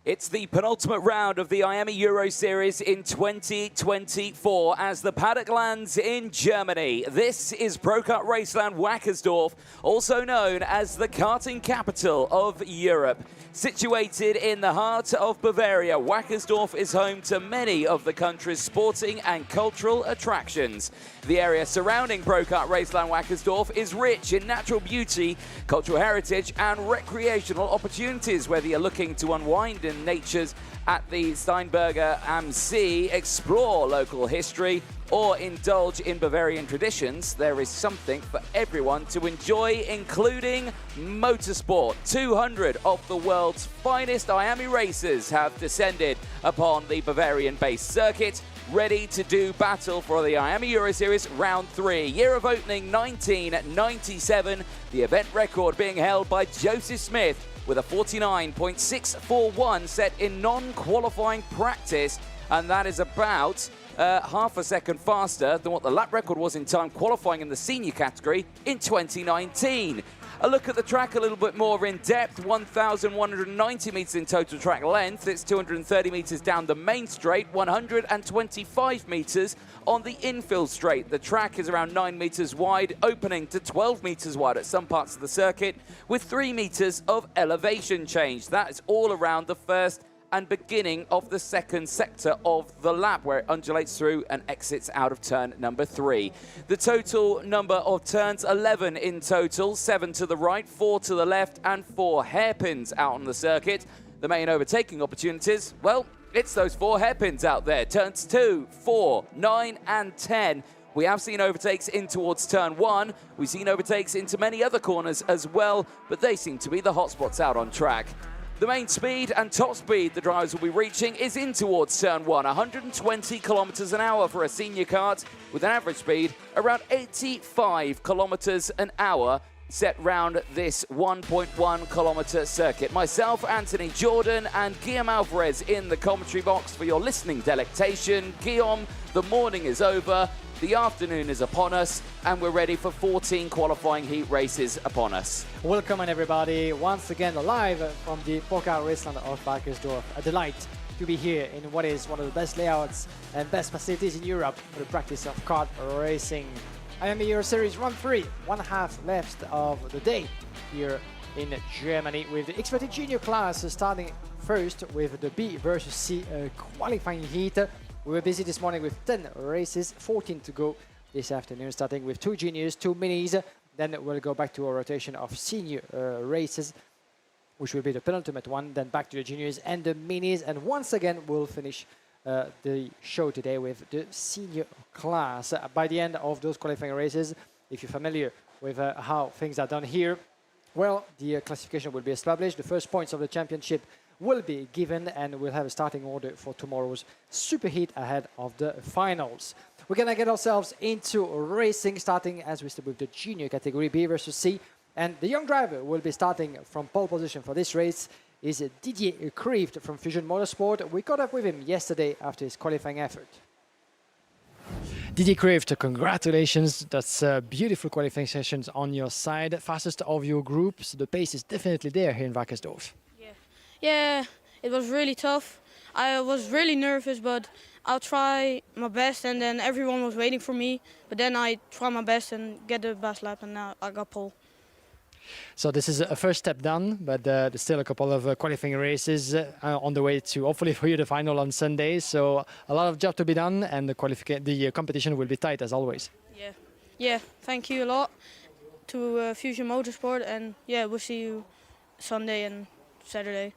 It's the penultimate round of the IAME Euro Series in 2024 as the paddock lands in Germany. This is Pro Kart Raceland Wackersdorf, also known as the karting capital of Europe. Situated in the heart of Bavaria, Wackersdorf is home to many of the country's sporting and cultural attractions. The area surrounding Pro Kart Raceland Wackersdorf is rich in natural beauty, cultural heritage and recreational opportunities, whether you're looking to unwind in nature's at the Steinberger am See, explore local history, or indulge in Bavarian traditions. There is something for everyone to enjoy, including motorsport. 200 of the world's finest IAME racers have descended upon the Bavarian-based circuit, ready to do battle for the IAME Euro Series Round 3. Year of opening 1997, the event record being held by Joseph Smith with a 49.641 set in non-qualifying practice, and that is about half a second faster than what the lap record was in time qualifying in the senior category in 2019. A look at the track a little bit more in depth. 1,190 meters in total track length. It's 230 meters down the main straight, 125 meters on the infill straight. The track is around 9 meters wide, opening to 12 meters wide at some parts of the circuit, with 3 meters of elevation change. That is all around the first and beginning of the second sector of the lap, where it undulates through and exits out of turn number 3. The total number of turns, 11 in total, 7 to the right, 4 to the left, and 4 hairpins out on the circuit. The main overtaking opportunities, well, it's those 4 hairpins out there. Turns 2, 4, 9, and 10. We have seen overtakes in towards turn 1. We've seen overtakes into many other corners as well, but they seem to be the hotspots out on track. The main speed and top speed the drivers will be reaching is in towards turn 1, 120 kilometers an hour for a senior kart, with an average speed around 85 kilometers an hour set round this 1.1 kilometer circuit. Myself, Anthony Jordan, and Guillaume Alvarez in the commentary box for your listening delectation. Guillaume, the morning is over, the afternoon is upon us, and we're ready for 14 qualifying heat races upon us. Welcome everybody, once again live from the Pro Kart Raceland of Wackersdorf. A delight to be here in what is one of the best layouts and best facilities in Europe for the practice of kart racing. IAME Euro Series Round 3, one half left of the day here in Germany, with the Expert Junior class starting first with the B versus C qualifying heat. We were busy this morning with 10 races, 14 to go this afternoon, starting with 2 juniors, 2 minis. Then we'll go back to a rotation of senior races, which will be the penultimate one, then back to the juniors and the minis. And once again, we'll finish the show today with the senior class. By the end of those qualifying races, if you're familiar with how things are done here, well, the classification will be established. The first points of the championship will be given, and we'll have a starting order for tomorrow's superheat ahead of the finals. We're gonna get ourselves into racing, starting as we said with the junior category B versus C, and the young driver will be starting from pole position for this race is Didier Krieft from Fusion Motorsport. We caught up with him yesterday after his qualifying effort. Didier Krieft, congratulations. That's beautiful qualifying sessions on your side. Fastest of your groups. The pace is definitely there here in Wackersdorf. Yeah, it was really tough. I was really nervous, but I'll try my best, and then everyone was waiting for me. But then I tried my best and get the best lap, and now I got pole. So this is a first step done, but there's still a couple of qualifying races on the way to hopefully for you the final on Sunday. So a lot of job to be done, and the competition will be tight as always. Yeah. Thank you a lot to Fusion Motorsport, and yeah, we'll see you Sunday and Saturday.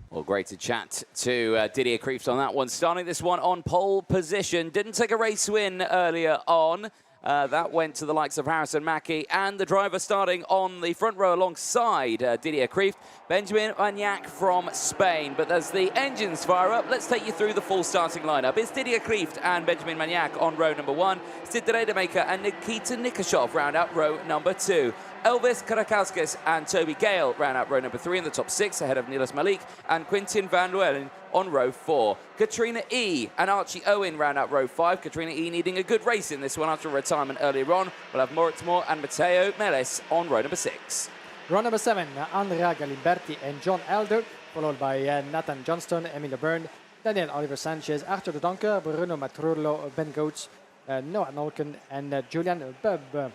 Well, great to chat to Didier Krieft on that one. Starting this one on pole position. Didn't take a race win earlier on. That went to the likes of Harrison Mackie, and the driver starting on the front row alongside Didier Krieft, Benjamin Magnac from Spain. But as the engines fire up, let's take you through the full starting lineup. It's Didier Krieft and Benjamin Magnac on row number 1. Sid Rademacher and Nikita Nikashov round out row number 2. Elvis Karakauskis and Toby Gale round out row number 3 in the top 6, ahead of Niels Malik and Quintin van Leeuwen on row 4. Katrina E and Archie Owen round out row 5. Katrina E needing a good race in this one after retirement earlier on. We'll have Moritz Moore and Matteo Meles on row number 6. Row number 7, Andrea Galimberti and John Elder, followed by Nathan Johnston, Emilio Byrne, Daniel Oliver Sanchez, Arthur de Donker, Bruno Matrurlo, Ben Goetz, Noah Nolken and Julian Bubb.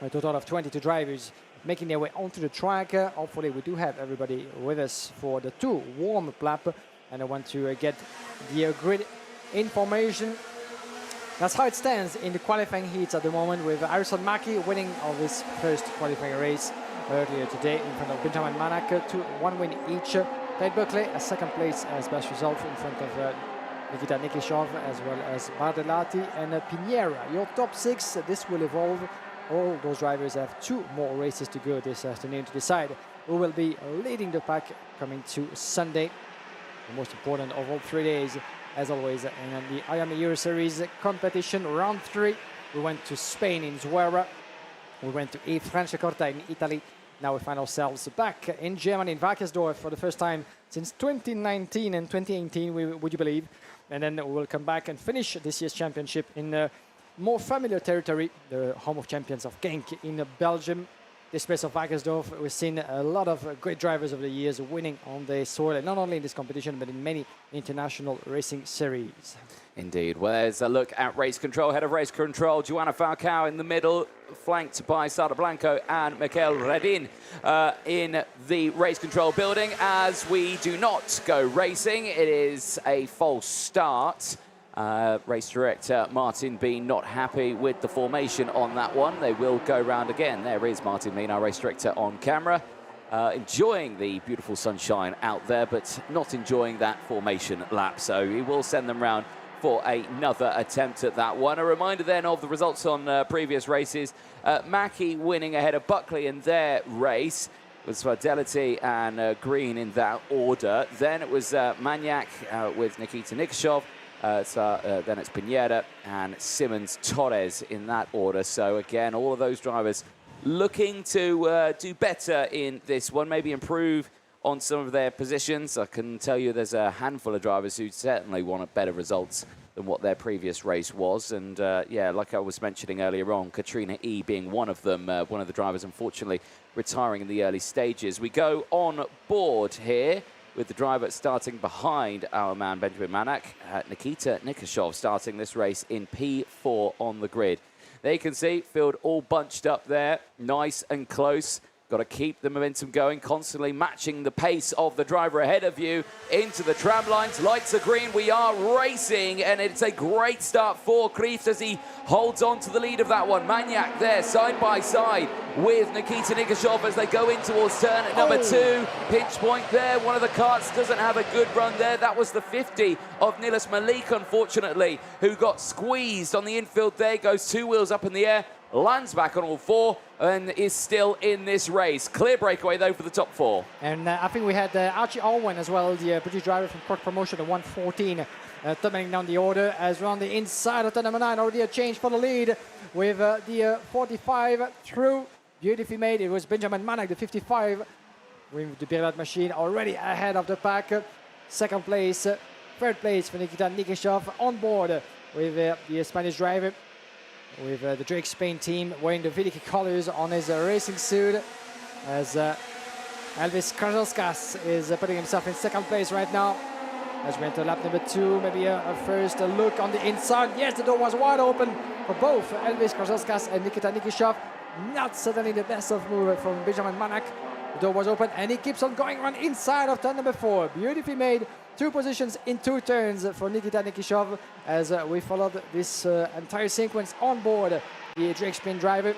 A total of 22 drivers making their way onto the track. Hopefully we do have everybody with us for the 2 warm-up lap, and I want to get the grid information. That's how it stands in the qualifying heats at the moment, with Harrison Mackie winning of his first qualifying race earlier today in front of Benjamin Magnac, 1 win each. Ted Buckley, a second place as best result in front of Nikita Nikishov, as well as Bardelati and Pinera. Your top 6, this will evolve. All those drivers have 2 more races to go this afternoon to decide who will be leading the pack coming to Sunday, the most important of all 3 days, as always, in the IAME Euro Series competition. Round 3, we went to Spain in Zuera, we went to Franciacorta in Italy. Now we find ourselves back in Germany, in Wackersdorf, for the first time since 2019 and 2018, would you believe? And then we will come back and finish this year's championship in more familiar territory, the home of champions of Genk in Belgium. This place of Wackersdorf, we've seen a lot of great drivers over the years winning on the soil, and not only in this competition, but in many international racing series. Indeed. Well, there's a look at race control. Head of race control, Joanna Falcao in the middle, flanked by Sara Blanco and Michael Redin in the race control building. As we do not go racing, it is a false start. Race director Martin Bean not happy with the formation on that one. They will go round again. There is Martin Bean, our race director, on camera, enjoying the beautiful sunshine out there, but not enjoying that formation lap. So he will send them round for another attempt at that one. A reminder then of the results on previous races. Mackie winning ahead of Buckley in their race, with Fidelity and Green in that order. Then it was Magnac with Nikita Nikashov. Then it's Pineda and Simmons Torres in that order. So again, all of those drivers looking to do better in this one, maybe improve on some of their positions. I can tell you there's a handful of drivers who certainly want better results than what their previous race was. And yeah, like I was mentioning earlier on, Katrina E being one of them, one of the drivers unfortunately retiring in the early stages. We go on board here with the driver starting behind our man Benjamin Magnac, Nikita Nikashov starting this race in P4 on the grid. There you can see field all bunched up there, nice and close. Got to keep the momentum going, constantly matching the pace of the driver ahead of you into the tram lines. Lights are green, we are racing, and it's a great start for Krieft as he holds on to the lead of that one. Magnac there, side by side with Nikita Nikashov as they go in towards turn at number 2. Pinch point there, one of the carts doesn't have a good run there. That was the 50 of Niels Malik, unfortunately, who got squeezed on the infield there, goes 2 wheels up in the air, lands back on all 4 and is still in this race. Clear breakaway though for the top 4. And I think we had Archie Owen as well, the British driver from Cork Promotion, the 114, tumbling down the order as we're on the inside of turn number 9. Already a change for the lead with the 45 through. Beautifully made. It was Benjamin Magnac, the 55, with the Birlat machine already ahead of the pack. Second place, third place for Nikita Nikashov on board with the Spanish driver, with the Drake Spain team wearing the Veliky colors on his racing suit, as Elvis Karzelskas is putting himself in second place right now. As we enter lap number 2, maybe a first look on the inside. Yes, the door was wide open for both Elvis Karzelskas and Nikita Nikashov. Not certainly the best of move from Benjamin Magnac. The door was open and he keeps on going around inside of turn number 4. Beautifully made. 2 positions in 2 turns for Nikita Nikashov as we followed this entire sequence on board. The Drake Spin driver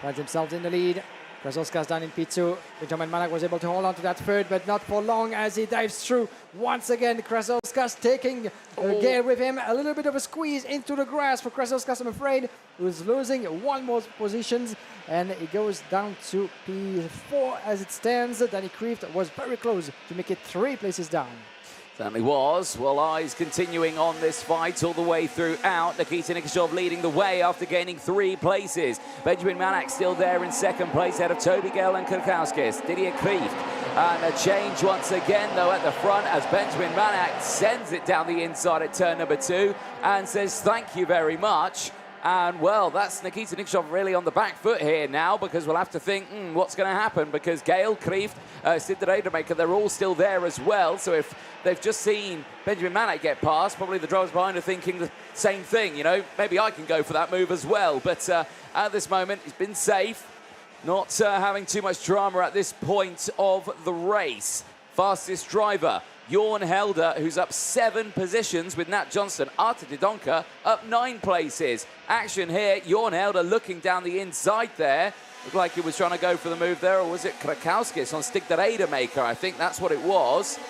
finds himself in the lead. Krasovska's down in P2. Benjamin Manak was able to hold on to that third, but not for long as he dives through. Once again, Krasovska's taking Gale with him. A little bit of a squeeze into the grass for Krasovska's, I'm afraid, who's losing one more positions, and it goes down to P4 as it stands. Danny Kreeft was very close to make it 3 places down. Certainly was. Well, eyes continuing on this fight all the way throughout. Nikita Nikishov leading the way after gaining 3 places. Benjamin Manak still there in second place ahead of Toby Gale and Kurkauskis. Didier Kreeft. And a change once again, though, at the front as Benjamin Manak sends it down the inside at turn number 2 and says thank you very much. And, well, that's Nikita Nikishov really on the back foot here now, because we'll have to think, what's going to happen? Because Gale, Kreeft, Sid the Radermaker, they're all still there as well. So if they've just seen Benjamin Manak get past, probably the drivers behind are thinking the same thing, you know, maybe I can go for that move as well. But at this moment, he's been safe, not having too much drama at this point of the race. Fastest driver, Jorn Helder, who's up 7 positions with Nat Johnston. Arta Didonka up 9 places. Action here, Jorn Helder looking down the inside there. Looked like he was trying to go for the move there, or was it Krakowskis on Stig the Radermaker? I think that's what it was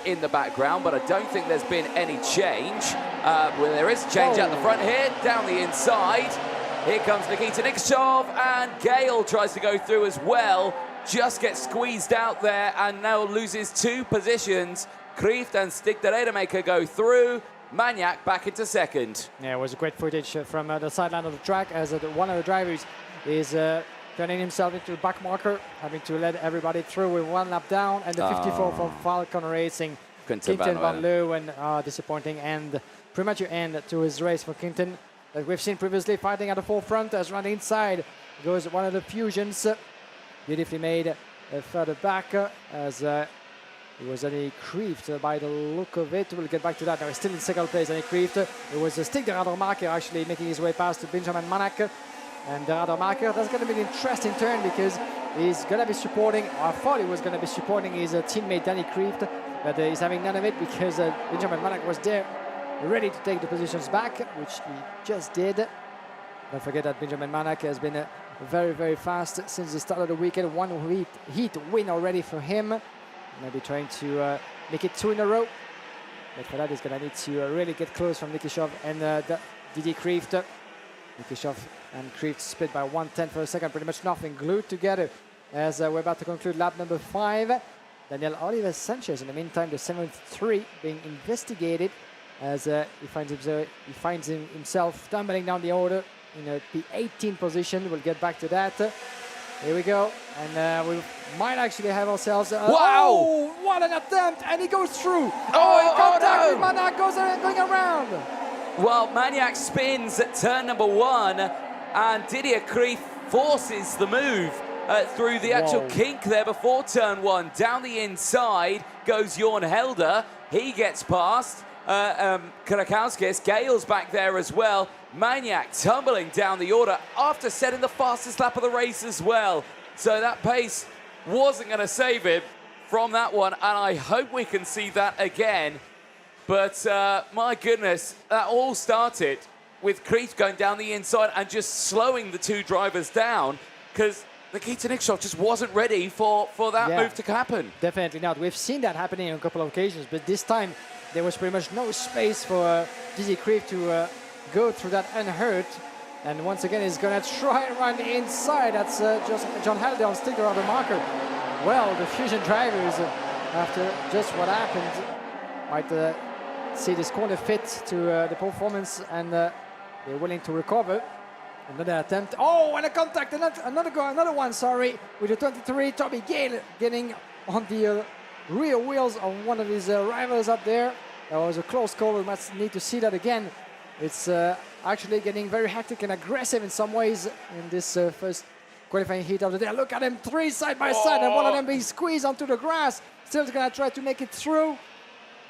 in the background, but I don't think there's been any change. Well, there is a change at the front here, down the inside. Here comes Nikita Nikishov, and Gale tries to go through as well. Just gets squeezed out there and now loses 2 positions. Kreeft and Stig the Radermaker go through. Maniac back into second. Yeah, it was a great footage from the sideline of the track as one of the drivers is turning himself into the back marker, having to let everybody through with 1 lap down, and the 54 from Falcon Racing. Quinten van Leeuwen, disappointing end, premature end to his race for Quinten that we've seen previously, fighting at the forefront as running inside goes one of the fusions. Beautifully made further back as it was Danny Kreeft by the look of it. We'll get back to that. Now he's still in second place, Danny Kreeft. It was Stig the Radermaker actually making his way past Benjamin Manak. And the Radermaker, that's going to be an interesting turn because he's going to be supporting, or I thought he was going to be supporting his teammate Danny Kreeft, but he's having none of it because Benjamin Manak was there ready to take the positions back, which he just did. Don't forget that Benjamin Manak has been very, very fast since the start of the weekend. 1 heat win already for him. Maybe trying to make it 2 in a row. But for that, he's going to need to really get close from Nikishov and Didier Kreeft. Nikishov and Kreeft split by 1/10 for a second. Pretty much nothing, glued together as we're about to conclude lap number 5. Daniel Oliver Sanchez, in the meantime, the 7th being investigated as he finds himself tumbling down the order in a P18 position. We'll get back to that. Here we go. And we might actually have ourselves... wow! Oh, what an attempt! And he goes through. Oh, contact with Manak going around. Well, Maniac spins at turn number 1, and Didier Kreeft forces the move through the actual kink there before turn 1. Down the inside goes Jorn Helder. He gets past. Kurakauskis, Gale's back there as well. Maniac tumbling down the order after setting the fastest lap of the race as well. So that pace wasn't going to save him from that one, and I hope we can see that again. But my goodness, that all started with Kreeft going down the inside and just slowing the 2 drivers down because Nikita Nikishov just wasn't ready for that move to happen. Definitely not. We've seen that happening on a couple of occasions, but this time there was pretty much no space for Didier Kreeft to go through that unhurt. And once again, he's going to try and run inside. That's just Jorn Helder on Stig the Radermaker. Well, the Fusion drivers, after just what happened, might see this corner fit to the performance, and they're willing to recover. Another attempt. Oh, and a contact. Another one, sorry, with the 23. Toby Gale getting on the rear wheels of one of his rivals up there. That was a close call. We must need to see that again. It's actually getting very hectic and aggressive in some ways in this first qualifying heat of the day. Look at them, 3 side by side, and one of them being squeezed onto the grass. Still going to try to make it through.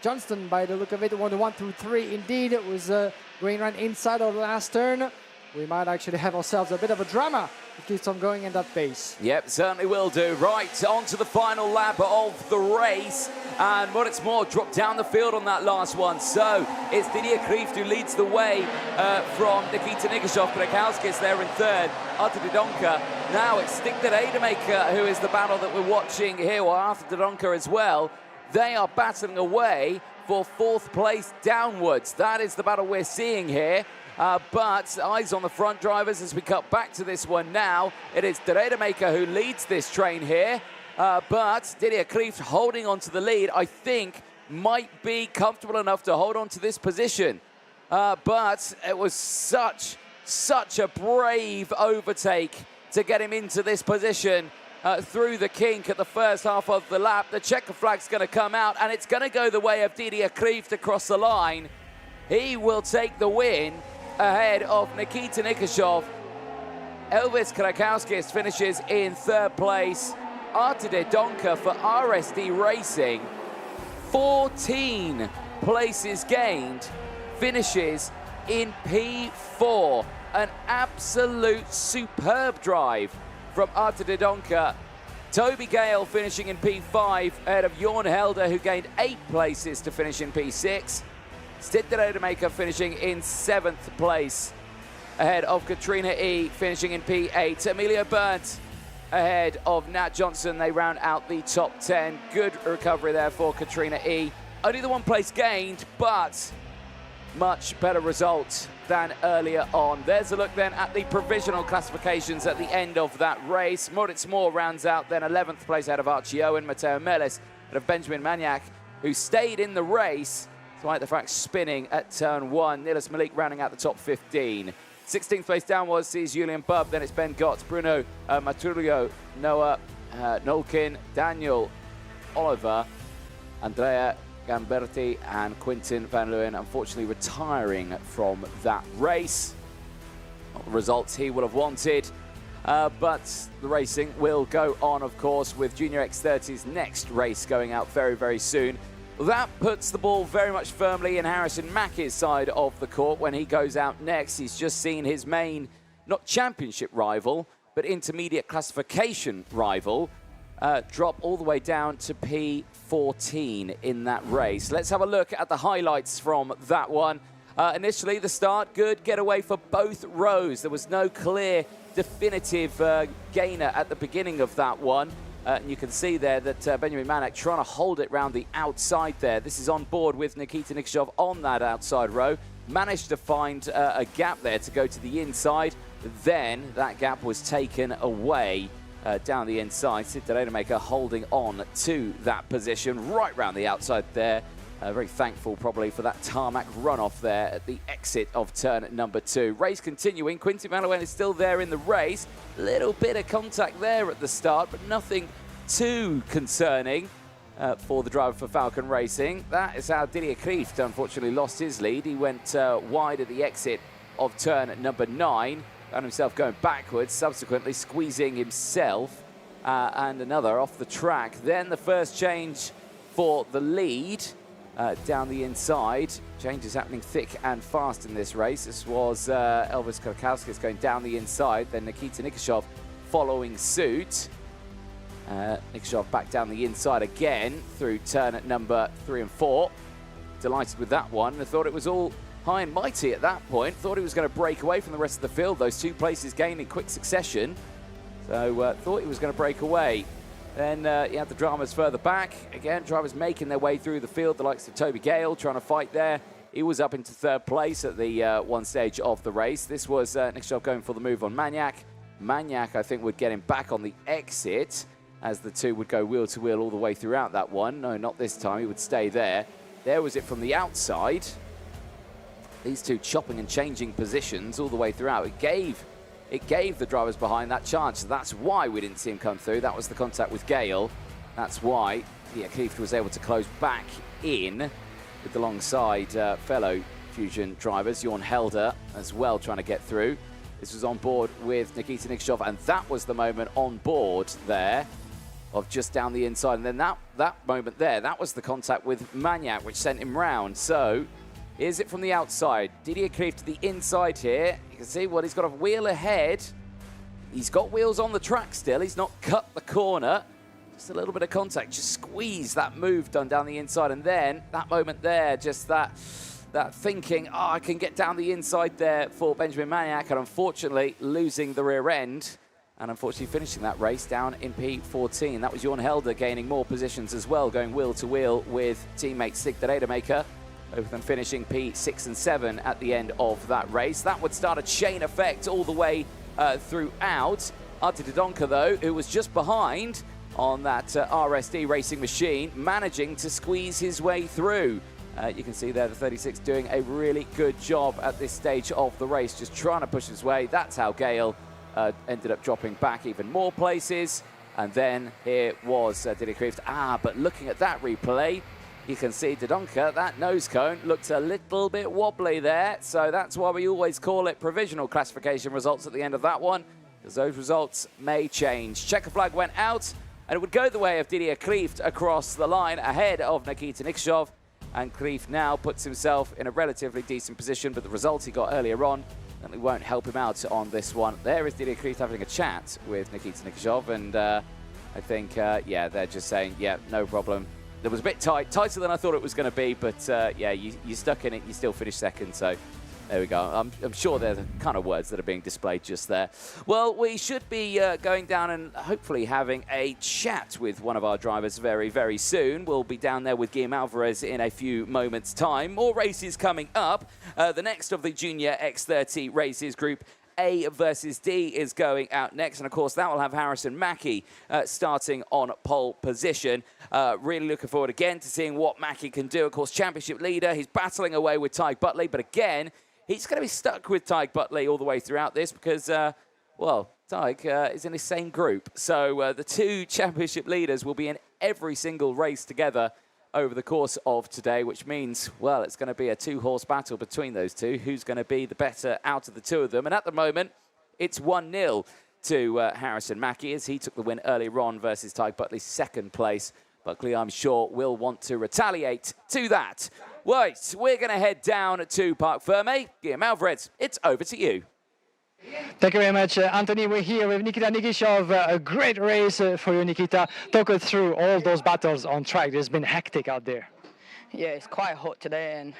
Johnston, by the look of it, won the 1, 2, 3. Indeed, it was going right inside of the last turn. we might actually have ourselves a bit of a drama. It keeps on going in that pace. Yep, certainly will do. Right, on to the final lap of the race. And what it's more, dropped down the field on that last one. So it's Didier Krieft who leads the way from Nikita Nikishov. Krakowski's there in third. Arthur Dodonka. Now it's Stig de Rademaker who is the battle that we're watching here, or Arthur Dodonka as well. They are battling away for fourth place downwards. That is the battle we're seeing here. But eyes on the front drivers as we cut back to this one now. It is de Rademaker who leads this train here. But Didier Krieft holding on to the lead, I think, might be comfortable enough to hold on to this position. But it was such a brave overtake to get him into this position through the kink at the first half of the lap. The checker flag's going to come out, and it's going to go the way of Didier Krieft across the line. He will take the win ahead of Nikita Nikishov. Elvis Krakowskis finishes in third place. Arthur Dodonka for RSD Racing, 14 places gained, finishes in P4. An absolute superb drive from Arthur Dodonka. Toby Gale finishing in P5 ahead of Jorn Helder, who gained 8 places to finish in P6. Stig de Rademaker finishing in 7th place ahead of Katrina E, finishing in P8. Emilio Burnt ahead of Nat Johnson. They round out the top 10. Good recovery there for Katrina E. Only the 1 place gained, but much better result than earlier on. There's a look then at the provisional classifications at the end of that race. Moritz Moore rounds out then 11th place out of Archie Owen. Matteo Melis out of Benjamin Maniac, who stayed in the race despite the fact spinning at turn 1. Nilis Malik rounding out the top 15. 16th place downwards sees Julian Bubb, then it's Ben Gotts, Bruno Maturio, Noah Nolkin, Daniel Oliver, Andrea Gamberti and Quintin van Leeuwen, unfortunately retiring from that race. Not the results he would have wanted, but the racing will go on, of course, with Junior X30's next race going out very, very soon. That puts the ball very much firmly in Harrison Mackey's side of the court when he goes out next. He's just seen his main, not championship rival, but intermediate classification rival drop all the way down to P14 in that race. Let's have a look at the highlights from that one. Initially, the start, good getaway for both rows. There was no clear, definitive gainer at the beginning of that one. And you can see there that Benjamin Maniac trying to hold it round the outside there. This is on board with Nikita Nikishov on that outside row. Managed to find a gap there to go to the inside. Then that gap was taken away down the inside. Stig de Rademaker holding on to that position right round the outside there. Very thankful probably for that tarmac runoff there at the exit of turn number 2. Race continuing. Quintin van Leeuwen is still there in the race. Little bit of contact there at the start, but nothing too concerning for the driver for Falcon Racing. That is how Didier Krieft unfortunately lost his lead. He went wide at the exit of turn number 9. Found himself going backwards, subsequently squeezing himself and another off the track. Then the first change for the lead. Down the inside. Change is happening thick and fast in this race. This was Elvis Krakowskis going down the inside, then Nikita Nikishov following suit. Nikishov back down the inside again through turn at number 3 and 4. Delighted with that one. I thought it was all high and mighty at that point. Thought he was going to break away from the rest of the field. Those 2 places gained in quick succession. So thought he was going to break away. Then you had the dramas further back. Again, drivers making their way through the field. The likes of Toby Gale trying to fight there. He was up into 3rd place at the one stage of the race. This was Nikishov going for the move on Maniac. Maniac, I think, would get him back on the exit as the 2 would go wheel to wheel all the way throughout that one. No, not this time. He would stay there. There was it from the outside. These 2 chopping and changing positions all the way throughout. It gave the drivers behind that chance. That's why we didn't see him come through. That was the contact with Gale. That's why Krieft was able to close back in with alongside fellow Fusion drivers. Jorn Helder as well trying to get through. This was on board with Nikita Nikishov, and that was the moment on board there of just down the inside. And then that moment there, that was the contact with Maniac, which sent him round. So Is it from the outside? Didier Krief to the inside here. You can see, well, he's got a wheel ahead. He's got wheels on the track still. He's not cut the corner. Just a little bit of contact. Just squeeze that move done down the inside. And then that moment there, just that thinking, oh, I can get down the inside there for Benjamin Maniac. And unfortunately, losing the rear end. And unfortunately finishing that race down in P14. That was Jorn Helder gaining more positions as well, going wheel to wheel with teammate Stig de Rademaker. Both of them finishing P6 and 7 at the end of that race. That would start a chain effect all the way throughout. Arte de Donker, though, who was just behind on that RSD racing machine, managing to squeeze his way through. You can see there the 36 doing a really good job at this stage of the race, just trying to push his way. That's how Gale ended up dropping back even more places. And then here was Didier Krief. But looking at that replay, you can see De Donker, that nose cone looked a little bit wobbly there. So that's why we always call it provisional classification results at the end of that one, because those results may change. Checker flag went out, and it would go the way of Didier Krief across the line ahead of Nikita Nikishov. And Krief now puts himself in a relatively decent position, but the results he got earlier on certainly won't help him out on this one. There is Didier Krief having a chat with Nikita Nikishov, and I think, yeah, they're just saying, yeah, no problem. It was a bit tighter than I thought it was going to be, but yeah, you stuck in it, you still finished second, so there we go. I'm sure they're the kind of words that are being displayed just there. Well, we should be going down and hopefully having a chat with one of our drivers very, very soon. We'll be down there with Guillaume Alvarez in a few moments' time. More races coming up. The next of the Junior X30 races, Group A versus D is going out next, and of course that will have Harrison Mackie starting on pole position. Really looking forward again to seeing what Mackie can do. Of course, championship leader, he's battling away with Tyke Butley, but again, he's going to be stuck with Tyke Butley all the way throughout this because, well, Tyke is in the same group. So the two championship leaders will be in every single race together over the course of today, which means, well, it's going to be a two-horse battle between those two. Who's going to be the better out of the two of them? And at the moment, it's 1-0 to Harrison Mackie as he took the win earlier on versus Tyke Butley's second place. Buckley, I'm sure, will want to retaliate to that. Right, we're going to head down to Parc Ferme. Guillaume Alvarez, it's over to you. Thank you very much, Anthony. We're here with Nikita Nikishov. A great race for you, Nikita. Talk us through all those battles on track. It's been hectic out there. Yeah, it's quite hot today, and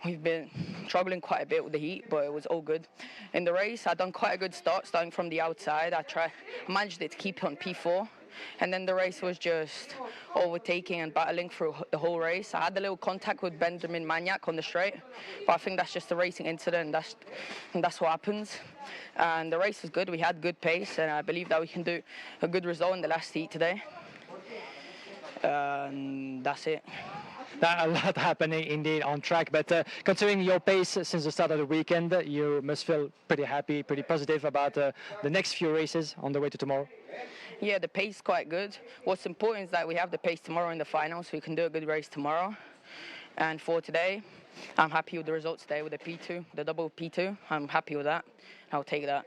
we've been struggling quite a bit with the heat, but it was all good. In the race, I done quite a good start, starting from the outside. I managed to keep it on P4. And then the race was just overtaking and battling through the whole race. I had a little contact with Benjamin Maniac on the straight, but I think that's just a racing incident, and that's what happens. And the race was good. We had good pace, and I believe that we can do a good result in the last heat today. And that's it. A lot happening indeed on track, but considering your pace since the start of the weekend, you must feel pretty happy, pretty positive about the next few races on the way to tomorrow. Yeah, the pace is quite good. What's important is that we have the pace tomorrow in the final, so we can do a good race tomorrow. And for today, I'm happy with the results today with the P2, the double P2. I'm happy with that. I'll take that.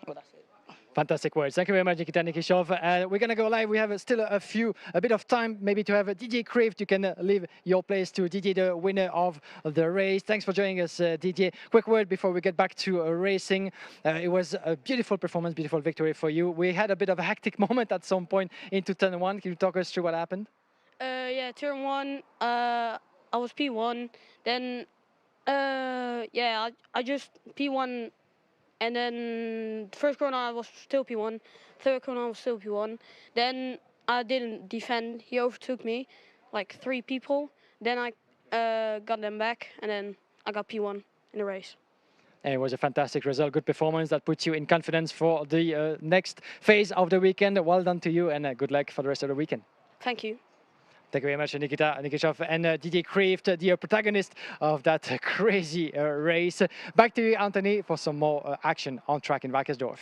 Well, that's it. Fantastic words. Thank you very much, Nikita Nikishov. We're going to go live. We have still a bit of time maybe to have Didier Krief. You can leave your place to Didier, the winner of the race. Thanks for joining us, Didier. Quick word before we get back to racing. It was a beautiful performance, beautiful victory for you. We had a bit of a hectic moment at some point into turn 1. Can you talk us through what happened? Yeah, turn 1, I was P1. Then, yeah, I just P1. And then first corner I was still P1, third corner I was still P1. Then I didn't defend, he overtook me, like 3 people. Then I got them back, and then I got P1 in the race. And it was a fantastic result, good performance that puts you in confidence for the next phase of the weekend. Well done to you, and good luck for the rest of the weekend. Thank you. Thank you very much, Nikita Nikishov and Didier Krief, the protagonist of that crazy race. Back to you, Anthony, for some more action on track in Wackersdorf.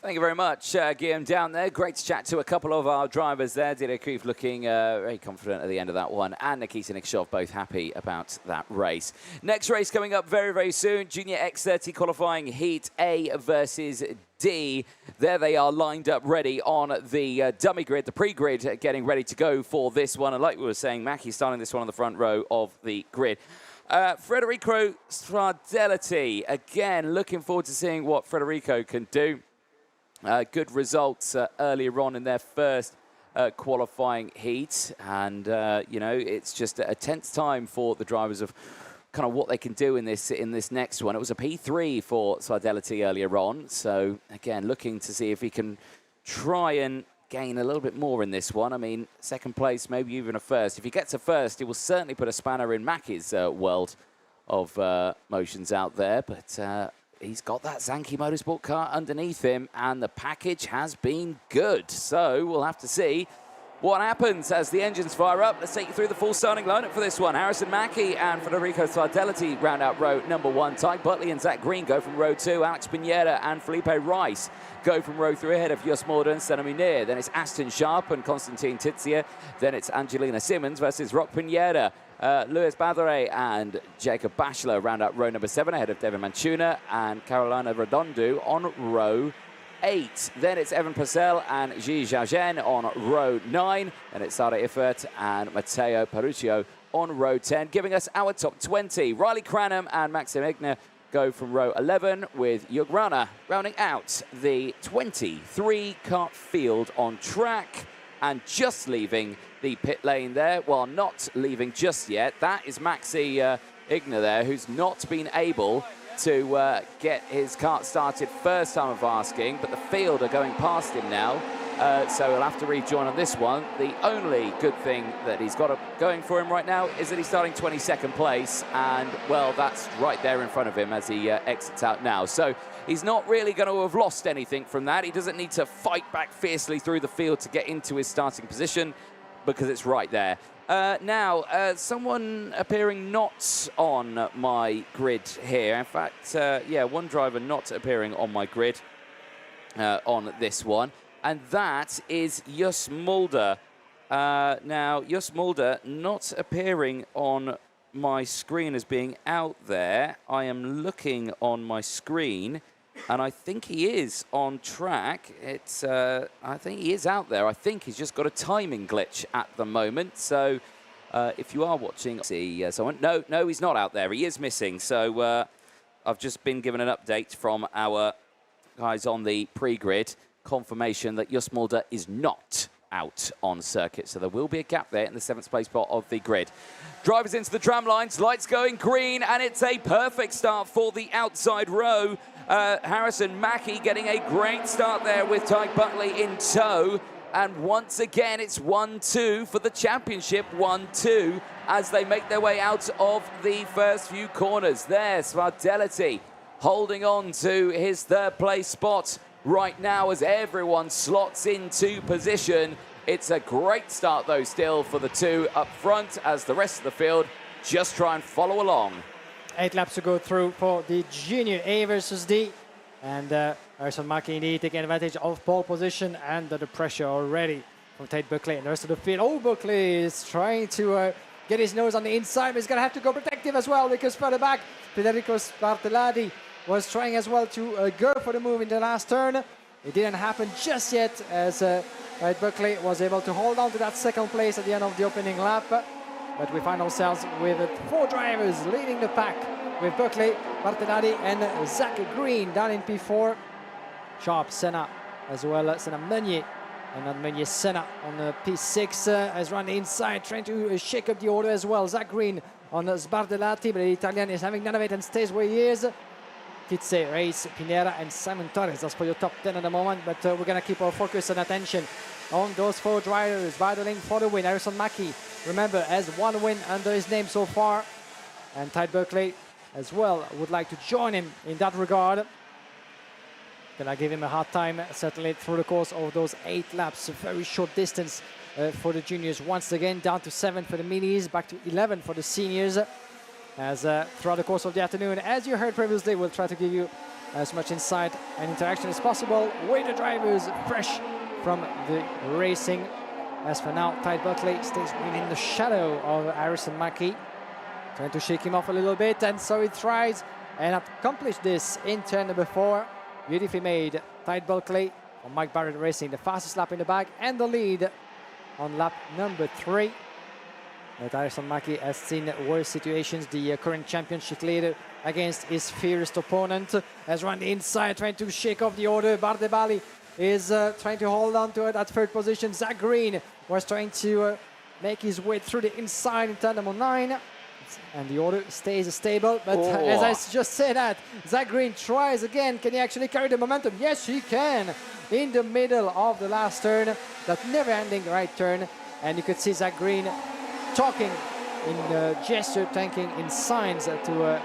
Thank you very much, Guillaume, down there. Great to chat to a couple of our drivers there. Didier Kuif looking very confident at the end of that one, and Nikita Nikishov both happy about that race. Next race coming up very, very soon. Junior X30 qualifying Heat A versus D. There they are lined up ready on the dummy grid, the pre-grid, getting ready to go for this one. And like we were saying, Mackie starting this one on the front row of the grid. Federico Stradelliti, again, looking forward to seeing what Federico can do. Good results earlier on in their first qualifying heat. And, you know, it's just a tense time for the drivers of kind of what they can do in this next one. It was a P3 for Stradelliti earlier on. So, again, looking to see if he can try and gain a little bit more in this one. I mean, second place, maybe even a first. If he gets a first, he will certainly put a spanner in Mackie's world of motions out there. But he's got that Zanki Motorsport car underneath him, and the package has been good. So we'll have to see what happens as the engines fire up. Let's take you through the full starting lineup for this one. Harrison Mackie and Federico Stradelliti round out row number 1. Ty Butley and Zach Green go from row 2. Alex Pineda and Felipe Rice go from row 3 ahead of Jos Mulder and Senna Munir. Then it's Aston Sharp and Constantine Tizia. Then it's Angelina Simmons versus Rock Pineda. Luis Badere and Jacob Bachelor round out row number 7 ahead of Devin Manchuna and Carolina Redondo on row 8. Then it's Evan Purcell and Ji Xiaozhen on row 9. Then it's Sara Iffert and Matteo Paruccio on row 10, giving us our top 20. Riley Cranham and Maxim Igna go from row 11, with Jug Rana rounding out the 23-car field on track. And just leaving the pit lane there, well, not leaving just yet, that is Maxi Igna there, who's not been able to get his kart started first time of asking, but the field are going past him now, so he'll have to rejoin on this one. The only good thing that he's got going for him right now is that he's starting 22nd place, and, well, that's right there in front of him as he exits out now. So he's not really going to have lost anything from that. He doesn't need to fight back fiercely through the field to get into his starting position, because it's right there. Now, someone appearing not on my grid here. In fact, yeah, one driver not appearing on my grid on this one, and that is Jos Mulder. Now, Jos Mulder not appearing on my screen as being out there. I am looking on my screen, and I think he is on track. It's, I think he is out there. I think he's just got a timing glitch at the moment. So if you are watching, see someone. No, he's not out there. He is missing. So I've just been given an update from our guys on the pre-grid. Confirmation that Jos Mulder is not out on circuit. So there will be a gap there in the 7th place spot of the grid. Drivers into the tram lines, lights going green, and it's a perfect start for the outside row. Harrison Mackie getting a great start there with Tyke Buckley in tow. And once again, it's 1-2 for the championship, 1-2, as they make their way out of the first few corners. There's Stradelliti holding on to his 3rd place spot right now as everyone slots into position. It's a great start, though, still for the two up front, as the rest of the field just try and follow along. 8 laps to go through for the junior A versus D. And Harrison Mackie indeed taking advantage of pole position and the pressure already from Tate Buckley and the rest of the field. Oh, Buckley is trying to get his nose on the inside, but he's going to have to go protective as well, because further back, Federico Stradelliti was trying as well to go for the move in the last turn. It didn't happen just yet, as Tate Buckley was able to hold on to that 2nd place at the end of the opening lap. But we find ourselves with 4 drivers leading the pack, with Buckley, Martinelli and Zach Green down in P4. Sharp, Senna as well, Senna Meunier, and not Meunier, Senna on P6 as run inside, trying to shake up the order as well. Zach Green on Sbardellati, but the Italian is having none of it and stays where he is. Tizze, Reis, Pinera and Simon Torres. That's for your top 10 at the moment, but we're going to keep our focus and attention on those 4 drivers battling for the win. Harrison Mackie, remember, has 1 win under his name so far, and Tate Buckley as well would like to join him in that regard. Gonna give him a hard time, certainly through the course of those 8 laps. A very short distance for the juniors. Once again, down to 7 for the minis, back to 11 for the seniors. As throughout the course of the afternoon, as you heard previously, we'll try to give you as much insight and interaction as possible with the drivers fresh from the racing. As for now, Ty Buckley stays within the shadow of Harrison Mackie, trying to shake him off a little bit, and so he tries and accomplished this in turn number 4. Beautifully made. Ty Buckley from Mike Barrett Racing, the fastest lap in the bag and the lead on lap number 3. But Harrison Mackie has seen worse situations. The current championship leader against his fiercest opponent has run the inside, trying to shake off the order. Bardebali is trying to hold on to it at 3rd position. Zach Green was trying to make his way through the inside in turn number 9. And the order stays stable, but as I just said that, Zach Green tries again. Can he actually carry the momentum? Yes, he can. In the middle of the last turn, that never-ending right turn. And you could see Zach Green talking in gesture, thanking in signs to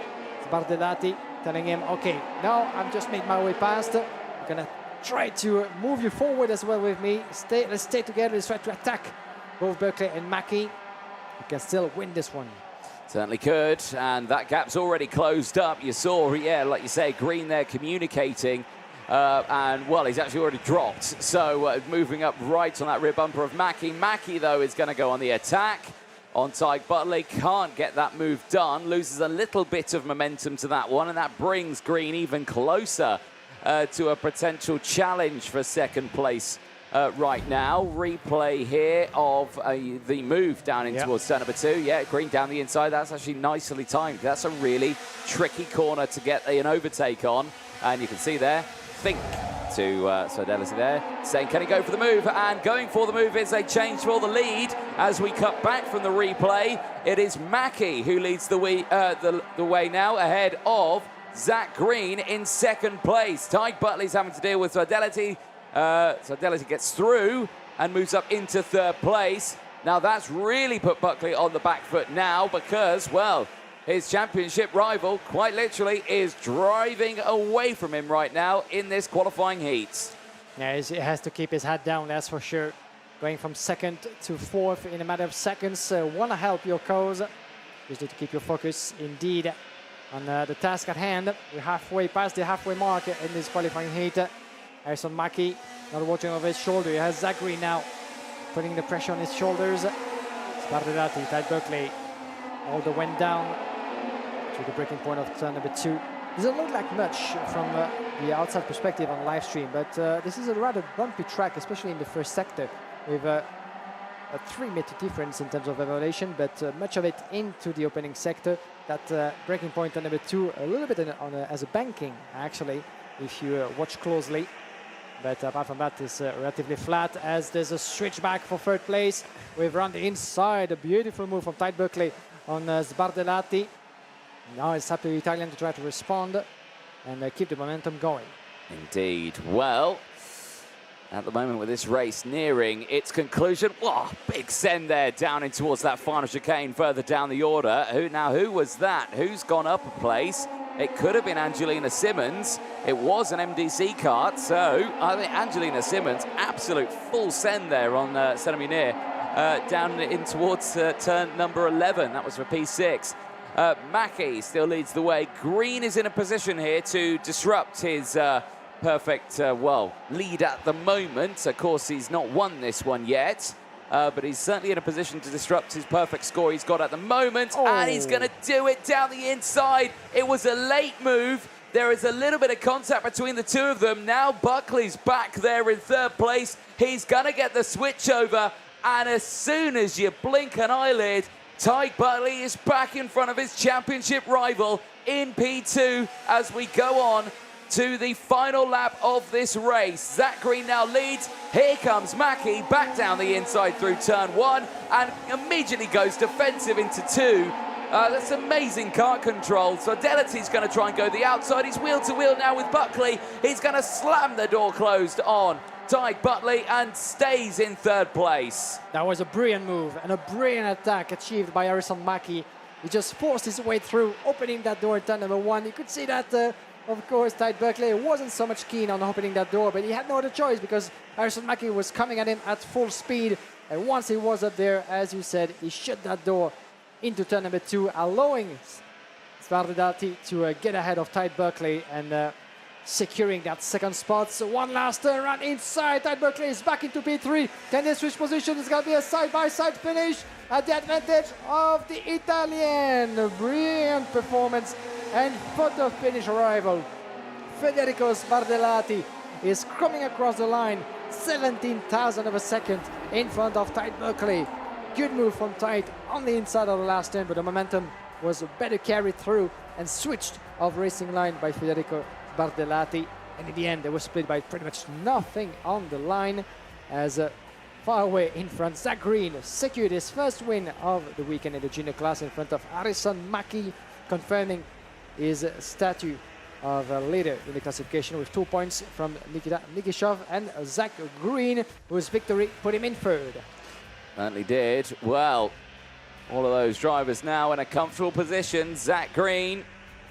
Bardelati, telling him, okay, now I've just made my way past. I'm gonna try to move you forward as well with me. Let's stay together. Let's try to attack both Buckley and Mackie. You can still win this one. Certainly could, and that gap's already closed up. You saw, yeah, like you say, Green there communicating, and, well, he's actually already dropped. So moving up right on that rear bumper of Mackie. Mackie, though, is going to go on the attack on Tyke Butley. Can't get that move done. Loses a little bit of momentum to that one, and that brings Green even closer to a potential challenge for 2nd place. Right now, replay here of the move down in towards turn number 2. Yeah, Green down the inside. That's actually nicely timed. That's a really tricky corner to get an overtake on. And you can see there, think to Fidelity there, saying, can he go for the move? And going for the move is a change for the lead. As we cut back from the replay, it is Mackie who leads the way now, ahead of Zach Green in 2nd place. Tyke Butley's having to deal with Fidelity. Fidelity gets through and moves up into 3rd place. Now that's really put Buckley on the back foot now because, well, his championship rival, quite literally, is driving away from him right now in this qualifying heat. Yeah, he has to keep his head down, that's for sure. Going from 2nd to 4th in a matter of seconds. Want to help your cause. Just need to keep your focus indeed on the task at hand. We're halfway past the halfway mark in this qualifying heat. Harrison Mackie not watching over his shoulder. He has Zach Green now putting the pressure on his shoulders. Spardelati, Ty Buckley, all the way down to the breaking point of turn number 2. Doesn't look like much from the outside perspective on live stream, but this is a rather bumpy track, especially in the 1st sector, with a 3-meter difference in terms of elevation, but much of it into the opening sector. That breaking point on number 2, a little bit as a banking, actually, if you watch closely. But apart from that, it's relatively flat as there's a switch back for 3rd place. We've run the inside, a beautiful move from Ty Buckley on Sbardelati. Now it's up to the Italian to try to respond and keep the momentum going. Indeed. Well, at the moment with this race nearing its conclusion, whoa, big send there down in towards that final chicane further down the order. Who was that? Who's gone up a place? It could have been Angelina Simmons. It was an MDC kart, so I think Angelina Simmons, absolute full send there on Senemunir, down in towards turn number 11. That was for P6. Mackie still leads the way. Green is in a position here to disrupt his perfect, lead at the moment. Of course, he's not won this one yet. But he's certainly in a position to disrupt his perfect score he's got at the moment. And he's going to do it down the inside. It was a late move. There is a little bit of contact between the two of them. Now Buckley's back there in 3rd place. He's going to get the switch over. And as soon as you blink an eyelid, Tyke Butley is back in front of his championship rival in P2 as we go on to the final lap of this race. Zach Green now leads. Here comes Mackie back down the inside through turn 1 and immediately goes defensive into 2. That's amazing kart control. So Fidelity's going to try and go the outside. He's wheel to wheel now with Buckley. He's going to slam the door closed on Tyke Butley and stays in 3rd place. That was a brilliant move and a brilliant attack achieved by Harrison Mackie. He just forced his way through, opening that door in turn number 1. You could see that of course, Tyke Buckley wasn't so much keen on opening that door, but he had no other choice because Harrison Mackie was coming at him at full speed. And once he was up there, as you said, he shut that door into turn number 2, allowing Sbardelati to get ahead of Tyke Buckley and securing that second spot. So one last turn around inside. Tide Berkeley is back into P3. Can they switch positions? It's going to be a side-by-side finish at the advantage of the Italian. Brilliant performance and photo finish arrival. Federico Sbardellati is coming across the line 17,000 of a second in front of Tide Berkeley. Good move from Tide on the inside of the last turn, but the momentum was better carried through and switched off racing line by Federico Sbardellati. And in the end, they were split by pretty much nothing on the line as far away in front, Zach Green secured his first win of the weekend in the junior class in front of Harrison Mackie, confirming his statue of a leader in the classification with 2 points from Nikita Nikishov and Zach Green, whose victory put him in third. Certainly did. Well, all of those drivers now in a comfortable position. Zach Green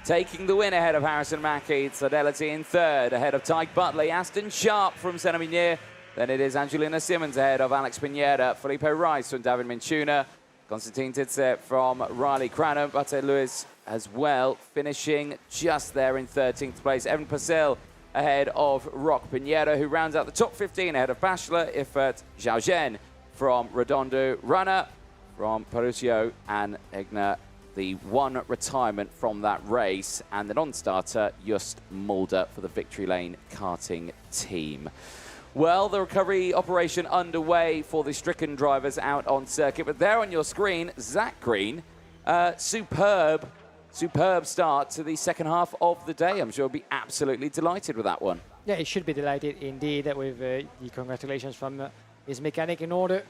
taking the win ahead of Harrison Mackie. Fidelity in third, ahead of Tyke Butley. Aston Sharp from Seneminier. Then it is Angelina Simmons ahead of Alex Pineda. Felipe Rice from David Minchuna. Konstantin Titze from Riley Cranham. Bate Lewis as well, finishing just there in 13th place. Evan Purcell ahead of Rock Pinheiro, who rounds out the top 15 ahead of Bachelor, Ifert Zhaozhen from Redondo. Runner from Perusio and Egner, the one retirement from that race. And the non-starter, Just Mulder for the Victory Lane karting team. Well, the recovery operation underway for the stricken drivers out on circuit. But there on your screen, Zach Green, superb start to the second half of the day. I'm sure he'll be absolutely delighted with that one. Yeah, he should be delighted indeed with the congratulations from his mechanic in order.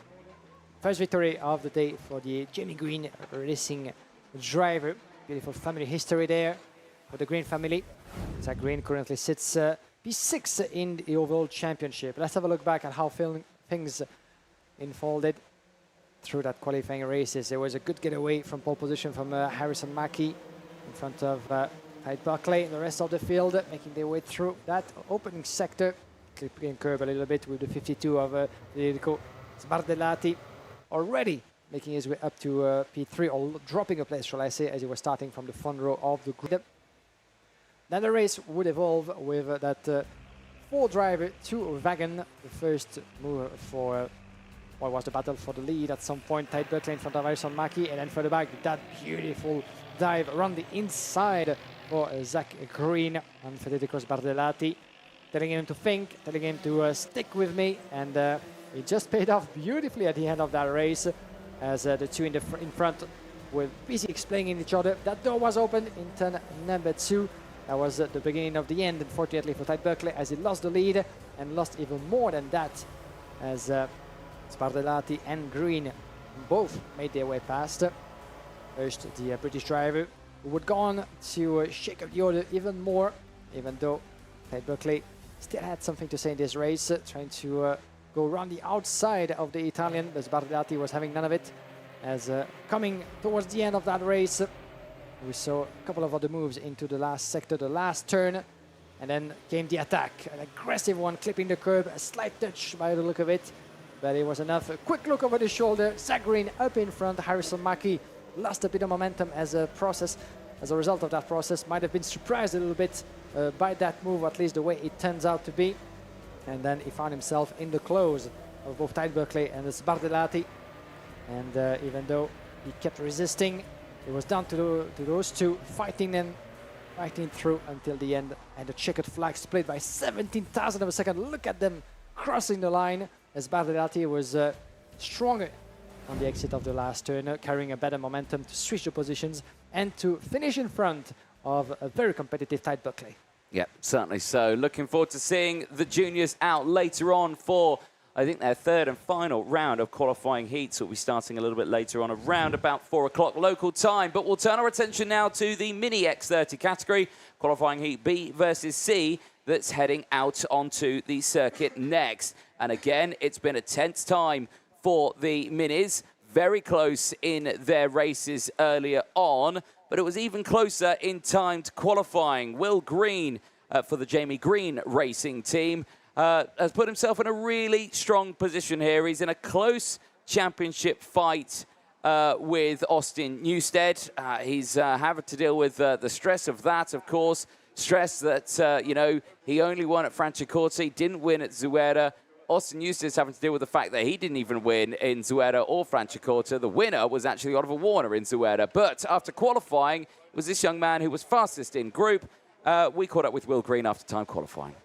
First victory of the day for the Jamie Green racing driver. Beautiful family history there for the Green family. Zach Green currently sits P6 in the overall championship. Let's have a look back at how things unfolded through that qualifying races. There was a good getaway from pole position from Harrison Mackie in front of Tide Berkeley and the rest of the field, making their way through that opening sector. Clipping curve a little bit with the 52 of Federico Sbardellati, already making his way up to P3, or dropping a place, shall I say, as he was starting from the front row of the grid. Then the race would evolve with that four-driver, two-wagon, the first move for what was the battle for the lead at some point. Tide Berkeley in front of Harrison Mackie, and then further back, that beautiful dive around the inside for Zach Green and Federico Sbardellati, telling him to think, telling him to stick with me, and it just paid off beautifully at the end of that race, as the two in front were busy explaining each other. That door was open in turn number 2. That was the beginning of the end, unfortunately, for Tide Berkeley, as he lost the lead and lost even more than that, as Sbardellati and Green both made their way past. First, the British driver, who would go on to shake up the order even more, even though Tide Berkeley still had something to say in this race, trying to go around the outside of the Italian, but Sbardellati was having none of it, as coming towards the end of that race, we saw a couple of other moves into the last sector, the last turn, and then came the attack. An aggressive one, clipping the curb, a slight touch by the look of it, but it was enough. A quick look over the shoulder, Zach Green up in front. Harrison Mackie lost a bit of momentum as a result of that process. Might have been surprised a little bit by that move, at least the way it turns out to be. And then he found himself in the close of both Tide Berkeley and Sbardellati. And even though he kept resisting, it was down to those two fighting through until the end, and the checkered flag split by 17,000 of a second. Look at them crossing the line, as Sbardellati was stronger on the exit of the last turn, carrying a better momentum to switch the positions and to finish in front of a very competitive Tide Berkeley. Yeah, certainly so. Looking forward to seeing the juniors out later on for, I think, their third and final round of qualifying heats. Will be starting a little bit later on, around about 4 o'clock local time. But we'll turn our attention now to the Mini X30 category, qualifying heat B versus C, that's heading out onto the circuit next. And again, it's been a tense time for the Minis. Very close in their races earlier on, but it was even closer in timed qualifying. Will Green for the Jamie Green racing team has put himself in a really strong position here. He's in a close championship fight with Austin Newstead. He's having to deal with the stress of that, of course. stress that, you know, he only won at Franciacorta, didn't win at Zuera. Austin Eustace having to deal with the fact that he didn't even win in Zuera or Franciacorta. The winner was actually Oliver Warner in Zuera. But after qualifying, it was this young man who was fastest in group. We caught up with Will Green after time qualifying.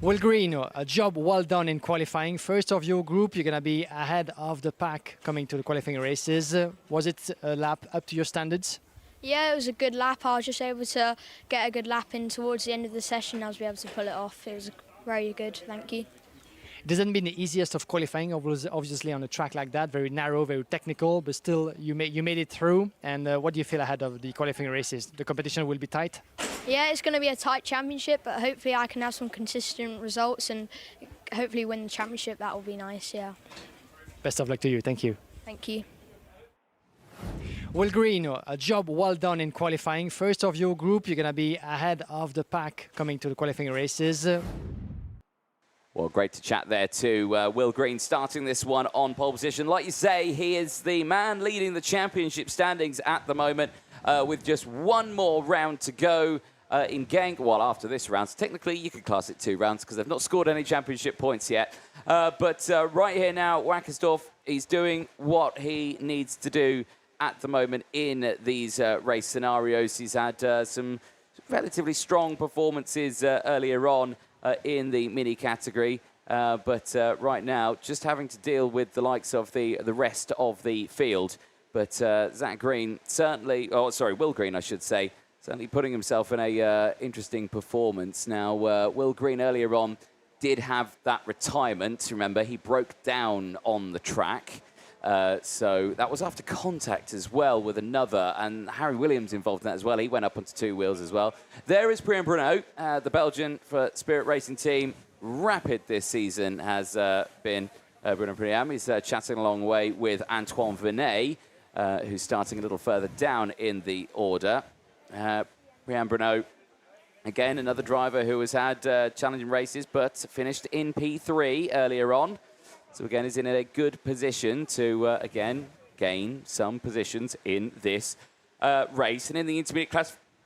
Will Green, a job well done in qualifying. First of your group, you're going to be ahead of the pack coming to the qualifying races. Was it a lap up to your standards? Yeah, it was a good lap. I was just able to get a good lap in towards the end of the session. I was able to pull it off. It was very good, thank you. It hasn't been the easiest of qualifying, obviously on a track like that, very narrow, very technical, but still you made it through. And what do you feel ahead of the qualifying races? The competition will be tight? Yeah, it's going to be a tight championship, but hopefully I can have some consistent results and hopefully win the championship. That will be nice, yeah. Best of luck to you. Thank you. Thank you. Will Green, a job well done in qualifying. First of your group, you're going to be ahead of the pack coming to the qualifying races. Well, great to chat there to Will Green, starting this one on pole position. Like you say, he is the man leading the championship standings at the moment with just one more round to go in Genk. Well, after this round, so technically you could class it 2 rounds because they've not scored any championship points yet. But right here now, Wackersdorf, he's doing what he needs to do at the moment in these race scenarios. He's had some relatively strong performances earlier on in the mini category, but right now just having to deal with the likes of the rest of the field. But Zach Green certainly, Will Green I should say, certainly putting himself in a interesting performance. Now Will Green earlier on did have that retirement. Remember, he broke down on the track. So that was after contact as well with another, and Harry Williams involved in that as well. He went up onto 2 wheels as well. There is Priam Bruno, the Belgian for Spirit Racing Team. Rapid this season has been Bruno Priam. He's chatting a long way with Antoine Venet, who's starting a little further down in the order. Priam Bruno, again, another driver who has had challenging races, but finished in P3 earlier on. So again, is in a good position to, again, gain some positions in this race and in the intermediate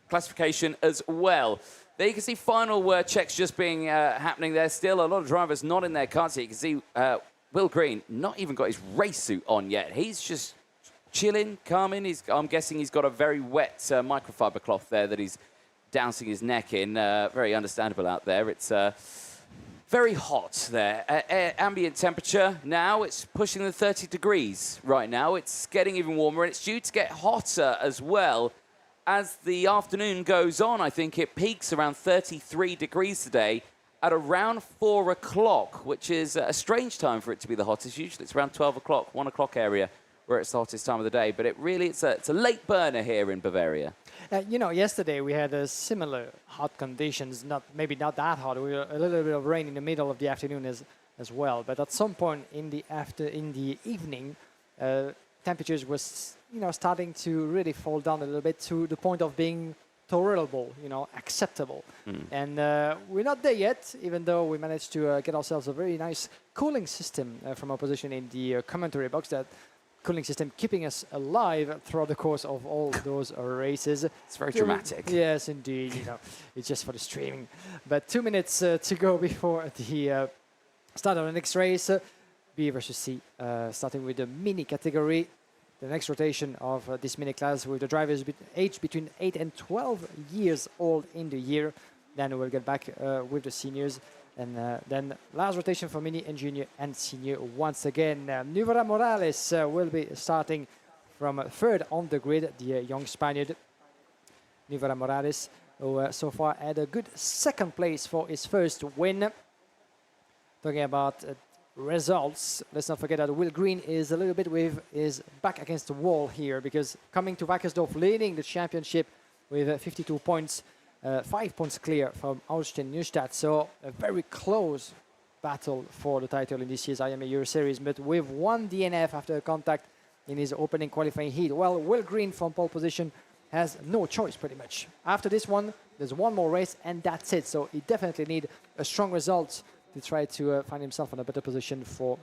classification as well. There you can see final checks just being happening there. Still a lot of drivers not in their cars here. You can see Will Green not even got his race suit on yet. He's just chilling, calming. I'm guessing he's got a very wet microfiber cloth there that he's dousing his neck in. Very understandable out there. It's very hot there. Ambient temperature now, it's pushing the 30 degrees right now. It's getting even warmer, and it's due to get hotter as well as the afternoon goes on. I think it peaks around 33 degrees today at around 4 o'clock, which is a strange time for it to be the hottest. Usually it's around 12 o'clock, 1 o'clock area where it's the hottest time of the day. But it's a late burner here in Bavaria. You know, yesterday we had similar hot conditions, maybe not that hot. We were a little bit of rain in the middle of the afternoon as well. But at some point in the evening, temperatures was starting to really fall down a little bit to the point of being tolerable, acceptable. And we're not there yet, even though we managed to get ourselves a very nice cooling system from our position in the commentary box. That cooling system keeping us alive throughout the course of all those races. It's very dramatic. Yes, indeed. It's just for the streaming. But 2 minutes to go before the start of the next race. B versus C, starting with the mini category. The next rotation of this mini class with the drivers aged between 8 and 12 years old in the year. Then we'll get back with the seniors. And then last rotation for mini and junior and senior once again. Nuvera Morales will be starting from 3rd on the grid, the young Spaniard. Nuvera Morales, who so far had a good 2nd place for his first win. Talking about results, let's not forget that Will Green is a little bit with his back against the wall here, because coming to Wackersdorf, leading the championship with 52 points, 5 points clear from Austin Neustadt. So a very close battle for the title in this year's IAME Euro Series, but with 1 DNF after a contact in his opening qualifying heat. Well, Will Green from pole position has no choice pretty much. After this one, there's one more race and that's it. So he definitely needs a strong result to try to find himself in a better position for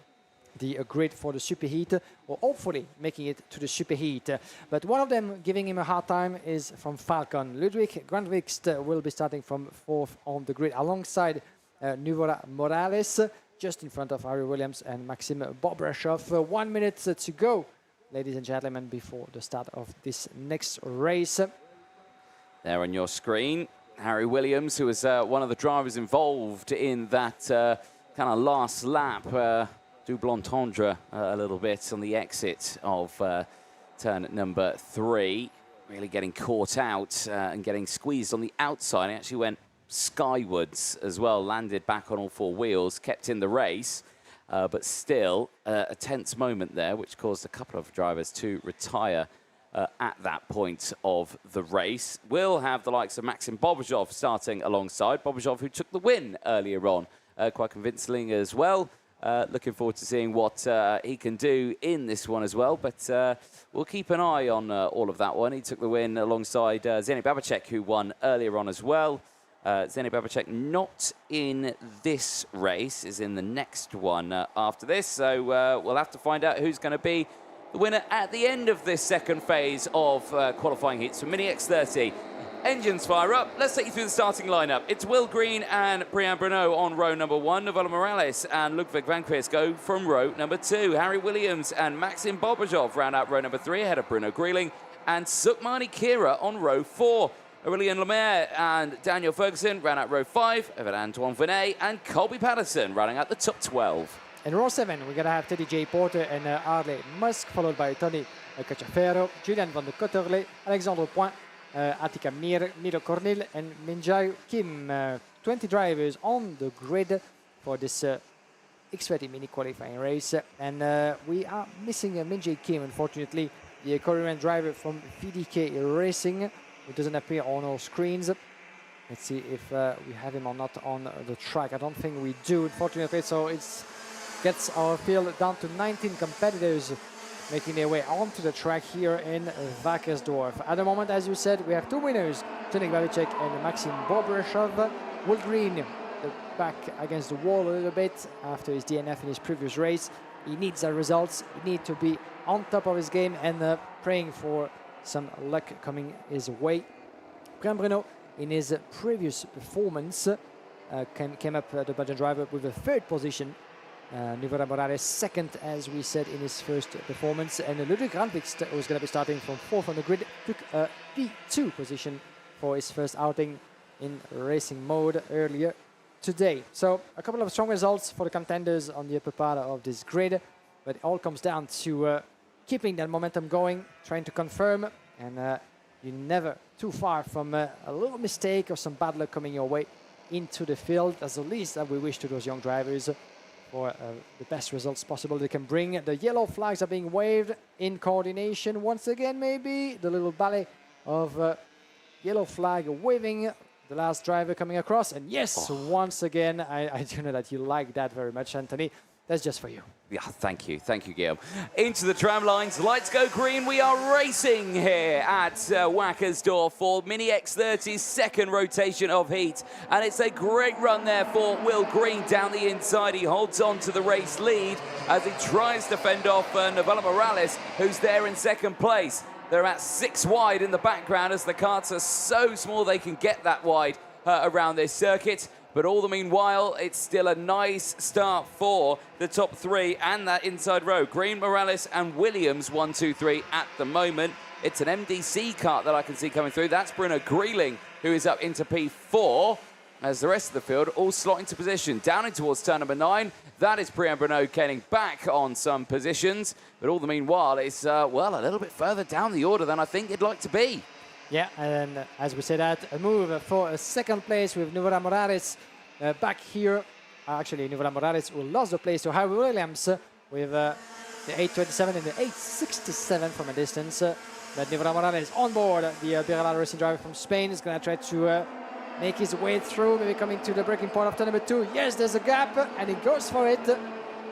the grid for the superheat, or hopefully making it to the superheat. But one of them giving him a hard time is from Falcon. Ludwig Grandvigst will be starting from 4th on the grid alongside Nuvora Morales, just in front of Harry Williams and Maxim Bobrashov. 1 minute to go, ladies and gentlemen, before the start of this next race. There on your screen, Harry Williams, who was one of the drivers involved in that kind of last lap, double entendre a little bit on the exit of turn number 3, really getting caught out and getting squeezed on the outside. He actually went skywards as well, landed back on all 4 wheels, kept in the race, but still a tense moment there, which caused a couple of drivers to retire at that point of the race. We'll have the likes of Maxim Bobrashov starting alongside. Bobrashov, who took the win earlier on, quite convincingly as well. Looking forward to seeing what he can do in this one as well. But we'll keep an eye on all of that one. He took the win alongside Zenit Babacek, who won earlier on as well. Zenit Babacek not in this race, is in the next one after this. So we'll have to find out who's going to be the winner at the end of this second phase of qualifying heats for Mini X30. Engines fire up. Let's take you through the starting lineup. It's Will Green and Brian Bruno on row number 1. Novola Morales and Ludwig van Quist go from row number 2. Harry Williams and Maxim Bobrashov round out row number 3 ahead of Bruno Grieling. And Sukmani Kira on row 4. Aurelien Lemaire and Daniel Ferguson round out row 5. Over Antoine Venet and Colby Patterson rounding out the top 12. In row 7, we're going to have Teddy J. Porter and Harley Musk, followed by Tony Cacciaferro, Julian van der Kotterle, Alexandre Point, Attica Mir, Miro Cornil, and Minjai Kim. 20 drivers on the grid for this X30 mini qualifying race. And we are missing Minjai Kim, unfortunately, the Korean driver from VDK Racing, who doesn't appear on our screens. Let's see if we have him or not on the track. I don't think we do, unfortunately, so it's gets our field down to 19 competitors making their way onto the track here in Wackersdorf. At the moment, as you said, we have 2 winners, Zenit Babacek and Maxim Bobrashov. Will Green back against the wall a little bit after his DNF in his previous race. He needs the results. He needs to be on top of his game and praying for some luck coming his way. Brian Bruno, in his previous performance, came up the Belgian driver with a 3rd position. Nuvora Morales 2nd, as we said, in his first performance. And Ludwig Grandvigst, who's going to be starting from 4th on the grid, took a P2 position for his first outing in racing mode earlier today. So a couple of strong results for the contenders on the upper part of this grid, but it all comes down to keeping that momentum going, trying to confirm, and you're never too far from a little mistake or some bad luck coming your way into the field. That's the least that we wish to those young drivers, for the best results possible they can bring. The yellow flags are being waved in coordination. Once again, maybe the little ballet of yellow flag waving. The last driver coming across. And yes, once again, I do know that you like that very much, Anthony. That's just for you. Yeah, thank you, Guillaume. Into the tram lines, lights go green. We are racing here at Wackersdorf for Mini X30's 2nd rotation of heat. And it's a great run there for Will Green down the inside. He holds on to the race lead as he tries to fend off Novola Morales, who's there in 2nd place. They're at 6 wide in the background as the carts are so small they can get that wide around this circuit. But all the meanwhile, it's still a nice start for the top 3 and that inside row. Green, Morales and Williams, 1, 2, 3 at the moment. It's an MDC cart that I can see coming through. That's Bruno Grieling, who is up into P4, as the rest of the field all slot into position. Down in towards turn number 9. That is Brian Bruno getting back on some positions. But all the meanwhile, it's, well, a little bit further down the order than I think it'd like to be. Yeah, and as we said, a move for a 2nd place with Nuvora Morales back here. Actually, Nuvora Morales who lost the place to Harry Williams with the 827 and the 867 from a distance. But Nuvora Morales on board, the Birla racing driver from Spain, is going to try to make his way through, maybe coming to the breaking point of turn number 2. Yes, there's a gap, and he goes for it.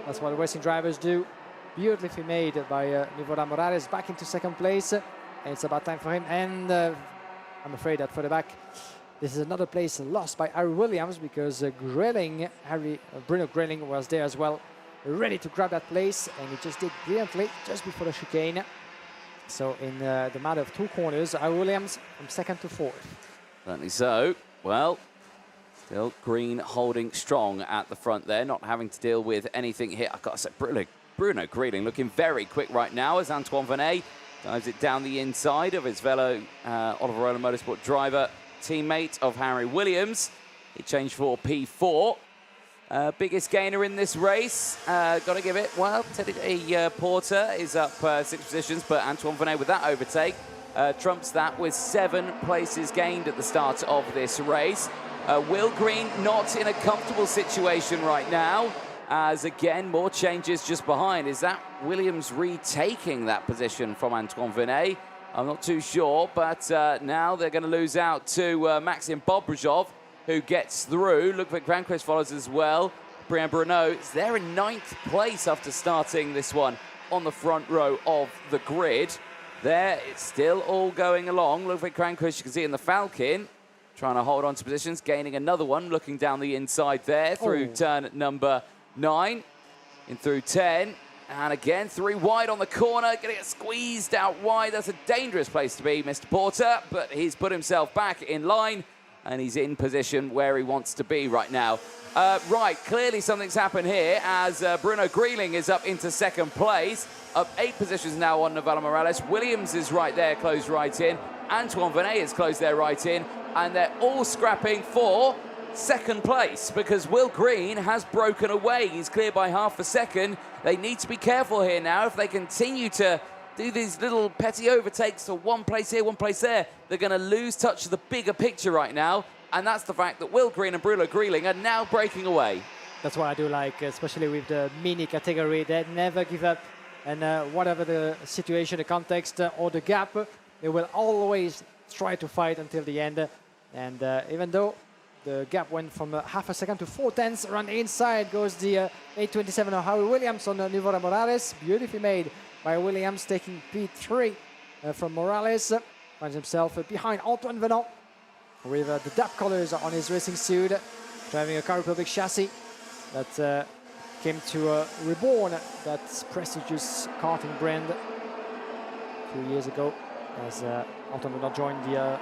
That's what the racing drivers do. Beautifully made by Nuvora Morales back into 2nd place. And it's about time for him, and I'm afraid that for the back, this is another place lost by Harry Williams, because Bruno Grieling was there as well ready to grab that place, and he just did brilliantly just before the chicane. So in the matter of 2 corners, Williams from 2nd to 4th. Certainly so. Well, still Green holding strong at the front there, not having to deal with anything here. I've got to say, Bruno Greenling looking very quick right now as Antoine Venet dives it down the inside of his fellow Oliver Rowland Motorsport driver, teammate of Harry Williams. He changed for P4. Biggest gainer in this race, got to give it, well, Teddy Porter is up 6 positions, but Antoine Venet with that overtake trumps that with 7 places gained at the start of this race. Will Green not in a comfortable situation right now, as again, more changes just behind. Is that Williams retaking that position from Antoine Venet? I'm not too sure, but now they're going to lose out to Maxim Bobrajov, who gets through. Ludwig Cranquist follows as well. Brian Bruno is there in 9th place after starting this one on the front row of the grid. There, it's still all going along. Ludwig Cranquist, you can see in the Falcon, trying to hold on to positions, gaining another one, looking down the inside there through turn number 9, in through 10. And again, 3 wide on the corner, getting it squeezed out wide. That's a dangerous place to be, Mr. Porter, but he's put himself back in line, and he's in position where he wants to be right now. Right, clearly something's happened here as Bruno Greenling is up into 2nd place, up 8 positions now on Novello Morales. Williams is right there, closed right in. Antoine Venet is closed there right in, and they're all scrapping for 2nd place because Will Green has broken away. He's clear by half a second. They need to be careful here now. If they continue to do these little petty overtakes to 1 place here, 1 place there, they're going to lose touch of the bigger picture right now, and that's the fact that Will Green and Bruno Greenling are now breaking away. That's what I do like, especially with the mini category. They never give up, and whatever the situation, the context, or the gap, they will always try to fight until the end. And even though the gap went from half a second to 4/10, around the inside goes the 8:27 of Harry Williams on Novello Morales. Beautifully made by Williams, taking P3 from Morales. Finds himself behind Antoine Venet with the DAP colors on his racing suit, driving a Car Republic chassis that came to reborn that prestigious karting brand 2 years ago, as Antoine Venet joined the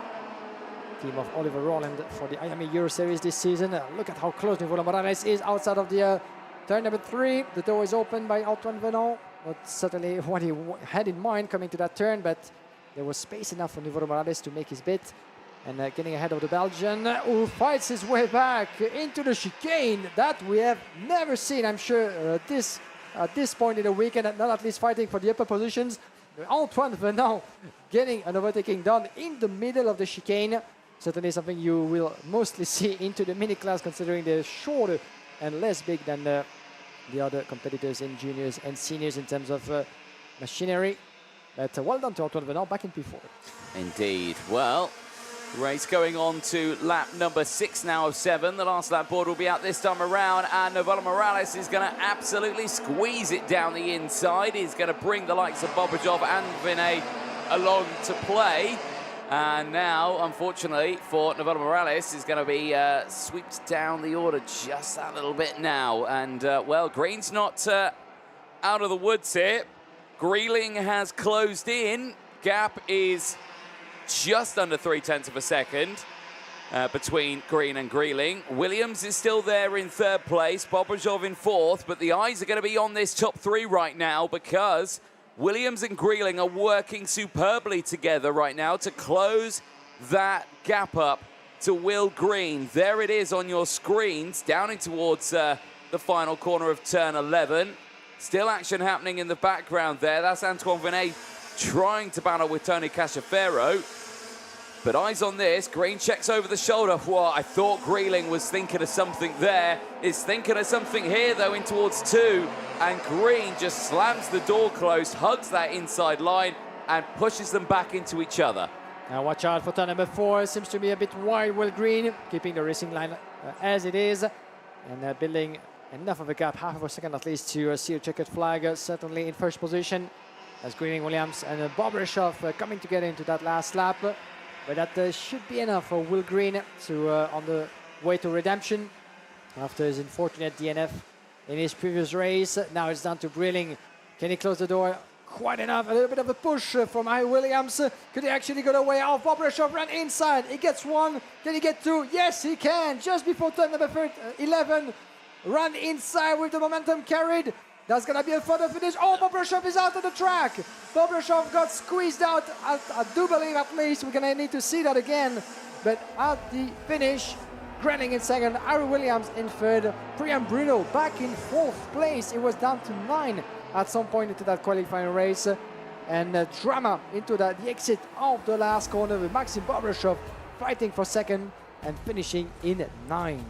team of Oliver Rowland for the IAME Euro Series this season. Look at how close Novello Morales is outside of the turn number 3. The door is opened by Antoine Venet. Not certainly what he had in mind coming to that turn, but there was space enough for Novello Morales to make his bid. And getting ahead of the Belgian, who fights his way back into the chicane that we have never seen, I'm sure, at this point in the weekend, not at least fighting for the upper positions. Antoine Venet getting an overtaking done in the middle of the chicane. Certainly something you will mostly see into the mini class, considering they're shorter and less big than the other competitors in juniors and seniors in terms of machinery. But well done to Antoine Venet, back in P4. Indeed. Well, race going on to lap number 6 now of 7. The last lap board will be out this time around, and Novello Morales is going to absolutely squeeze it down the inside. He's going to bring the likes of Bobrajov and Venet along to play. And now, unfortunately, for Novello Morales, is going to be swept down the order just that little bit now. And, well, Green's not out of the woods here. Greenling has closed in. Gap is just under 0.3 of a second between Green and Greenling. Williams is still there in 3rd place, Bobrajov in 4th, but the eyes are going to be on this top 3 right now because Williams and Greenling are working superbly together right now to close that gap up to Will Green. There it is on your screens, down in towards the final corner of turn 11. Still action happening in the background there. That's Antoine Venet trying to battle with Tony Cachaferro. But eyes on this, Green checks over the shoulder. Well, I thought Greenling was thinking of something there. Is thinking of something here, though, in towards 2. And Green just slams the door closed, hugs that inside line, and pushes them back into each other. Now watch out for turn number 4. Seems to be a bit wide, Will Green, keeping the racing line as it is. And building enough of a gap, half of a second at least, to see a checkered flag, certainly in first position. As Greenling, Williams and Bobrajov coming together into that last lap. But that should be enough for Will Green to on the way to redemption after his unfortunate DNF in his previous race. Now it's down to Brilling. Can he close the door? Quite enough. A little bit of a push from Harry Williams. Could he actually get away? Oh, Bobrashov ran inside. He gets one. Can he get two? Yes, he can. Just before turn number 11. Run inside with the momentum carried. That's going to be a photo finish. Oh, Bobrashov is out of the track. Bobrashov got squeezed out. I do believe at least we're going to need to see that again. But at the finish, Grenning in second, Harry Williams in third, Priam Bruno back in fourth place. It was down to 9 at some point into that qualifying race. And drama into the exit of the last corner with Maxim Bobrashov fighting for second and finishing in 9.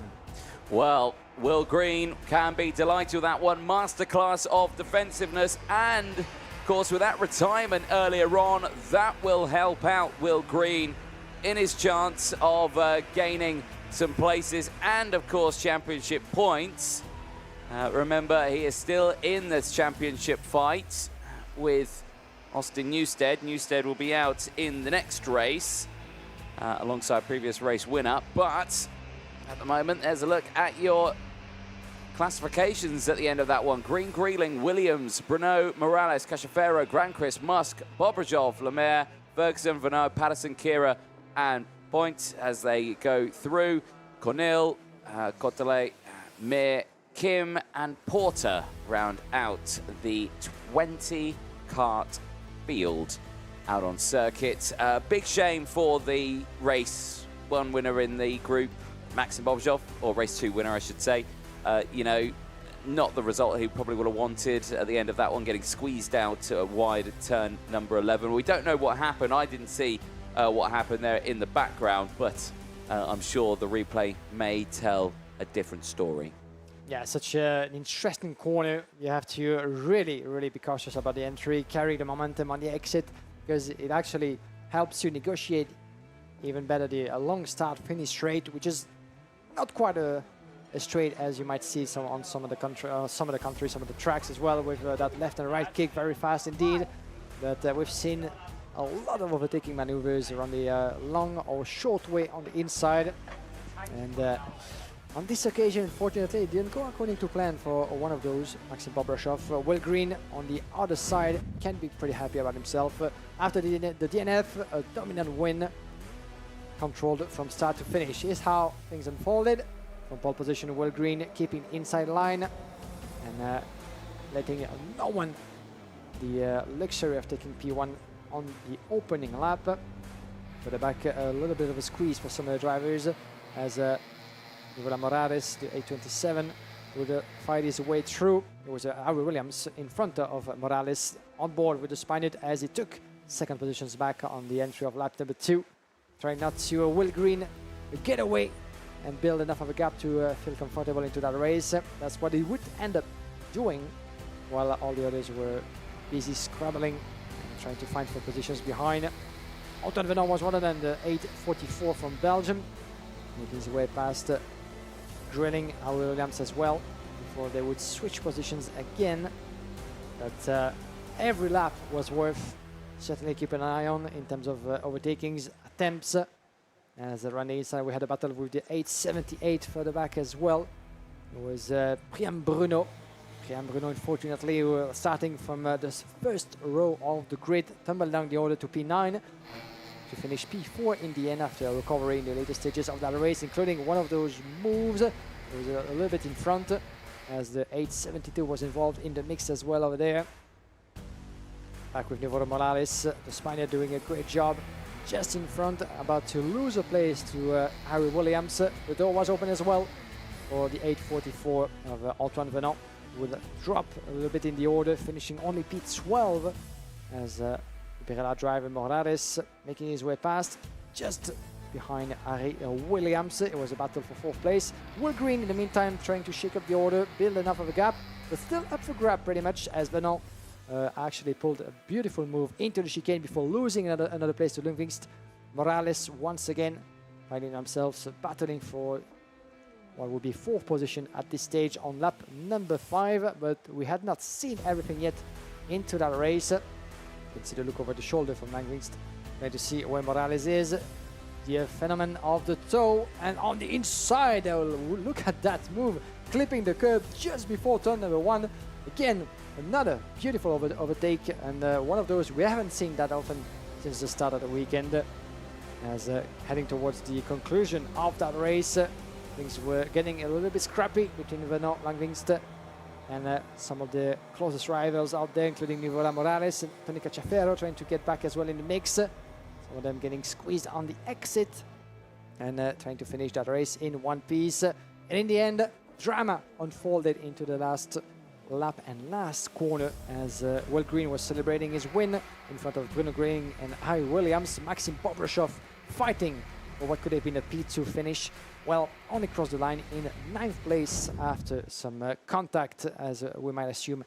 Well, Will Green can be delighted with that one. Masterclass of defensiveness, and of course with that retirement earlier on, that will help out Will Green in his chance of gaining some places and of course championship points. Remember, he is still in this championship fight with Austin Newstead. Newstead will be out in the next race alongside previous race winner, but at the moment, there's a look at your classifications at the end of that one. Green, Greeling, Williams, Bruno, Morales, Cachefero, Granquist, Musk, Bobrashov, Lemaire, Ferguson, Vanneau, Patterson, Kira, and Point as they go through. Cornell, Cotelet, Mir, Kim, and Porter round out the 20-kart field out on circuit. Big shame for the race one winner in the group, Maxim Bobrashov, or race 2 winner, I should say. You know, not the result he probably would have wanted at the end of that one, getting squeezed out wide at turn number 11. We don't know what happened. I didn't see what happened there in the background, but I'm sure the replay may tell a different story. Yeah, such an interesting corner. You have to really, really be cautious about the entry, carry the momentum on the exit, because it actually helps you negotiate even better the long start-finish straight, which is not quite a straight as you might see on some of the tracks as well, with that left and right kick very fast indeed. But we've seen a lot of overtaking maneuvers around the long or short way on the inside. And on this occasion, unfortunately, it didn't go according to plan for one of those. Maxim Bobrashov. Will Green on the other side can be pretty happy about himself. After the DNF, a dominant win, controlled from start to finish. Here's how things unfolded. From pole position, Will Green keeping inside line and letting no one the luxury of taking P1 on the opening lap. For the back, a little bit of a squeeze for some of the drivers as Nicola Morales, the 827, would fight his way through. It was Harry Williams in front of Morales on board with the Spaniard as he took second positions back on the entry of lap number 2. Trying not to Will Green get away and build enough of a gap to feel comfortable into that race. That's what he would end up doing, while all the others were busy scrabbling and trying to find 4 positions behind. Antoine Venon was one of them, the 844 from Belgium, making his way past Grilling, Harry Williams as well, before they would switch positions again. But every lap was worth certainly keep an eye on in terms of overtakings, attempts. As around the inside, we had a battle with the 878 further back as well. It was Priam Bruno. Priam Bruno, unfortunately, starting from the first row of the grid, tumbled down the order to P9 to finish P4 in the end after a recovery in the later stages of that race, including one of those moves. It was a little bit in front as the 872 was involved in the mix as well over there. Back with Nicola Morales, the Spaniard doing a great job. Just in front, about to lose a place to Harry Williams. The door was open as well for the 844 of Antoine Venon. Would drop a little bit in the order, finishing only P12 as the Pirella driver Morales making his way past just behind Harry Williams. It was a battle for 4th place. Will Green in the meantime trying to shake up the order, build enough of a gap, but still up for grab pretty much as Venon actually pulled a beautiful move into the chicane before losing another place to Lundqvist. Morales once again finding themselves battling for what would be 4th position at this stage on lap number 5, but we had not seen everything yet into that race. You can see the look over the shoulder from Lundqvist, trying to see where Morales is. The phenomenon of the toe, and on the inside, look at that move. clipping the curb just before turn number 1. Again, another beautiful overtake, and one of those we haven't seen that often since the start of the weekend. As heading towards the conclusion of that race, things were getting a little bit scrappy between Venant, Langwingst, and some of the closest rivals out there, including Nivola Morales and Tony Cacciaferro, trying to get back as well in the mix. Some of them getting squeezed on the exit and trying to finish that race in one piece. And in the end, drama unfolded into the last lap and last corner as Will Green was celebrating his win in front of Bruno Green and Harry Williams. Maxim Bobrashov fighting for what could have been a P2 finish. Well, only crossed the line in 9th place after some contact, as we might assume,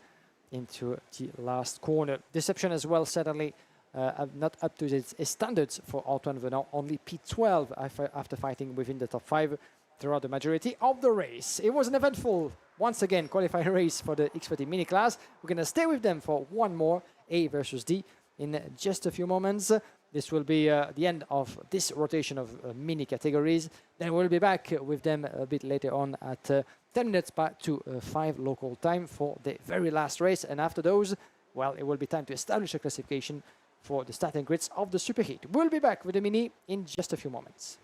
into the last corner. Deception as well, certainly not up to its standards for Antoine Venant, only P12 after fighting within the top 5 throughout the majority of the race. It was an eventful, once again, qualifying race for the X30 mini class. We're going to stay with them for one more, A versus D, in just a few moments. This will be the end of this rotation of mini categories. Then we'll be back with them a bit later on at 10 minutes back to 5 local time for the very last race. And after those, well, it will be time to establish a classification for the starting grids of the Superheat. We'll be back with the mini in just a few moments.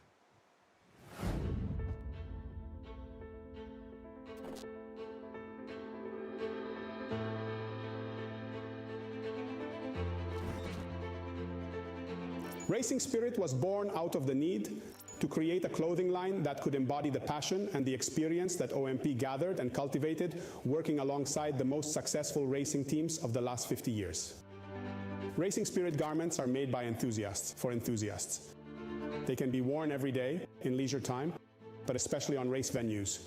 Racing Spirit was born out of the need to create a clothing line that could embody the passion and the experience that OMP gathered and cultivated working alongside the most successful racing teams of the last 50 years. Racing Spirit garments are made by enthusiasts for enthusiasts. They can be worn every day in leisure time, but especially on race venues,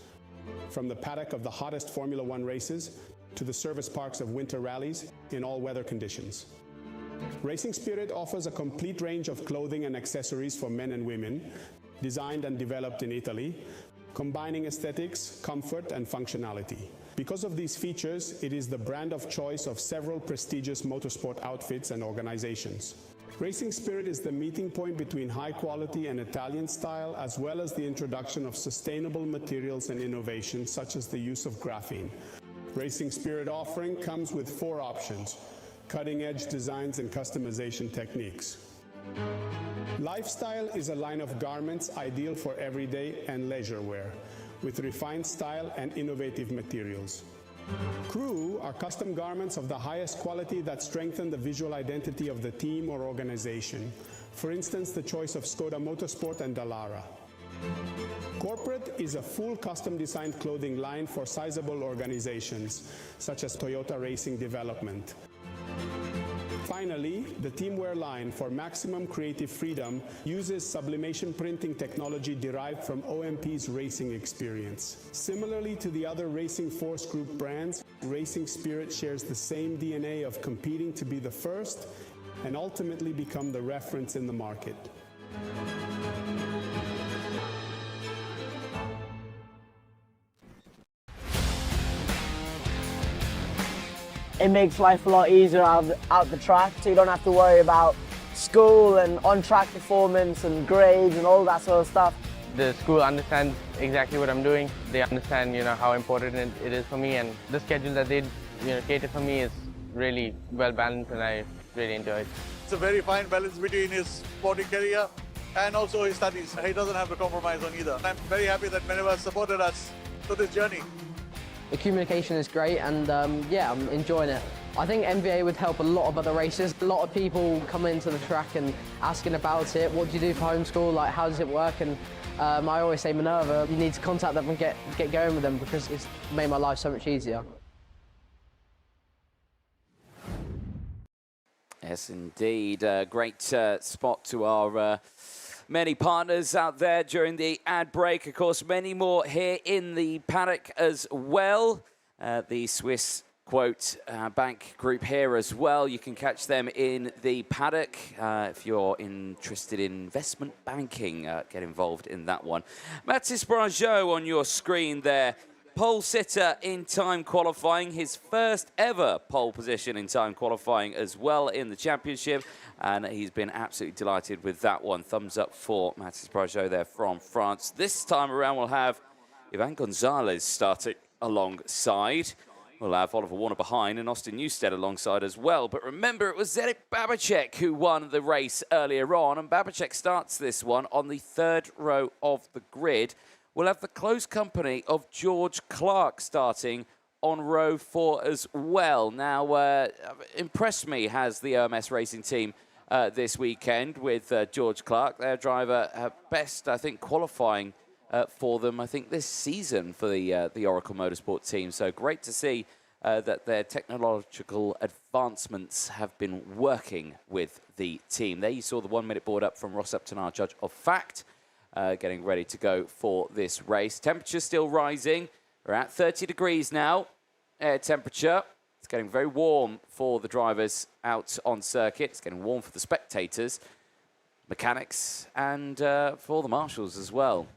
from the paddock of the hottest Formula One races to the service parks of winter rallies in all weather conditions. Racing Spirit offers a complete range of clothing and accessories for men and women, designed and developed in Italy, combining aesthetics, comfort, and functionality. Because of these features, it is the brand of choice of several prestigious motorsport outfits and organizations. Racing Spirit is the meeting point between high quality and Italian style, as well as the introduction of sustainable materials and innovations, such as the use of graphene. Racing Spirit offering comes with 4 options: cutting-edge designs and customization techniques. Lifestyle is a line of garments ideal for everyday and leisure wear, with refined style and innovative materials. Crew are custom garments of the highest quality that strengthen the visual identity of the team or organization. For instance, the choice of Skoda Motorsport and Dallara. Corporate is a full custom designed clothing line for sizable organizations, such as Toyota Racing Development. Finally, the teamwear line for maximum creative freedom uses sublimation printing technology derived from OMP's racing experience. Similarly to the other Racing Force Group brands, Racing Spirit shares the same DNA of competing to be the first and ultimately become the reference in the market. It makes life a lot easier out the track, so you don't have to worry about school and on-track performance and grades and all that sort of stuff. The school understands exactly what I'm doing. They understand, how important it is for me, and the schedule that they, created for me is really well balanced, and I really enjoy it. It's a very fine balance between his sporting career and also his studies. He doesn't have to compromise on either. I'm very happy that Meneva supported us through this journey. The communication is great, and yeah, I'm enjoying it. I think MVA would help a lot of other races. A lot of people come into the track and asking about it. What do you do for homeschool? Like, how does it work? And I always say, Minerva, you need to contact them and get going with them, because it's made my life so much easier. Yes, indeed. Great spot to our many partners out there during the ad break. Of course, many more here in the paddock as well. The Swiss Quote Bank group here as well. You can catch them in the paddock. If you're interested in investment banking, get involved in that one. Mathis Brageot on your screen there. Pole sitter in time qualifying, his first ever pole position in time qualifying as well in the championship, and he's been absolutely delighted with that one. Thumbs up for Mathis Brageot there from France. This time around we'll have Ivan Gonzalez starting alongside. We'll have Oliver Warner behind and Austin Newstead alongside as well. But remember, it was Zenit Babacek who won the race earlier on, and Babacek starts this one on the 3rd row of the grid. We'll have the close company of George Clark starting on row 4 as well. Now, impressed me has the OMS racing team this weekend with George Clark, their driver, best, I think, qualifying for them, I think, this season for the Oracle Motorsport team. So great to see that their technological advancements have been working with the team. There you saw the 1 minute board up from Ross Upton, our judge of fact, getting ready to go for this race. Temperature still rising. We're at 30 degrees now, air temperature. It's getting very warm for the drivers out on circuit. It's getting warm for the spectators, mechanics, and for the marshals as well.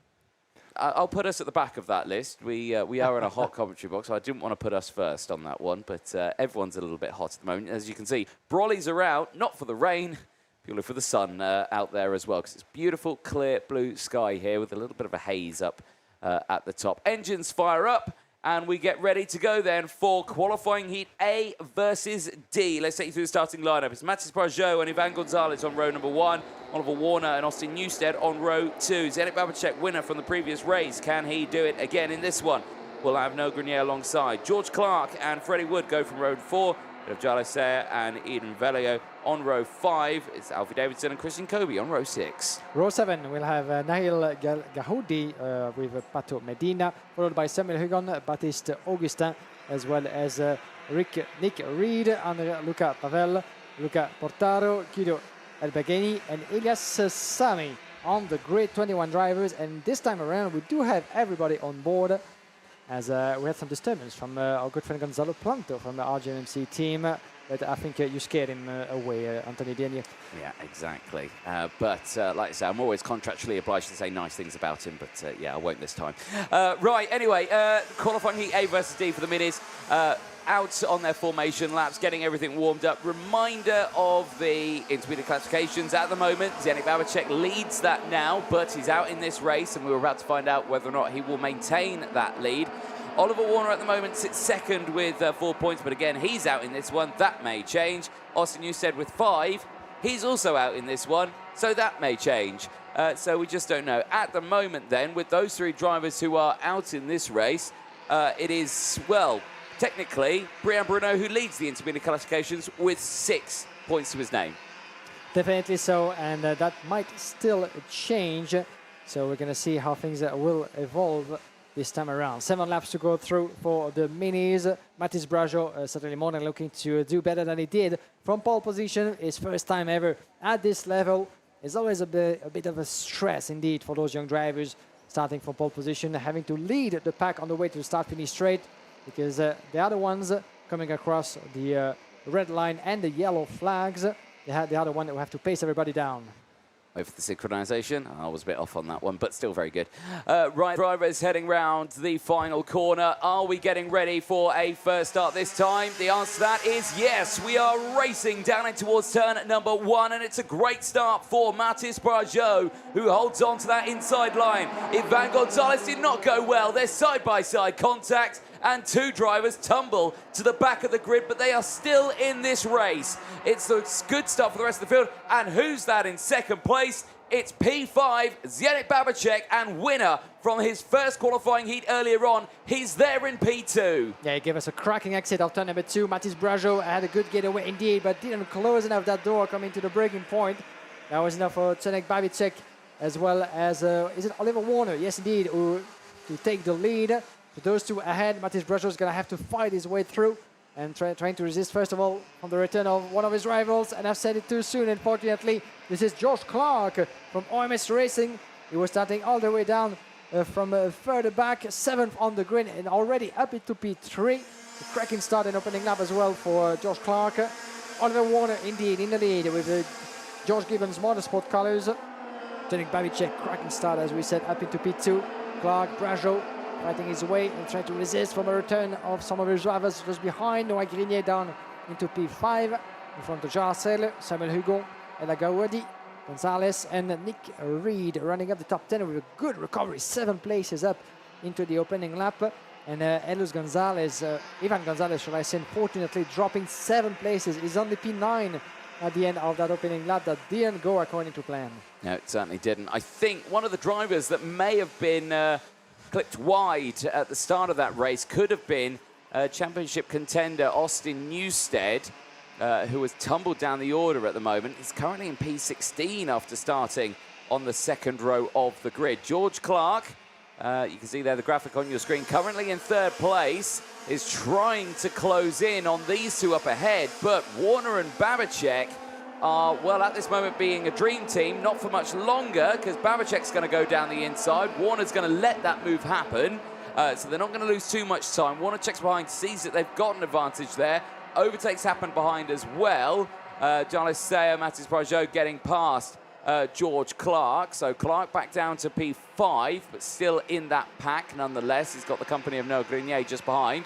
I'll put us at the back of that list. We are in a hot commentary box, so I didn't want to put us first on that one, but everyone's a little bit hot at the moment. As you can see, brollies are out, not for the rain, purely for the sun out there as well, because it's beautiful, clear blue sky here with a little bit of a haze up at the top. Engines fire up, and we get ready to go then for qualifying heat A versus D. Let's take you through the starting lineup. It's Matis Brajot and Ivan Gonzalez on row number 1. Oliver Warner and Austin Newstead on row 2. Zenit Babacek, winner from the previous race. Can he do it again in this one? We'll have Noel Grenier alongside. George Clark and Freddie Wood go from row 4. We have Jale Sayer and Eden Velio on row 5. It's Alfie Davidson and Christian Kobe on row 6. Row 7, we'll have Nahil Gahoudi with Pato Medina, followed by Samuel Hugon, Baptiste Augustin, as well as Nick Reed, and Luca Pavel, Luca Portaro, Guido Elbageni, and Elias Sami on the grid, 21 drivers. And this time around, we do have everybody on board, as we had some disturbance from our good friend Gonzalo Planto from the RGMMC team. But I think you scared him away, Anthony, didn't you? Yeah, exactly. But like I say, I'm always contractually obliged to say nice things about him, but yeah, I won't this time. Right, anyway, qualifying heat A versus D for the minis. Out on their formation laps, getting everything warmed up. Reminder of the intermediate classifications at the moment. Zenit Babacek leads that now, but he's out in this race, and we're about to find out whether or not he will maintain that lead. Oliver Warner at the moment sits second with 4 points, but again, he's out in this one. That may change. Austin Newstead with 5. He's also out in this one, so that may change. So we just don't know. At the moment, then, with those 3 drivers who are out in this race, it is, well, technically, Brian Bruno who leads the intermediate classifications with 6 points to his name. Definitely so, and that might still change. So we're going to see how things will evolve this time around. 7 laps to go through for the minis. Matis Brajot certainly more than looking to do better than he did from pole position. His first time ever at this level. It's always a bit of a stress indeed for those young drivers starting from pole position, having to lead the pack on the way to the start-finish straight, because the other ones coming across the red line and the yellow flags, they had the other one that will have to pace everybody down. Wait for the synchronization. I was a bit off on that one, but still very good. Right, drivers heading round the final corner. Are we getting ready for a first start this time? The answer to that is yes. We are racing down in towards turn number 1, and it's a great start for Matis Brajot, who holds on to that inside line. Ivan Gonzalez did not go well. There's side-by-side contact, and 2 drivers tumble to the back of the grid, but they are still in this race. It's a good start for the rest of the field, and who's that in second place? It's P5, Zenit Babacek, and winner from his first qualifying heat earlier on. He's there in P2. Yeah, he gave us a cracking exit of turn number 2. Matis Brajot had a good getaway indeed, but didn't close enough that door coming to the breaking point. That was enough for Zenit Babacek, as well as, is it Oliver Warner? Yes, indeed, to take the lead. So those 2 ahead. Matis Brajot is going to have to fight his way through and trying to resist, first of all, from the return of one of his rivals. And I've said it too soon, unfortunately. This is Josh Clark from OMS Racing. He was starting all the way down from further back, 7th on the grid, and already up into P3. A cracking start and opening lap as well for Josh Clark. Oliver Warner, indeed, in the lead with George Gibbons Motorsport colours. Zenit Babacek, cracking start, as we said, up into P2. Clark, Brajot, fighting his way and trying to resist from a return of some of his drivers just behind. Noah Grenier down into P5 in front of Jarcel, Samuel Hugon, Ella Gawadi, Gonzalez, and Nick Reed running up the top 10 with a good recovery, 7 places up into the opening lap. And Ivan Gonzalez, shall I say, unfortunately dropping 7 places. He's on the P9 at the end of that opening lap. That didn't go according to plan. No, it certainly didn't. I think one of the drivers that may have been clipped wide at the start of that race could have been championship contender Austin Newstead, who has tumbled down the order at the moment. He's currently in P16 after starting on the second row of the grid. George Clark, you can see there the graphic on your screen, currently in 3rd place, is trying to close in on these two up ahead, but Warner and Babicek are, well, at this moment being a dream team, not for much longer, because Babicek's going to go down the inside. Warner's going to let that move happen, so they're not going to lose too much time. Warner checks behind, sees that they've got an advantage there. Overtakes happen behind as well. Jarlis Sayer, Mathis Brajot getting past George Clark. So Clark back down to P5, but still in that pack nonetheless. He's got the company of Noah Grenier just behind.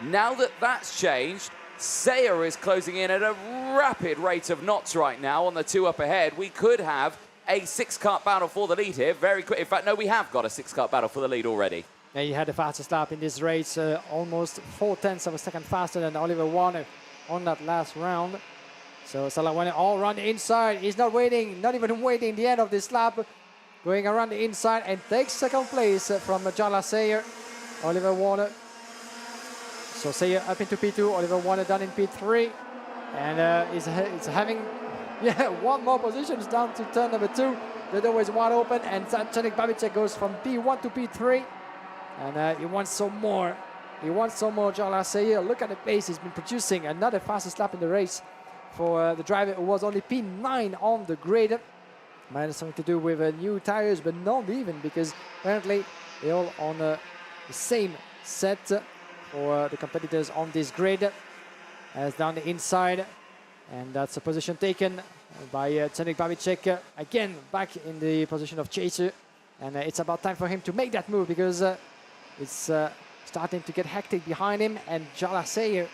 Now that that's changed, Sayer is closing in at a rapid rate of knots right now on the 2 up ahead. We could have a 6-kart battle for the lead here very quick. In fact, no, we have got a 6-kart battle for the lead already. Yeah, he had the fastest lap in this race, almost 0.4 of a second faster than Oliver Warner on that last round. So Salawane all around the inside. He's not waiting, not even waiting the end of this lap. Going around the inside and takes 2nd place from Jarla Sayer. Oliver Warner. So Sayer up into P2, Oliver Warner down in P3. And he's having 1 more position. It's down to turn number 2. The door is wide open and Janik Babicek goes from P1 to P3. And he wants some more. He wants some more, Jarla Sayer. Look at the pace he's been producing. Another fastest lap in the race for the driver who was only P9 on the grid. Might have something to do with new tires, but not even, because apparently they're all on the same set for the competitors on this grid. As down the inside, and that's a position taken by Janik Babicek. Again, back in the position of chaser. And it's about time for him to make that move, because it's starting to get hectic behind him, and Jarla Sayer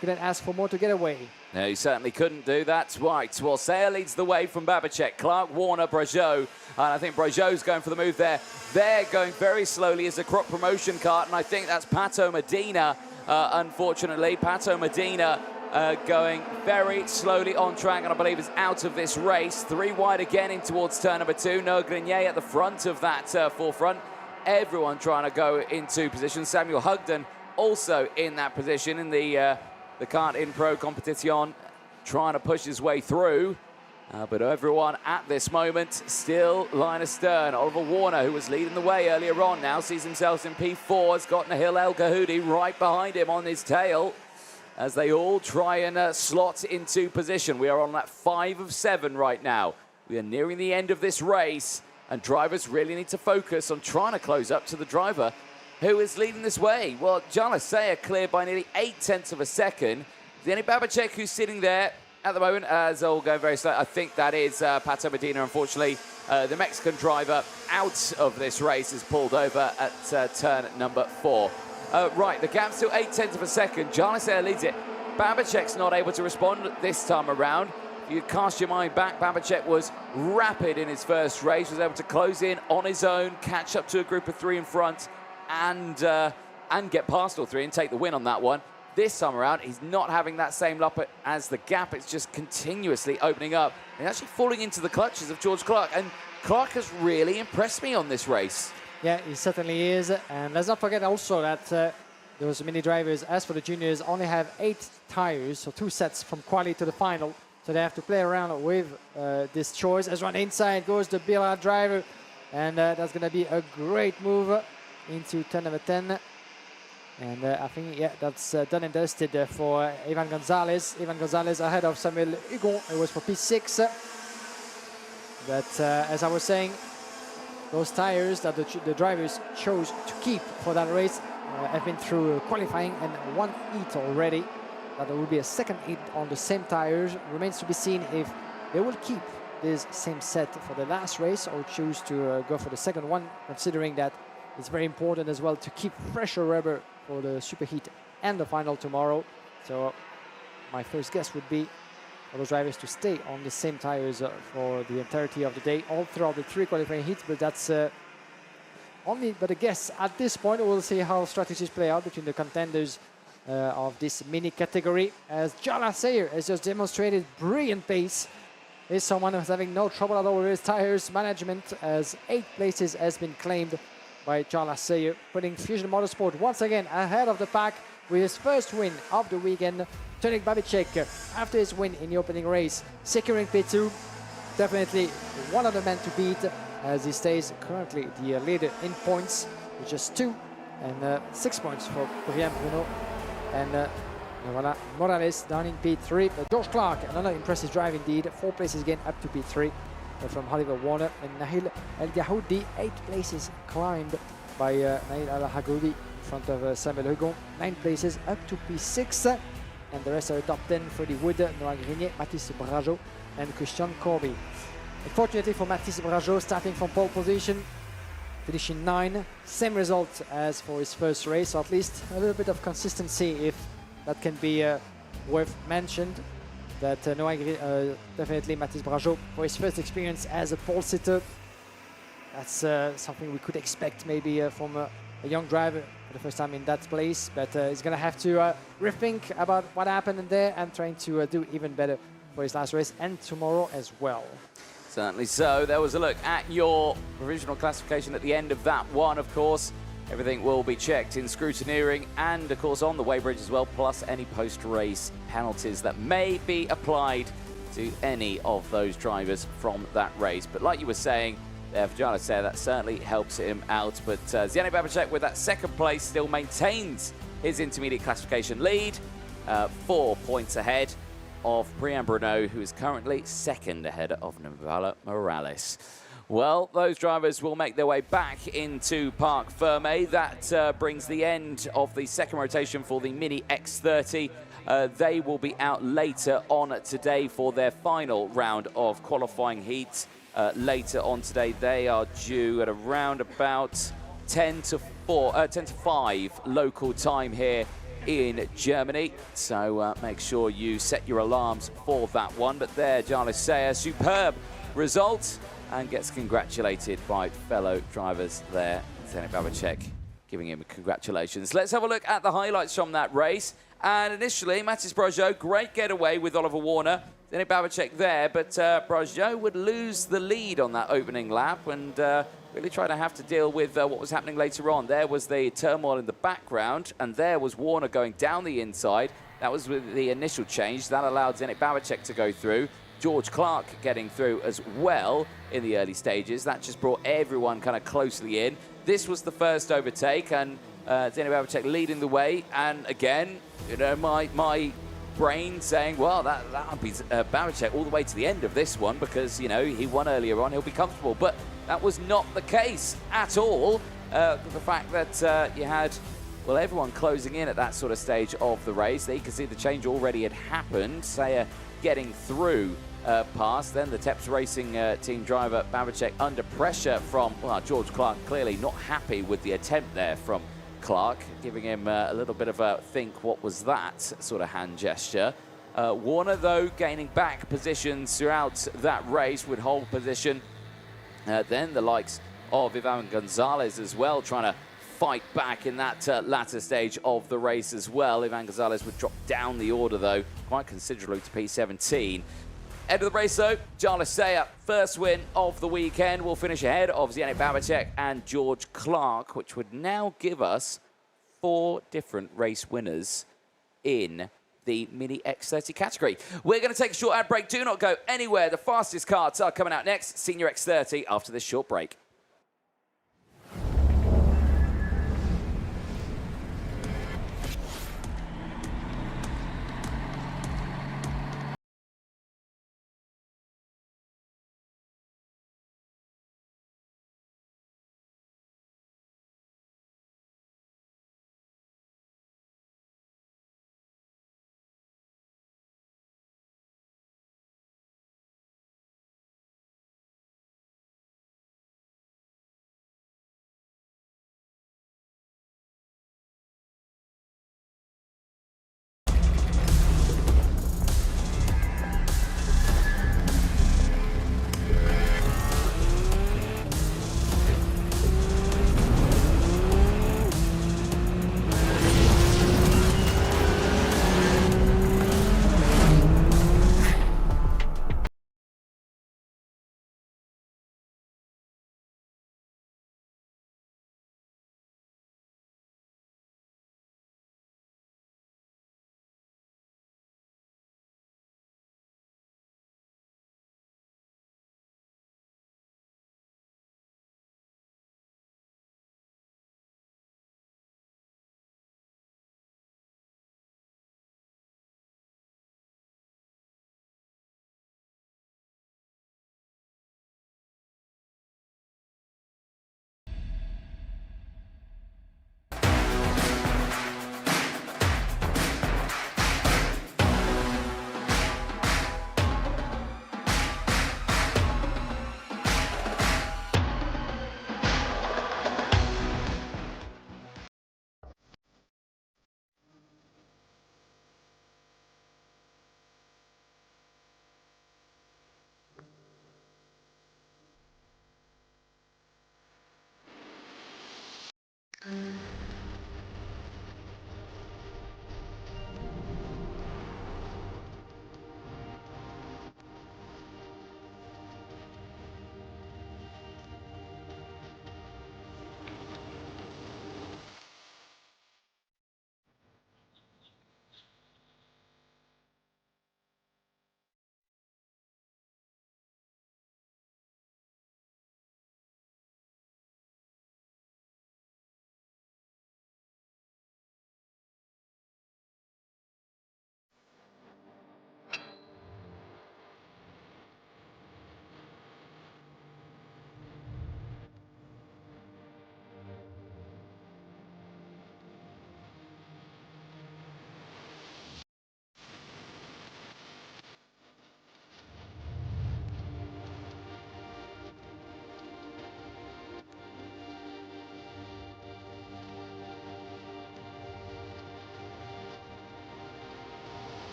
couldn't ask for more to get away. No, he certainly couldn't do that. Right, well, Sayer leads the way from Babicek. Clark, Warner, Brajot, and I think Brajot's going for the move there. They're going very slowly as a crop promotion kart, and I think that's Pato Medina, unfortunately. Pato Medina going very slowly on track, and I believe is out of this race. 3 wide again in towards turn number 2. Noah Grenier at the front of that forefront. Everyone trying to go into position. Samuel Hugden also in that position in the Kart in Pro competition, trying to push his way through. But everyone at this moment still line astern. Oliver Warner, who was leading the way earlier on, now sees himself in P4. Has got Nahil El Gahoudi right behind him on his tail as they all try and slot into position. We are on that 5 of 7 right now. We are nearing the end of this race, and drivers really need to focus on trying to close up to the driver who is leading this way. Well, Jarla Sayer cleared by nearly 0.8 of a second. Danny Babicek, who's sitting there at the moment, as all going very slow. I think that is Pato Medina, unfortunately. The Mexican driver out of this race is pulled over at turn number 4. Right, the gap's still 0.8 of a second. Jarla Sayer leads it. Babicek's not able to respond this time around. If you cast your mind back, Babicek was rapid in his first race, was able to close in on his own, catch up to a group of 3 in front, and get past all 3 and take the win on that one. This time around, he's not having that same lap as the gap. It's just continuously opening up and actually falling into the clutches of George Clark. And Clark has really impressed me on this race. Yeah, he certainly is. And let's not forget also that those mini drivers, as for the juniors, only have 8 tires, so 2 sets from quali to the final. So they have to play around with this choice. As one inside goes the Billard driver, and that's going to be a great move into turn number 10. And I think, yeah, that's done and dusted for Ivan Gonzalez. Ivan Gonzalez ahead of Samuel Hugon. It was for P6. But as I was saying, those tires that the drivers chose to keep for that race have been through qualifying and 1 heat already. That there will be a 2nd heat on the same tires. Remains to be seen if they will keep this same set for the last race or choose to go for the 2nd one, considering that it's very important as well to keep fresher rubber for the superheat and the final tomorrow. So my first guess would be for those drivers to stay on the same tires for the entirety of the day, all throughout the 3 qualifying heats, but that's only but a guess at this point. We'll see how strategies play out between the contenders of this mini category, as Jala Sayer has just demonstrated brilliant pace. He's someone who's having no trouble at all with his tires management, as 8 places has been claimed by Jala Sayer, putting Fusion Motorsport once again ahead of the pack with his first win of the weekend. Tony Babicek, after his win in the opening race, securing P2, definitely one of the men to beat, as he stays currently the leader in points with just 2 and 6 points for Brian Bruno. And voilà, Morales down in P3. George Clark, another impressive drive indeed. 4 places again up to P3 from Oliver Warner. And Nahil El Yahoudi, 8 places climbed by Nahil Al Hagoudi in front of Samuel Hugon. 9 places up to P6. And the rest are top 10: Freddie Wood, Noah Grenier, Mathis Brajo, and Christian Corby. Unfortunately for Mathis Brajo, starting from pole position, finishing 9, same result as for his first race, or at least a little bit of consistency, if that can be worth mentioned. That definitely Mathis Brajo, for his first experience as a pole sitter, that's something we could expect maybe from a young driver for the first time in that place, but he's going to have to rethink about what happened in there and trying to do even better for his last race and tomorrow as well. Certainly so. There was a look at your provisional classification at the end of that one, of course. Everything will be checked in scrutineering and, of course, on the weighbridge as well, plus any post-race penalties that may be applied to any of those drivers from that race. But like you were saying, for Jala Sayer, that certainly helps him out. But Zdeněk Babicek, with that second place, still maintains his intermediate classification lead, 4 points ahead of Brian Bruno, who is currently second ahead of Navala Morales. Well, those drivers will make their way back into Parc Fermé. That brings the end of the second rotation for the Mini X30. They will be out later on today for their final round of qualifying heats. Later on today, they are due at around about 10 to 5 local time here in Germany. So make sure you set your alarms for that one. But there, Jala Sayer, superb result, and gets congratulated by fellow drivers there. Zdeněk Babicek giving him congratulations. Let's have a look at the highlights from that race. And initially, Mathis Brajo, great getaway with Oliver Warner. Zdeněk Babicek there, but Brajo would lose the lead on that opening lap and really try to have to deal with what was happening later on. There was the turmoil in the background, and there was Warner going down the inside. That was with the initial change. That allowed Zdeněk Babicek to go through. George Clark getting through as well in the early stages. That just brought everyone kind of closely in. This was the first overtake, and Zdeněk Babicek leading the way. And again, you know, my brain saying, well, that'll be Babicek all the way to the end of this one, because, you know, he won earlier on, he'll be comfortable. But that was not the case at all. The fact that you had, well, everyone closing in at that sort of stage of the race. There you can see the change already had happened. Sayer getting through past. Then the Teps Racing team driver Babicek under pressure from, well, George Clark, clearly not happy with the attempt there from Clark, giving him a little bit of a think, what was that sort of hand gesture. Warner, though, gaining back positions throughout that race with hold position. Then the likes of Ivan Gonzalez as well, trying to fight back in that latter stage of the race as well. Ivan Gonzalez would drop down the order, though, quite considerably to P17. End of the race, though, Jala Sayer, first win of the weekend, will finish ahead of Zdeněk Babicek and George Clark, which would now give us 4 different race winners in the Mini X30 category. We're going to take a short ad break. Do not go anywhere. The fastest cards are coming out next. Senior X30 after this short break.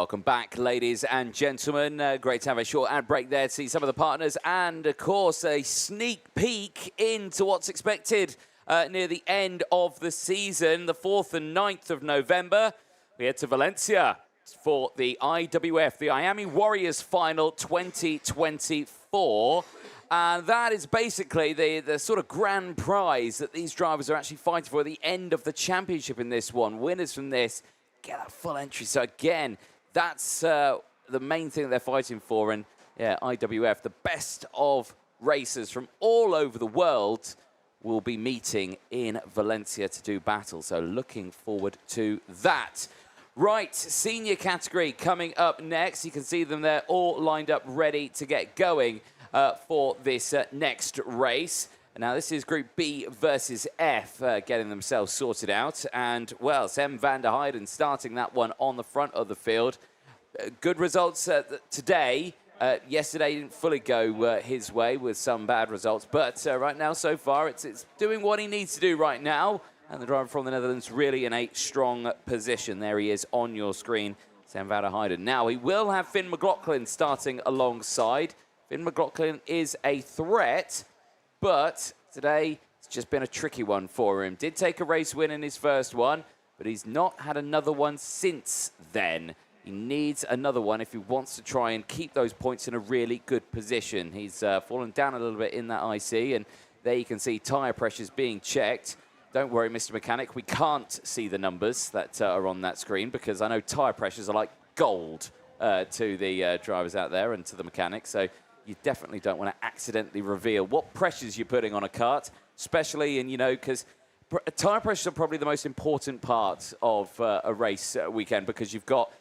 Welcome back, ladies and gentlemen. Great to have a short ad break there to see some of the partners and, of course, a sneak peek into what's expected near the end of the season, the 4th and 9th of November. We head to Valencia for the IWF, the IAME Warriors Final 2024. And that is basically the sort of grand prize that these drivers are actually fighting for at the end of the championship in this one. Winners from this get that full entry. So again, that's the main thing that they're fighting for. And yeah, IWF, the best of racers from all over the world, will be meeting in Valencia to do battle. So looking forward to that. Right, senior category coming up next. You can see them there all lined up ready to get going for this next race. Now, this is Group B versus F, getting themselves sorted out. And, well, Sam van der Heijden starting that one on the front of the field. Good results today. Yesterday didn't fully go his way with some bad results. But right now, so far, it's doing what he needs to do right now. And the driver from the Netherlands really in a strong position. There he is on your screen, Sam van der Heijden. Now, he will have Finn McLaughlin starting alongside. Finn McLaughlin is a threat, but today it's just been a tricky one for him. Did take a race win in his first one, but he's not had another one since then. He needs another one if he wants to try and keep those points in a really good position. He's fallen down a little bit in that IC, and there you can see tyre pressures being checked. Don't worry, Mr. Mechanic, we can't see the numbers that are on that screen because I know tyre pressures are like gold to the drivers out there and to the mechanics. So you definitely don't want to accidentally reveal what pressures you're putting on a kart, especially in, because tyre pressures are probably the most important part of a race weekend because you've got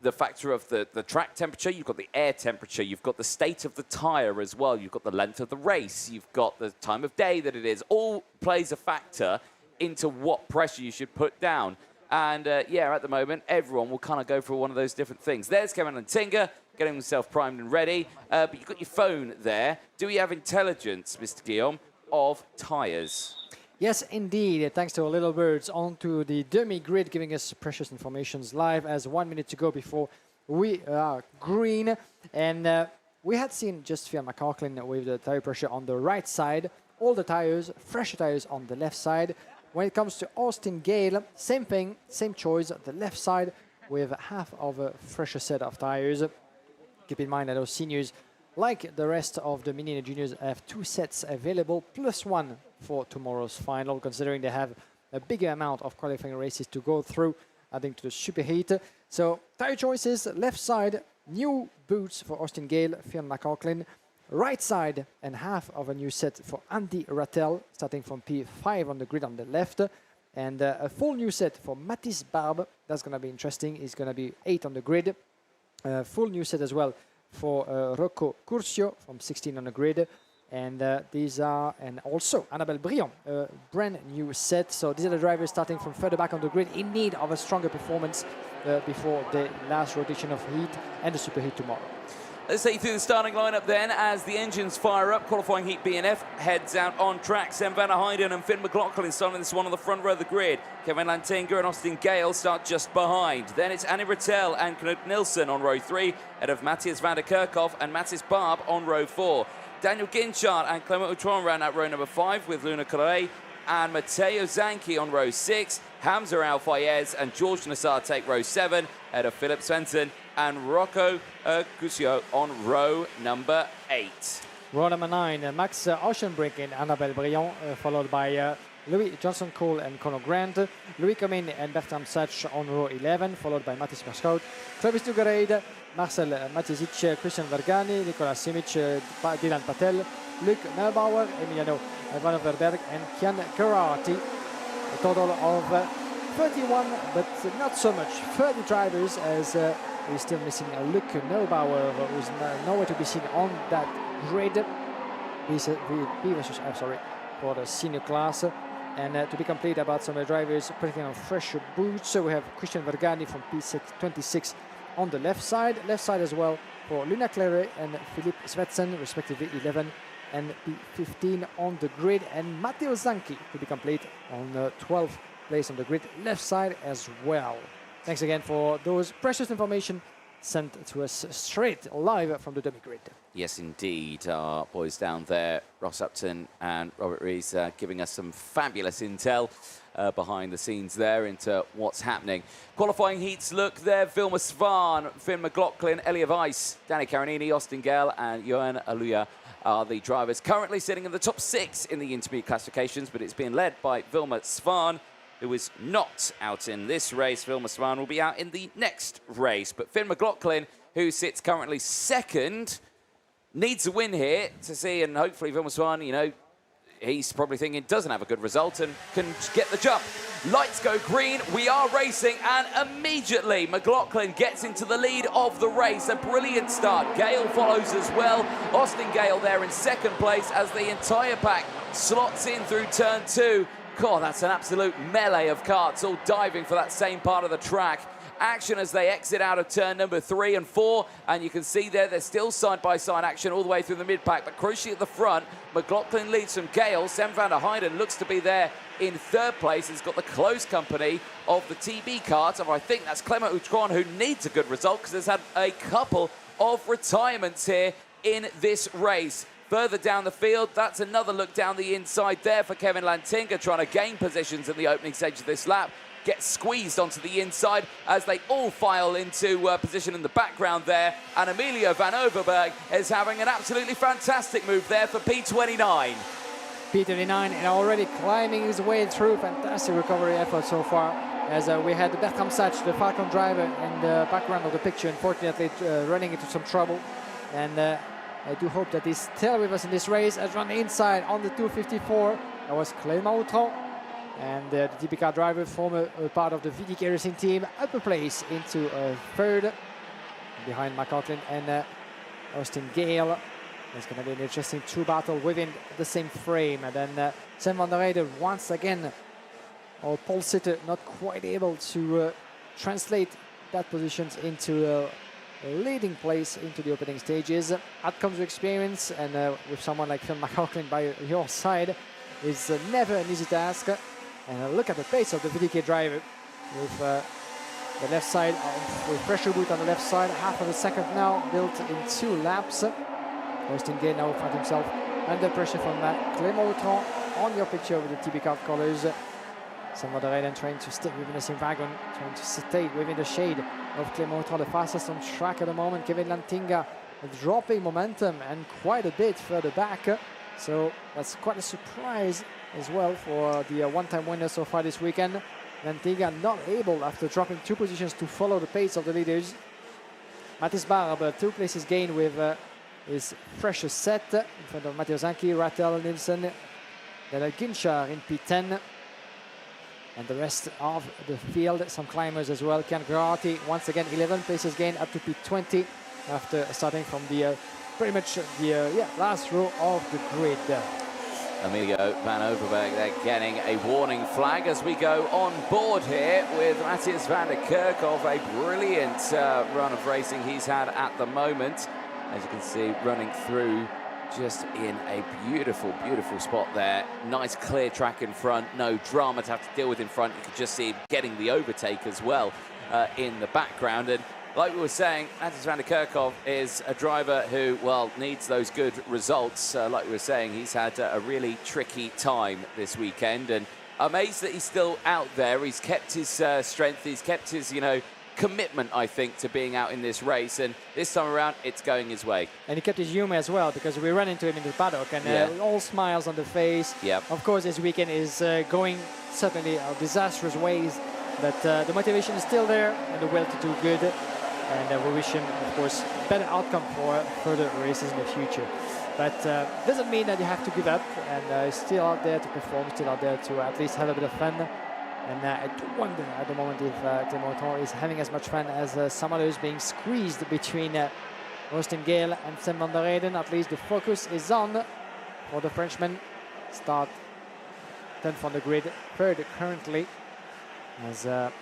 the factor of the track temperature, you've got the air temperature, you've got the state of the tyre as well, you've got the length of the race, you've got the time of day that it is. All plays a factor into what pressure you should put down. And yeah, at the moment, everyone will kind of go for one of those different things. There's Kevin Lantinga getting himself primed and ready. But you've got your phone there. Do we have intelligence, Mr. Guillaume, of tyres? Yes, indeed. Thanks to our little birds onto the dummy grid, giving us precious informations live as 1 minute to go before we are green. And we had seen just Finn McLaughlin with the tyre pressure on the right side. All the tyres, fresh tyres on the left side. When it comes to Austin Gale, same thing, same choice, the left side with half of a fresher set of tyres. Keep in mind that those seniors, like the rest of the mini and juniors, have 2 sets available, plus 1 for tomorrow's final, considering they have a bigger amount of qualifying races to go through, adding to the superheat. So, tyre choices, left side, new boots for Austin Gale, Finn McLaughlin. Right side, and half of a new set for Andy Rattel, starting from P5 on the grid on the left. And a full new set for Mathis Barbe. That's going to be interesting. He's going to be 8 on the grid. Full new set as well for Rocco Curcio from 16 on the grid. And these are, and also Annabelle Briand, a brand new set. So these are the drivers starting from further back on the grid in need of a stronger performance before the last rotation of heat and the superheat tomorrow. Let's take you through the starting lineup then as the engines fire up. Qualifying heat BNF heads out on track. Sam van der Heijden and Finn McLaughlin starting this one on the front row of the grid. Kevin Lantinga and Austin Gale start just behind. Then it's Annie Rattel and Knut Nielsen on row 3, ahead of Matthias van der Kerkhoff and Mathis Barbe on row 4. Daniel Ginchard and Clement Outron round out row number 5 with Luna Carre and Matteo Zanchi on row 6. Hamza Al Fayez and George Nassar take row 7, ahead of Philip Svensson and Rocco Curcio on row number 8. Row number 9, Max Oceanbrink and Annabelle Briand, followed by Louis Johnson-Cole and Conor Grant, Louis Comyn and Bertram Sach on row 11, followed by Mathis Perscout, Travis Tugareid, Marcel Matisic, Christian Vergani, Nicolas Simic, Dylan Patel, Luc Neubauer, Emiliano Van Overberg and Kian Karati. A total of 31, but not so much, 30 drivers as we're still missing Luc Neubauer, who's nowhere to be seen on that grid. B versus F, sorry, for the senior class. And to be complete about some drivers putting on fresh boots, so we have Christian Vergani from P26 on the left side as well for Luna Claire and Philippe Svensson, respectively 11 and P15 on the grid, and Matteo Zanchi to be complete on the 12th place on the grid, left side as well. Thanks again for those precious information sent to us straight live from the dummy grid. Yes, indeed. Our boys down there, Ross Upton and Robert Rees, giving us some fabulous intel behind the scenes there into what's happening. Qualifying heats look there. Vilma Svan, Finn McLaughlin, Elia Weiss, Danny Carinini, Austin Gale and Johan Aluya are the drivers currently sitting in the top 6 in the intermediate classifications, but it's being led by Vilma Svan, who is not out in this race. Vilma Svan will be out in the next race. But Finn McLaughlin, who sits currently 2nd, needs a win here to see, and hopefully Vilma Svan, you know, he's probably thinking doesn't have a good result and can get the jump. Lights go green, we are racing, and immediately McLaughlin gets into the lead of the race. A brilliant start. Gale follows as well. Austin Gale there in 2nd place as the entire pack slots in through turn 2. God, that's an absolute melee of karts all diving for that same part of the track. Action as they exit out of turn number 3 and 4, and you can see there there's still side-by-side action all the way through the mid-pack, but crucially at the front, McLaughlin leads from Gale. Sam van der Heijden looks to be there in 3rd place. He's got the close company of the TB kart, and I think that's Clement Outron, who needs a good result because has had a couple of retirements here in this race. Further down the field, that's another look down the inside there for Kevin Lantinga, trying to gain positions in the opening stage of this lap. Gets squeezed onto the inside as they all file into position in the background there. And Emilio van Overberg is having an absolutely fantastic move there for P29. P29 and already climbing his way through. Fantastic recovery effort so far. As we had Bertram Sach, the Falcon driver, in the background of the picture, unfortunately running into some trouble. And I do hope that he's still with us in this race. As run inside on the 254, that was Clément Outron. And the TB driver, former part of the VDK Racing team, up a place into 3rd, behind McLaughlin and Austin Gale. It's going to be an interesting 2 battle within the same frame. And then Sam van der Heijden once again, our pole sitter, not quite able to translate that positions into a leading place into the opening stages. That comes with experience, and with someone like Phil McLaughlin by your side, is never an easy task. And look at the pace of the VDK driver with the left side, with pressure boot on the left side, half of a second now, built in 2 laps. Austin Gale now found himself under pressure from Clément Outron on your picture with the TB kart colors. Sam van der Heijden trying to stay within the same wagon, trying to stay within the shade of Clément Outron, the fastest on track at the moment. Kevin Lantinga dropping momentum and quite a bit further back. So that's quite a surprise as well for the one-time winner so far this weekend. Lantinga not able, after dropping 2 positions, to follow the pace of the leaders. Mathis Barber, 2 places gain with his freshest set in front of Matteo Zanchi, Rattel, Nielsen, Daniel Ginchar in P10. And the rest of the field, some climbers as well. Kian Grati, once again, 11 places gain up to P20 after starting from the pretty much the last row of the grid. Emilio van Overberg, they're getting a warning flag as we go on board here with Matthias van der Kerkhoff. A brilliant run of racing he's had at the moment. As you can see, running through just in a beautiful, beautiful spot there. Nice clear track in front, no drama to have to deal with in front. You can just see him getting the overtake as well in the background. And like we were saying, Matthias van der Kerkhoff is a driver who, well, needs those good results. Like we were saying, he's had a really tricky time this weekend, and amazed that he's still out there. He's kept his strength, he's kept his, you know, commitment, I think, to being out in this race, and this time around it's going his way. And he kept his humor as well, because we ran into him in the paddock, and all smiles on the face. Of course, this weekend is going certainly disastrous ways, but the motivation is still there and the will to do good, and we wish him, of course, better outcome for further races in the future. But doesn't mean that you have to give up, and still out there to perform, still out there to at least have a bit of fun. And I do wonder at the moment if Clément Outron is having as much fun as some others, being squeezed between Austin Gale and Sam van der Heijden. At least the focus is on for the Frenchman. Start 10th on the grid, 3rd currently, as Clément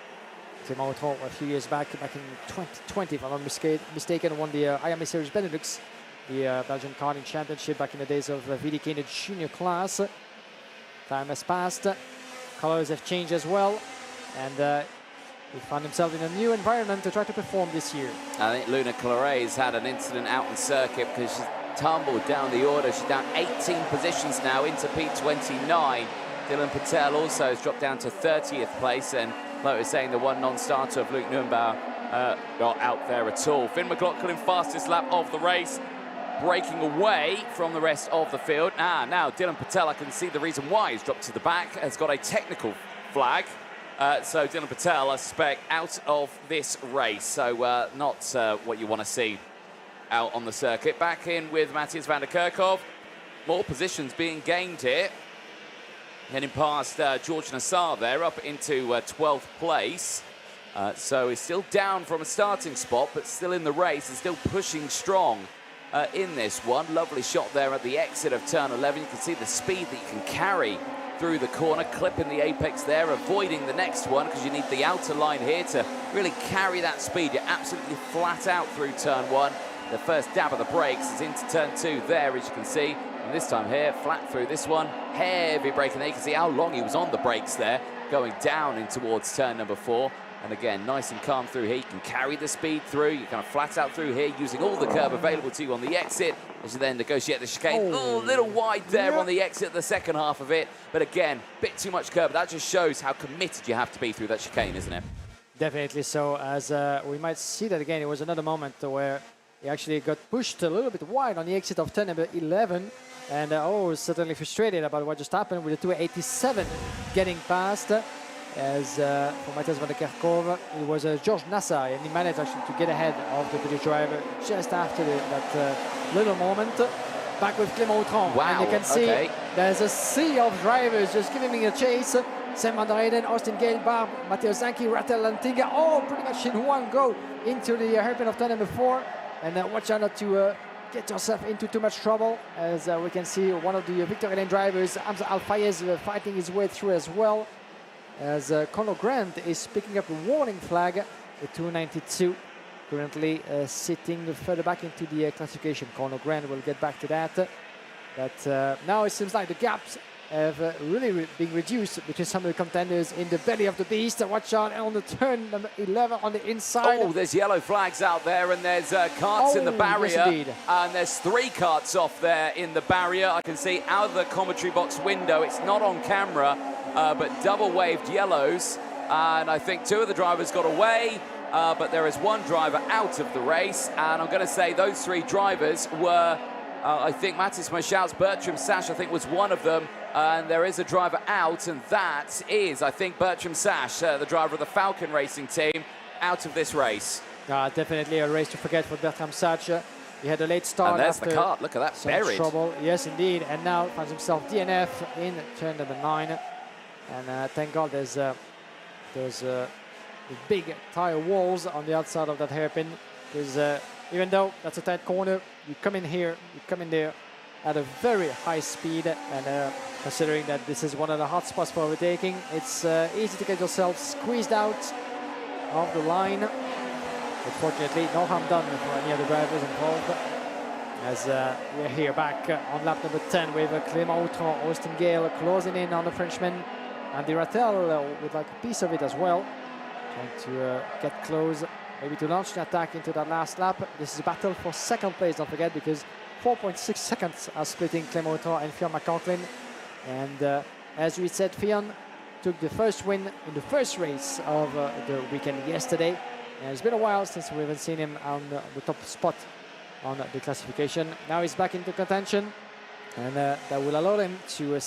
Outron a few years back in 2020, if I'm not mistaken, won the IAME Series Benelux, the Belgian karting championship back in the days of VDK in the junior class. Time has passed. Colors have changed as well, and he found himself in a new environment to try to perform this year. I think Luna Claret's had an incident out on circuit because she's tumbled down the order. She's down 18 positions now into P29. Dylan Patel also has dropped down to 30th place, and like we were saying, the one non-starter of Luke Nürnberg not out there at all. Finn McLaughlin, fastest lap of the race, breaking away from the rest of the field. Now Dylan Patel, I can see the reason why he's dropped to the back, has got a technical flag. So Dylan Patel, I suspect, out of this race. So not what you want to see out on the circuit. Back in with Matthias van der Kerkhoff. More positions being gained here. Heading past George Nassar there, up into 12th place. So he's still down from a starting spot, but still in the race and still pushing strong in this one. Lovely shot there at the exit of turn 11. You can see the speed that you can carry through the corner, clipping the apex there, avoiding the next one because you need the outer line here to really carry that speed. You're absolutely flat out through turn 1. The first dab of the brakes is into turn 2 there, as you can see. And this time here, flat through this one. Heavy braking there. You can see how long he was on the brakes there, going down in towards turn number 4. And again, nice and calm through here. You can carry the speed through. You kind of flat out through here, using all the curb available to you on the exit as you then negotiate the chicane. Oh, a little wide there on the exit, the second half of it. But again, bit too much curb. That just shows how committed you have to be through that chicane, isn't it? Definitely so. As we might see that again, it was another moment where he actually got pushed a little bit wide on the exit of turn number 11. And was certainly frustrated about what just happened with the 287 getting past. As for Matthias van der Kerkhoff, it was George Nassar, and he managed actually to get ahead of the British driver just after that little moment. Back with Clément Autran. Wow, and you can see there's a sea of drivers just giving me a chase. Sam van der Eyden, Austin Gale, Barb, Matteo Zanchi, Rattel Lantiga, all pretty much in one go into the hairpin of turn number 4. And watch out not to get yourself into too much trouble, as we can see one of the Victory Lane drivers, Hamza Al Fayez, fighting his way through as well. As Conor Grant is picking up a warning flag, the 292, currently sitting further back into the classification. Conor Grant will get back to that. But now it seems like the gaps have really been reduced between some of the contenders in the belly of the beast. Watch out on the turn number 11 on the inside. Oh, there's yellow flags out there, and there's carts in the barrier. Yes, and there's 3 carts off there in the barrier. I can see out of the commentary box window. It's not on camera, but double waved yellows. And I think 2 of the drivers got away, but there is 1 driver out of the race. And I'm going to say those 3 drivers were, I think Matis Moshout's Bertram Sash, I think, was one of them. And there is a driver out, and that is, I think, Bertram Sash, the driver of the Falcon Racing team, out of this race. Definitely a race to forget for Bertram Sash. He had a late start. And there's the cart. Look at that, buried. Trouble. Yes, indeed. And now finds himself DNF in turn number 9. And thank God there's big tire walls on the outside of that hairpin, because even though that's a tight corner, you come in here, you come in there at a very high speed, and considering that this is one of the hot spots for overtaking, it's easy to get yourself squeezed out of the line. Unfortunately, no harm done for any of the drivers involved. As we're here back on lap number 10 with Clément Autran, Austin Gale closing in on the Frenchman, and the Rattel with like a piece of it as well, trying to get close, maybe to launch an attack into that last lap. This is a battle for second place, don't forget, because 4.6 seconds are splitting Clément Autran and Fionn McLaughlin. And as we said, Fionn took the first win in the first race of the weekend yesterday. And it's been a while since we haven't seen him on the top spot on the classification. Now he's back into contention, and that will allow him to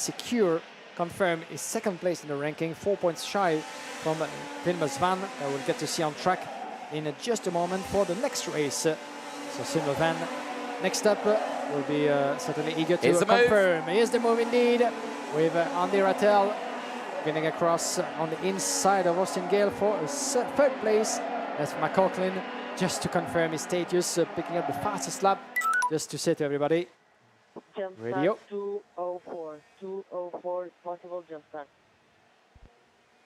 confirm his second place in the ranking, 4 points shy from Vilmos Van, that we'll get to see on track in just a moment for the next race. So Vilmos Van, next up, will be certainly eager to confirm. Here's the move indeed, with Andy Rattel getting across on the inside of Austin Gale for a third place. As for McLaughlin, just to confirm his status, picking up the fastest lap, just to say to everybody, jump radio. 204, possible jump start.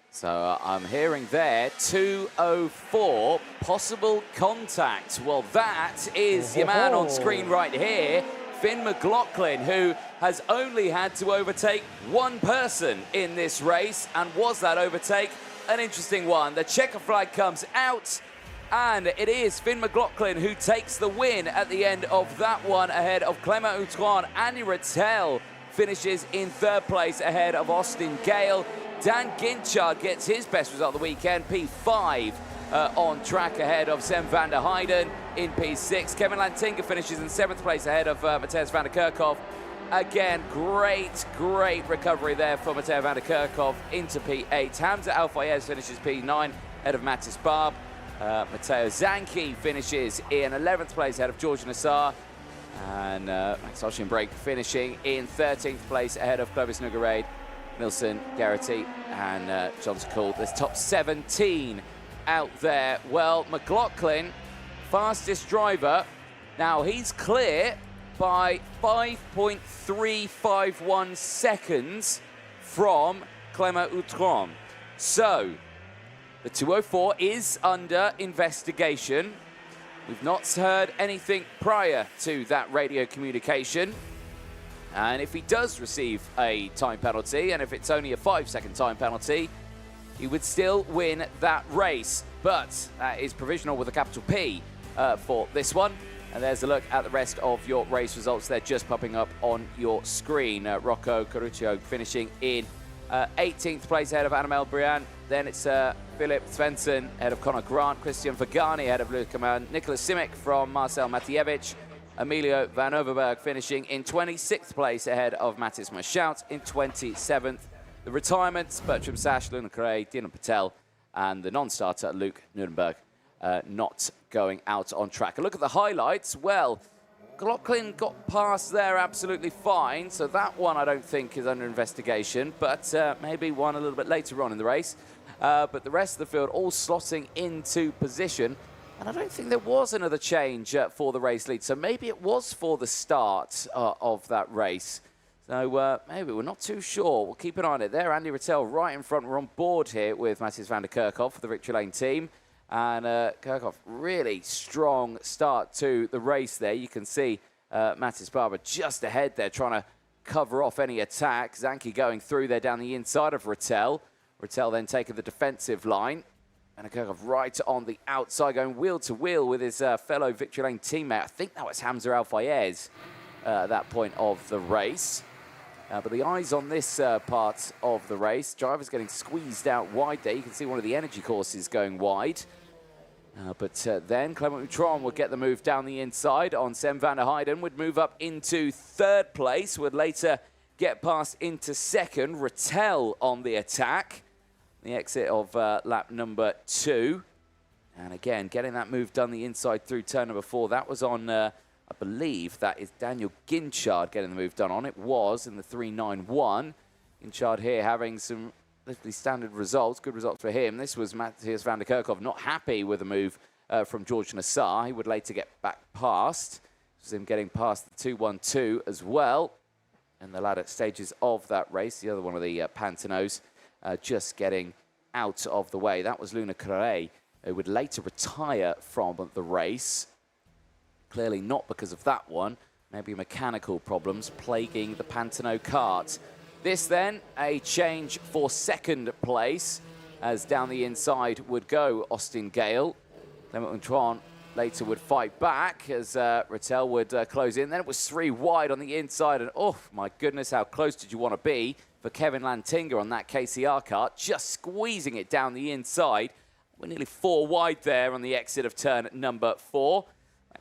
So I'm hearing there 204, possible contact. Well, that is your man on screen right here, Finn McLaughlin, who has only had to overtake 1 person in this race. And was that overtake an interesting one. The checker flag comes out, and it is Finn McLaughlin who takes the win at the end of that one ahead of Clement Outron. Andy Rattel finishes in third place ahead of Austin Gale. Dan Ginchard gets his best result of the weekend, P5 on track ahead of Sam van der Heijden in P6. Kevin Lantinga finishes in 7th place ahead of Mateusz van der Kerkhoff. Again, great recovery there for Mateo van der Kerkhoff into P8. Hamza Al-Fayez finishes P9 ahead of Mattis Barb. Matteo Zanchi finishes in 11th place ahead of George Nassar. And Max Oschenbrink finishing in 13th place ahead of Clovis Nugared, Milson Garrity, and Johnson Cool. There's top 17 out there. Well, McLaughlin, fastest driver. Now he's clear by 5.351 seconds from Clement Outron. So, the 204 is under investigation. We've not heard anything prior to that radio communication. And if he does receive a time penalty, and if it's only a 5-second time penalty, he would still win that race. But that is provisional with a capital P for this one. And there's a look at the rest of your race results. They're just popping up on your screen. Rocco Caruccio finishing in 18th place ahead of Annabelle Briand. Then it's Philip Svensson ahead of Conor Grant. Christian Vagani ahead of Luke Mann. Nicholas Simic from Marcel Matievich. Emilio Van Overberg finishing in 26th place ahead of Mattis Mashout in 27th. The retirements, Bertram Sash, Luna Cray, Dylan Patel, and the non-starter, Luke Nuremberg, not going out on track. A look at the highlights. Well, McLaughlin got past there absolutely fine, so that one I don't think is under investigation, but maybe one a little bit later on in the race. But the rest of the field all slotting into position, and I don't think there was another change for the race lead, so maybe it was for the start of that race. So maybe we're not too sure. We'll keep an eye on it there. Andy Rattel right in front. We're on board here with Mattis van der Kerkhoff for the Victory Lane team. And Kerkhoff, really strong start to the race there. You can see Mattis Barber just ahead there, trying to cover off any attack. Zanchi going through there down the inside of Rattel. Rattel then taking the defensive line. And Kerkhoff right on the outside, going wheel to wheel with his fellow Victory Lane teammate. I think that was Hamza Al-Fayez at that point of the race. But the eyes on this part of the race. Drivers getting squeezed out wide there. You can see one of the energy courses going wide. But then Clement Outron would get the move down the inside on Sam van der Heijden, would move up into third place, would later get past into second. Rattel on the attack, the exit of lap number 2. And again, getting that move done the inside through turn number 4. That was on, I believe, that is Daniel Ginchard getting the move done on. It was in the 391. Ginchard here having some literally standard results, good results for him. This was Mattias van der Kerkhoff not happy with the move from George Nassar. He would later get back past. This was him getting past the 212 as well. And the latter stages of that race, the other one of the Pantanos just getting out of the way. That was Luna Carré, who would later retire from the race. Clearly not because of that one. Maybe mechanical problems plaguing the Pantano kart. This then, a change for second place, as down the inside would go Austin Gale. Clement Outron later would fight back as Rattel would close in. Then it was 3 wide on the inside, and oh my goodness, how close did you want to be for Kevin Lantinga on that KCR kart, just squeezing it down the inside. We're nearly 4 wide there on the exit of turn number 4.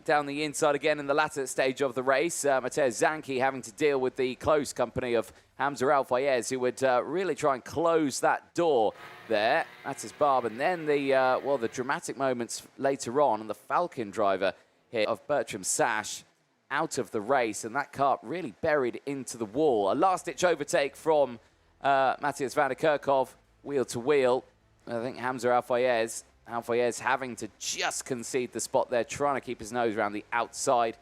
Down the inside again in the latter stage of the race. Mateo Zanchi having to deal with the close company of Hamza Al-Fayez, who would really try and close that door there. That's his barb. And then the dramatic moments later on, and the Falcon driver here of Bertram Sash out of the race, and that kart really buried into the wall. A last-ditch overtake from Mattias van der Kerkhoff, wheel to wheel. I think Hamza Al-Fayez having to just concede the spot there, trying to keep his nose around the outside.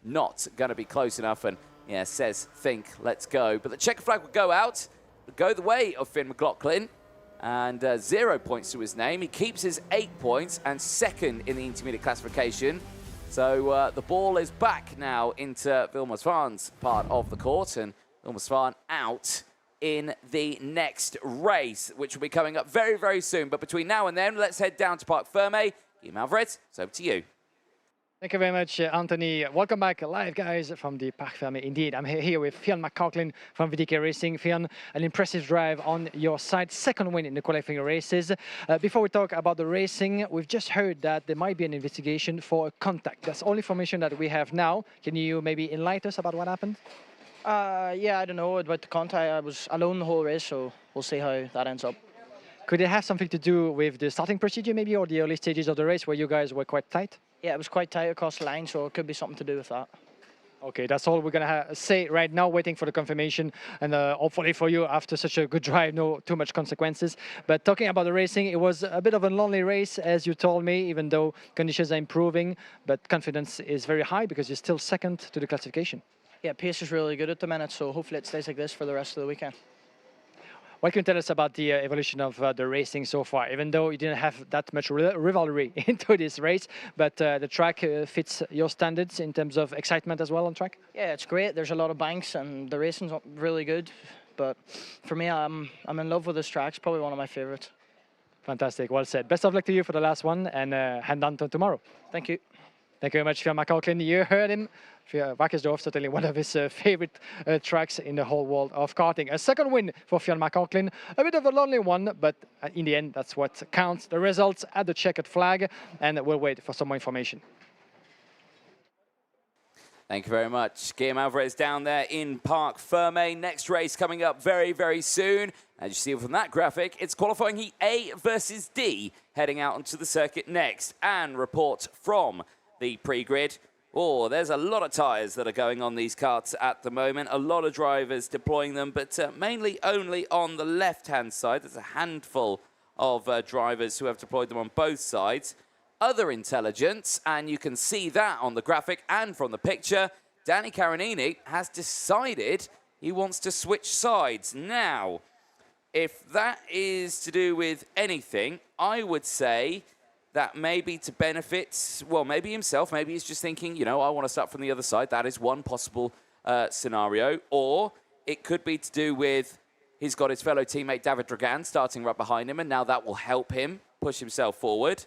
Not going to be close enough, and yeah, says, think, let's go. But the checker flag would go out, would go the way of Finn McLaughlin, and 0 points to his name. He keeps his 8 points and second in the intermediate classification. So the ball is back now into Wilmersvaarn's part of the court, and Wilmersvaarn out in the next race, which will be coming up very, very soon. But between now and then, let's head down to Parc Fermé. Guillaume Alvarez, it's over to you. Thank you very much, Anthony. Welcome back live, guys, from the Parc Fermé. Indeed, I'm here with Fionn McCaughlin from VDK Racing. Fionn, an impressive drive on your side, second win in the qualifying races. Before we talk about the racing, we've just heard that there might be an investigation for a contact. That's all information that we have now. Can you maybe enlighten us about what happened? Yeah, I don't know about the contact. I was alone the whole race, so we'll see how that ends up. Could it have something to do with the starting procedure maybe, or the early stages of the race where you guys were quite tight? Yeah, it was quite tight across the line, so it could be something to do with that. Okay, that's all we're going to say right now, waiting for the confirmation. And hopefully for you, after such a good drive, no too much consequences. But talking about the racing, it was a bit of a lonely race, as you told me, even though conditions are improving. But confidence is very high because you're still second to the classification. Yeah, pace is really good at the minute, so hopefully it stays like this for the rest of the weekend. What can you tell us about the evolution of the racing so far? Even though you didn't have that much rivalry into this race, but the track fits your standards in terms of excitement as well on track? Yeah, it's great. There's a lot of banks and the racing's really good. But for me, I'm in love with this track. It's probably one of my favorites. Fantastic. Well said. Best of luck to you for the last one, and hand on to tomorrow. Thank you. Thank you very much, Fionn McCaughlin. You heard him. Wackersdorf, certainly one of his favorite tracks in the whole world of karting. A second win for Fionn McCaughlin. A bit of a lonely one, but in the end, that's what counts. The results at the checkered flag, and we'll wait for some more information. Thank you very much. Guillaume Alvarez down there in Parc Fermé. Next race coming up very, very soon. As you see from that graphic, it's qualifying heat A versus D, heading out onto the circuit next. And report from the pre-grid. Oh, there's a lot of tyres that are going on these karts at the moment. A lot of drivers deploying them, but mainly only on the left-hand side. There's a handful of drivers who have deployed them on both sides. Other intelligence, and you can see that on the graphic and from the picture, Danny Caronini has decided he wants to switch sides. Now, if that is to do with anything, I would say that maybe to benefit, well, maybe himself, maybe he's just thinking, you know, I want to start from the other side. That is one possible scenario. Or it could be to do with he's got his fellow teammate David Dragan starting right behind him, and now that will help him push himself forward.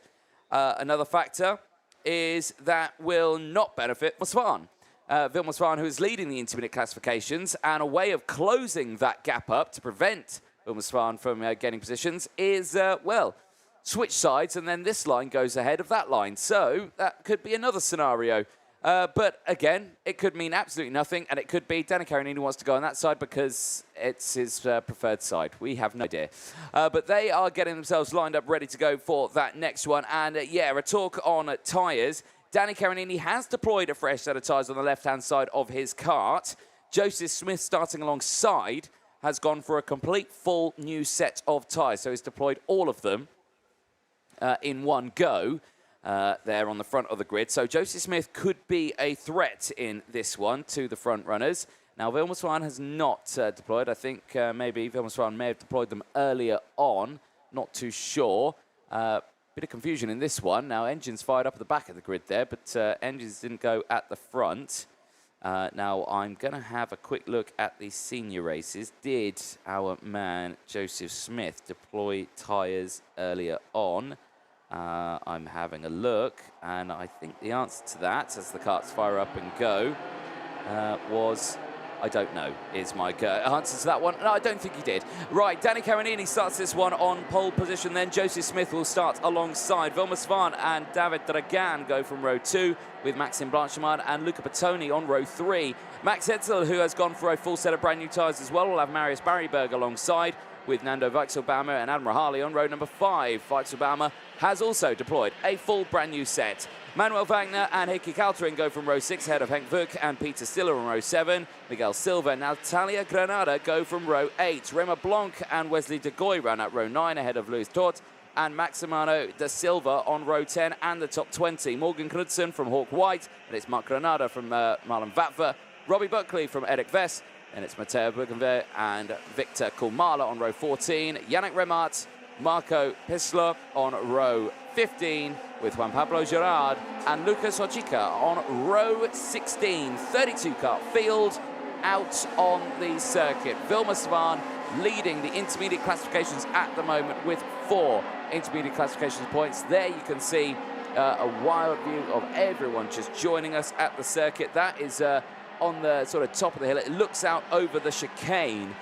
Another factor is that will not benefit Musvan. Vilmos Svan, who is leading the intermediate classifications, and a way of closing that gap up to prevent Vilmos Svan from gaining positions is, well, switch sides, and then this line goes ahead of that line. So that could be another scenario. But again, it could mean absolutely nothing, and it could be Danny Caronini wants to go on that side because it's his preferred side. We have no idea. But they are getting themselves lined up, ready to go for that next one. And yeah, a talk on tyres. Danny Caronini has deployed a fresh set of tyres on the left-hand side of his kart. Joseph Smith, starting alongside, has gone for a complete full new set of tyres. So he's deployed all of them in one go. There on the front of the grid. So Joseph Smith could be a threat in this one to the front runners. Now, Vilmos Svan has not deployed. I think maybe Vilmos Svan may have deployed them earlier on. Not too sure. Bit of confusion in this one. Now, engines fired up at the back of the grid there, but engines didn't go at the front. Now, I'm going to have a quick look at the senior races. Did our man Joseph Smith deploy tyres earlier on? I'm having a look, and I think the answer to that, as the karts fire up and go, was, I don't know, is my answer to that one. No, I don't think he did. Right, Danny Caronini starts this one on pole position, then Joseph Smith will start alongside. Vilmos Svan and David Dragan go from row 2, with Maxime Blanchimard and Luca Bertoni on row 3. Max Hetzel, who has gone for a full set of brand new tyres as well, will have Marius Barryberg alongside, with Nando Weichselbaumer and Admiral Harley on row number 5. Weichselbaumer has also deployed a full brand new set. Manuel Wagner and Heikki Kaltering go from row 6 ahead of Henk Vuk and Peter Stiller on row 7. Miguel Silva and Natalia Granada go from row 8. Rema Blanc and Wesley de Goy run at row 9 ahead of Luis Tort and Maximano da Silva on row 10 and the top 20. Morgan Knudsen from Hawk White, and it's Mark Granada from Marlon Vatver. Robbie Buckley from Eric Vess, and it's Matteo Bugenver and Victor Kulmala on row 14. Yannick Remart, Marco Pisler on row 15, with Juan Pablo Gerard and Lucas Hochica on row 16. 32 kart field out on the circuit. Vilmos Svan leading the intermediate classifications at the moment with 4 intermediate classifications points. There you can see a wild view of everyone just joining us at the circuit. That is on the sort of top of the hill. It looks out over the chicane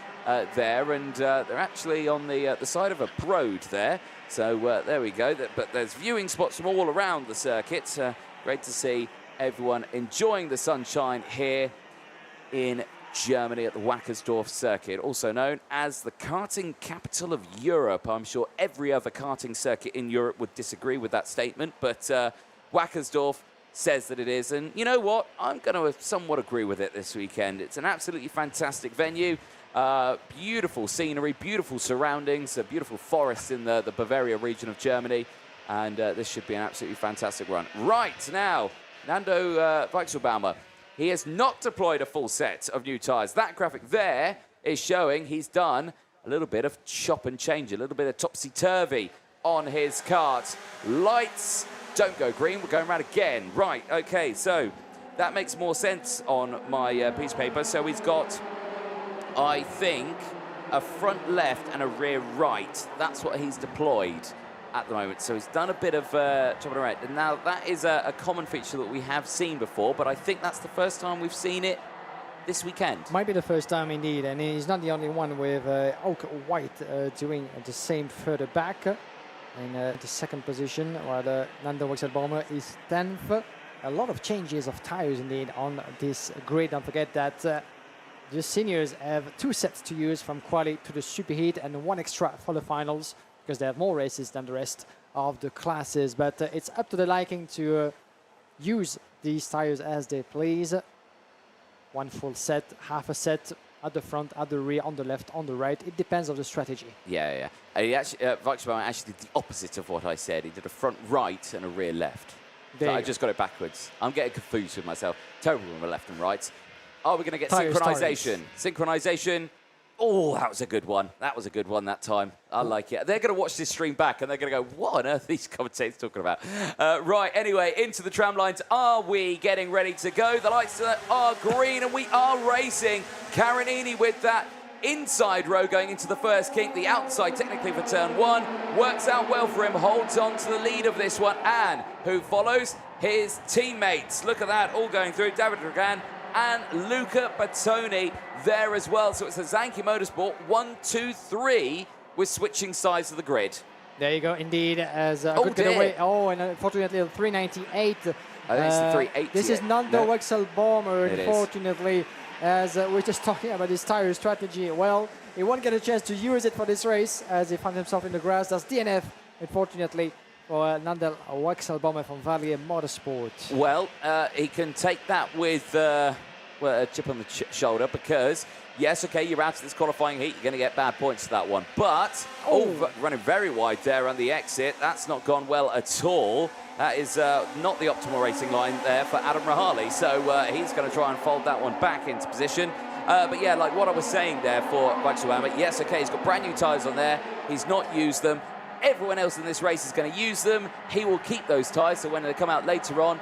there, and they're actually on the side of a road there. So there we go. But there's viewing spots from all around the circuit. Great to see everyone enjoying the sunshine here in Germany at the Wackersdorf circuit, also known as the karting capital of Europe. I'm sure every other karting circuit in Europe would disagree with that statement, but Wackersdorf says that it is. And you know what? I'm going to somewhat agree with it this weekend. It's an absolutely fantastic venue. Beautiful scenery, beautiful surroundings, a beautiful forest in the Bavaria region of Germany. And this should be an absolutely fantastic run. Right, now, Nando Weichselbaumer. He has not deployed a full set of new tyres. That graphic there is showing he's done a little bit of chop and change, a little bit of topsy-turvy on his kart. Lights don't go green, we're going around again. Right, okay, so that makes more sense on my piece of paper. So he's got, I think, a front left and a rear right. That's what he's deployed at the moment. So he's done a bit of chopping around. And now that is a common feature that we have seen before, but I think that's the first time we've seen it this weekend. Might be the first time indeed, and he's not the only one with Oak White doing the same further back in the second position, while Nando Weichselbaumer is 10th. A lot of changes of tires indeed on this grid. Don't forget that the seniors have 2 sets to use from quali to the superheat and 1 extra for the finals, because they have more races than the rest of the classes. But it's up to the liking to use these tires as they please. 1 full set, half a set at the front, at the rear, on the left, on the right. It depends on the strategy. Yeah. He actually, Weichselbaumer actually did the opposite of what I said. He did a front right and a rear left. So I just got it backwards. I'm getting confused with myself. Terrible with my left and right. Are we going to get synchronization? Synchronization. Oh, that was a good one. That was a good one that time. I like it. They're going to watch this stream back and they're going to go, what on earth are these commentators talking about? Right, anyway, into the tram lines. Are we getting ready to go? The lights are green and we are racing. Carinini with that inside row going into the first kink. The outside technically for turn 1. Works out well for him. Holds on to the lead of this one. And who follows? His teammates. Look at that, all going through. David Dragan and Luca Battoni there as well. So it's a Zanchi Motorsport 1, 2, 3 with switching sides of the grid. There you go, indeed. As good getaway. Oh, and unfortunately, 398. I think it's the 380. This is Nando Weichselbaumer, unfortunately, as we're just talking about his tire strategy. Well, he won't get a chance to use it for this race as he found himself in the grass. That's DNF, unfortunately, for Nando Weichselbaumer from Valier Motorsport. Well, he can take that with a chip on the shoulder because, yes, okay, you're out of this qualifying heat, you're going to get bad points to that one. But, running very wide there on the exit, that's not gone well at all. That is not the optimal racing line there for Adam Rahali. So he's going to try and fold that one back into position. But yeah, like what I was saying there for Weichselbaumer, yes, okay, he's got brand new tyres on there. He's not used them. Everyone else in this race is going to use them. He will keep those tyres, so when they come out later on,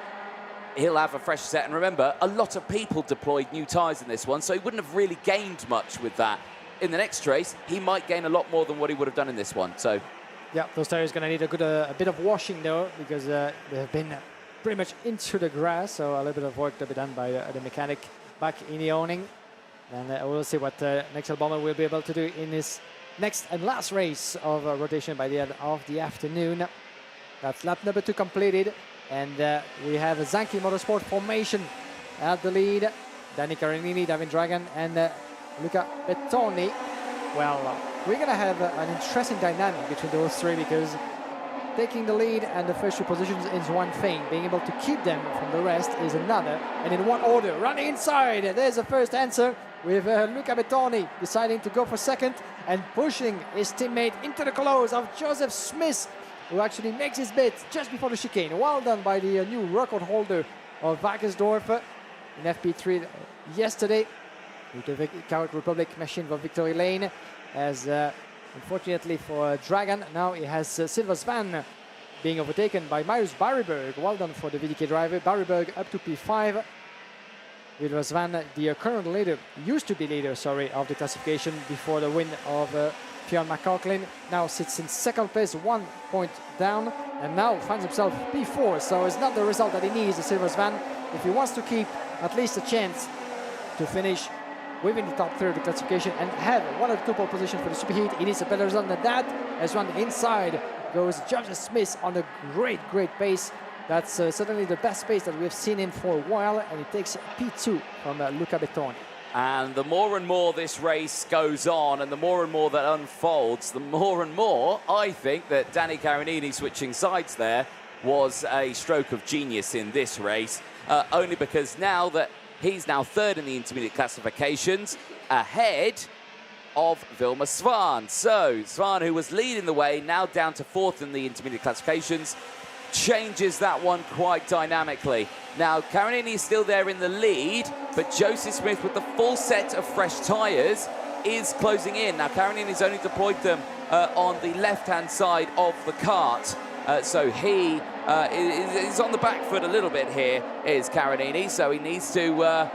he'll have a fresh set. And remember, a lot of people deployed new tyres in this one, so he wouldn't have really gained much with that. In the next race, he might gain a lot more than what he would have done in this one. So, yeah, those tyres are going to need a bit of washing, though, because they have been pretty much into the grass, so a little bit of work to be done by the mechanic back in the awning. And we'll see what Weichselbaumer will be able to do in his next and last race of rotation by the end of the afternoon. That's lap number 2 completed. And we have a Zanchi Motorsport formation at the lead. Danny Carinini, David Dragan, and Luca Bettoni. Well, we're going to have an interesting dynamic between those three because taking the lead and the first 2 positions is one thing. Being able to keep them from the rest is another. And in one order, running inside. There's the first answer with Luca Bettoni deciding to go for second and pushing his teammate into the close of Joseph Smith, who actually makes his bid just before the chicane. Well done by the new record holder of Wackersdorf in FP3 yesterday with the Czech Republic machine for Victory Lane. As unfortunately for Dragan, now he has Silva Svan being overtaken by Marius Barryberg. Well done for the VDK driver. Barryberg up to P5. Wilma Svan, the current leader, used to be leader, sorry, of the classification before the win of Fionn McLaughlin. Now sits in second place, 1 point down, and now finds himself P4. So it's not the result that he needs, the Silver Svan. If he wants to keep at least a chance to finish within the top 3 of the classification and have 1 or 2 pole position for the superheat, he needs a better result than that. As one inside goes Joseph Smith on a great pace. That's certainly the best pace that we've seen him for a while, and he takes P2 from Luca Bettoni. And the more and more this race goes on and the more and more that unfolds, the more and more I think that Danny Carinini switching sides there was a stroke of genius in this race, only because now that he's now 3rd in the intermediate classifications, ahead of Wilma Svan. So Svan, who was leading the way, now down to 4th in the intermediate classifications, changes that one quite dynamically. Now, Carinini is still there in the lead, but Joseph Smith, with the full set of fresh tyres, is closing in. Now, Carinini's only deployed them on the left-hand side of the kart, so he is on the back foot a little bit here, is Carinini, so he needs to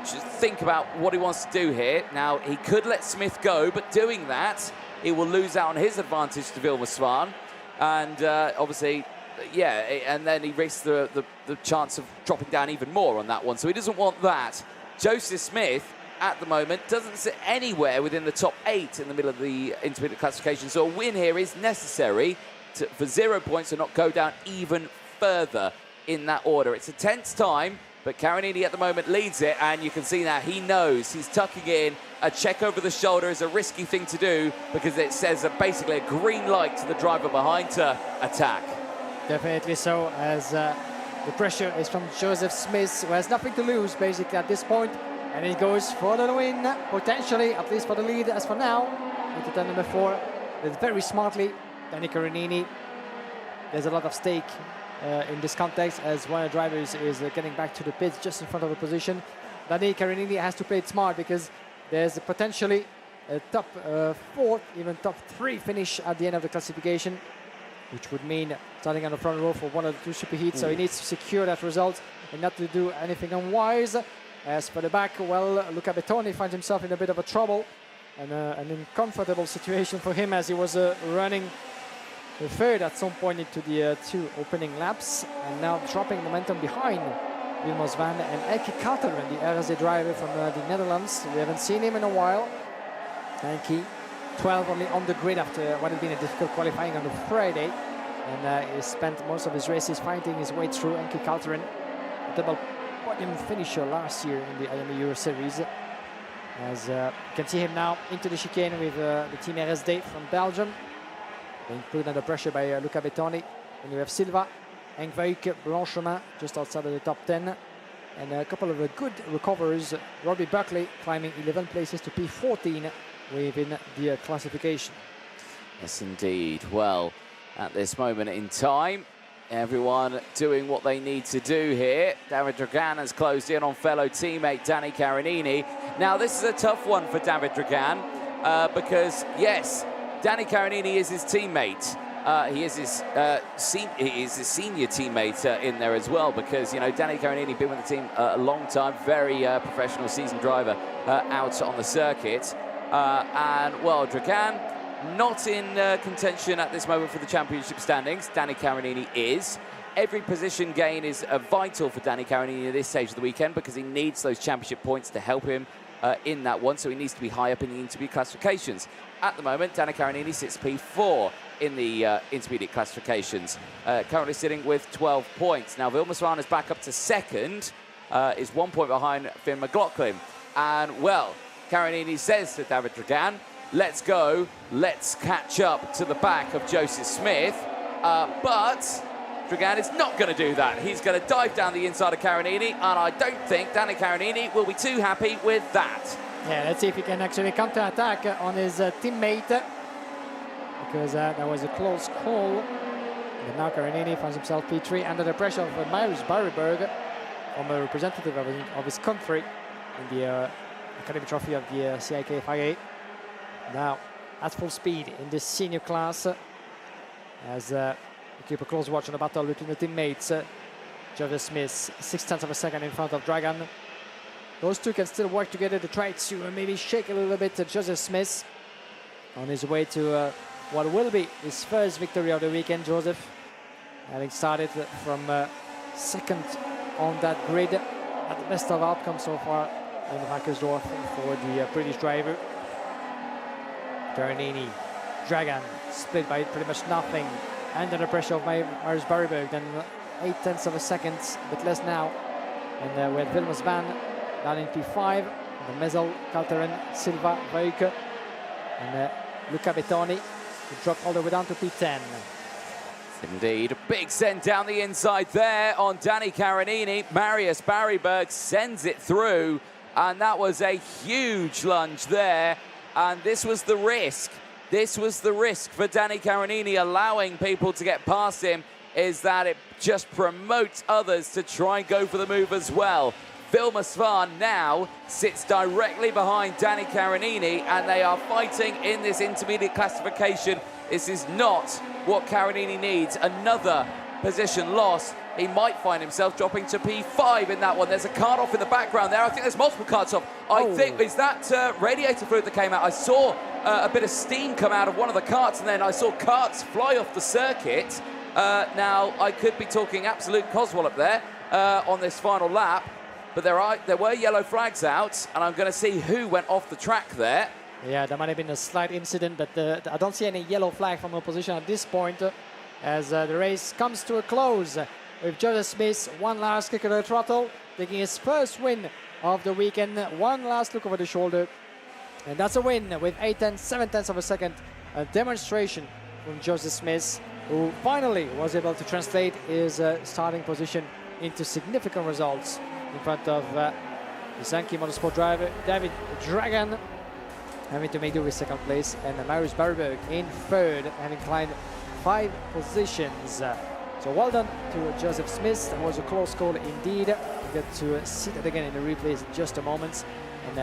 just think about what he wants to do here. Now, he could let Smith go, but doing that, he will lose out on his advantage to Wilma Svan, and obviously, yeah, and then he risks the chance of dropping down even more on that one. So he doesn't want that. Joseph Smith, at the moment, doesn't sit anywhere within the top 8 in the middle of the intermediate classification. So a win here is necessary for 0 points to not go down even further in that order. It's a tense time, but Carinini at the moment leads it, and you can see now he knows he's tucking in. A check over the shoulder is a risky thing to do because it says basically a green light to the driver behind to attack. Definitely so, as the pressure is from Joseph Smith, who has nothing to lose basically at this point, and he goes for the win, potentially, at least for the lead as for now, into turn number 4, but very smartly, Danny Carinini. There's a lot of stake in this context, as one of the drivers is getting back to the pits just in front of the position. Danny Carinini has to play it smart because there's potentially a top 4, even top 3 finish at the end of the classification, which would mean starting on the front row for 1 of the 2 superheats. So he needs to secure that result and not to do anything unwise. As for the back, well, Luca Bettoni finds himself in a bit of a trouble and an uncomfortable situation for him, as he was running the 3rd at some point into the 2 opening laps, and now dropping momentum behind Wilma Svan and Elke Kalteren, the RZ driver from the Netherlands. We haven't seen him in a while. Elke, 12 only on the grid after what had been a difficult qualifying on the Friday, and he spent most of his races fighting his way through. Elke Kalteren, a double podium finisher last year in the IAME Euro Series. As you can see him now into the chicane with the Team RSD from Belgium, being put under pressure by Luca Bettoni. And we have Silva, Engveik, Blanchemin just outside of the top 10, and a couple of good recovers. Robbie Buckley climbing 11 places to P14 within the classification. Yes, indeed. Well, at this moment in time, everyone doing what they need to do here. David Dragan has closed in on fellow teammate Danny Carinini. Now, this is a tough one for David Dragan because, yes, Danny Carinini is his teammate. He is his senior teammate in there as well, because, you know, Danny Carinini been with the team a long time, very professional seasoned driver out on the circuit. And, well, Dragan not in contention at this moment for the championship standings. Danny Carinini is. Every position gain is vital for Danny Carinini at this stage of the weekend because he needs those championship points to help him in that one, so he needs to be high up in the intermediate classifications. At the moment, Danny Carinini sits P4 in the intermediate classifications, currently sitting with 12 points. Now, Wilma Svan is back up to 2nd, is 1 point behind Finn McLaughlin. And, well, Carinini says to David Dragan, let's go, let's catch up to the back of Joseph Smith. But Dragan is not going to do that. He's going to dive down the inside of Carinini, and I don't think Danny Carinini will be too happy with that. Yeah, let's see if he can actually counter-attack on his teammate, because that was a close call. But now Carinini finds himself P3 under the pressure of Marius Barryberg, former representative of his country in the Academy Trophy of the CIKFIA. Now at full speed in this senior class, as we keep a close watch on the battle between the teammates. Joseph Smith, 0.6 of a second in front of Dragan. those two can still work together to try to maybe shake a little bit Joseph Smith on his way to what will be his first victory of the weekend. Joseph, having started from second on that grid, at the best of outcomes so far in Wackersdorf for the British driver. Carinini, Dragan, split by pretty much nothing, under the pressure of Marius Barryberg, then 0.8 of a second, a bit less now. And we had Vilmos Van down in P5, the Mezel, Calteren, Silva, Veuk, and Luca Bettoni, who dropped all the way down to P10. Indeed, a big send down the inside there on Danny Carinini. Marius Barryberg sends it through, and that was a huge lunge there. And this was the risk. This was the risk for Danny Carinini, allowing people to get past him, is that it just promotes others to try and go for the move as well. Vilmos Van now sits directly behind Danny Carinini, and they are fighting in this intermediate classification. This is not what Carinini needs. Another position loss. He might find himself dropping to P5 in that one. There's a cart off in the background there. I think there's multiple carts off. I think, is that radiator fluid that came out? I saw a bit of steam come out of one of the carts, and then I saw carts fly off the circuit. Now, I could be talking absolute coswallop there on this final lap, but there were yellow flags out, and I'm going to see who went off the track there. Yeah, there might have been a slight incident, but I don't see any yellow flag from opposition at this point, as the race comes to a close with Joseph Smith, one last kick of the throttle, taking his first win of the weekend. One last look over the shoulder, and that's a win with 7/10 of a second. A demonstration from Joseph Smith, who finally was able to translate his starting position into significant results in front of the Sankey Motorsport driver David Dragan, having to make do with second place, and Marius Barryberg in third, having climbed 5 positions. So well done to Joseph Smith. That was a close call indeed. We get to see that again in the replays in just a moment, and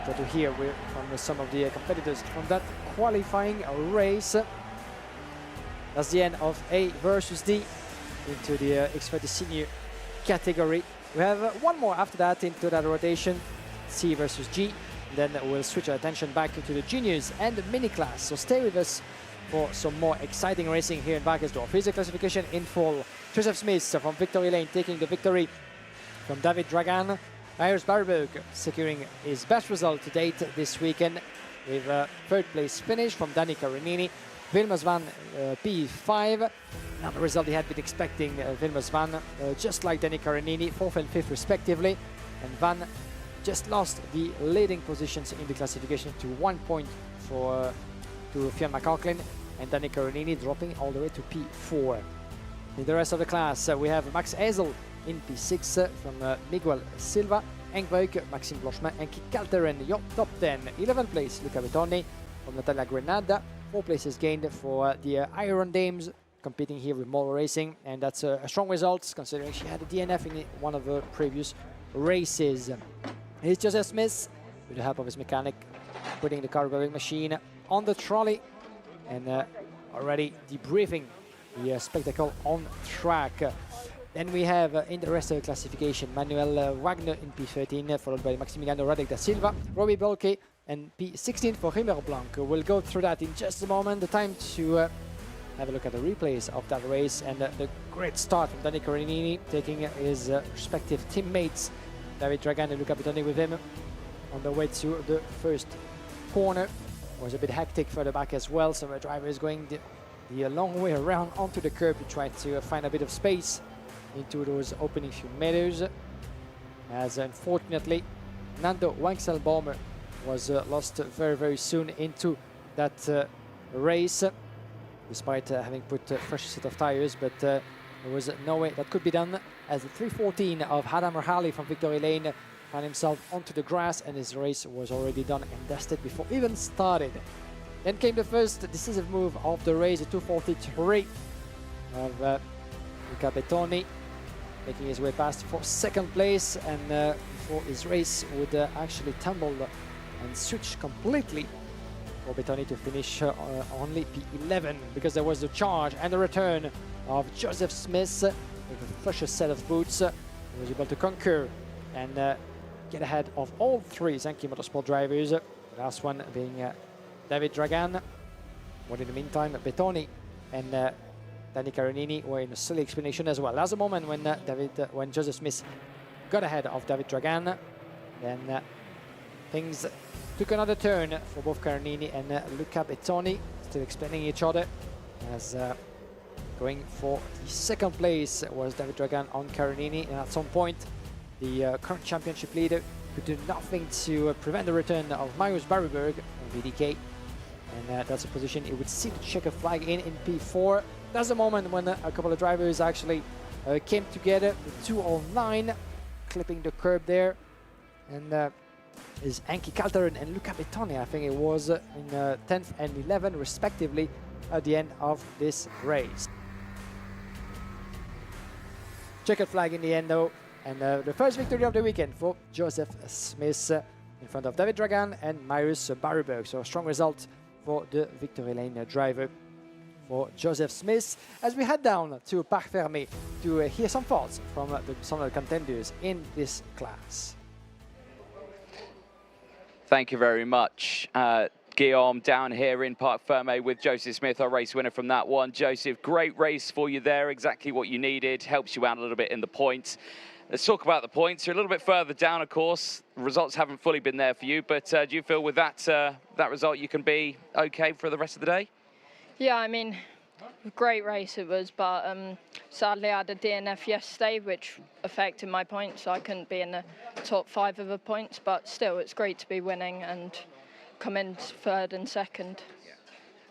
get to hear from some of the competitors from that qualifying race. That's the end of A versus D into the X30 senior category. We have one more after that into that rotation, C versus G. Then we'll switch our attention back into the juniors and the mini class. So stay with us for some more exciting racing here in Wackersdorf. Here's the classification in full. Joseph Smith from victory lane taking the victory from David Dragan. Marius Barryberg securing his best result to date this weekend with a third place finish from Danny Carinini. Vilmos Van P5. Not the result he had been expecting. Vilmos Van, just like Danny Carinini, 4th and 5th respectively. And Van just lost the leading positions in the classification to 1 point to Fionn McCaughlan, and Danny Carinini dropping all the way to P4. In the rest of the class, we have Max Ezel in P6 from Miguel Silva, Henk Veuk, Maxime Blanchemain, and Calteren, your top 10. 11th place, Luca Bettoni from Natalia Grenada. 4 places gained for the Iron Dames, competing here with Molo Racing, and that's a strong result considering she had a DNF in one of the previous races. Here's Joseph Smith with the help of his mechanic, putting the carbureting machine on the trolley and already debriefing the spectacle on track. Then we have in the rest of the classification Manuel Wagner in P13, followed by Maximiliano Radek da Silva, Robbie Bolke, and P16 for Rimer Blanc. We'll go through that in just a moment. The time to have a look at the replays of that race and the great start from Danny Carinini, taking his respective teammates, David Dragan and Luca Bettoni, with him on the way to the first corner. It was a bit hectic further back as well, so the driver is going the long way around onto the curb to try to find a bit of space into those opening few meters, as unfortunately Nando Wanxelbaumer was lost very soon into that race, despite having put a fresh set of tires, but there was no way that could be done, as the 314 of Hadam Rahali from Victory Lane found himself onto the grass, and his race was already done and dusted before even started. Then came the first decisive move of the race, the 243 of Luca Bettoni, making his way past for second place, and before his race would actually tumble and switch completely for Bettoni to finish only P11, because there was the charge and the return of Joseph Smith with a fresher set of boots. He was able to conquer and get ahead of all three Zenki Motorsport drivers. The last one being David Dragan. But in the meantime, Bettoni and Danny Caronini were in a silly explanation as well. That's the moment when Joseph Smith got ahead of David Dragan. Then things took another turn for both Caronini and Luca Bettoni, still explaining each other, as going for the second place was David Dragan on Caronini, and at some point the current championship leader could do nothing to prevent the return of Marius Barryberg on VDK, and that's a position he would see the checkered flag in P4. That's the moment when a couple of drivers actually came together, the 209 clipping the curb there, and is Anki Kalteren and Luca Bettoni, I think it was, in 10th and 11th respectively at the end of this race. Checkered flag in the end though, and the first victory of the weekend for Joseph Smith in front of David Dragan and Marius Barryberg. So a strong result for the victory lane driver for Joseph Smith, as we head down to Parc Fermé to hear some thoughts from some of the contenders in this class. Thank you very much, Guillaume, down here in Parc Fermé with Joseph Smith, our race winner from that one. Joseph, great race for you there, exactly what you needed, helps you out a little bit in the points. Let's talk about the points. You're a little bit further down, of course. The results haven't fully been there for you, but do you feel with that result you can be okay for the rest of the day? Yeah, I mean, great race it was, but sadly I had a DNF yesterday, which affected my points, so I couldn't be in the top 5 of the points, but still, it's great to be winning and come in 3rd and 2nd.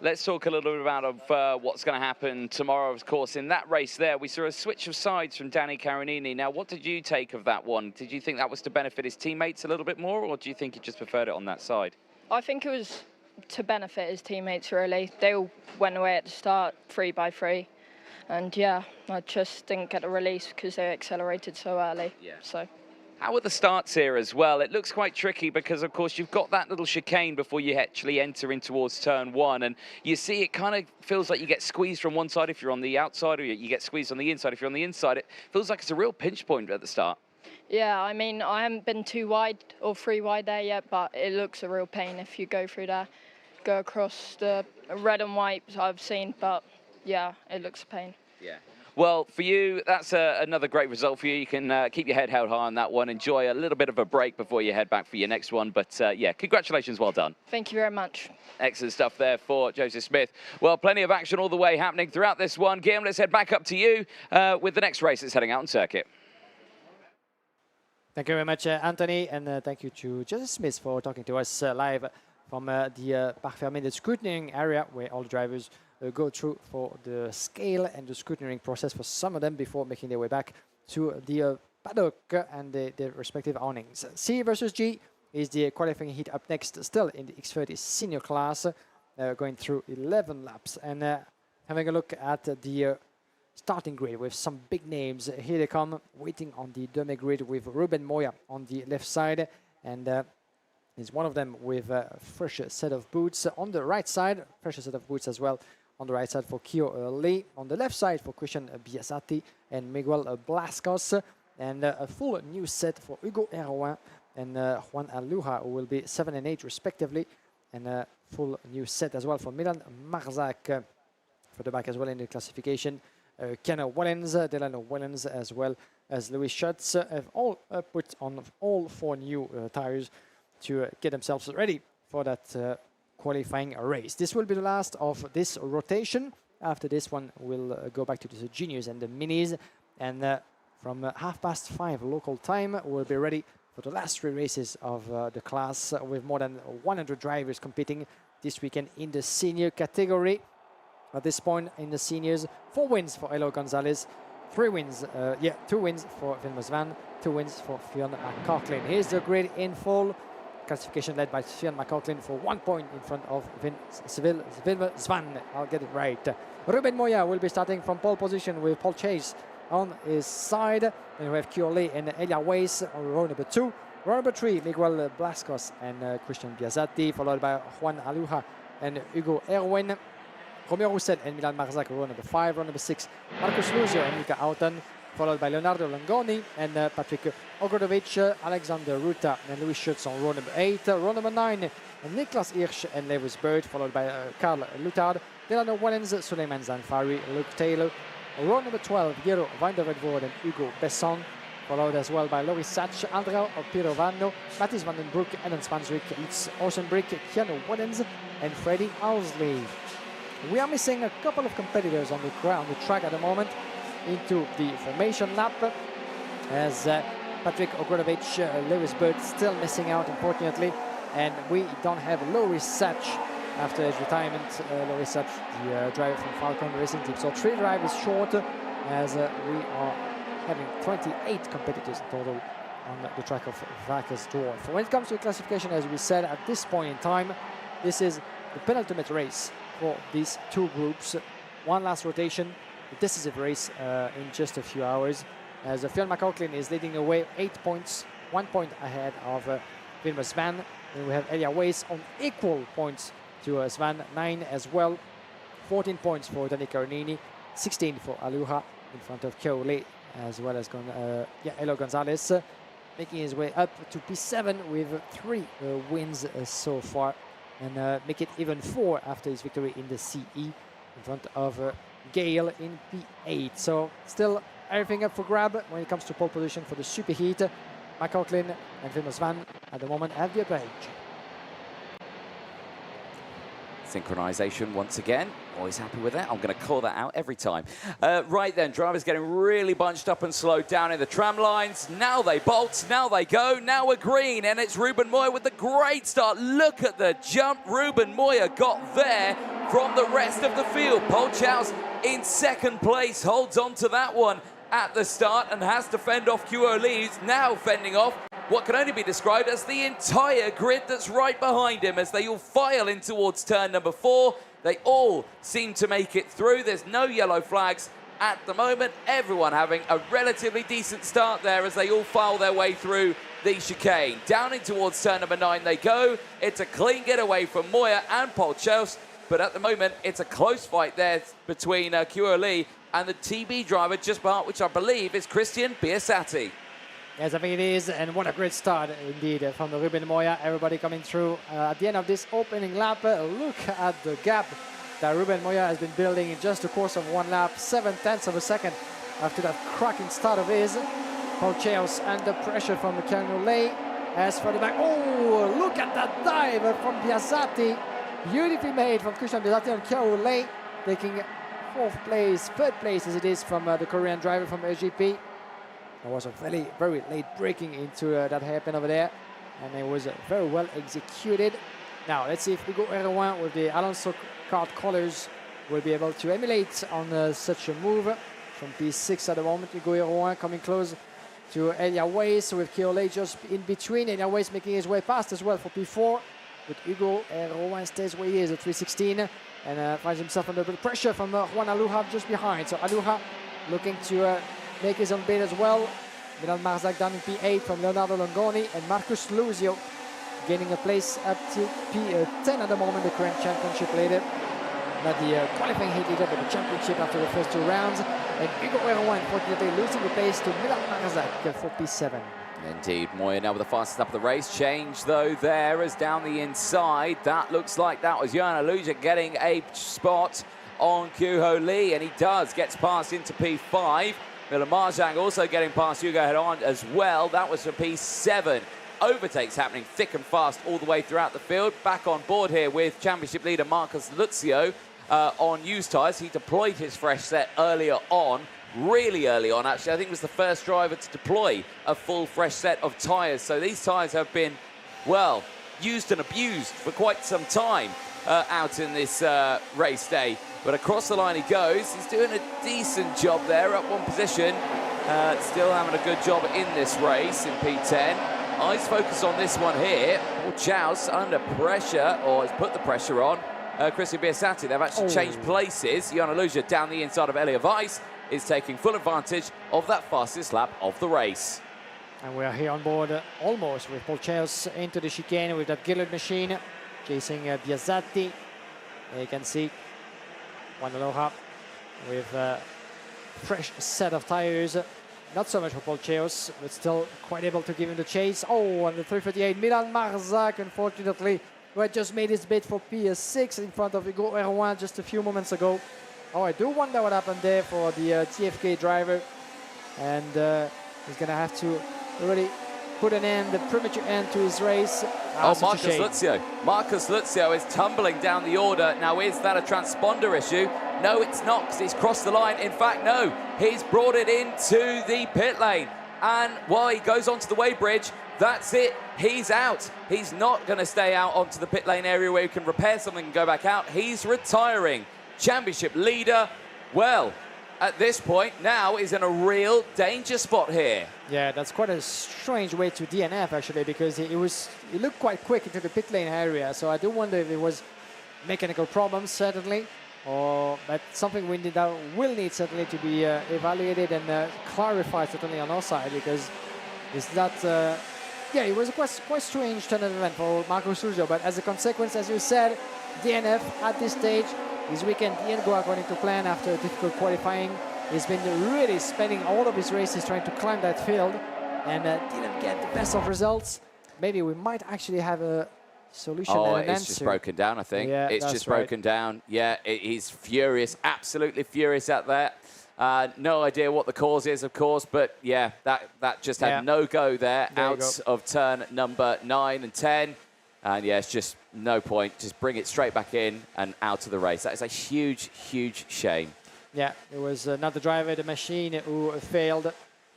Let's talk a little bit about what's going to happen tomorrow, of course. In that race there, we saw a switch of sides from Danny Caronini. Now, what did you take of that one? Did you think that was to benefit his teammates a little bit more, or do you think he just preferred it on that side? I think it was to benefit his teammates, really. They all went away at the start, 3x3. And yeah, I just didn't get a release because they accelerated so early. Yeah. So. How are the starts here as well? It looks quite tricky because, of course, you've got that little chicane before you actually enter in towards turn 1. And you see it kind of feels like you get squeezed from one side if you're on the outside, or you get squeezed on the inside if you're on the inside. It feels like it's a real pinch point at the start. Yeah, I mean, I haven't been 2 wide or 3 wide there yet, but it looks a real pain if you go through there. Go across the red and white I've seen, but yeah, it looks a pain. Yeah. Well, for you, that's another great result for you. You can keep your head held high on that one. Enjoy a little bit of a break before you head back for your next one. But yeah, congratulations, well done. Thank you very much. Excellent stuff there for Joseph Smith. Well, plenty of action all the way happening throughout this one. Guillaume, let's head back up to you with the next race that's heading out on circuit. Thank you very much, Anthony, and thank you to Joseph Smith for talking to us live from the Parc Fermé, the scrutinying area where all the drivers go through for the scale and the scrutinying process for some of them before making their way back to the paddock and the respective awnings. C versus G is the qualifying heat up next, still in the X30 senior class, going through 11 laps. And having a look at the starting grid with some big names. Here they come, waiting on the dummy grid with Ruben Moya on the left side. And is one of them with a fresh set of boots on the right side, fresh set of boots as well on the right side for Kyo Lee, on the left side for Christian Biasati and Miguel Blascos, and a full new set for Hugo Erwin and Juan Aluja, who will be 7 and 8 respectively, and a full new set as well for Milan Marzak for the back as well in the classification. Ken Wellens, Delano Wellens, as well as Louis Schutz have all put on all 4 new tires to get themselves ready for that qualifying race. This will be the last of this rotation. After this one, we'll go back to the juniors and the minis. And from 5:30 local time, we'll be ready for the last 3 races of the class with more than 100 drivers competing this weekend in the senior category. At this point in the seniors, 4 wins for Elo Gonzalez, 2 wins for Vilmos Van, 2 wins for Fionn McCaughlin. Here's the grid in full. Classification led by Fionn McCaughlin for 1 point in front of Vilmos Van. I'll get it right. Ruben Moya will be starting from pole position with Paul Chase on his side. And we have Kiole and Elia Weiss on row number 2. Row number 3, Miguel Blascos and Christian Biasati, followed by Juan Aluja and Hugo Erwin. Romeo Rousset and Milan Marzak, row number 5. Row number 6, Marcus Luzio and Mika Auton. followed by Leonardo Langoni and Patrick Ogrodovic, Alexander Ruta and Louis Schutz on row number 8. Row number 9, Niklas Hirsch and Lewis Bird, followed by Karl Lutard, Delano Wellens, Suleiman Zanfari, Luke Taylor. Row number 12, Jero van der Redvoort and Hugo Besson, followed as well by Loris Sach, Andrea Pirovano, Mathis van den Broek, Ellen Spanswick, Lutz Osenbrick, Keanu Wellens and Freddie Owsley. We are missing a couple of competitors on the track at the moment into the formation lap, as Patrick Ogrodovic, Lewis Bird still missing out, unfortunately, and we don't have Loris Sach after his retirement. Loris Sach, the driver from Falcon Racing Team. So 3 drivers short, as we are having 28 competitors in total on the track of Wackersdorf. When it comes to classification, as we said, at this point in time, this is the penultimate race for these 2 groups. One last rotation, a decisive race in just a few hours, as Fionn McLaughlin is leading away 8 points, 1 point ahead of Wilmer Svan. And we have Elia Weiss on equal points to Svan, 9 as well. 14 points for Danny Carnini, 16 for Aluha in front of Kyo Lee, as well as Elo Gonzalez, making his way up to P7 with 3 wins so far, and make it even 4 after his victory in the CE in front of Gale in P8. So still everything up for grab when it comes to pole position for the superheat. McLaughlin and Wilmer Svan at the moment have the advantage. Synchronization once again. Always happy with that. I'm going to call that out every time. Right then, drivers getting really bunched up and slowed down in the tram lines. Now they bolt, now they go, now we're green, and it's Ruben Moyer with the great start. Look at the jump Ruben Moyer got there from the rest of the field. Paul Chows in second place, holds on to that one at the start and has to fend off Kyo Lee, now fending off what can only be described as the entire grid that's right behind him as they all file in towards turn number 4. They all seem to make it through. There's no yellow flags at the moment. Everyone having a relatively decent start there as they all file their way through the chicane. Down in towards turn number 9 they go. It's a clean getaway from Moyer and Paul Chows, but at the moment it's a close fight there between Kyo Lee and the TB driver just behind, which I believe is Christian Biasati. Yes, I think it is, and what a great start indeed from the Ruben Moyer. Everybody coming through at the end of this opening lap. Look at the gap that Ruben Moyer has been building in just the course of 1 lap. 7/10 of a second after that cracking start of his. Paul Chows under pressure from Keanu Lee. As for the back, oh, look at that dive from Biasati. Beautifully made from Christian Biasati on Keanu Lee, taking 4th place, 3rd place as it is from the Korean driver from LGP. There was a very, very late braking into that hairpin over there, and it was very well executed. Now, let's see if Hugo Erroin with the Alonso kart colors will be able to emulate on such a move. From P6 at the moment, Hugo Erroin coming close to Elia Weiss with Kyo Lee just in between. Elia Weiss making his way past as well for P4, but Hugo Erroin stays where he is at 3:16 and finds himself under pressure from Juan Aluja just behind. So Aluja looking to make his own bid as well. Milan Marzak down in P8 from Leonardo Longoni, and Marcus Luzio gaining a place up to P10 at the moment, the current championship leader. Not the qualifying heat leader, but the championship after the first 2 rounds. And Hugo Erroin, unfortunately, losing the place to Milan Marzak for P7. Indeed, Moyer now with the fastest lap of the race. Change, though, there as down the inside. That looks like that was Johan Aluja getting a spot on Kyo Lee, and he does, gets past into P5. Milan Marzak also getting past Hugo Erroin as well. That was for P7. Overtakes happening thick and fast all the way throughout the field. Back on board here with championship leader Marcus Luzio on used tyres. He deployed his fresh set earlier on, really early on actually. I think he was the first driver to deploy a full fresh set of tyres. So these tyres have been, well, used and abused for quite some time out in this race day. But across the line he goes. He's doing a decent job there, up 1 position. Still having a good job in this race in P10. Eyes focus on this one here. Paul Chows under pressure, or has put the pressure on Christian Biasati. They've actually changed places. Johan Aluja down the inside of Elia Weiss is taking full advantage of that fastest lap of the race. And we are here on board almost with Paul Chows into the chicane with that Gillard machine, chasing Biasati. You can see Juan Aluja with a fresh set of tires Not so much for Paul Cheos, but still quite able to give him the chase. Oh, and the 338, Milan Marzak, unfortunately, who had just made his bid for PS6 in front of Hugo Erwan just a few moments ago. Oh, I do wonder what happened there for the TFK driver. And he's going to have to really put an end, a premature end to his race. Oh, Marcus Luzio. Marcus Luzio is tumbling down the order. Now, is that a transponder issue? No, it's not, because he's crossed the line. In fact, no, he's brought it into the pit lane. And while he goes onto the weighbridge, that's it. He's out. He's not going to stay out onto the pit lane area where he can repair something and go back out. He's retiring. Championship leader, well, at this point now is in a real danger spot here. Yeah, that's quite a strange way to DNF actually, because he looked quite quick into the pit lane area. So I do wonder if it was mechanical problems, certainly, but something will need certainly to be evaluated and clarified certainly on our side, because it's that. Yeah, it was a quite strange turn of event for Marcus Luzio, but as a consequence, as you said, DNF at this stage. His weekend didn't go according to plan after difficult qualifying. He's been really spending all of his races trying to climb that field and didn't get the best of results. Maybe we might actually have a solution and an answer. It's just broken down, I think. Yeah, it's just broken down. Yeah, he's furious, absolutely furious at that. No idea what the cause is, of course, but yeah, that just had no go there out of turn number 9 and 10. And yeah, it's just no point. Just bring it straight back in and out of the race. That is a huge, huge shame. Yeah, it was another driver, the machine, who failed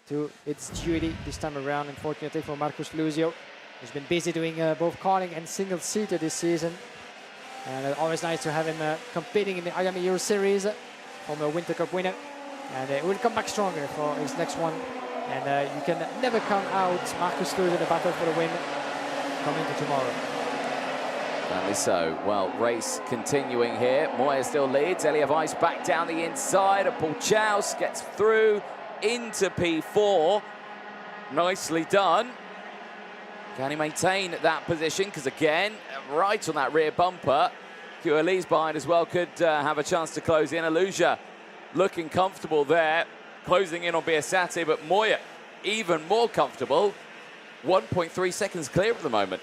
to its duty this time around, unfortunately, for Marcus Luzio. He's been busy doing both karting and single-seater this season. And always nice to have him competing in the IAME Euro Series, former Winter Cup winner. And he will come back stronger for his next one. And you can never count out Marcus Luzio in the battle for the win coming to tomorrow. Certainly so. Well, race continuing here. Moya still leads. Elia Weiss back down the inside, and Paul Chaus gets through into P4. Nicely done. Can he maintain that position? Because again, right on that rear bumper. Lee's behind as well, could have a chance to close in. Aluja looking comfortable there, closing in on Biasati, but Moya even more comfortable. 1.3 seconds clear at the moment.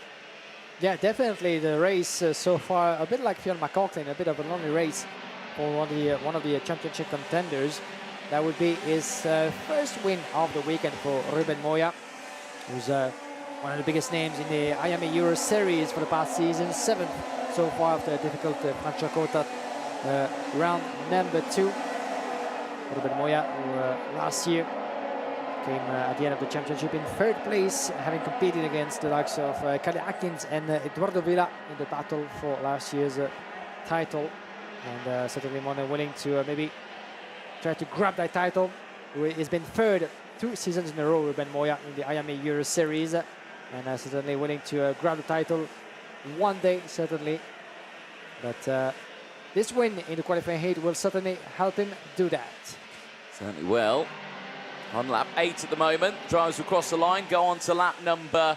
Yeah, definitely the race so far, a bit like Fionn McLaughlin, a bit of a lonely race for one of the championship contenders. That would be his first win of the weekend for Ruben Moya, who's one of the biggest names in the IAME Euro Series for the past season. 7th so far after a difficult Franciacorta round number 2. Ruben Moya, who last year came at the end of the championship in 3rd place, having competed against the likes of Kalle Atkins and Eduardo Villa in the battle for last year's title. And certainly more than willing to maybe try to grab that title. He's been 3rd 2 seasons in a row, Ruben Moya, in the IAME Euro Series. And certainly willing to grab the title one day, certainly. But this win in the qualifying heat will certainly help him do that. Certainly will. On lap 8 at the moment, drivers will cross the line, go on to lap number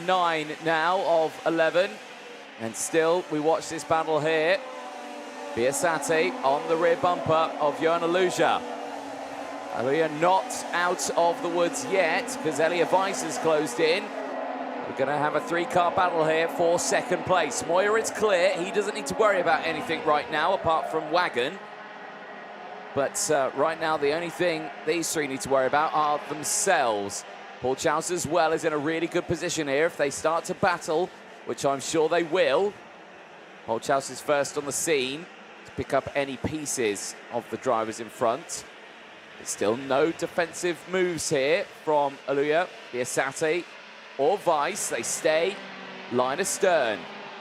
9 now of 11. And still, we watch this battle here. Biasati on the rear bumper of Johan Aluja. Aluja not out of the woods yet, because Elia Weiss has closed in. We're going to have a 3-car battle here for 2nd place. Moya is clear. He doesn't need to worry about anything right now, apart from Wagon. But right now, the only thing these 3 need to worry about are themselves. Paul Chaus as well is in a really good position here. If they start to battle, which I'm sure they will, Paul Chaus is first on the scene to pick up any pieces of the drivers in front. There's still no defensive moves here from Aluja, Biasati or Weiss. They stay line astern.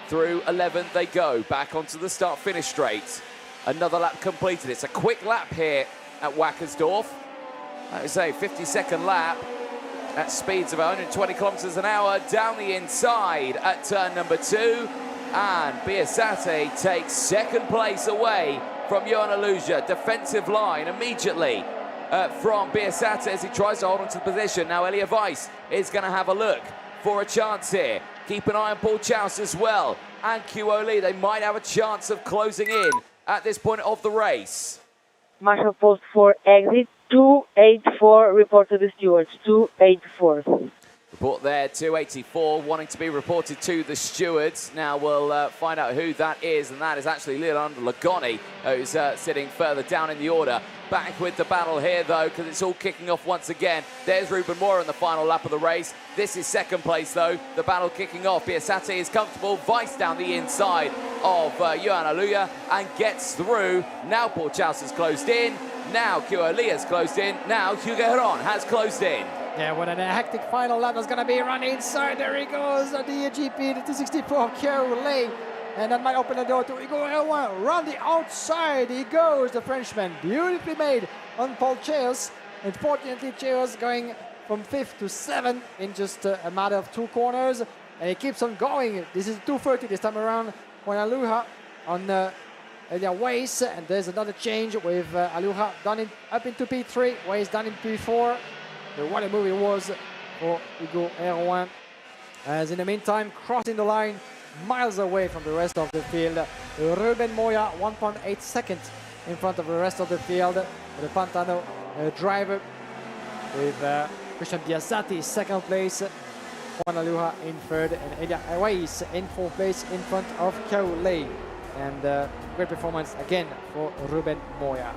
Through 11th they go, back onto the start-finish straight. Another lap completed. It's a quick lap here at Wackersdorf. Like I say, 52nd lap at speeds of 120 kilometers an hour down the inside at turn number 2. And Biasati takes 2nd place away from Johan Aluja. Defensive line immediately from Biasati as he tries to hold on to the position. Now Elia Weiss is going to have a look for a chance here. Keep an eye on Paul Chaus as well. And Lee, they might have a chance of closing in at this point of the race. Marshal post for exit 284 report to the stewards. 284. Report there, 284, wanting to be reported to the stewards. Now we'll find out who that is, and that is actually Leonardo Lagoni, who's sitting further down in the order. Back with the battle here, though, because it's all kicking off once again. There's Ruben Moore in the final lap of the race. This is second place, though. The battle kicking off. Biasati is comfortable. Weiss down the inside of Johan Aluya and gets through. Now Paul Chaus has closed in. Now Kyo Lee has closed in. Now Hugo Heron has closed in. Yeah, what a hectic final lap that's going to be run inside. There he goes, the GP, the 264, Kyo Lee. And that might open the door to Hugo Heron. Run the outside, he goes, the Frenchman. Beautifully made on Paul Chaus. Unfortunately, Chaus going from 5th to 7th in just a matter of 2 corners. And he keeps on going. This is 230 this time around for Aluja on Weiss. And there's another change with Aluja done up into P3, Weiss down in P4. What a move it was for Hugo Heron. As in the meantime, crossing the line, miles away from the rest of the field. Ruben Moya, 1.8 seconds in front of the rest of the field. The Pantano driver with Christian Biasati, second place. Juan Aluja in third, and Elia Weiss in fourth place in front of Kyo Lee. And great performance again for Ruben Moya.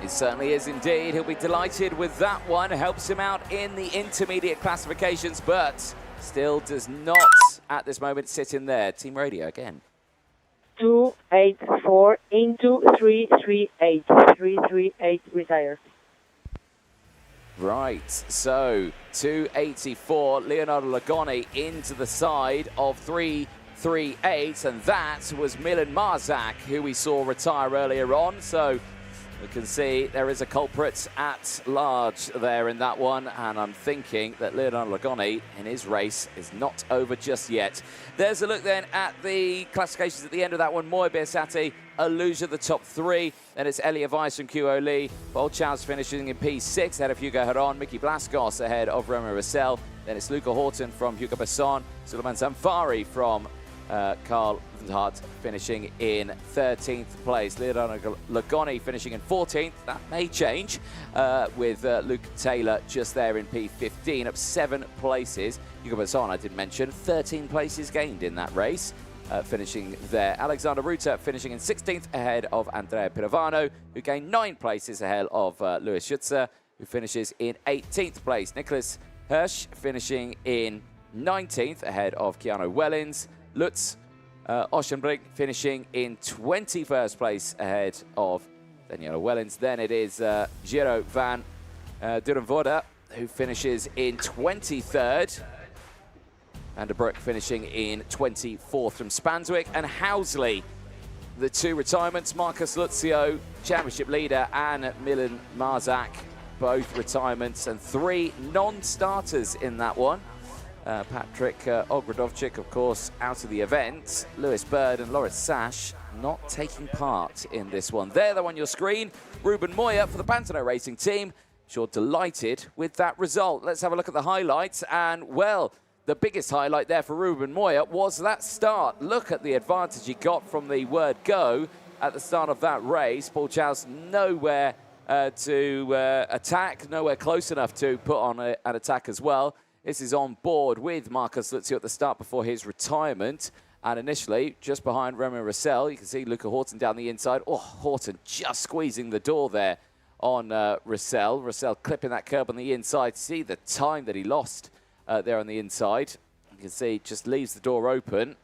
It certainly is indeed. He'll be delighted with that one. Helps him out in the intermediate classifications, but still does not, at this moment, sit in there. Team radio again. 284 into 338. 338 retires. Right, so 284, Leonardo Lagoni into the side of 338, and that was Milan Marzak, who we saw retire earlier on. So we can see there is a culprit at large there in that one, and I'm thinking that Leonardo Lagoni in his race is not over just yet. There's a look then at the classifications at the end of that one. Moya Biasati, Aluja the top 3, then it's Elia Weiss and Kyo Lee. Paul Chaus finishing in P6 ahead of Hugo Heron, Mickey Blaskos ahead of Romain Roussel, then it's Luca Horton from Hugo Besson, Suleiman Zamfari from Carl Hart finishing in 13th place. Leonardo Lagoni finishing in 14th. That may change with Luke Taylor just there in P15, up 7 places. Hugo Besson, I did mention, 13 places gained in that race, finishing there. Alexander Ruta finishing in 16th ahead of Andrea Pirovano, who gained 9 places ahead of Louis Schutzer, who finishes in 18th place. Nicholas Hirsch finishing in 19th ahead of Keanu Wellens. Lutz Oschenbrink finishing in 21st place ahead of Daniela Wellens. Then it is Giro van Durenvoorde, who finishes in 23rd. Van der Broek finishing in 24th from Spanswick. And Housley, the 2 retirements, Marcus Luzio, championship leader, and Milan Marzak, both retirements, and 3 non-starters in that one. Patrick Ogradovchik, of course, out of the event. Lewis Bird and Loris Sash not taking part in this one. There, though, on your screen, Ruben Moya for the Pantano Racing team. Sure delighted with that result. Let's have a look at the highlights. And, well, the biggest highlight there for Ruben Moya was that start. Look at the advantage he got from the word go at the start of that race. Paul Chaus nowhere to attack, nowhere close enough to put on an attack as well. This is on board with Marcus Luzio at the start before his retirement. And initially, just behind Romain Roussel, you can see Luca Horton down the inside. Oh, Horton just squeezing the door there on Roussel. Roussel clipping that curb on the inside. See the time that he lost there on the inside. You can see just leaves the door open.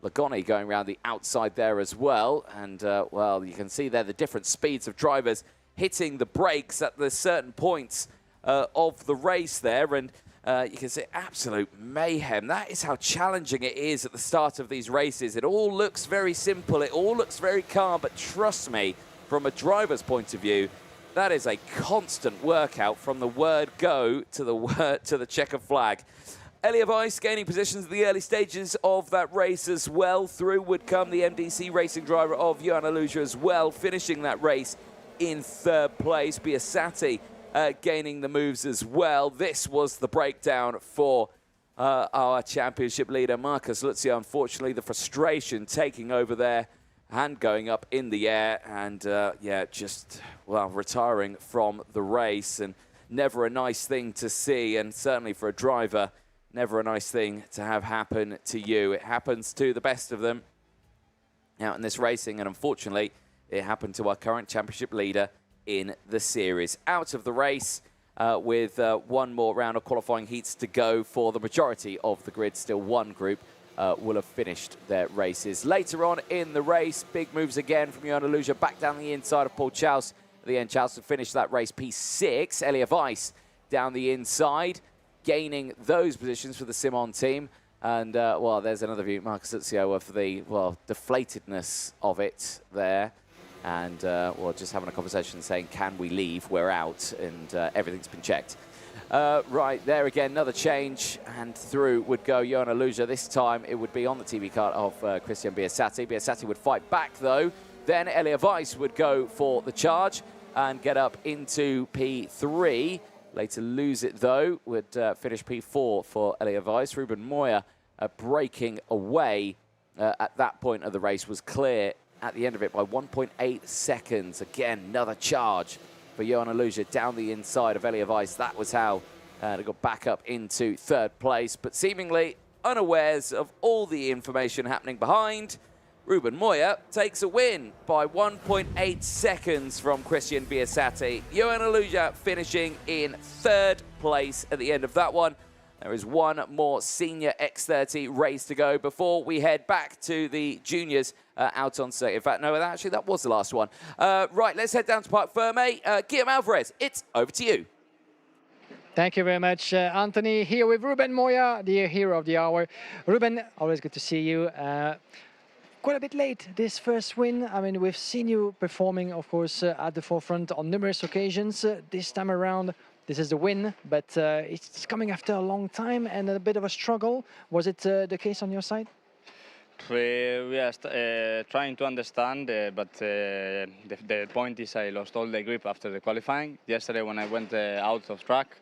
Lagoni going around the outside there as well. And, well, you can see there the different speeds of drivers hitting the brakes at the certain points of the race there. And you can see absolute mayhem. That is how challenging it is at the start of these races. It all looks very simple. It all looks very calm. But trust me, from a driver's point of view, that is a constant workout from the word go to the checkered flag. Elia Weiss gaining positions at the early stages of that race as well. Through would come the MDC racing driver of Johan Aluja as well, finishing that race in 3rd place. Biasati gaining the moves as well. This was the breakdown for our championship leader, Marcus Luzio. Unfortunately, the frustration taking over there hand going up in the air and, yeah, just, well, retiring from the race. And never a nice thing to see, and certainly for a driver, never a nice thing to have happen to you. It happens to the best of them out in this racing, and unfortunately, it happened to our current championship leader in the series. Out of the race with one more round of qualifying heats to go for the majority of the grid. Still one group will have finished their races. Later on in the race, big moves again from Johan Aluja back down the inside of Paul Chaus. At the end, Chaus had finished that race P6. Elia Weiss down the inside, gaining those positions for the Simon team. And, well, there's another view, Marcus Utsio, of the, well, deflatedness of it there. And, well, just having a conversation saying, can we leave? We're out. And everything's been checked. Right, there again, another change. And through would go Johan Aluja. This time it would be on the TV card of Christian Biasati. Biasati would fight back, though. Then Elia Weiss would go for the charge and get up into P3. Later lose it, though, would finish P4 for Elia Weiss. Ruben Moya breaking away at that point of the race, was clear at the end of it by 1.8 seconds. Again, another charge for Johan Aluja down the inside of Elia Weiss. That was how they got back up into third place. But seemingly unawares of all the information happening behind, Ruben Moya takes a win by 1.8 seconds from Christian Biasati. Johan Aluja finishing in third place at the end of that one. There is one more senior X30 race to go before we head back to the juniors out on circuit. In fact, no, actually, that was the last one. Right, let's head down to Parc Ferme. Guillaume Alvarez, it's over to you. Thank you very much, Anthony. Here with Ruben Moya, the hero of the hour. Ruben, always good to see you. Quite a bit late, this first win. I mean, we've seen you performing, of course, at the forefront on numerous occasions. This time around, this is the win, but it's coming after a long time and a bit of a struggle. Was it the case on your side? We are trying to understand, but the point is I lost all the grip after the qualifying. Yesterday, when I went out of track,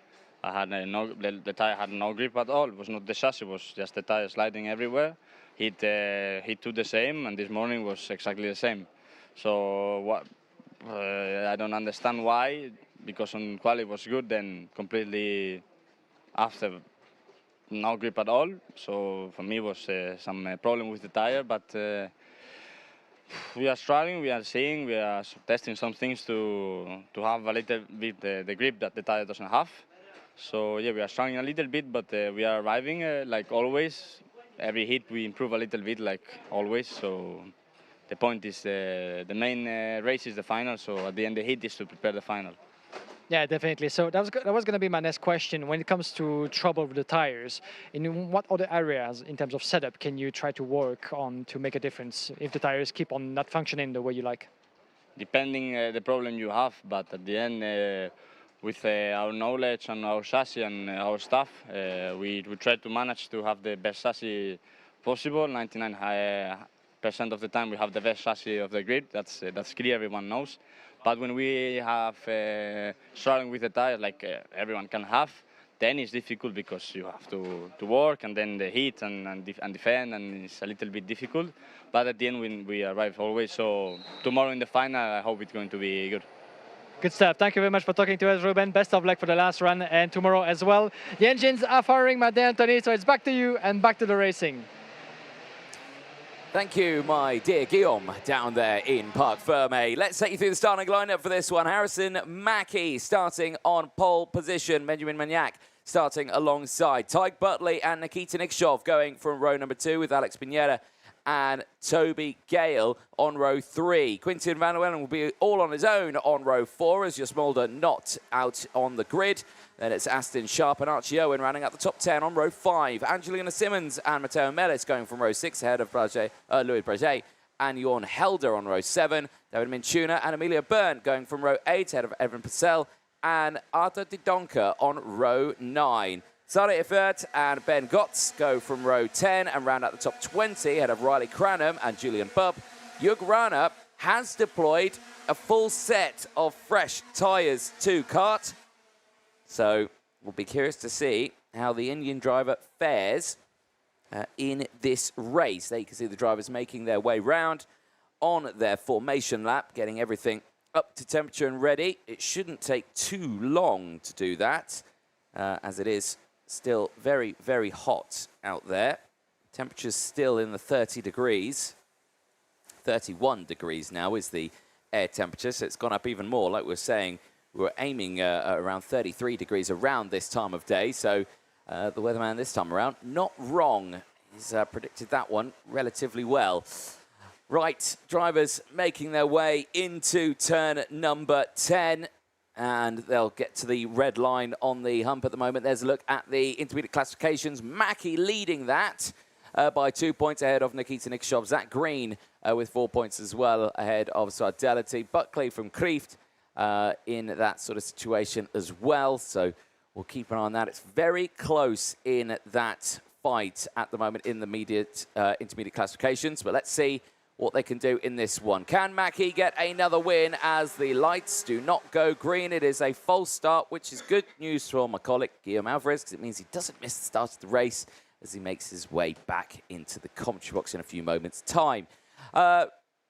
I had the tire had no grip at all. It was not the chassis, it was just the tire sliding everywhere. Heat 2 the same, and this morning was exactly the same. So what? I don't understand why, because on quali was good, then completely after no grip at all. So for me it was some problem with the tire, but we are struggling, we are seeing, we are testing some things to have a little bit the grip that the tire doesn't have. So yeah, we are struggling a little bit, but we are arriving like always. Every hit we improve a little bit, like always. So the point is the main race is the final. So at the end, the hit is to prepare the final. Yeah, definitely. So that was going to be my next question. When it comes to trouble with the tires, in what other areas in terms of setup can you try to work on to make a difference if the tires keep on not functioning the way you like? Depending the problem you have, but at the end, with our knowledge and our chassis and our staff, we try to manage to have the best chassis possible. 99% of the time we have the best chassis of the grid. That's clear, everyone knows. But when we have struggling with the tires, like everyone can have, then it's difficult because you have to work, and then the heat and defend, and it's a little bit difficult. But at the end, we arrive always. So tomorrow in the final, I hope it's going to be good. Good stuff. Thank you very much for talking to us, Ruben. Best of luck for the last run and tomorrow as well. The engines are firing, my dear Anthony, so it's back to you and back to the racing. Thank you, my dear Guillaume, down there in Parc Ferme. Let's take you through the starting lineup for this one. Harrison Mackie starting on pole position. Benjamin Magnac starting alongside. Tyke Butley and Nikita Nikshov going from row number 2 with Alex Pineda and Toby Gale on row 3. Quintin Van Wellen will be all on his own on row 4 as Jos Mulder not out on the grid. Then it's Aston Sharp and Archie Owen rounding out the top 10 on row 5. Angelina Simmons and Matteo Mellis going from row 6 ahead of Louis Braget and Jorn Helder on row 7. David Minchuna and Amelia Byrne going from row 8 ahead of Evan Purcell and Arthur Didonka on row 9. Sara Ifert and Ben Gotts go from row 10 and round out the top 20 ahead of Riley Cranham and Julian Bubb. Jürg Rana has deployed a full set of fresh tyres to kart. So we'll be curious to see how the Indian driver fares in this race. There you can see the drivers making their way round on their formation lap, getting everything up to temperature and ready. It shouldn't take too long to do that, as it is still very, very hot out there. Temperature's still in the 30 degrees. 31 degrees now is the air temperature, so it's gone up even more. Like we were saying, we were aiming around 33 degrees around this time of day, so the weatherman this time around, not wrong. He's predicted that one relatively well. Right, drivers making their way into turn number 10, and they'll get to the red line on the hump at the moment. There's a look at the intermediate classifications. Mackie leading that by 2 points ahead of Nikita Nikishov. Zach Green with 4 points as well ahead of Sardelity. Buckley from Kreeft in that sort of situation as well. So we'll keep an eye on that. It's very close in that fight at the moment in the intermediate classifications. But let's see what they can do in this one. Can Mackie get another win as the lights do not go green? It is a false start, which is good news for my colleague Guillaume Alvarez, because it means he doesn't miss the start of the race as he makes his way back into the commentary box in a few moments' time.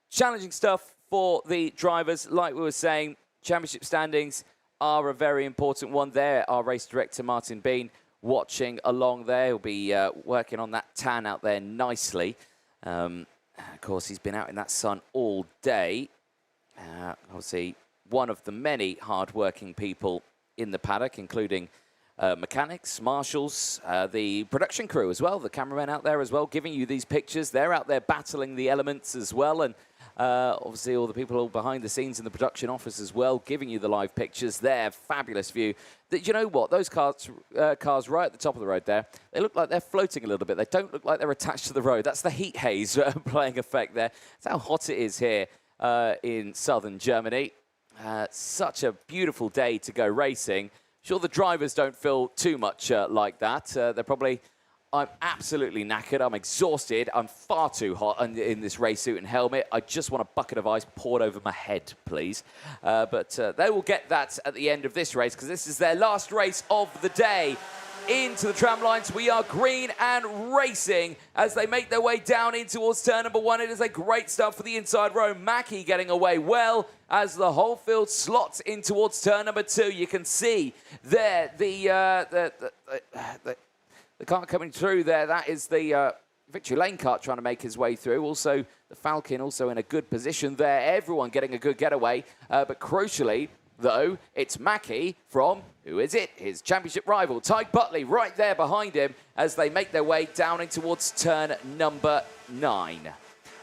Challenging stuff for the drivers. Like we were saying, championship standings are a very important one. There, our race director, Martin Bean, watching along there. He'll be working on that tan out there nicely. Of course, he's been out in that sun all day. Obviously, one of the many hard-working people in the paddock, including mechanics, marshals, the production crew as well, the cameramen out there as well, giving you these pictures. They're out there battling the elements as well, and obviously all the people all behind the scenes in the production office as well, giving you the live pictures there. Fabulous view. You know what? Those cars right at the top of the road there, they look like they're floating a little bit. They don't look like they're attached to the road. That's the heat haze playing effect there. That's how hot it is here in southern Germany. Such a beautiful day to go racing. Sure, the drivers don't feel too much like that. They're probably... I'm absolutely knackered. I'm exhausted. I'm far too hot in this race suit and helmet. I just want a bucket of ice poured over my head, please. But they will get that at the end of this race, because this is their last race of the day. Into the tram lines, we are green and racing as they make their way down in towards turn number 1. It is a great start for the inside row. Mackie getting away well as the whole field slots in towards turn number 2. You can see there the car coming through there. That is the Victory Lane kart trying to make his way through. Also, the Falcon also in a good position there. Everyone getting a good getaway. But crucially, though, it's Mackie from, who is it? His championship rival, Ty Butley, right there behind him as they make their way down in towards turn number 9.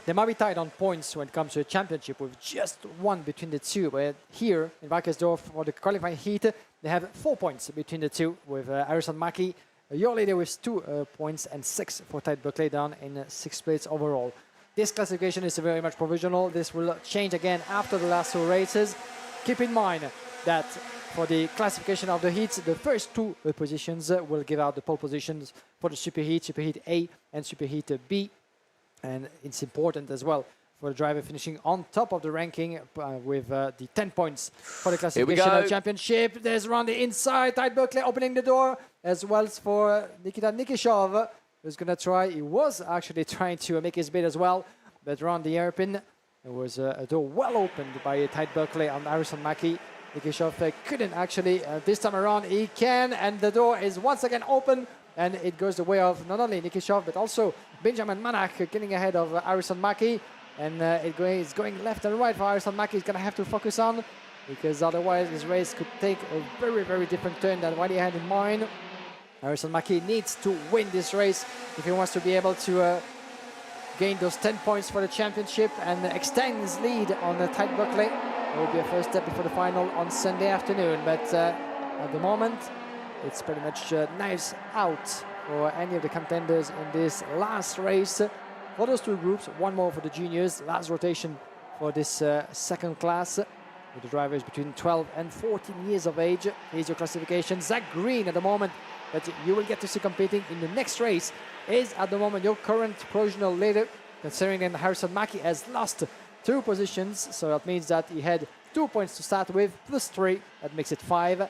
They might be tied on points when it comes to a championship with just one between the two. But here in Wackersdorf for the qualifying heat, they have 4 points between the two with Harrison Mackie, your leader with 2 points, and 6 for Ty Buckley down in 6th place overall. This classification is very much provisional. This will change again after the last 2 races. Keep in mind that for the classification of the heats, the first 2 positions will give out the pole positions for the Superheat A and Superheat B. And it's important as well for the driver finishing on top of the ranking with the 10 points for the classification of championship. There's around the inside, Ty Buckley opening the door, as well as for Nikita Nikishov, who's going to try. He was actually trying to make his bid as well, but around the hairpin, there was a door well opened by Ty Buckley on Harrison Mackie. Nikishov couldn't actually. This time around, he can, and the door is once again open, and it goes the way of not only Nikishov, but also Benjamin Manach getting ahead of Harrison Mackie. And it's going left and right for Harrison Mackie. He's going to have to focus on, because otherwise this race could take a very, very different turn than what he had in mind. Harrison Mackie needs to win this race if he wants to be able to gain those 10 points for the championship and extend his lead on Ty Buckley. It will be a first step before the final on Sunday afternoon. But at the moment, it's pretty much knives out for any of the contenders in this last race. For those 2 groups, one more for the juniors, last rotation for this second class, with the drivers between 12 and 14 years of age. Here's your classification. Zach Green at the moment that you will get to see competing in the next race is at the moment your current provisional leader, considering that Harrison Mackie has lost 2 positions. So that means that he had 2 points to start with, plus 3, that makes it 5.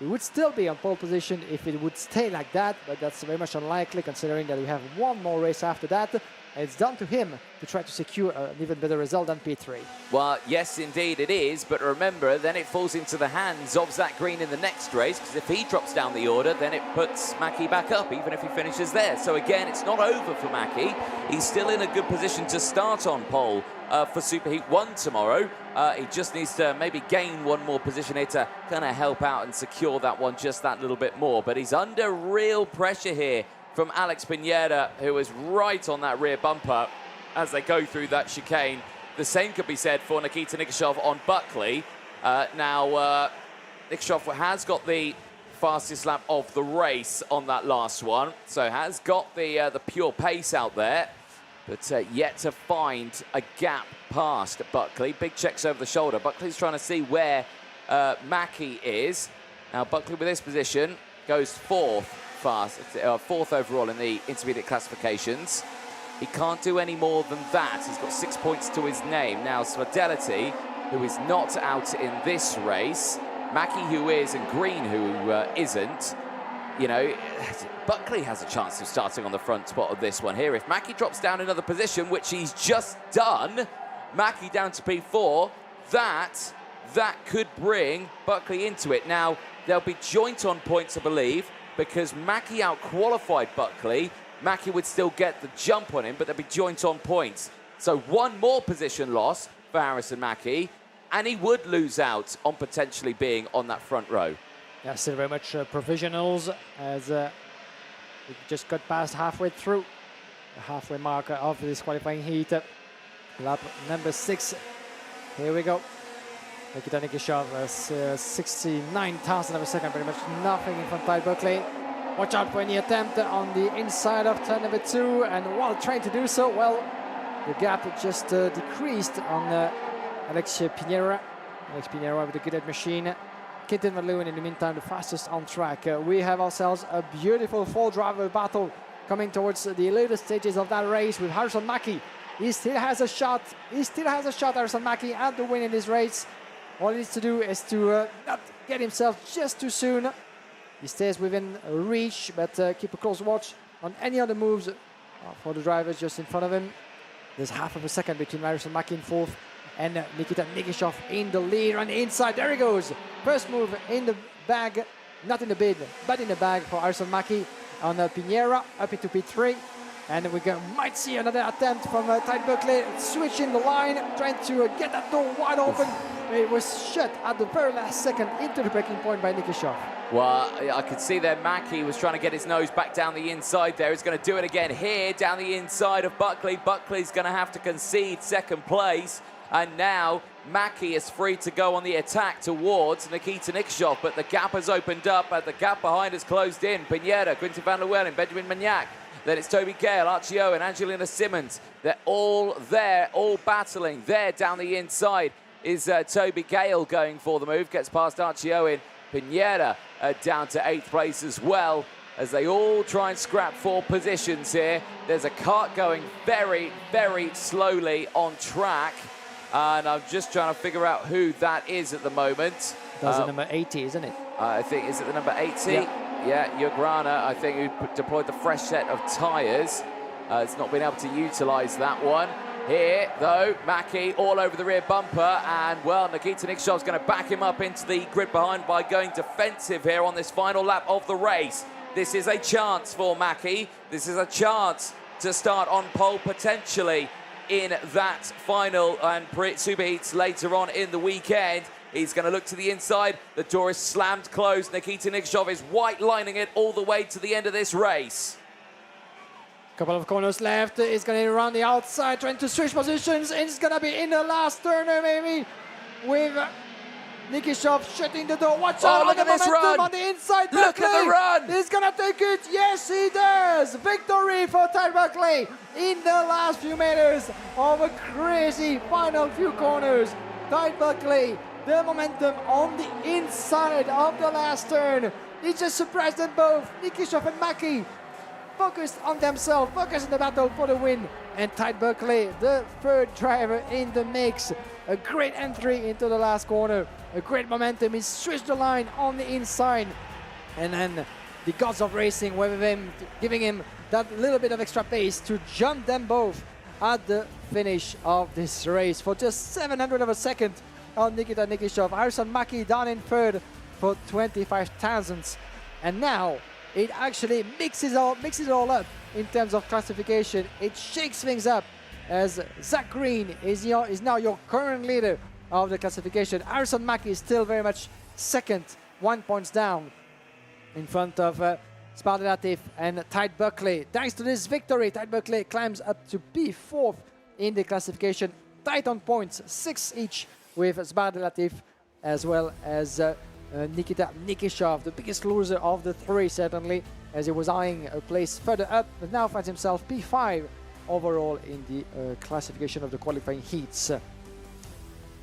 He would still be on pole position if it would stay like that, but that's very much unlikely considering that we have one more race after that. It's down to him to try to secure an even better result than P3. Well, yes, indeed it is. But remember, then it falls into the hands of Zach Green in the next race, because if he drops down the order, then it puts Mackie back up, even if he finishes there. So again, it's not over for Mackie. He's still in a good position to start on pole for Superheat 1 tomorrow. He just needs to maybe gain one more position here to kind of help out and secure that one just that little bit more. But he's under real pressure here from Alex Pineda, who is right on that rear bumper as they go through that chicane. The same could be said for Nikita Nikischov on Buckley. Now, Nikischov has got the fastest lap of the race on that last one, so has got the pure pace out there, but yet to find a gap past Buckley. Big checks over the shoulder. Buckley's trying to see where Mackie is. Now, Buckley with this position goes fourth overall in the intermediate classifications. He can't do any more than that. He's got 6 points to his name. Now, Svadelity, who is not out in this race, Mackie, who is, and Green, who isn't, you know, Buckley has a chance of starting on the front spot of this one here. If Mackie drops down another position, which he's just done, Mackie down to P4, that could bring Buckley into it. Now, they'll be joint on points, I believe, because Mackie out-qualified Buckley. Mackie would still get the jump on him, but they'll be joint on points. So one more position loss for Harrison Mackie, and he would lose out on potentially being on that front row. Yeah, still very much provisionals, as we just got past halfway through the halfway mark of this qualifying heat. Lap number 6. Here we go. Nikita Nikischov, 69,000 of a second, pretty much nothing in front of Buckley. Watch out for any attempt on the inside of turn number 2, and while trying to do so, well, the gap just decreased on Alex Pinera. Alex Pinera with a good machine. Quintin Van Leeuwen in the meantime the fastest on track. We have ourselves a beautiful full driver battle coming towards the later stages of that race with Harrison Mackie. He still has a shot. Harrison Mackie, at the win in this race. All he needs to do is to not get himself just too soon. He stays within reach, but keep a close watch on any other moves for the drivers just in front of him. There's half of a second between Harrison Mackie in fourth and Nikita Nikischov in the lead on the inside. There he goes. First move in the bag, not in the bid, but in the bag for Harrison Mackie on Pinera up into P3. And we might see another attempt from Tide Buckley, switching the line, trying to get that door wide open. It was shut at the very last second into the breaking point by Nikischov. Well, I could see there Mackie was trying to get his nose back down the inside there. He's going to do it again here, down the inside of Buckley. Buckley's going to have to concede second place. And now Mackie is free to go on the attack towards Nikita Nikischov, but the gap has opened up and the gap behind has closed in. Pineda, Quintin Van Leeuwen, Benjamin Magnac. Then it's Toby Gale, Archie Owen, Angelina Simmons. They're all there, all battling. There down the inside is Toby Gale going for the move. Gets past Archie Owen. Pineda down to 8th place as well, as they all try and scrap for positions here. There's a kart going very, very slowly on track. And I'm just trying to figure out who that is at the moment. That's the number 80, isn't it? I think, is it the number 80? Yeah, Jugrana, I think, who deployed the fresh set of tyres. It's not been able to utilise that one. Here, though, Mackie all over the rear bumper, and, well, Nikita Nikischov's going to back him up into the grid behind by going defensive here on this final lap of the race. This is a chance for Mackie. This is a chance to start on pole potentially in that final and superheats later on in the weekend. He's going to look to the inside. The door is slammed closed. Nikita Nikischov is white lining it all the way to the end of this race. Couple of corners left. He's going to run the outside, trying to switch positions. And it's going to be in the last turner, maybe, with Nikischov shutting the door. Watch out! Look at this run on the inside. Look at the run. He's going to take it. Yes, he does. Victory for Tide Buckley in the last few meters of a crazy final few corners. Tide Buckley, the momentum on the inside of the last turn. He just surprised them both. Nikischov and Mackie focused on themselves, focused on the battle for the win. And Tide Buckley, the third driver in the mix. A great entry into the last corner. A great momentum. He switched the line on the inside. And then the gods of racing with him, giving him that little bit of extra pace to jump them both at the finish of this race for just 700 of a second on Nikita Nikishov. Harrison Mackie down in third for 25 thousandths. And now it actually mixes it all up in terms of classification. It shakes things up as Zach Green is now your current leader of the classification. Harrison Mackie is still very much second, 1 point down in front of Sparta Latif and Tide Buckley. Thanks to this victory, Tide Buckley climbs up to P4 in the classification. Tight on points, 6 each with Sparta Latif as well as Nikita Nikishov, the biggest loser of the three certainly, as he was eyeing a place further up, but now finds himself P5 overall in the classification of the qualifying heats.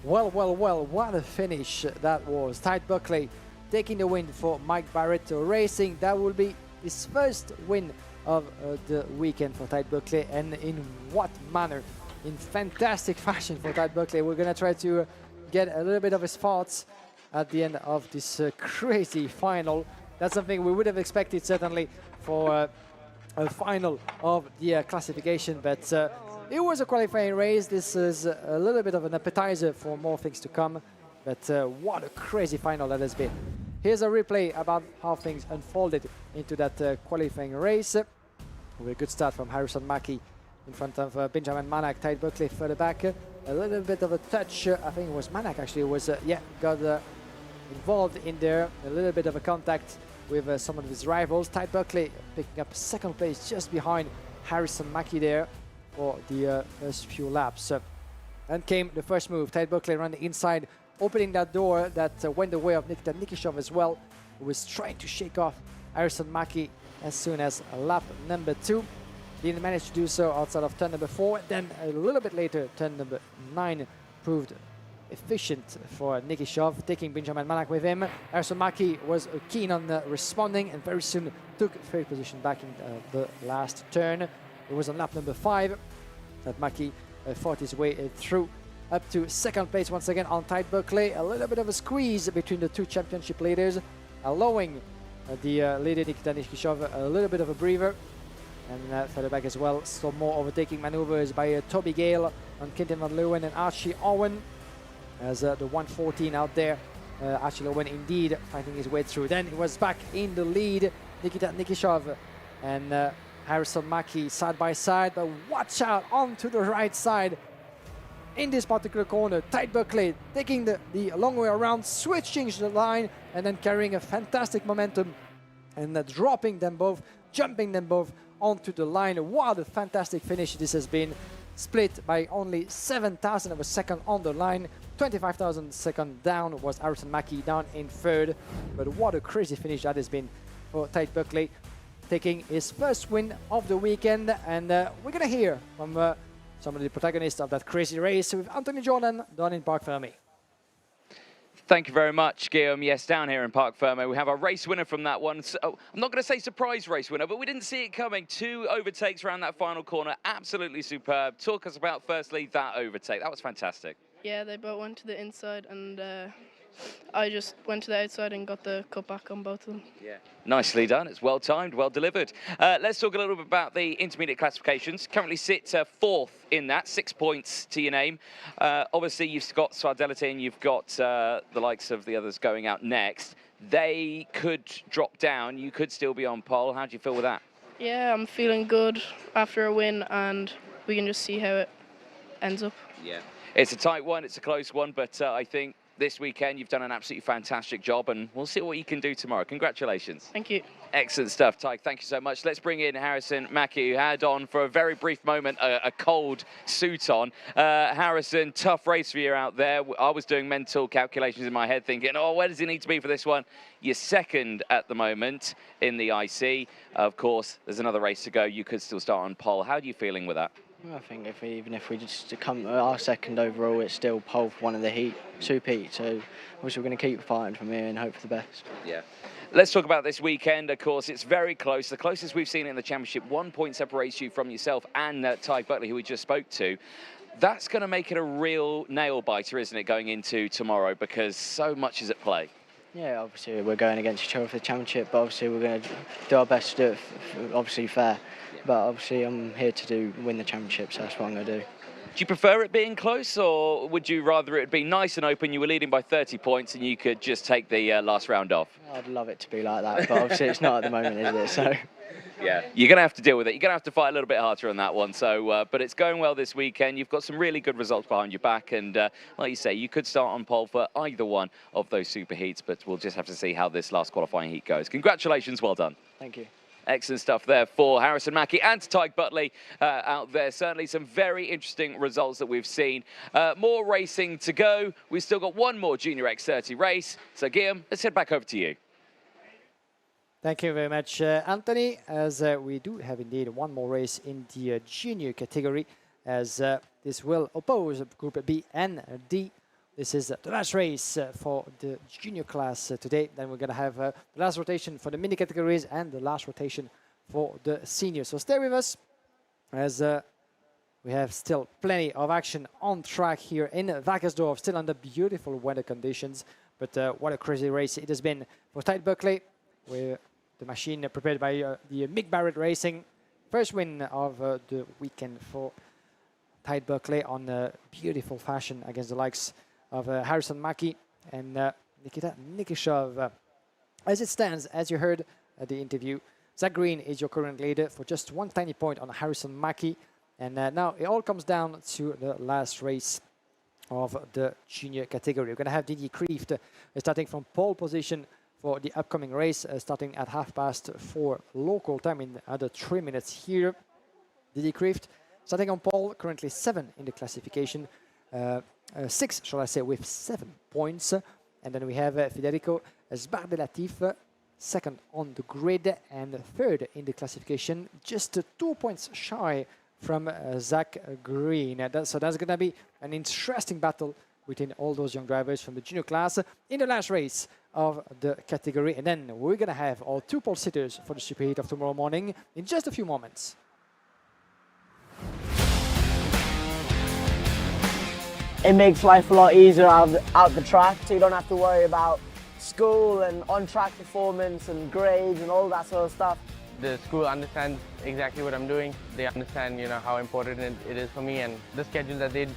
Well, what a finish that was. Tide Buckley taking the win for Mike Barreto Racing. That will be his first win of the weekend for Tide Buckley, and in what manner? In fantastic fashion for Tide Buckley. We're going to try to get a little bit of his thoughts at the end of this crazy final. That's something we would have expected certainly for a final of the classification, but it was a qualifying race. This is a little bit of an appetizer for more things to come, but what a crazy final that has been. Here's a replay about how things unfolded into that qualifying race. With a good start from Harrison Mackie in front of Benjamin Manak. Tide Buckley further back. A little bit of a touch. I think it was Manak actually was got involved in there. A little bit of a contact with some of his rivals. Tide Buckley picking up second place just behind Harrison Mackie there for the first few laps. Then came the first move. Tide Buckley ran the inside, opening that door that went the way of Nikita Nikishov as well, who was trying to shake off Harrison Mackie as soon as lap number 2. Didn't manage to do so outside of turn number 4. Then a little bit later, turn number 9 proved efficient for Nikishov, taking Benjamin Manak with him. Harrison Mackie was keen on responding and very soon took third position back in the last turn. It was on lap number 5 that Mackie fought his way through up to second place once again on Tide Buckley. A little bit of a squeeze between the two championship leaders, allowing the leader Nikita Nikishov a little bit of a breather. And further back as well, some more overtaking maneuvers by Toby Gale on Quinten van Leeuwen and Archie Owen. As the 114 out there, Archie Owen indeed fighting his way through. Then he was back in the lead, Nikita Nikishov and Harrison Mackie side by side, but watch out onto the right side in this particular corner. Tide Buckley taking the long way around, switching the line and then carrying a fantastic momentum and dropping them both, jumping them both onto the line. What a fantastic finish this has been. Split by only 7,000 of a second on the line. 25,000 second down was Harrison Mackie down in third. But what a crazy finish that has been for Tide Buckley, taking his first win of the weekend. And we're going to hear from some of the protagonists of that crazy race with Anthony Jordan down in Parc Fermé. Thank you very much, Guillaume. Yes, down here in Parc Fermé, we have our race winner from that one. So, I'm not going to say surprise race winner, but we didn't see it coming. 2 overtakes around that final corner. Absolutely superb. Talk us about, firstly, that overtake. That was fantastic. Yeah, they both went to the inside, and I just went to the outside and got the cut back on both of them. Yeah, nicely done. It's well timed, well delivered. Let's talk a little bit about the intermediate classifications. Currently sit 4th in that, 6 points to your name. Obviously, you've got Sardelity and you've got the likes of the others going out next. They could drop down. You could still be on pole. How do you feel with that? Yeah, I'm feeling good after a win, and we can just see how it ends up. Yeah, it's a tight one. It's a close one, but I think this weekend you've done an absolutely fantastic job, and we'll see what you can do tomorrow. Congratulations. Thank you. Excellent stuff, Ty. Thank you so much. Let's bring in Harrison Mackie, who had on for a very brief moment a cold suit on. Harrison, tough race for you out there. I was doing mental calculations in my head thinking, oh, where does he need to be for this one? You're second at the moment in the IC. Of course, there's another race to go. You could still start on pole. How are you feeling with that? I think even if we just come our second overall, it's still pole for one of the two heats. So we're going to keep fighting from here and hope for the best. Yeah. Let's talk about this weekend. Of course, it's very close. The closest we've seen in the championship, 1 point separates you from yourself and Ty Buckley, who we just spoke to. That's going to make it a real nail-biter, isn't it, going into tomorrow, because so much is at play. Yeah, obviously we're going against each other for the championship, but obviously we're going to do our best to do it obviously fair. But obviously I'm here to win the championship, so that's what I'm going to do. Do you prefer it being close, or would you rather it be nice and open, you were leading by 30 points and you could just take the last round off? I'd love it to be like that, but obviously it's not at the moment, is it? So. Yeah, you're going to have to deal with it. You're going to have to fight a little bit harder on that one. So, but it's going well this weekend. You've got some really good results behind your back. And like you say, you could start on pole for either one of those super heats, but we'll just have to see how this last qualifying heat goes. Congratulations, well done. Thank you. Excellent stuff there for Harrison Mackie and Tyke Butley out there. Certainly some very interesting results that we've seen. More racing to go. We've still got one more Junior X30 race. So, Guillaume, let's head back over to you. Thank you very much, Anthony, as we do have indeed one more race in the junior category, as this will oppose Group B and D. This is the last race for the junior class today. Then we're going to have the last rotation for the mini categories and the last rotation for the seniors. So stay with us, as we have still plenty of action on track here in Wackersdorf, still under beautiful weather conditions. But what a crazy race it has been for Tyke Butley, with the machine prepared by the Mick Barrett Racing. First win of the weekend for Tyke Butley on beautiful fashion against the likes of Harrison Mackie and Nikita Nikishov. As it stands, as you heard at the interview, Zach Green is your current leader for just one tiny point on Harrison Mackie. And now it all comes down to the last race of the junior category. We're going to have Didier Kreeft starting from pole position for the upcoming race, starting at 4:30 local time in under 3 minutes here. Didier Kreeft starting on pole, currently 7 in the classification, 6, shall I say, with 7 points. And then we have Federico Sbardelatif, second on the grid and third in the classification, just 2 points shy from Zach Green. So that's going to be an interesting battle between all those young drivers from the junior class in the last race of the category. And then we're going to have all 2 pole sitters for the super heat of tomorrow morning in just a few moments. It makes life a lot easier out the track, so you don't have to worry about school and on-track performance and grades and all that sort of stuff. The school understands exactly what I'm doing. They understand, how important it is for me, and the schedule that they,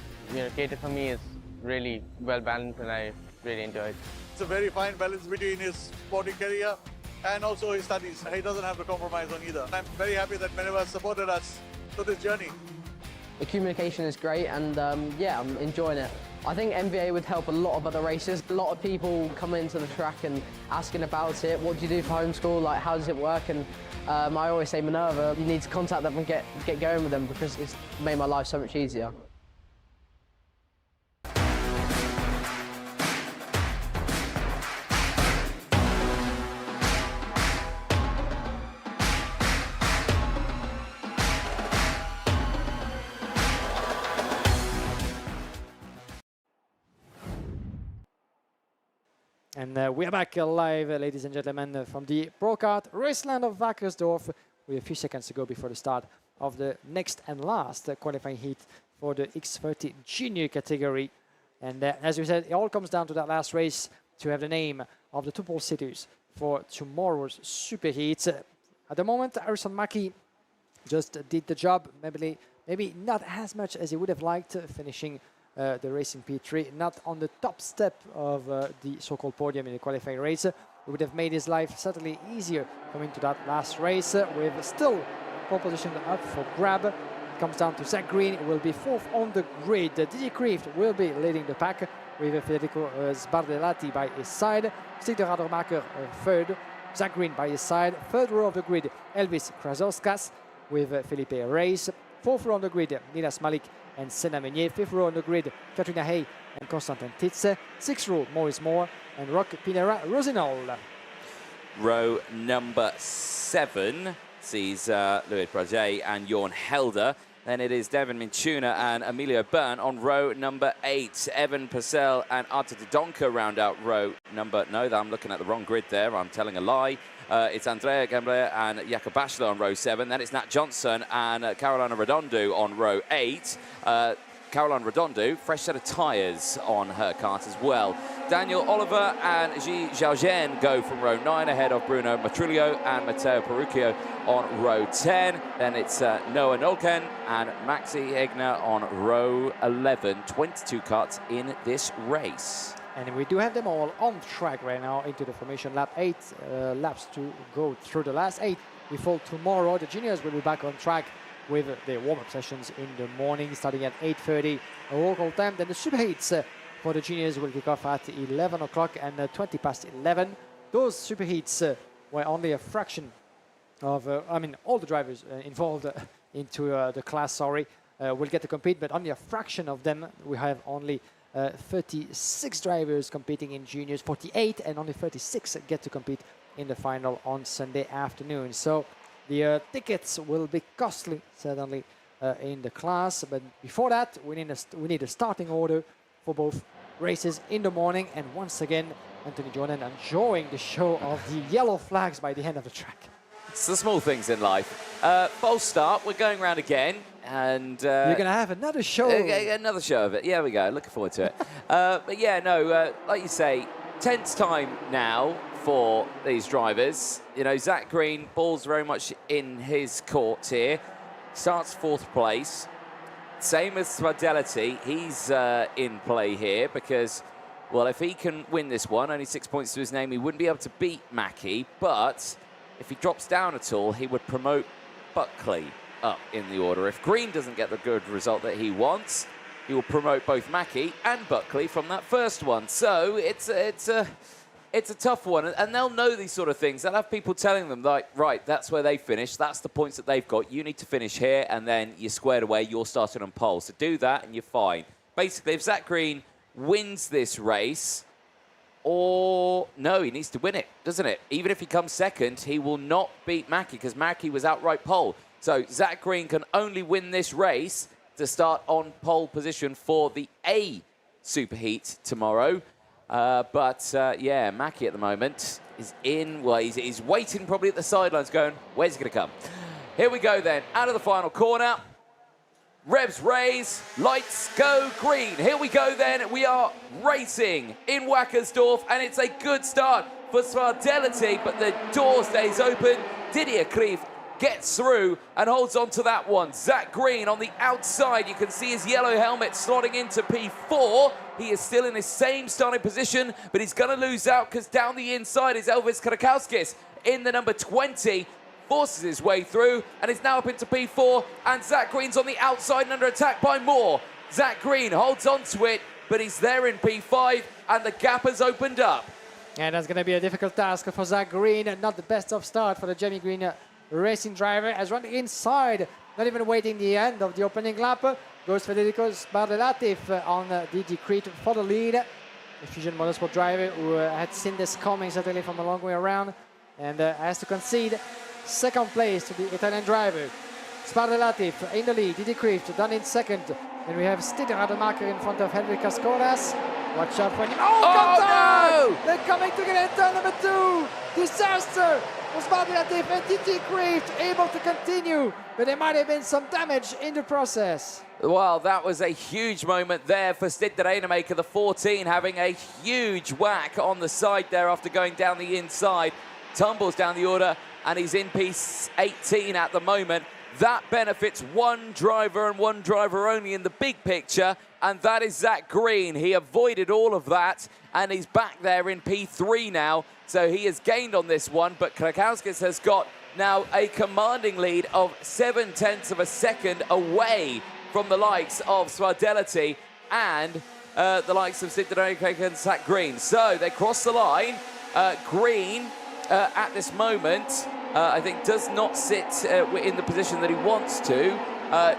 cater for me is really well balanced, and I really enjoy it. It's a very fine balance between his sporting career and also his studies. He doesn't have to compromise on either. I'm very happy that Meneva has supported us through this journey. The communication is great, and yeah, I'm enjoying it. I think MVA would help a lot of other races. A lot of people come into the track and asking about it. What do you do for homeschool? Like, how does it work? And I always say, Minerva, you need to contact them and get going with them, because it's made my life so much easier. And we are back live, ladies and gentlemen, from the Pro-Kart Raceland of Wackersdorf, with a few seconds to go before the start of the next and last qualifying heat for the X30 junior category. And as we said, it all comes down to that last race to have the name of the 2 pole sitters for tomorrow's super heat. At the moment, Harrison Mackie just did the job, maybe not as much as he would have liked, finishing the race in P3, not on the top step of the so-called podium in the qualifying race. It would have made his life certainly easier coming to that last race, with still pole position up for grab. It comes down to Zach Green, will be 4th on the grid. Didier Kreeft will be leading the pack, with Federico Sbardelati by his side. Stig de Radermacher 3rd, Zach Green by his side. 3rd row of the grid, Elvis Krasauskas with Felipe Reyes. 4th row on the grid, Nilas Malik and Senna Meunier. 5th row on the grid, Katrina Hay and Constantin Titze. 6th row, Maurice Moore and Rock Pinera Rosinol. Row number 7 sees Louis Praget and Jorn Helder. Then it is Devin Minchuna and Emilio Byrne on row number 8. Evan Purcell and Arta Didonka round out row number... No, I'm looking at the wrong grid there. I'm telling a lie. It's Andrea Gambler and Jakob Bachelor on row 7. Then it's Nat Johnson and Carolina Redondo on row 8. Caroline Redondo, fresh set of tyres on her kart as well. Daniel Oliver and Guy Jalgen go from row 9 ahead of Bruno Matrillo and Matteo Perucchio on row 10. Then it's Noah Nolken and Maxi Egner on row 11. 22 karts in this race. And we do have them all on track right now into the formation lap. 8 laps to go through the last 8 before tomorrow. The juniors will be back on track with their warm-up sessions in the morning, starting at 8:30 local time. Then the superheats for the juniors will kick off at 11 o'clock and 20 past 11. Those superheats were only a fraction of, all the drivers involved into the class, will get to compete, but only a fraction of them. We have only 36 drivers competing in juniors, 48, and only 36 get to compete in the final on Sunday afternoon. So the tickets will be costly, certainly, in the class. But before that, we need a starting order for both races in the morning. And once again, Anthony Jordan enjoying the show of the yellow flags by the end of the track. It's the small things in life. False start, we're going round again. And you're going to have another show. Another show of it. Yeah, we go. Looking forward to it. But yeah, no, like you say, tense time now for these drivers. You know, Zach Green, ball's very much in his court here. Starts 4th place. Same as Fidelity. He's in play here because, well, if he can win this one, only 6 points to his name, he wouldn't be able to beat Mackie. But if he drops down at all, he would promote Buckley up in the order. If Green doesn't get the good result that he wants, he will promote both Mackie and Buckley from that first one. So it's a tough one, and they'll know these sort of things. They'll have people telling them, like, right, that's where they finished, that's the points that they've got, you need to finish here, and then you're squared away, you're starting on pole. So do that, and you're fine. Basically, if Zach Green wins this race, or no, he needs to win it, doesn't it? Even if he comes second, he will not beat Mackie, because Mackie was outright pole. So Zach Green can only win this race to start on pole position for the A Superheat tomorrow. Yeah, Mackie at the moment is in, well, he's waiting probably at the sidelines going, where's he going to come? Here we go then, out of the final corner. Revs raise, lights go green. Here we go then, we are racing in Wackersdorf, and it's a good start for Fidelity, but the door stays open. Didier Cleef gets through and holds on to that one. Zach Green on the outside. You can see his yellow helmet slotting into P4. He is still in his same starting position, but he's going to lose out because down the inside is Elvis Karakauskis in the number 20. Forces his way through and is now up into P4. And Zach Green's on the outside and under attack by Moore. Zach Green holds on to it, but he's there in P5 and the gap has opened up. And that's going to be a difficult task for Zach Green. Not the best of start for the Jamie Green racing driver, as run inside, not even waiting the end of the opening lap. Goes Federico Sbardelatif on DG Crete for the lead. The Fusion Motorsport driver who had seen this coming certainly from a long way around and has to concede second place to the Italian driver. Sbardelatif in the lead, DG Crete done in second. And we have Stidder Rademacher in front of Henrik Cascoras. Watch out for him. Oh, no! They're coming together in turn number 2. Disaster! Sbardelatif and DG Crete able to continue, but there might have been some damage in the process. Well, that was a huge moment there for Stid Rademacher, the 14, having a huge whack on the side there after going down the inside. Tumbles down the order, and he's in P18 at the moment. That benefits one driver and one driver only in the big picture, and that is Zach Green. He avoided all of that, and he's back there in P3 now. So he has gained on this one, but Karakauskis has got now a commanding lead of 0.7 of a second away from the likes of Fidelity and the likes of Sid Rademacher and Zach Green. So they cross the line. Green, at this moment, I think does not sit in the position that he wants to.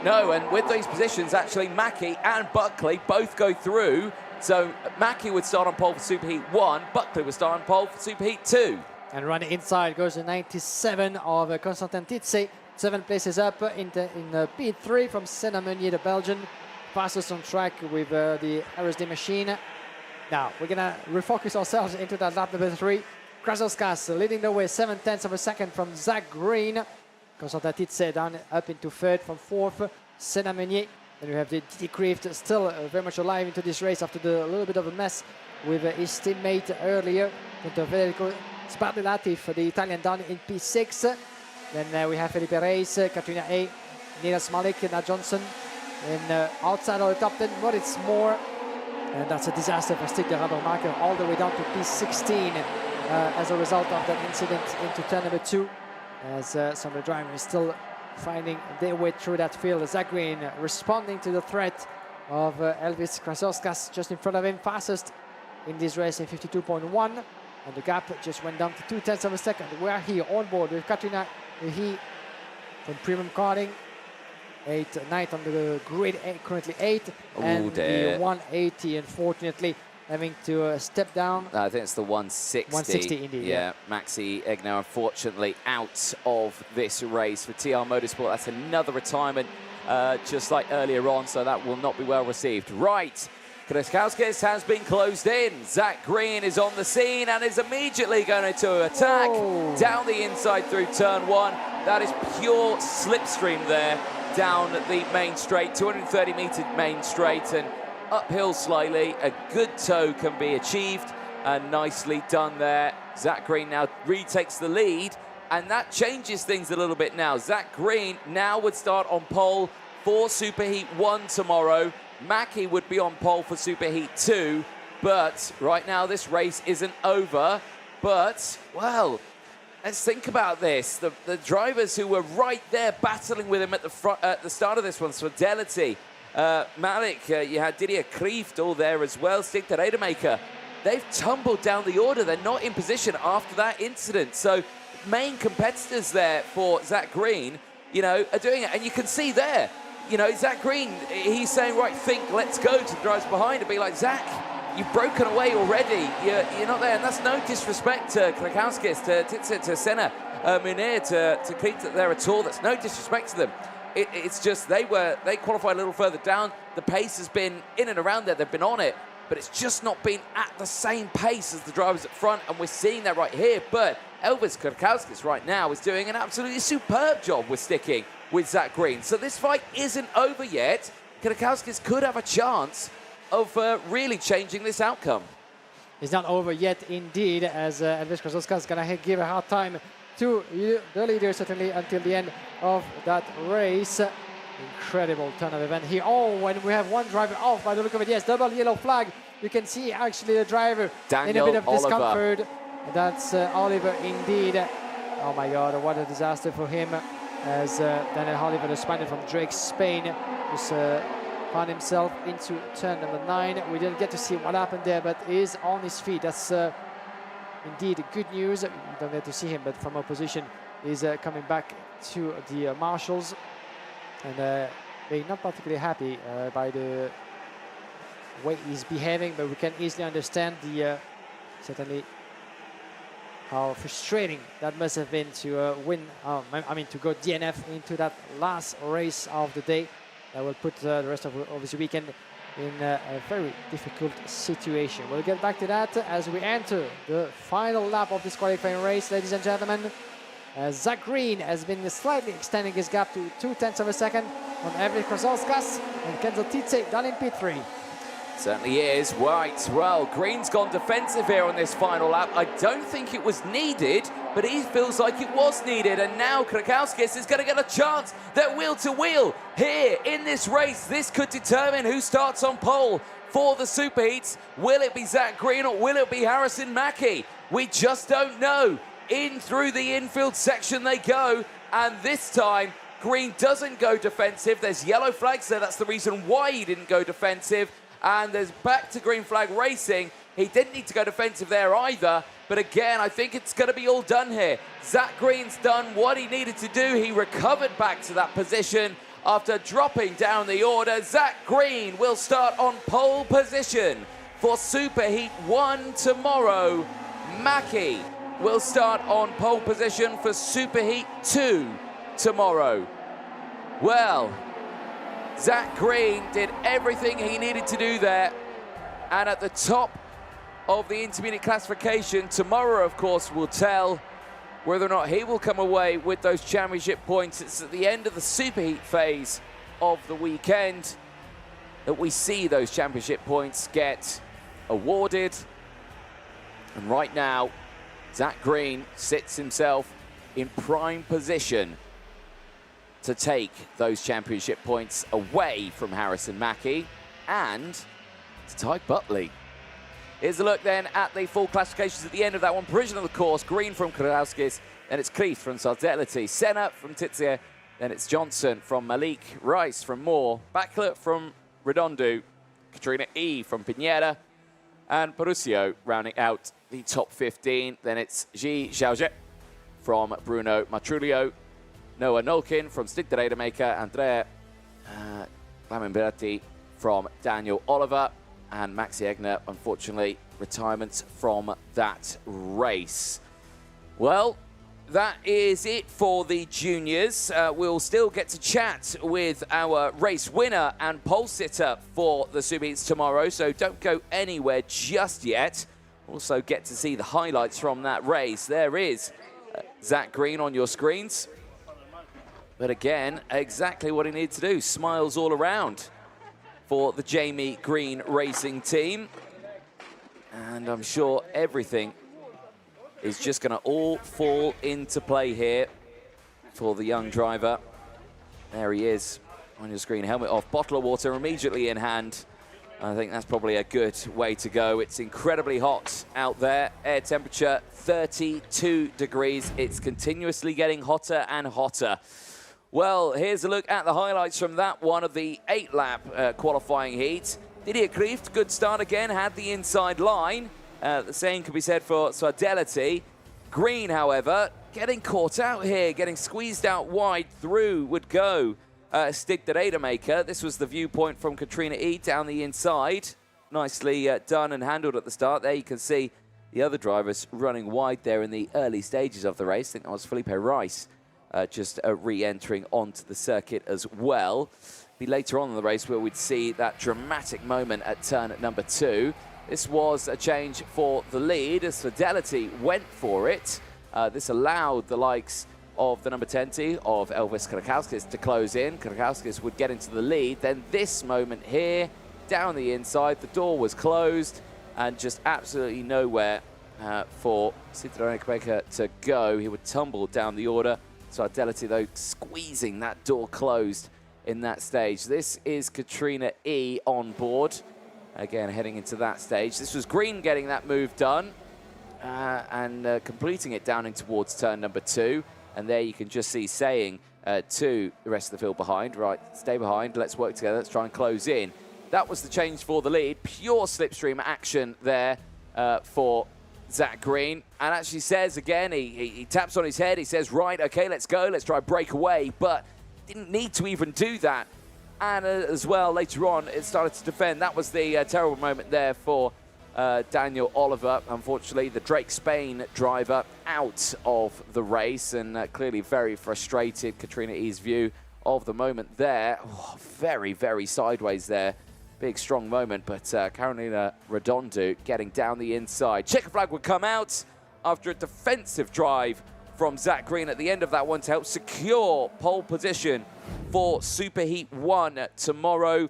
No, and with these positions, actually, Mackie and Buckley both go through. So Mackie would start on pole for Superheat 1, Buckley would start on pole for Superheat 2. And running inside goes the 97 of Constantin Titze. 7 places up in P3 from Senna Meunier, the Belgian. Fastest on track with the RSD machine. Now, we're going to refocus ourselves into that lap number 3. Krasauskas leading the way, 0.7 of a second from Zach Green. Constantin Titze down up into 3rd from 4th. Senna Meunier Then we have the Didi Kreeft still very much alive into this race after the little bit of a mess with his teammate earlier. Federico Sbardelati for the Italian down in P6. Then we have Felipe Reis, Katrina A, Nilas Malik, Nat Johnson. And outside of the top 10, Moritz Moore. And that's a disaster for Stig de Radermacher all the way down to P16 as a result of that incident into turn number 2. As some of the drivers still finding their way through that field. Zach Green responding to the threat of Elvis Krasauskas just in front of him, fastest in this race in 52.1. And the gap just went down to 0.2 of a second. We are here on board with Katrina He from Premium Karting. 9th on the grid, currently 8th. And the 180, unfortunately, having to step down. I think it's the 160. 160 indeed, yeah. Maxi Egner, unfortunately, out of this race for TR Motorsport. That's another retirement, just like earlier on, so that will not be well received. Right, Krasauskas has been closed in. Zach Green is on the scene and is immediately going to attack down the inside through turn 1. That is pure slipstream there down the main straight, 230-meter main straight, and uphill slightly. A good toe can be achieved, and nicely done there. Zach Green now retakes the lead, and that changes things a little bit now. Zach Green now would start on pole for Superheat 1 tomorrow. Mackie would be on pole for Superheat 2, but right now this race isn't over. But, well, let's think about this. The drivers who were right there battling with him at the front, at the start of this one, Fidelity, Malik, you had Didier Kreeft all there as well, Stig de Radermacher. They've tumbled down the order. They're not in position after that incident. So main competitors there for Zach Green, you know, are doing it. And you can see there, you know, Zach Green, he's saying, right, think, let's go, to the drivers behind and be like, Zach, you've broken away already. You're not there. And that's no disrespect to Krasauskas, to Senna, Munir, to Kreeft there at all. That's no disrespect to them. It's just they qualified a little further down. The pace has been in and around there. They've been on it, but it's just not been at the same pace as the drivers at front, and we're seeing that right here. But Elvis Krasauskas right now is doing an absolutely superb job with sticking with Zach Green. So this fight isn't over yet. Krasauskas could have a chance of really changing this outcome. It's not over yet, indeed, as Elvis Krasauskas is going to give a hard time to the leader, certainly, until the end of that race. Incredible turn of event here. Oh, when we have one driver off by the look of it. Yes, double yellow flag. You can see actually the driver Daniel in a bit of Oliver. Discomfort. That's Oliver indeed. Oh my God, what a disaster for him. As Daniel Oliver, the Spaniard from Drake, Spain, just found himself into turn number 9. We didn't get to see what happened there, but he is on his feet. That's indeed good news. You don't get to see him, but from a position, he's coming back to the marshals. And being not particularly happy by the way he's behaving, but we can easily understand the certainly how frustrating that must have been to win, to go DNF into that last race of the day. That will put the rest of this weekend in a very difficult situation. We'll get back to that as we enter the final lap of this qualifying race, ladies and gentlemen. Zach Green has been slightly extending his gap to 0.2 of a second on Elvis Krasauskas, and Kenzo Titze down in P3. Certainly is. Right, well, Green's gone defensive here on this final lap. I don't think it was needed, but he feels like it was needed. And now Krasauskas is going to get a chance. They're wheel to wheel here in this race. This could determine who starts on pole for the Superheats. Will it be Zach Green or will it be Harrison Mackie? We just don't know. In through the infield section they go, and this time Green doesn't go defensive. There's yellow flags there. That's the reason why he didn't go defensive. And there's back to green flag racing. He didn't need to go defensive there either. But again, I think it's going to be all done here. Zach Green's done what he needed to do. He recovered back to that position after dropping down the order. Zach Green will start on pole position for Superheat 1 tomorrow. Mackie will start on pole position for Superheat 2 tomorrow. Well, Zach Green did everything he needed to do there. And at the top of the intermediate classification, tomorrow, of course, will tell whether or not he will come away with those championship points. It's at the end of the Superheat phase of the weekend. that we see those championship points get awarded. And right now, Zach Green sits himself in prime position to take those championship points away from Harrison Mackie and to Tyke Butley. Here's a look then at the full classifications at the end of that one. Provision of the course, Green from Krakowskis, then it's Cleef from Sardelity, Senna from Tizier, then it's Johnson from Malik, Rice from Moore, Backler from Redondo, Katrina E from Pineda, and Perusio rounding out the top 15. Then it's Ji Xiaoje from Bruno Matrulio, Noah Nolkin from Stig the Rademaker, Andrea Lamberti from Daniel Oliver, and Maxi Egner, unfortunately, retirement from that race. Well, that is it for the juniors. We'll still get to chat with our race winner and pole sitter for the Superheats tomorrow, so don't go anywhere just yet. Also get to see the highlights from that race. There is Zach Green on your screens. But again, exactly what he needs to do. Smiles all around for the Jamie Green Racing team. And I'm sure everything is just going to all fall into play here for the young driver. There he is on your screen, helmet off, bottle of water immediately in hand. I think that's probably a good way to go. It's incredibly hot out there. Air temperature 32 degrees. It's continuously getting hotter and hotter. Well, here's a look at the highlights from that one of the 8-lap qualifying heat. Didier Kreeft, good start again, had the inside line. The same could be said for Sardelity. Green, however, getting caught out here, getting squeezed out wide. Through would go Stig the Rademaker. This was the viewpoint from Katrina E down the inside. Nicely done and handled at the start. There you can see the other drivers running wide there in the early stages of the race. I think that was Felipe Rice just re-entering onto the circuit as well. Be later on in the race where we'd see that dramatic moment at turn at number 2. This was a change for the lead as Fidelity went for it. This allowed the likes of the number 20 of Elvis Krakowskis to close in. Krakowskis would get into the lead. Then this moment here, down the inside, the door was closed and just absolutely nowhere for Citroën Baker to go. He would tumble down the order. Sardelity, though, squeezing that door closed in that stage. This is Katrina E on board. Again, heading into that stage. This was Green getting that move done and completing it down in towards turn number 2. And there you can just see saying to the rest of the field behind, right, stay behind, let's work together, let's try and close in. That was the change for the lead. Pure slipstream action there for Zach Green. And actually says again, he taps on his head, he says, right, okay, let's go, let's try and break away, but didn't need to even do that. And as well, later on, it started to defend. That was the terrible moment there for Daniel Oliver. Unfortunately, the Drake Spain driver out of the race, and clearly very frustrated. Katrina E's view of the moment there. Oh, very, very sideways there. Big, strong moment, but Carolina Redondo getting down the inside. Checker flag would come out after a defensive drive from Zach Green at the end of that one to help secure pole position for Superheat 1 tomorrow.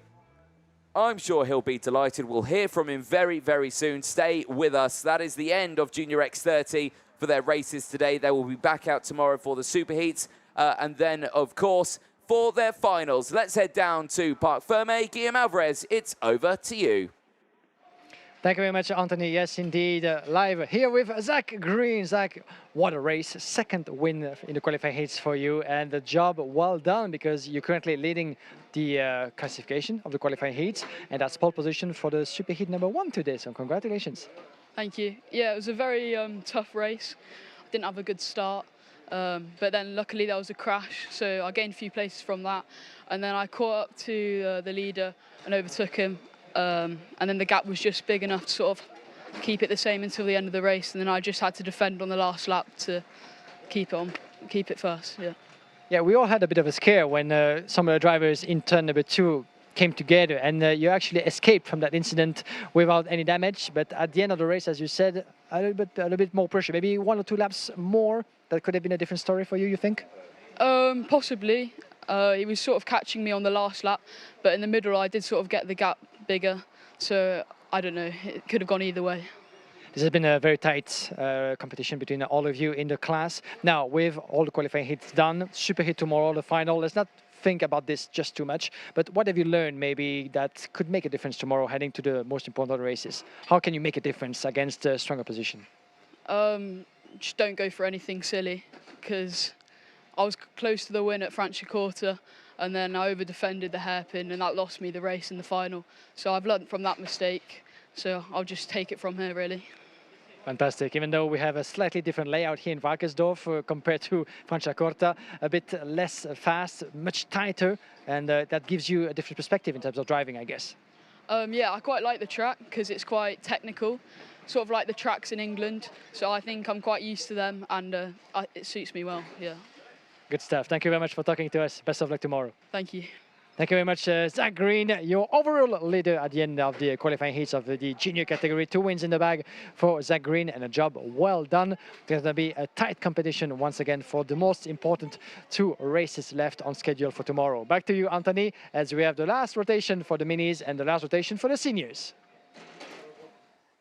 I'm sure he'll be delighted. We'll hear from him very, very soon. Stay with us. That is the end of Junior X30 for their races today. They will be back out tomorrow for the Superheats. And then, of course, for their finals. Let's head down to Parc Ferme. Guillaume Alvarez, it's over to you. Thank you very much, Anthony. Yes, indeed, live here with Zach Green. Zach, what a race. Second win in the qualifying heats for you, and the job well done because you're currently leading the classification of the qualifying heats, and that's pole position for the Superheat number 1 today, so congratulations. Thank you. Yeah, it was a very tough race. I didn't have a good start, but then luckily there was a crash, so I gained a few places from that, and then I caught up to the leader and overtook him. And then the gap was just big enough to sort of keep it the same until the end of the race, and then I just had to defend on the last lap to keep it first. Yeah, we all had a bit of a scare when some of the drivers in turn number 2 came together, and you actually escaped from that incident without any damage. But at the end of the race, as you said, a little bit more pressure, maybe 1 or 2 laps more. That could have been a different story for you, you think? Possibly. He was sort of catching me on the last lap, but in the middle I did sort of get the gap bigger. So I don't know, it could have gone either way. This has been a very tight competition between all of you in the class. Now, with all the qualifying heats done, super heat tomorrow, the final, let's not think about this just too much, but what have you learned maybe that could make a difference tomorrow heading to the most important races? How can you make a difference against a strong opposition? Just don't go for anything silly, because I was close to the win at Franciacorta and then I over-defended the hairpin and that lost me the race in the final. So I've learned from that mistake, so I'll just take it from here really. Fantastic. Even though we have a slightly different layout here in Wackersdorf compared to Franciacorta, a bit less fast, much tighter, and that gives you a different perspective in terms of driving, I guess. Yeah, I quite like the track because it's quite technical, sort of like the tracks in England. So I think I'm quite used to them and it suits me well, yeah. Good stuff. Thank you very much for talking to us. Best of luck tomorrow. Thank you. Thank you very much, Zach Green, your overall leader at the end of the qualifying heats of the junior category. 2 wins in the bag for Zach Green and a job well done. There's going to be a tight competition once again for the most important 2 races left on schedule for tomorrow. Back to you, Anthony, as we have the last rotation for the minis and the last rotation for the seniors.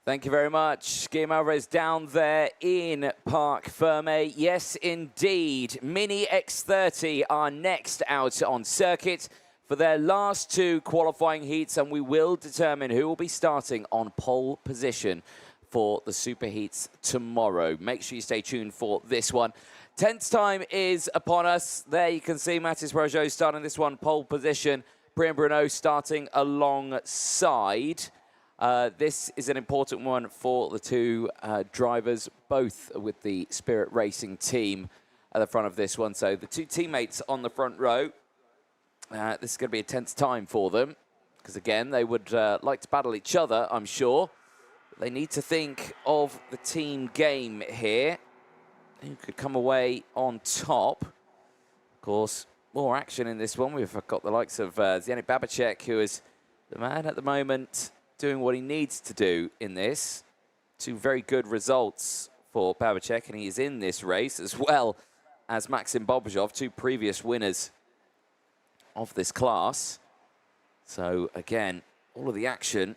Thank you very much. Guillaume Alvarez down there in Parc Ferme. Yes, indeed. Mini X30 are next out on circuit for their last 2 qualifying heats, and we will determine who will be starting on pole position for the super heats tomorrow. Make sure you stay tuned for this one. 10th time is upon us. There you can see Mathis Rojo starting this one, pole position. Brian Bruno starting alongside. This is an important one for the 2 drivers, both with the Spirit Racing team at the front of this one. So the 2 teammates on the front row. This is going to be a tense time for them because, again, they would like to battle each other, I'm sure. They need to think of the team game here. Who could come away on top? Of course, more action in this one. We've got the likes of Zenit Babacek, who is the man at the moment doing what he needs to do in this. 2 very good results for Babacek, and he is in this race, as well as Maxim Bobajov, 2 previous winners of this class. So again, all of the action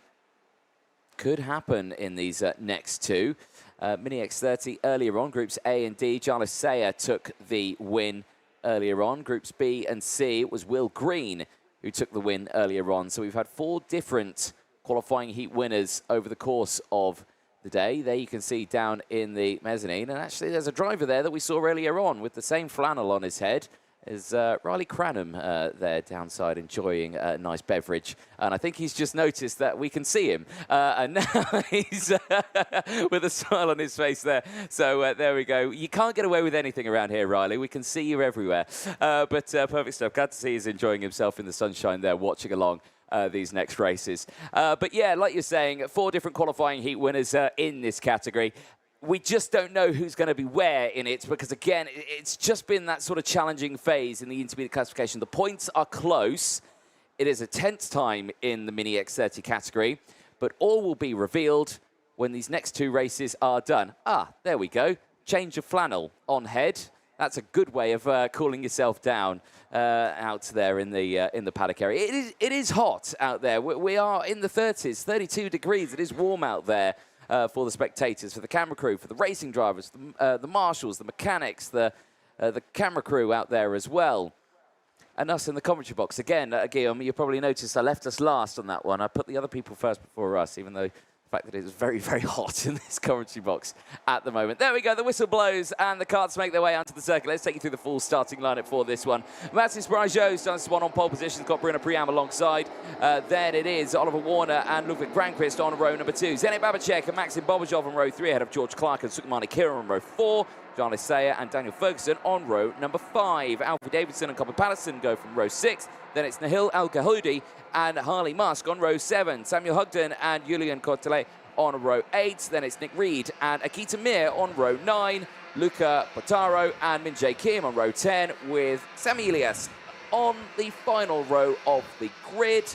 could happen in these next 2. Mini X30 earlier on, groups A and D, Jarlis Sayer took the win earlier on. Groups B and C, it was Will Green who took the win earlier on. So we've had 4 different qualifying heat winners over the course of the day. There you can see down in the mezzanine, and actually there's a driver there that we saw earlier on with the same flannel on his head. Is Riley Cranham there downside enjoying a nice beverage. And I think he's just noticed that we can see him. And now he's with a smile on his face there. So there we go. You can't get away with anything around here, Riley. We can see you everywhere. But perfect stuff. Glad to see he's enjoying himself in the sunshine there, watching along these next races. But yeah, like you're saying, 4 different qualifying heat winners in this category. We just don't know who's going to be where in it because, again, it's just been that sort of challenging phase in the intermediate classification. The points are close. It is a 10th time in the Mini X30 category, but all will be revealed when these next 2 races are done. Ah, there we go. Change of flannel on head. That's a good way of cooling yourself down out there in the paddock area. It is hot out there. We are in the 30s, 32 degrees. It is warm out there. For the spectators, for the camera crew, for the racing drivers, the marshals, the mechanics, the camera crew out there as well. And us in the commentary box. Again, Guillaume, you probably noticed I left us last on that one. I put the other people first before us, even though the fact that it is very, very hot in this commentary box at the moment. There we go, the whistle blows and the carts make their way onto the circuit. Let's take you through the full starting lineup for this one. Mathis Brageau starts this one on pole position, got Bruno Priam alongside. Then it is Oliver Warner and Ludwig Granqvist on row number 2. Zenit Babacek and Maxim Bobajov on row 3 ahead of George Clark and Sukumani Kira on row 4. Jarlis Sayer and Daniel Ferguson on row number 5. Alfie Davidson and Copper Patterson go from row 6. Then it's Nahil Al-Kahoudi and Harley Musk on row 7. Samuel Hugden and Julian Cortele on row 8. Then it's Nick Reed and Akita Mir on row 9. Luca Potaro and Min-Jae Kim on row 10, with Sami Elias on the final row of the grid.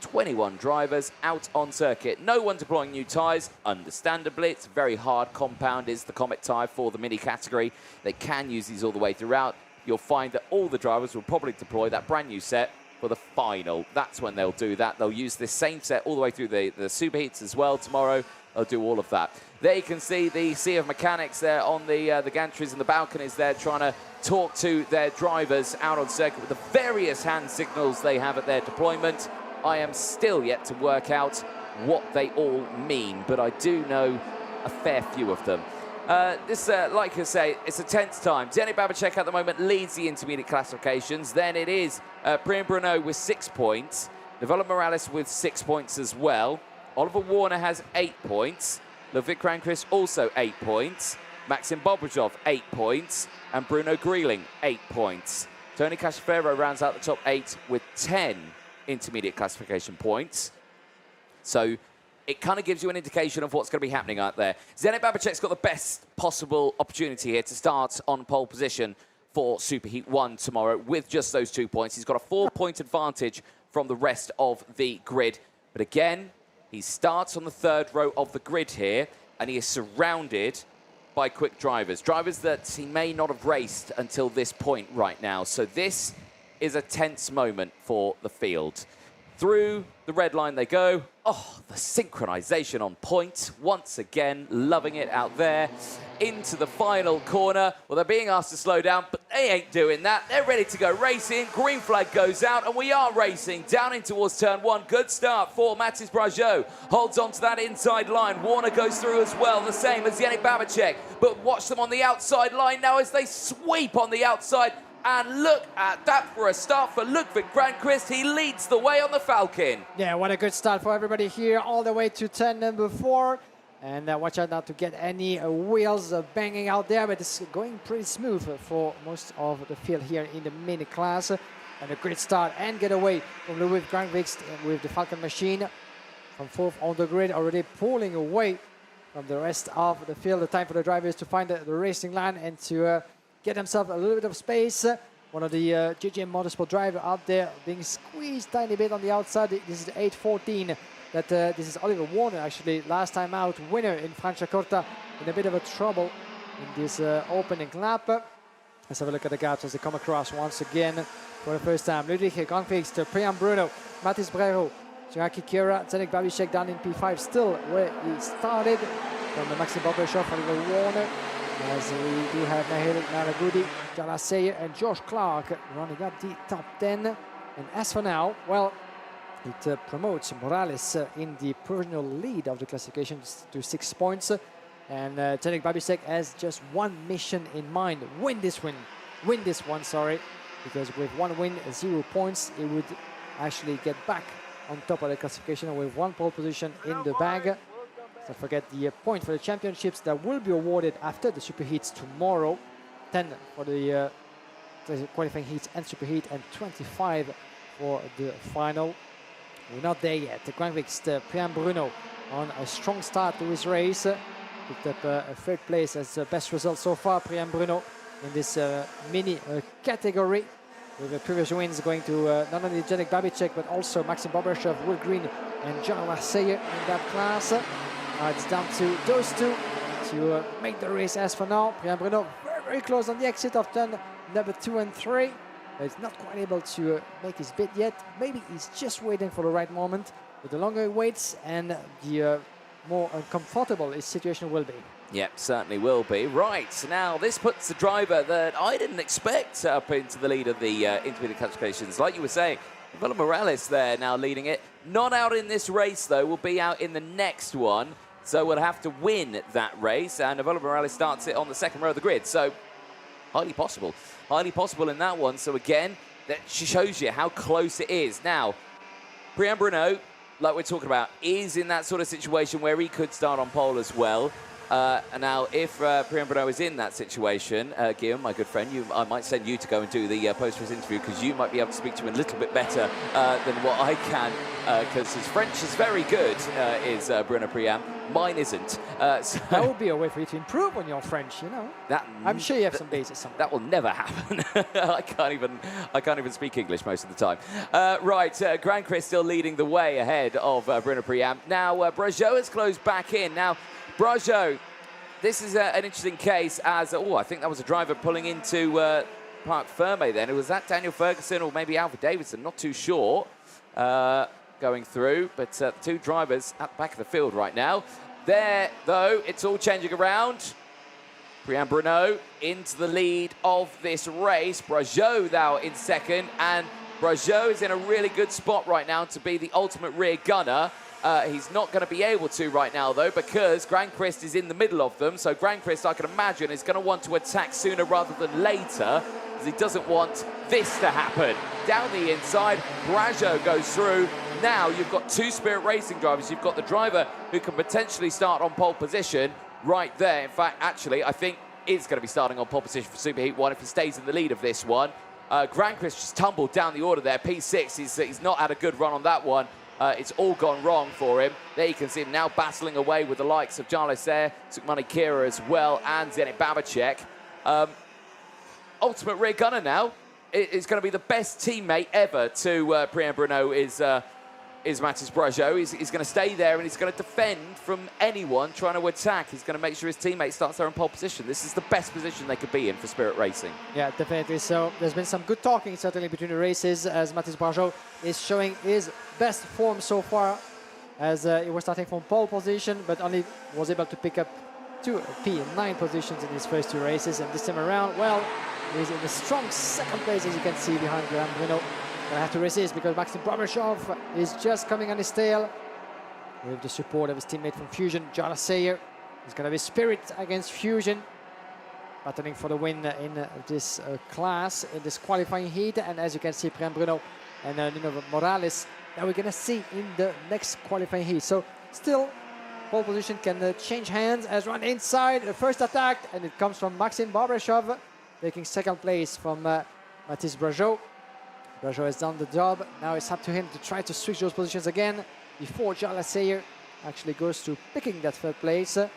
21 drivers out on circuit. No one deploying new tyres, understandably. It's a very hard compound, is the Comet tyre for the mini category. They can use these all the way throughout. you'll find that all the drivers will probably deploy that brand new set for the final. That's when they'll do that. They'll use this same set all the way through the superheats as well tomorrow. They'll do all of that. There you can see the sea of mechanics there on the gantries and the balconies there, trying to talk to their drivers out on circuit with the various hand signals they have at their deployment. I am still yet to work out what they all mean, but I do know a fair few of them. This, like I say, it's a tense time. Zdeněk Babicek at the moment leads the intermediate classifications. Then it is Priam Bruno with 6 points. Nikola Morales with 6 points as well. Oliver Warner has 8 points. Ludwig Kranquist also 8 points. Maxim Bobrozov 8 points. And Bruno Grieling 8 points. Tony Casciferro rounds out the top 8 with 10 intermediate classification points. So it kind of gives you an indication of what's going to be happening out there. Zdeněk Babicek's got the best possible opportunity here to start on pole position for Superheat 1 tomorrow with just those 2 points. He's got a 4-point advantage from the rest of the grid. But again, he starts on the 3rd row of the grid here, and he is surrounded by quick drivers. Drivers that he may not have raced until this point right now. So this is a tense moment for the field. Through the red line they go. Oh, the synchronization on point. Once again, loving it out there. Into the final corner. Well, they're being asked to slow down, but they ain't doing that. They're ready to go racing. Green flag goes out, and we are racing down in towards turn 1. Good start for Mathis Brajot. Holds on to that inside line. Warner goes through as well, the same as Zdeněk Babicek. But watch them on the outside line now as they sweep on the outside. And look at that for a start for Ludwig Kranquist. He leads the way on the Falcon. Yeah, what a good start for everybody here, all the way to turn number 4. And watch out not to get any wheels banging out there, but it's going pretty smooth for most of the field here in the mini class. And a great start and get away from Ludwig Kranquist with the Falcon machine from 4th on the grid, already pulling away from the rest of the field. The time for the drivers to find the racing line and to get themselves a little bit of space. One of the GGM Motorsport driver out there being squeezed tiny bit on the outside. This is the 814. This is Oliver Warner, actually, last time out winner in Franciacorta, in a bit of a trouble in this opening lap. Let's have a look at the gaps as they come across once again for the first time. Ludwig Kranquist, Priam Bruno, Mathis Brero, Jackie Kira, Zdeněk Babicek down in P5, still where he started from the Maxim Bobrozov, Oliver Warner. As we do have Nahil Malagudi, Jala Sayer, and Josh Clark running up the top 10. And as for now, well, it promotes Morales in the provisional lead of the classification to 6 points. And Zdeněk Babicek has just one mission in mind: win this one, sorry, because with 1 win, 0 points, he would actually get back on top of the classification with 1 pole position in the bag. Don't forget the point for the championships that will be awarded after the superheats tomorrow. 10 for the qualifying heats and superheat, and 25 for the final. We're not there yet. The Kranquist, Priam Bruno on a strong start to his race. Picked up a 3rd place as the best result so far, Priam Bruno, in this mini category. With the previous wins going to not only Zdeněk Babicek, but also Maxim Bobrozov, Will Green, and John Lasseyer in that class. It's down to those two to make the race as for now. Priam Bruno very, very close on the exit of turn number 2 and 3. But he's not quite able to make his bid yet. Maybe he's just waiting for the right moment. But the longer he waits, and the more uncomfortable his situation will be. Yep, certainly will be. Right, so now this puts the driver that I didn't expect up into the lead of the intermediate classifications. Like you were saying, Nikola Morales there now leading it. Not out in this race, though. Will be out in the next one. So we'll have to win that race. And Nikola Morales starts it on the 2nd row of the grid. So highly possible. Highly possible in that one. So again, that shows you how close it is. Now, Priam Bruno, like we're talking about, is in that sort of situation where he could start on pole as well. And now, if Priam Bruno is in that situation, Guillaume, my good friend, I might send you to go and do the post-race interview, because you might be able to speak to him a little bit better than what I can, because his French is very good, is Bruno Priam. Mine isn't. So that would be a way for you to improve on your French, you know. I'm sure you have some basis somewhere. That will never happen. I can't even speak English most of the time. Right, Kranquist still leading the way ahead of Bruno Priam. Now, Brajot has closed back in. Now, Brajot, this is an interesting case as, I think that was a driver pulling into Park Ferme then. Was that Daniel Ferguson or maybe Alfred Davidson? Not too sure going through. But the two drivers at the back of the field right now. There, though, it's all changing around. Brian Bruno into the lead of this race. Brageau now in second. And Brageau is in a really good spot right now to be the ultimate rear gunner. He's not going to be able to right now, though, because Granqvist is in the middle of them. So Granqvist, I can imagine, is going to want to attack sooner rather than later, because he doesn't want this to happen. Down the inside, Brageau goes through. Now you've got two Spirit Racing drivers. You've got the driver who can potentially start on pole position right there. In fact, actually, I think is going to be starting on pole position for Superheat 1 if he stays in the lead of this one. Granqvist just tumbled down the order there. P6, he's not had a good run on that one. It's all gone wrong for him. There you can see him now battling away with the likes of Jarlo Sayre, Sukmani Kira as well, and Zenit Babacek. Ultimate rear gunner now. It's going to be the best teammate ever to Brian Bruno is Mathis Brageau. He's going to stay there and he's going to defend from anyone trying to attack. He's going to make sure his teammate starts there in pole position. This is the best position they could be in for Spirit Racing. Yeah, definitely. So there's been some good talking certainly between the races as Mathis Brageau is showing his best form so far, as he was starting from pole position but only was able to pick up 2 P9 positions in his first 2 races, and this time around, well, he's in a strong second place, as you can see behind Brian Bruno. Gonna have to resist because Maxim Bromashov is just coming on his tail with the support of his teammate from Fusion, Jarlo Sayre. He's gonna be Spirit against Fusion, battling for the win in this class, in this qualifying heat. And as you can see, Brian Bruno and Nuno Morales, now we're gonna see in the next qualifying heat. So still, pole position can change hands as run inside, the first attack, and it comes from Maxim Bromashov, taking second place from Mathis Brageau. Brageau has done the job. Now it's up to him to try to switch those positions again before Jarlo Sayre actually goes to picking that third place. And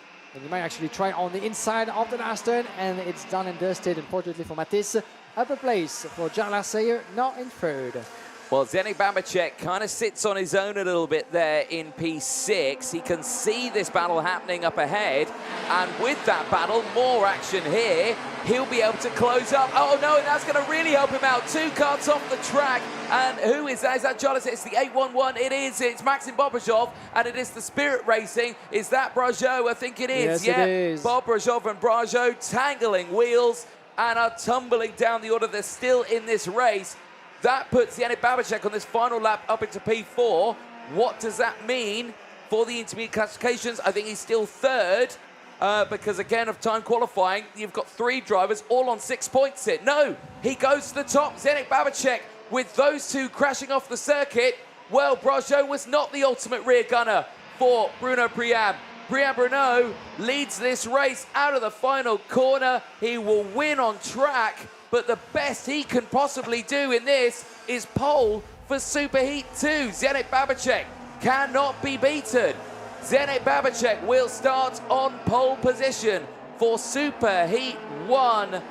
he might actually try on the inside of the last turn, and it's done and dusted, unfortunately for Mathis. Upper place for Jarlo Sayre, not in third. Well, Zenit Babacek kind of sits on his own a little bit there in P6. He can see this battle happening up ahead. And with that battle, more action here. He'll be able to close up. Oh, no, and that's going to really help him out. 2 carts off the track. And who is that? Is that Jarlo Sayre? It's the 811. It is. It's Maxim Bromashov. And it is the Spirit Racing. Is that Brageau? I think it is. Yes, it is. Bromashov and Brageau tangling wheels and are tumbling down the order. They're still in this race. That puts Zenit Babacek on this final lap up into P4. What does that mean for the intermediate classifications? I think he's still third because, again, of time qualifying, you've got 3 drivers all on 6 points here. No, he goes to the top. Zenit Babacek with those 2 crashing off the circuit. Well, Brageau was not the ultimate rear gunner for Bruno Priam. Brian Bruno leads this race out of the final corner. He will win on track. But the best he can possibly do in this is pole for Superheat 2. Zenit Babacek cannot be beaten. Zenit Babacek will start on pole position for Superheat 1.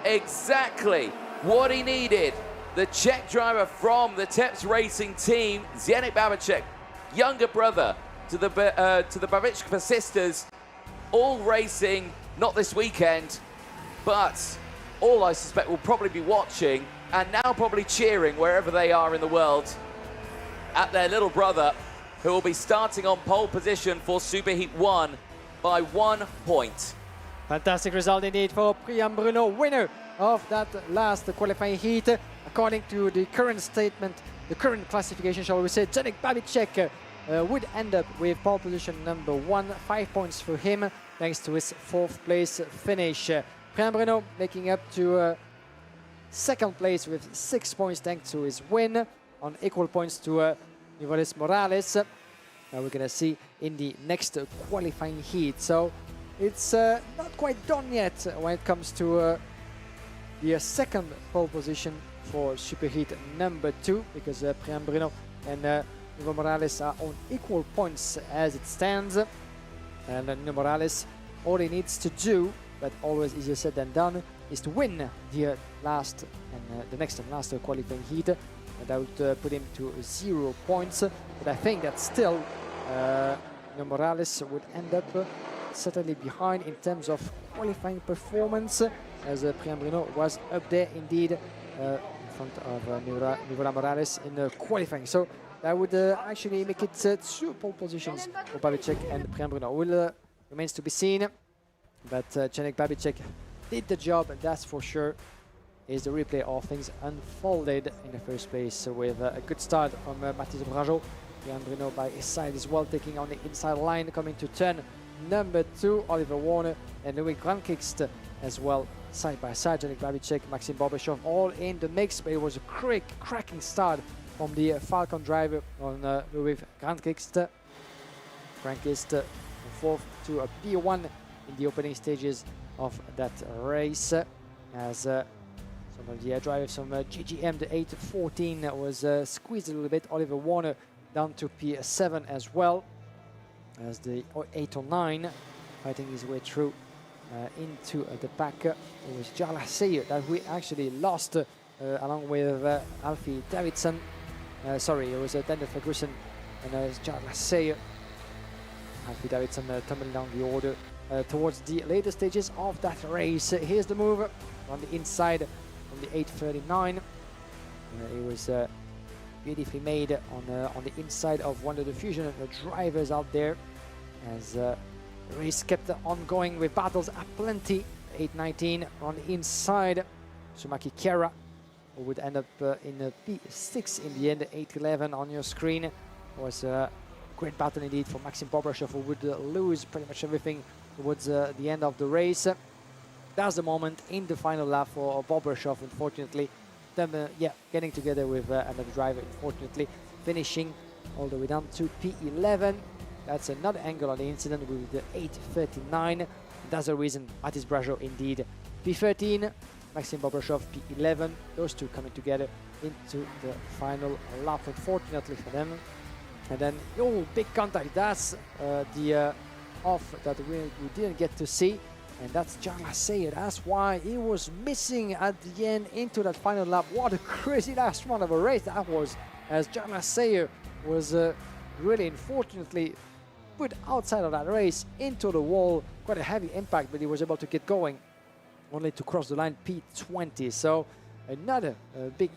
Exactly what he needed. The Czech driver from the Teps Racing team, Zenit Babacek, younger brother to the Babichka sisters, all racing, not this weekend, but all I suspect will probably be watching and now probably cheering wherever they are in the world at their little brother, who will be starting on pole position for Superheat 1 by 1 point. Fantastic result indeed for Brian Bruno, winner of that last qualifying heat. According to the current statement, the current classification, shall we say, Zenit Babacek would end up with pole position number 1, 5 points for him, thanks to his 4th place finish. Brian Bruno making up to second place with 6 points thanks to his win, on equal points to Nuno Morales. Now we're going to see in the next qualifying heat. So it's not quite done yet when it comes to the second pole position for Superheat number 2, because Brian Bruno and Nuno Morales are on equal points as it stands. And Nuno Morales, all he needs to do, but always easier said than done, is to win the last and the next and last qualifying heat. And that would put him to 0 points. But I think that still Nuno Morales would end up certainly behind in terms of qualifying performance, as Priam Bruno was up there indeed in front of Nicolas Morales in qualifying. So that would actually make it 2 pole positions for Babicek and Priam Bruno. Will remains to be seen, but Janek Babicek did the job, and that's for sure. Is the replay of things unfolded in the first place with a good start from Mathis Brageau. Priam Bruno by his side as well, taking on the inside line, coming to turn number 2. Oliver Warner and Louis Grankikst as well, side by side. Janek Babicek, Maxime Bobrechov all in the mix, but it was a cracking start from the Falcon driver on Louis Grankikst. Grankikst from 4th to a P1 in the opening stages of that race, as some of the drivers from GGM, the 814 was squeezed a little bit. Oliver Warner down to P7 as well, as the 809 fighting his way through into the pack. It was Jarla Seyer that we actually lost along with Alfie Davidson. Sorry, it was Daniel Ferguson and Jarla Seyer. Alfie Davidson tumbling down the order towards the later stages of that race. Here's the move on the inside from the 839. It was beautifully made on the inside of one of the Fusion drivers out there, as the race kept on going with battles aplenty. 819 on the inside, Sumaki Kiara, who would end up in P6 in the end. 811 on your screen was a great battle indeed for Maxime Bobrechov, who would lose pretty much everything towards the end of the race. That's the moment in the final lap for Bobrechov, unfortunately. Them, getting together with another driver, unfortunately, finishing all the way down to P11. That's another angle on the incident with the 839. That's the reason Mathis Brageau indeed P13, Maxime Bobrechov P11. Those two coming together into the final lap, unfortunately for them. And then, big contact. That's the off that we didn't get to see. And that's Jarla Seyer. That's why he was missing at the end into that final lap. What a crazy last one of a race that was, as Jarla Seyer was really unfortunately put outside of that race into the wall. Quite a heavy impact, but he was able to get going, only to cross the line P20. So another big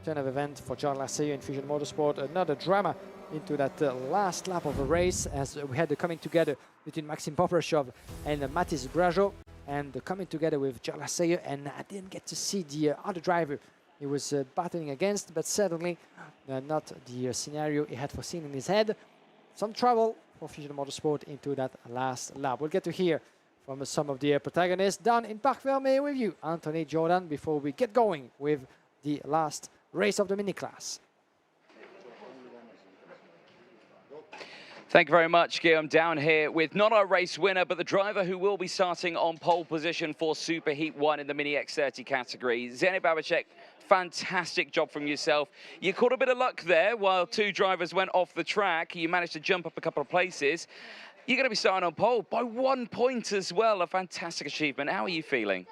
turn of event for Jarla Seyer in Fusion Motorsport. Another drama into that last lap of the race, as we had the coming together between Maxime Bobrechov and Mathis Brageau, and the coming together with Jarla Seyer. And I didn't get to see the other driver he was battling against, but certainly not the scenario he had foreseen in his head. Some trouble for Fusion Motorsport into that last lap. We'll get to hear from some of the protagonists down in Parc Fermé with you, Anthony Jordan, before we get going with the last race of the mini class. Thank you very much, Guillaume. Down here with not our race winner, but the driver who will be starting on pole position for Super Heat 1 in the Mini X30 category. Janek Babicek, fantastic job from yourself. You caught a bit of luck there while 2 drivers went off the track. You managed to jump up a couple of places. You're going to be starting on pole by 1 point as well. A fantastic achievement. How are you feeling?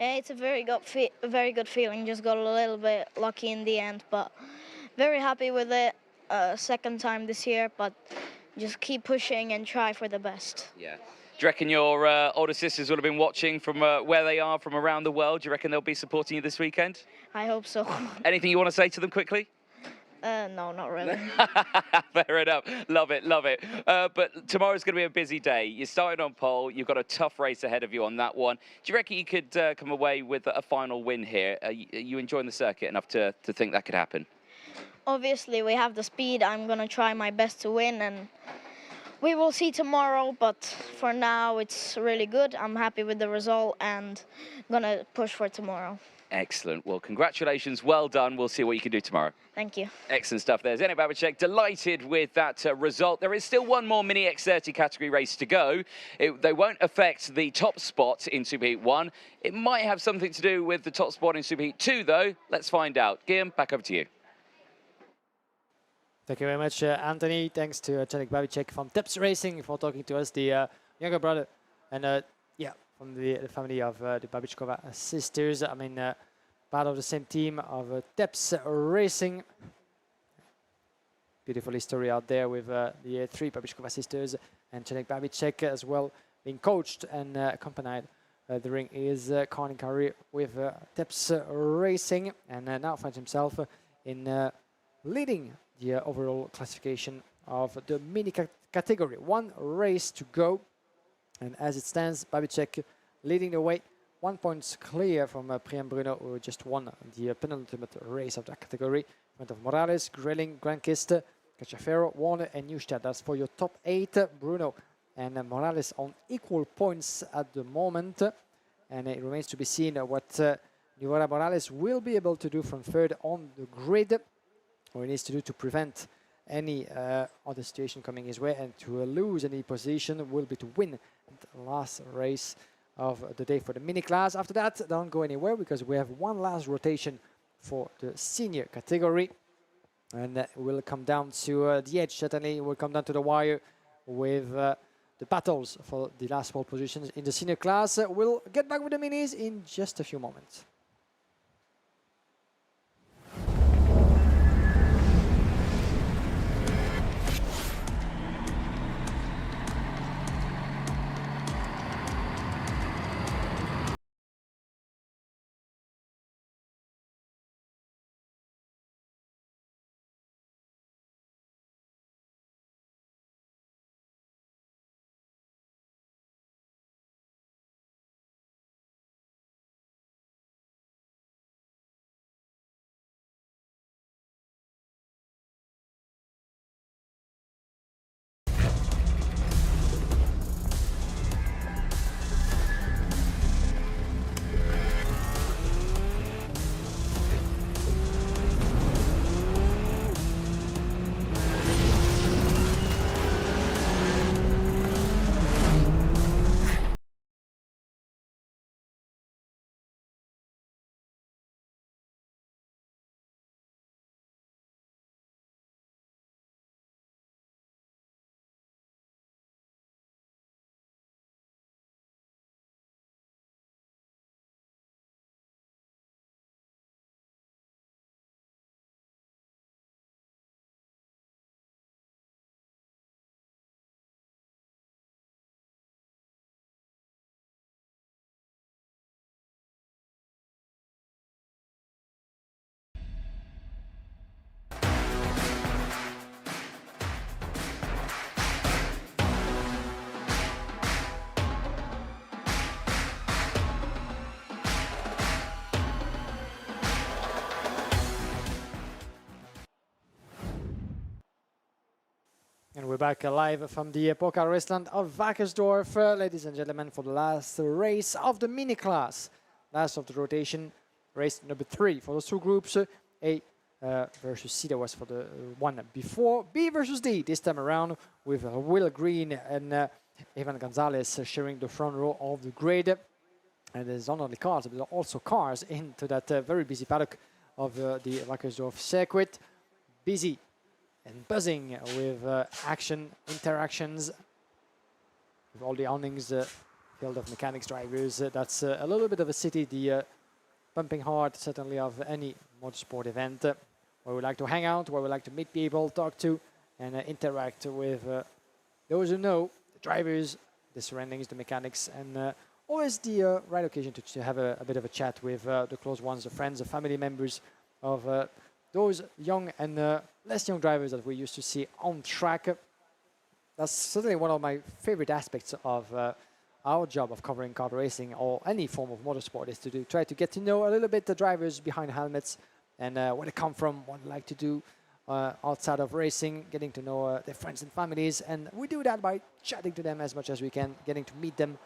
It's a very good feeling. Just got a little bit lucky in the end, but very happy with it. Second time this year, but just keep pushing and try for the best. Yeah. Do you reckon your older sisters would have been watching from where they are from around the world? Do you reckon they'll be supporting you this weekend? I hope so. Anything you want to say to them quickly? No, not really. Fair enough. Love it, love it. But tomorrow's going to be a busy day. You started on pole. You've got a tough race ahead of you on that one. Do you reckon you could come away with a final win here? Are you enjoying the circuit enough to think that could happen? Obviously, we have the speed. I'm going to try my best to win, and we will see tomorrow. But for now, it's really good. I'm happy with the result and going to push for tomorrow. Excellent. Well, congratulations. Well done. We'll see what you can do tomorrow. Thank you. Excellent stuff there. Janek Babicek, delighted with that result. There is still one more Mini X30 category race to go. They won't affect the top spot in Super Heat 1. It might have something to do with the top spot in Super Heat 2, though. Let's find out. Guillaume, back over to you. Thank you very much, Anthony. Thanks to Janek Babicek from Tips Racing for talking to us, the younger brother, and from the family of the Babichkova sisters. I mean, part of the same team of Tips Racing. Beautiful story out there with the 3 Babichkova sisters and Janek Babicek as well being coached and accompanied during his karting career with Tips Racing, and now finds himself in leading the overall classification of the mini category. One race to go, and as it stands, Babicek leading the way, 1 point clear from Priam Bruno, who just won the penultimate race of that category. In front of Morales, Grilling, Grankist, Cacciaferro, Warner, and Neustadt. That's for your top 8. Bruno and Morales on equal points at the moment, and it remains to be seen what Nuvera Morales will be able to do from third on the grid, what he needs to do to prevent any other situation coming his way, and to lose any position will be to win the last race of the day for the mini class. After that, don't go anywhere, because we have one last rotation for the senior category, and we'll come down to the edge. Certainly we'll come down to the wire with the battles for the last 4 positions in the senior class. We'll get back with the minis in just a few moments. And we're back live from the Pokal Raceland of Wackersdorf, ladies and gentlemen, for the last race of the mini class. Last of the rotation, race number 3 for those 2 groups. A versus C, that was for the one before. B versus D this time around, with Will Green and Evan Gonzalez sharing the front row of the grid. And there's not only cars, but there are also cars into that very busy paddock of the Wackersdorf circuit. Busy and buzzing with action, interactions, with all the awnings filled of mechanics, drivers. That's a little bit of a city, the pumping heart, certainly, of any motorsport event, where we like to hang out, where we like to meet people, talk to, and interact with those who know, the drivers, the surroundings, the mechanics, and always the right occasion to have a bit of a chat with the close ones, the friends, the family members of those young and less young drivers that we used to see on track. That's certainly one of my favorite aspects of our job of covering kart racing or any form of motorsport, is to try to get to know a little bit the drivers behind helmets and where they come from, what they like to do outside of racing, getting to know their friends and families. And we do that by chatting to them as much as we can, getting to meet them,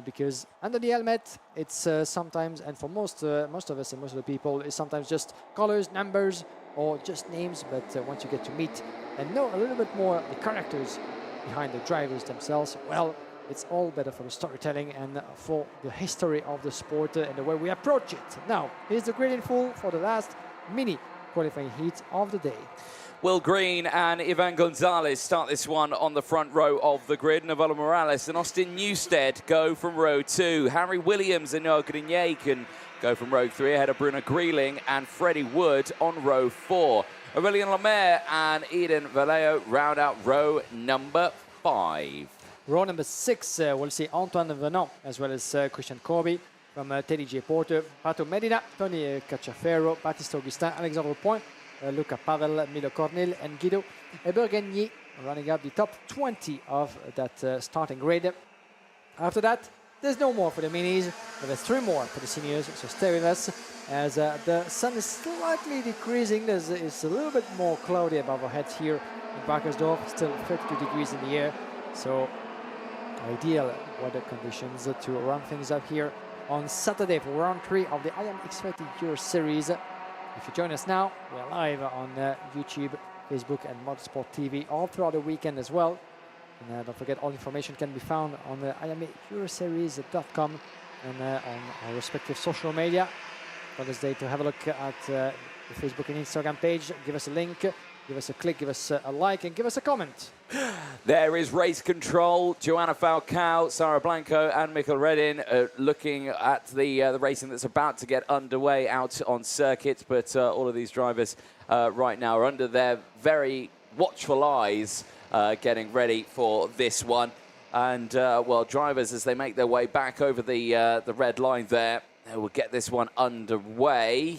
because under the helmet, it's sometimes, and for most of us and most of the people, it's sometimes just colors, numbers, or just names. But once you get to meet and know a little bit more the characters behind the drivers themselves, well, it's all better for the storytelling and for the history of the sport and the way we approach it. Now, here's the grid in full for the last mini qualifying heat of the day. Will Green and Ivan Gonzalez start this one on the front row of the grid. Novello Morales and Austin Newstead go from row 2. Harry Williams and Noah Grenier can go from row 3 ahead of Bruno Greeling and Freddie Wood on row 4. Aurelien Lemaire and Eden Vallejo round out row number 5. Row number 6, we'll see Antoine Venant as well as Christian Corby from Teddy J. Porter, Pato Medina, Tony Cacciaferro, Baptiste Augustin, Alexandre Point, Luca Pavel, Milo Cornil, and Guido Ebergagny running up the top 20 of that starting grid. After that, there's no more for the minis, but there's 3 more for the seniors, so stay with us as the sun is slightly decreasing. It's a little bit more cloudy above our heads here in Wackersdorf, still 32 degrees in the air, so ideal weather conditions to run things up here on Saturday for round 3 of the IAME Euro Series. If you join us now, we're live on YouTube, Facebook and Motorsport TV all throughout the weekend as well. And don't forget, all information can be found on the IAMEEuroseries.com and on our respective social media. Thursday to have a look at the Facebook and Instagram page. Give us a link, give us a click, give us a like and give us a comment. There is race control. Joanna Falcao, Sarah Blanco and Mikkel Reddin looking at the racing that's about to get underway out on circuit. But all of these drivers right now are under their very watchful eyes getting ready for this one. And, well, drivers, as they make their way back over the red line there, they will get this one underway.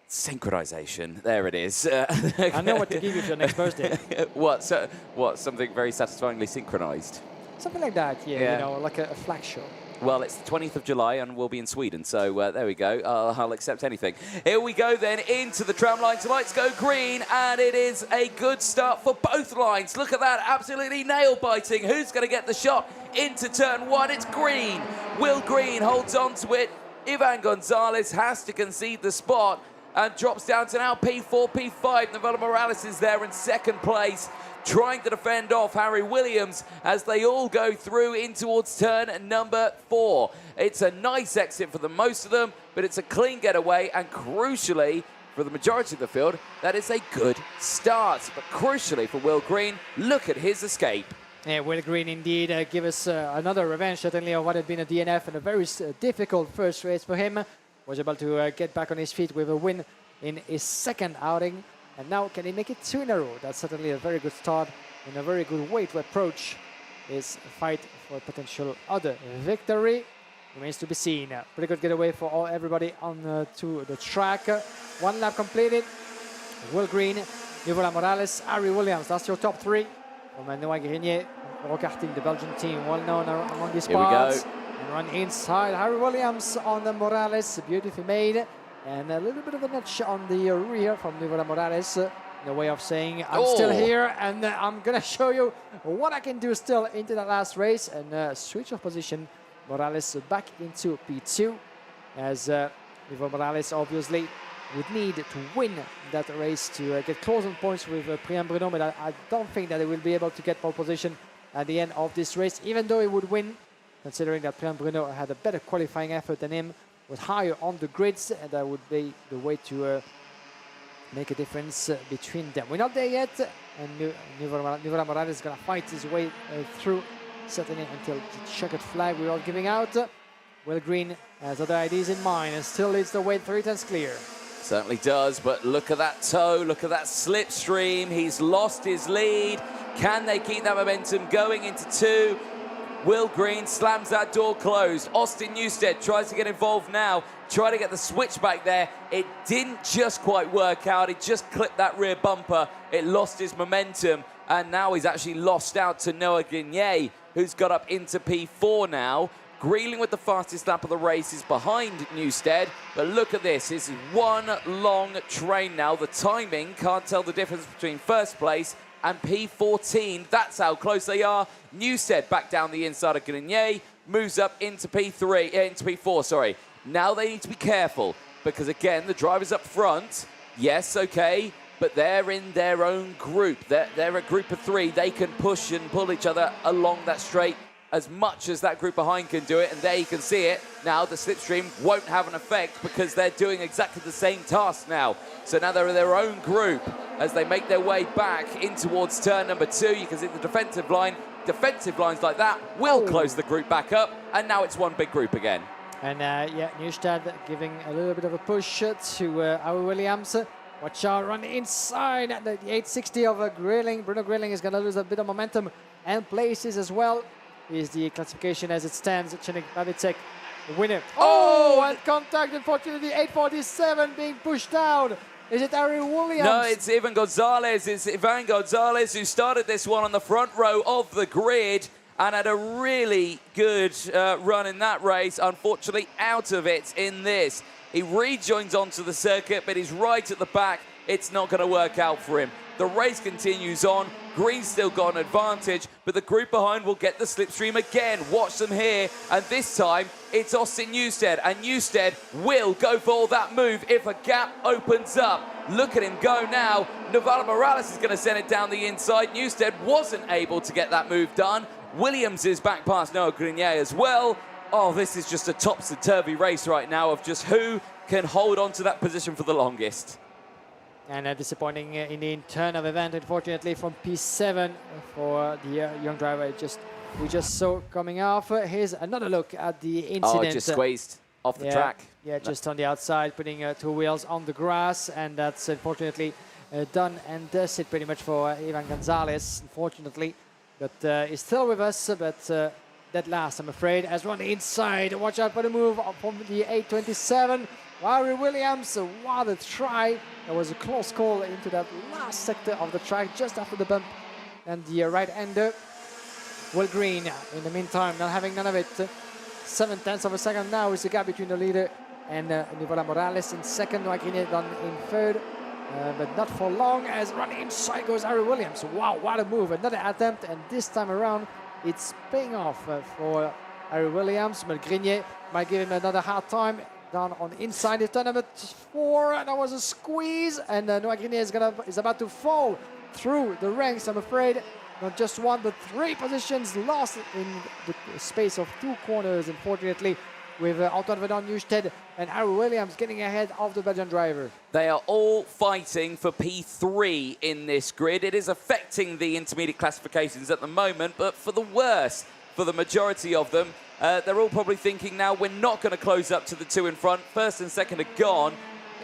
Synchronization, there it is. I know what to give you for your next birthday. What, something very satisfyingly synchronized? Something like that, yeah. You know, like a flag show. Well, it's the 20th of July and we'll be in Sweden, so there we go. I'll accept anything. Here we go then into the tram lines. Lights go green, and it is a good start for both lines. Look at that, absolutely nail-biting. Who's going to get the shot into turn 1? It's Green. Will Green holds on to it. Ivan Gonzalez has to concede the spot and drops down to now P4, P5. Novella Morales is there in second place, trying to defend off Harry Williams as they all go through in towards turn number 4. It's a nice exit for the most of them, but it's a clean getaway, and crucially, for the majority of the field, that is a good start. But crucially for Will Green, look at his escape. Yeah, Will Green indeed give us another revenge, certainly, of what had been a DNF and a very difficult first race for him. Was able to get back on his feet with a win in his second outing. And now can he make it 2 in a row? That's certainly a very good start and a very good way to approach his fight for a potential other victory. Remains to be seen. Pretty good getaway for everybody on to the track. 1 lap completed. Will Green, Nicolas Morales, Harry Williams. That's your top 3. From Noah Grenier, Rokarting, the Belgian team, well known among these parts. And run inside. Harry Williams on the Morales, beautifully made. And a little bit of a notch on the rear from Nicolas Morales. In a way of saying, I'm still here and I'm going to show you what I can do still into that last race. And switch of position, Morales back into P2. As Nicolas Morales obviously would need to win that race to get close on points with Priam Bruno. But I don't think that he will be able to get pole position at the end of this race, even though he would win. Considering that Priam Bruno had a better qualifying effort than him, was higher on the grids, and that would be the way to make a difference between them. We're not there yet, and Nicolas Morales is going to fight his way through, certainly until the checkered flag we're all giving out. Will Green has other ideas in mind and still leads the way 3 turns clear. Certainly does, but look at that toe, look at that slipstream. He's lost his lead. Can they keep that momentum going into 2? Will Green slams that door closed. Austin Newstead tries to get involved now, try to get the switch back there. It didn't just quite work out. It just clipped that rear bumper. It lost his momentum, and now he's actually lost out to Noah Grenier, who's got up into P4 now. Greeling with the fastest lap of the race is behind Newstead, but look at this. This is one long train now. The timing can't tell the difference between first place and P14. That's how close they are. Newstead back down the inside of Grenier, moves up into P4, sorry. Now they need to be careful because, again, the drivers up front, yes, okay, but they're in their own group. They're a group of 3. They can push and pull each other along that straight as much as that group behind can do it, and there you can see it. Now the slipstream won't have an effect because they're doing exactly the same task now. So now they're in their own group as they make their way back in towards turn number 2. You can see the defensive line. Defensive lines like that will close the group back up, and now it's one big group again. And yeah, Newstead giving a little bit of a push to Harry Williams. Watch out, run inside the 860 of Grilling. Bruno Grilling is going to lose a bit of momentum and places as well. is the classification as it stands. Cenik Babicek, the winner. Oh, and contact, unfortunately, 847 being pushed down. Is it Harry Williams? No, it's Ivan Gonzalez. It's Ivan Gonzalez who started this one on the front row of the grid and had a really good run in that race. Unfortunately, out of it in this. He rejoins onto the circuit, but he's right at the back. It's not going to work out for him. The race continues on. Green's still got an advantage, but the group behind will get the slipstream again. Watch them here, and this time it's Austin Newstead, and Newstead will go for that move if a gap opens up. Look at him go now. Navarro Morales is going to send it down the inside. Newstead wasn't able to get that move done. Williams is back past Noah Grenier as well. Oh, this is just a topsy-turvy race right now of just who can hold on to that position for the longest. And disappointing in the internal event, unfortunately, from P7 for the young driver we just saw coming off. Here's another look at the incident. Oh, just squeezed off the track. Yeah, just on the outside, putting two wheels on the grass, and that's unfortunately done and dusted pretty much for Ivan Gonzalez, unfortunately. But he's still with us, but that last, I'm afraid, as we're on the inside. Watch out for the move from the 827. Harry Williams, what a try. There was a close call into that last sector of the track just after the bump. And the right-hander, Will Green, in the meantime, not having none of it. 7/10 of a second now is the gap between the leader and Nicola Morales in second, Joaquin done in third. But not for long, as running inside goes Harry Williams. Wow, what a move. Another attempt, and this time around, it's paying off for Harry Williams. But Grenier might give him another hard time. Down on the inside, it's turn number 4, and that was a squeeze, and Noah Grenier is about to fall through the ranks, I'm afraid. Not just one, but 3 positions lost in the space of 2 corners, unfortunately, with Antoine Verdon Newstead and Harry Williams getting ahead of the Belgian driver. They are all fighting for P3 in this grid. It is affecting the intermediate classifications at the moment, but for the worse for the majority of them. They're all probably thinking now, we're not going to close up to the 2 in front. First and second are gone.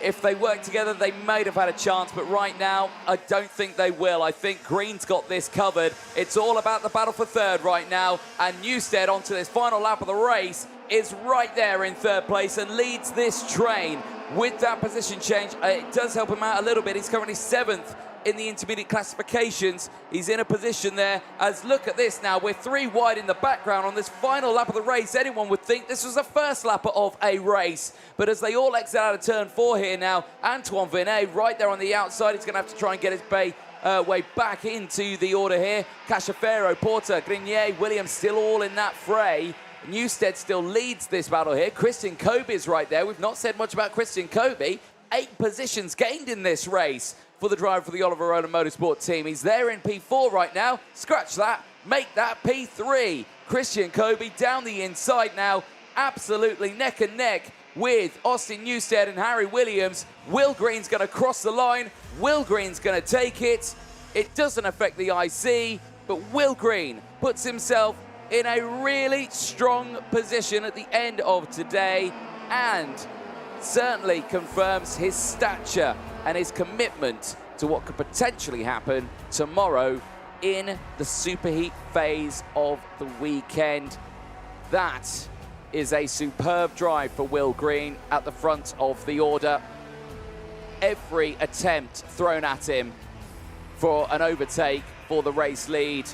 If they work together, they might have had a chance, but right now, I don't think they will. I think Green's got this covered. It's all about the battle for third right now, and Newstead onto this final lap of the race is right there in third place and leads this train. With that position change, it does help him out a little bit. He's currently 7th in the intermediate classifications. He's in a position there, as look at this now, we're 3 wide in the background on this final lap of the race. Anyone would think this was the first lap of a race, but as they all exit out of turn 4 here now, Antoine Vernet right there on the outside. He's going to have to try and get his way back into the order here. Cachefero, Porter, Grenier, Williams still all in that fray. Newstead still leads this battle here. Christian Kobe is right there. We've not said much about Christian Kobe. 8 positions gained in this race for the driver for the Oliver Rowland Motorsport team. He's there in P4 right now. Scratch that, make that P3. Christian Kobe down the inside now, absolutely neck and neck with Austin Newstead and Harry Williams. Will Green's going to cross the line. Will Green's going to take it. It doesn't affect the IC, but Will Green puts himself in a really strong position at the end of today and certainly confirms his stature and his commitment to what could potentially happen tomorrow in the superheat phase of the weekend. That is a superb drive for Will Green at the front of the order. Every attempt thrown at him for an overtake for the race lead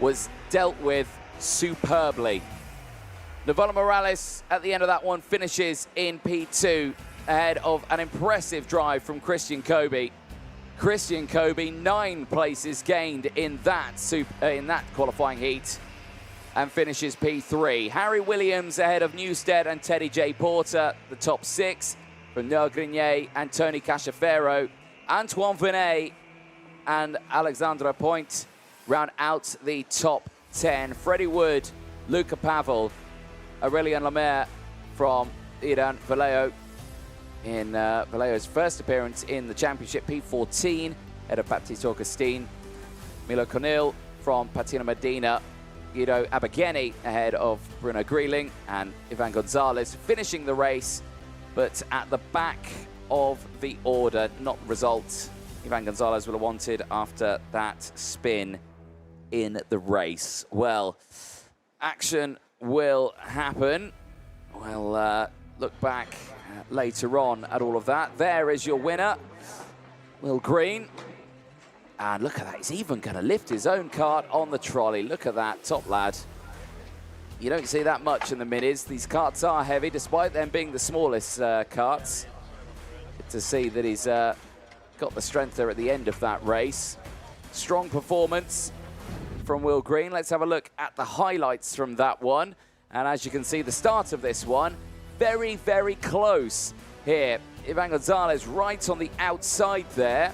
was dealt with superbly. Navarro Morales at the end of that one finishes in P2 ahead of an impressive drive from Christian Kobe. Christian Kobe, 9 places gained in that qualifying heat and finishes P3. Harry Williams ahead of Newstead and Teddy J. Porter, the top 6 from Noah Grenier and Tony Cachefero. Antoine Vernet and Alexandre Point round out the top 10. Freddie Wood, Luca Pavel, Aurélien Lemaire from Iran Vallejo in Vallejo's first appearance in the championship, P14, ahead of Baptiste Augustin. Milo Cornil from Patina Medina. Guido Abageni ahead of Bruno Grieling and Ivan Gonzalez finishing the race, but at the back of the order, not the result Ivan Gonzalez would have wanted after that spin in the race. Well, action will happen. We'll look back later on at all of that. There is your winner, Will Green. And look at that, he's even going to lift his own cart on the trolley. Look at that, top lad. You don't see that much in the minis. These carts are heavy, despite them being the smallest carts. Good to see that he's got the strength there at the end of that race. Strong performance from Will Green. Let's have a look at the highlights from that one. And as you can see, the start of this one, very, very close here. Ivan Gonzalez right on the outside there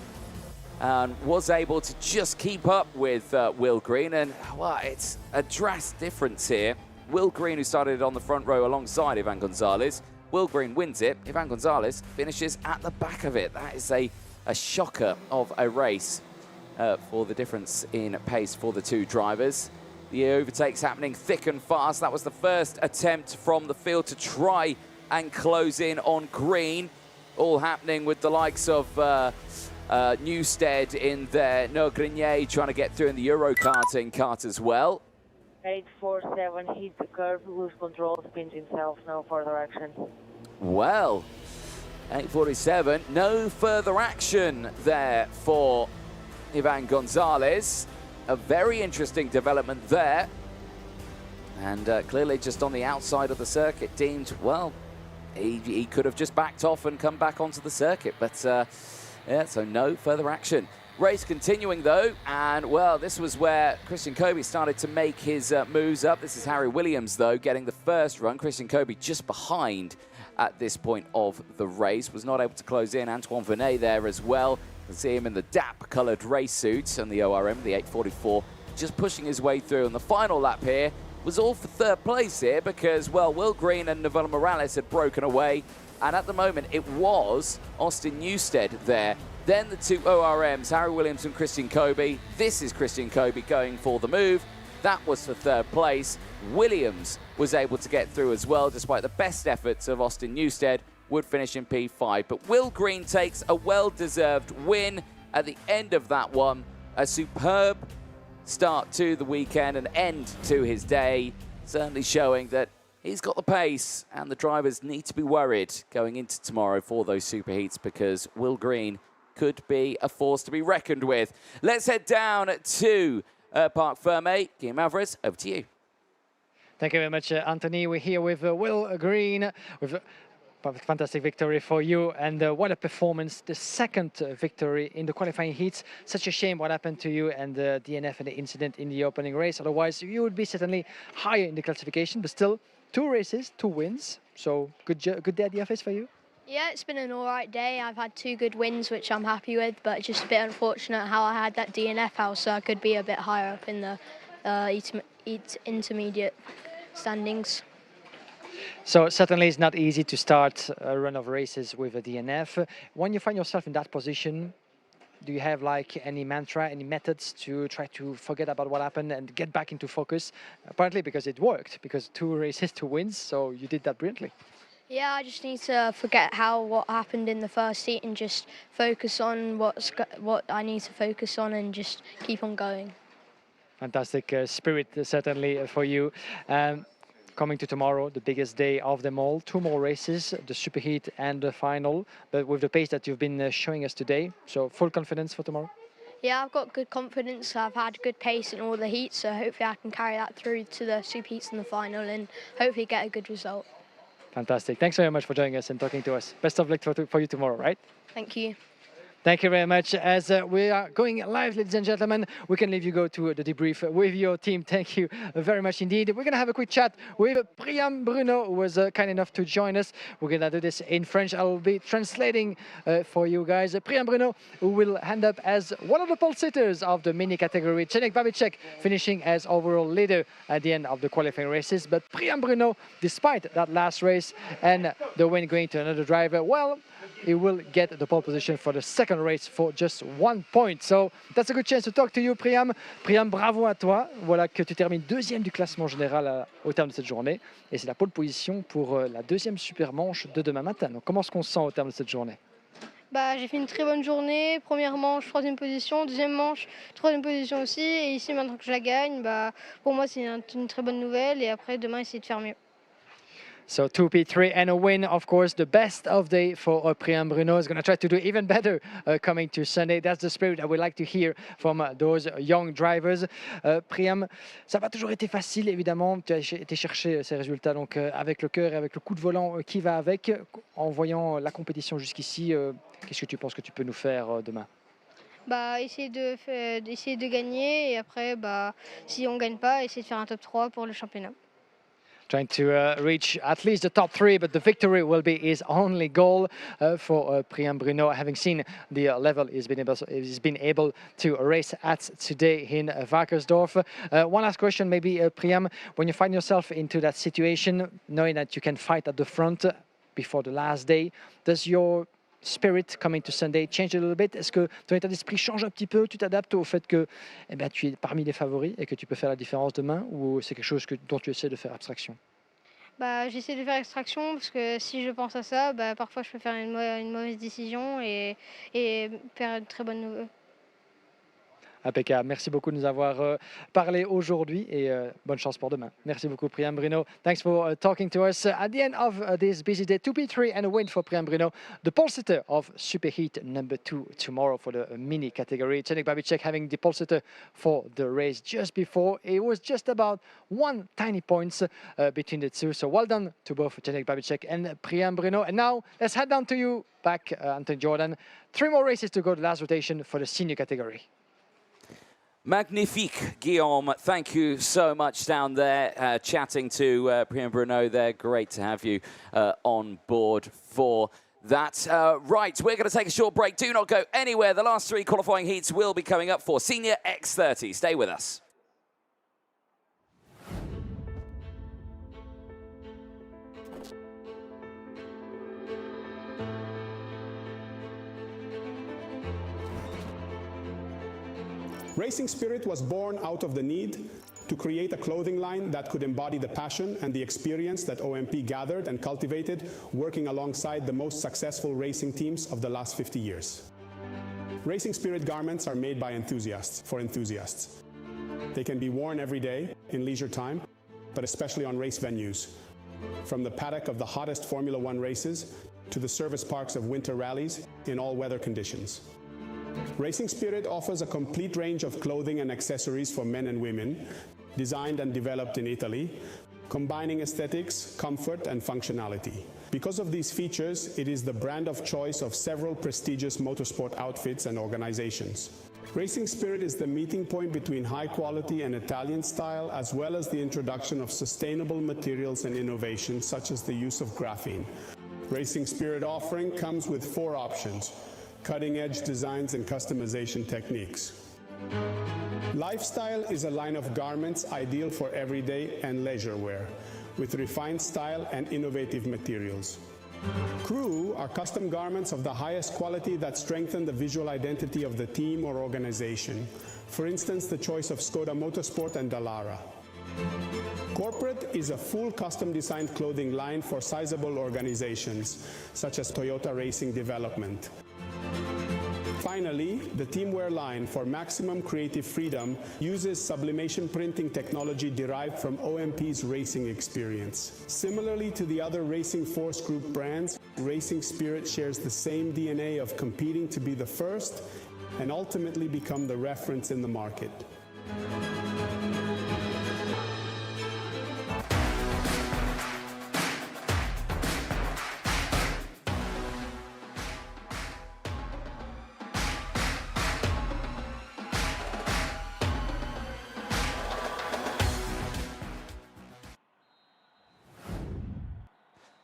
and was able to just keep up with Will Green. And, well, it's a drastic difference here. Will Green, who started on the front row alongside Ivan Gonzalez, Will Green wins it. Ivan Gonzalez finishes at the back of it. That is a shocker of a race for the difference in pace for the two drivers. The overtakes happening thick and fast. That was the first attempt from the field to try and close in on Green. All happening with the likes of Newstead in there. No Grenier trying to get through in the Euro karting kart as well. 847 hit the curve, lose control, spins himself, no further action. Well, 847, no further action there for Ivan Gonzalez. A very interesting development there. And clearly just on the outside of the circuit, deemed, well, he could have just backed off and come back onto the circuit. But yeah, so no further action. Race continuing though, and well, this was where Christian Kobe started to make his moves up. This is Harry Williams though, getting the first run. Christian Kobe just behind at this point of the race, was not able to close in. Antoine Venet there as well. You can see him in the DAP-coloured race suit and the ORM, the 844, just pushing his way through. And the final lap here was all for third place here because, well, Will Green and Novello Morales had broken away. And at the moment, it was Austin Newstead there. Then the two ORMs, Harry Williams and Christian Kobe. This is Christian Kobe going for the move. That was for third place. Williams was able to get through as well, despite the best efforts of Austin Newstead, would finish in P5. But Will Green takes a well-deserved win at the end of that one. A superb start to the weekend, an end to his day, certainly showing that he's got the pace and the drivers need to be worried going into tomorrow for those superheats because Will Green could be a force to be reckoned with. Let's head down to Parc Fermé. Guillaume Alvarez, over to you. Thank you very much, Anthony. We're here with Will Green with a fantastic victory for you, and what a performance. The second victory in the qualifying heats. Such a shame what happened to you and the DNF and the incident in the opening race. Otherwise, you would be certainly higher in the classification, but still 2 races, 2 wins. So good day at the office for you. Yeah, it's been an all right day. I've had 2 good wins, which I'm happy with, but just a bit unfortunate how I had that DNF house, so I could be a bit higher up in the intermediate standings. So certainly it's not easy to start a run of races with a DNF. When you find yourself in that position, do you have like any mantra, any methods to try to forget about what happened and get back into focus? Apparently because it worked, because 2 races, 2 wins, so you did that brilliantly. Yeah, I just need to forget what happened in the first heat and just focus on what I need to focus on and just keep on going. Fantastic spirit, certainly, for you. Coming to tomorrow, the biggest day of them all. 2 more races, the superheat and the final, but with the pace that you've been showing us today. So full confidence for tomorrow? Yeah, I've got good confidence. I've had good pace in all the heats, so hopefully I can carry that through to the superheats and the final and hopefully get a good result. Fantastic. Thanks very much for joining us and talking to us. Best of luck for you tomorrow, right? Thank you. Thank you very much. As we are going live, ladies and gentlemen, we can leave you go to the debrief with your team. Thank you very much indeed. We're going to have a quick chat with Priam Bruno, who was kind enough to join us. We're going to do this in French. I'll be translating for you guys. Priam Bruno, who will end up as one of the pole sitters of the mini category. Cenek Babicek finishing as overall leader at the end of the qualifying races. But Priam Bruno, despite that last race and the win going to another driver, well, he will get the pole position for the second race for just 1 point. So that's a good chance to talk to you, Priam. Priam, bravo à toi. Voilà que tu termines 2e du classement général au terme de cette journée. Et c'est la pole position pour la 2e super manche de demain matin. Donc comment est-ce qu'on se sent au terme de cette journée? Bah, j'ai fait une très bonne journée. Première manche, 3e position. Deuxième manche, 3e position aussi. Et ici, maintenant que je la gagne, bah, pour moi, c'est une très bonne nouvelle. Et après, demain, essayer de faire mieux. So 2P3 and a win, of course, the best of day for Priam Bruno. Is going to try to do even better coming to Sunday. That's the spirit I would like to hear from those young drivers. Priam, ça n'a pas toujours été facile, évidemment. Tu as été chercher ces résultats donc, avec le cœur et avec le coup de volant qui va avec. En voyant la compétition jusqu'ici, qu'est-ce que tu penses que tu peux nous faire demain? Bah, essayer de gagner. Et après, bah, si on ne gagne pas, essayer de faire un top 3 pour le championnat. Trying to reach at least the top 3, but the victory will be his only goal for Priam Bruno, having seen the level he's been able to race at today in Wackersdorf. One last question, maybe, Priam, when you find yourself into that situation, knowing that you can fight at the front before the last day, does your spirit coming to Sunday change a little bit? Est-ce que ton état d'esprit change un petit peu? Tu t'adaptes au fait que tu es parmi les favoris et que tu peux faire la différence demain, ou c'est quelque chose dont tu essaies de faire abstraction? Bah, j'essaie de faire abstraction parce que si je pense à ça, bah, parfois je peux faire une mauvaise décision et faire une très bonne nouvelle. Impeccable. Merci beaucoup de nous avoir parlé aujourd'hui et bonne chance pour demain. Merci beaucoup, Priam Bruno. Thanks for talking to us. At the end of this busy day, 2P3 and a win for Priam Bruno, the pole sitter of Superheat number 2 tomorrow for the mini category. Zdeněk Babicek having the pole sitter for the race just before. It was just about one tiny points between the two. So well done to both Zdeněk Babicek and Priam Bruno. And now let's head down to you back, Anton Jordan. 3 more races to go, the last rotation for the senior category. Magnifique, Guillaume. Thank you so much down there, chatting to Priam Bruno there. Great to have you on board for that. Right, we're going to take a short break. Do not go anywhere. The last 3 qualifying heats will be coming up for Senior X30. Stay with us. Racing Spirit was born out of the need to create a clothing line that could embody the passion and the experience that OMP gathered and cultivated working alongside the most successful racing teams of the last 50 years. Racing Spirit garments are made by enthusiasts, for enthusiasts. They can be worn every day in leisure time, but especially on race venues. From the paddock of the hottest Formula One races to the service parks of winter rallies in all weather conditions. Racing Spirit offers a complete range of clothing and accessories for men and women, designed and developed in Italy, combining aesthetics, comfort, and functionality. Because of these features, it is the brand of choice of several prestigious motorsport outfits and organizations. Racing Spirit is the meeting point between high quality and Italian style, as well as the introduction of sustainable materials and innovations, such as the use of graphene. Racing Spirit offering comes with 4 options: cutting-edge designs and customization techniques. Lifestyle is a line of garments ideal for everyday and leisure wear, with refined style and innovative materials. Crew are custom garments of the highest quality that strengthen the visual identity of the team or organization. For instance, the choice of Skoda Motorsport and Dallara. Corporate is a full custom designed clothing line for sizable organizations, such as Toyota Racing Development. Finally, the teamwear line for maximum creative freedom uses sublimation printing technology derived from OMP's racing experience. Similarly to the other Racing Force Group brands, Racing Spirit shares the same DNA of competing to be the first and ultimately become the reference in the market.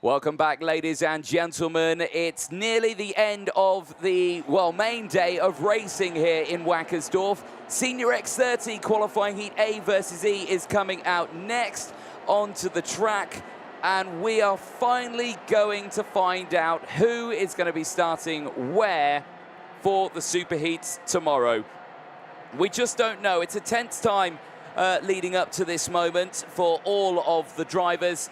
Welcome back, ladies and gentlemen. It's nearly the end of the, main day of racing here in Wackersdorf. Senior X30 qualifying heat A versus E is coming out next onto the track. And we are finally going to find out who is going to be starting where for the Superheats tomorrow. We just don't know. It's a tense time leading up to this moment for all of the drivers.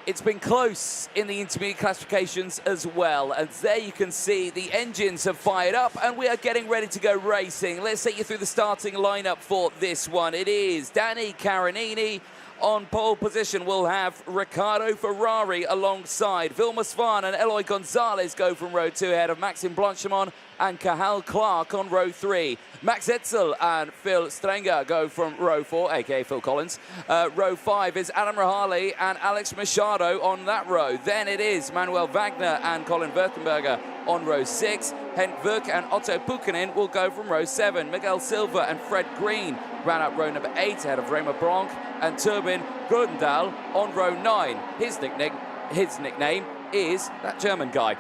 It's been close in the intermediate classifications as well. And there you can see the engines have fired up and we are getting ready to go racing. Let's take you through the starting lineup for this one. It is Danny Carinini. On pole position, we'll have Riccardo Ferrari alongside Vilmos Svan and Eloy Gonzalez go from row 2 ahead of Maxime Blanchimont and Cahal Clark on row 3. Max Etzel and Phil Strenger go from row 4, aka Phil Collins. Row 5 is Adam Rahali and Alex Machado on that row. Then it is Manuel Wagner and Colin Württemberger on row 6. Henk Vuk and Otto Pukkanen will go from row 7. Miguel Silva and Fred Green round out row number 8 ahead of Remo Blanc and Turbin Grodendal on row 9. His nickname is that German guy.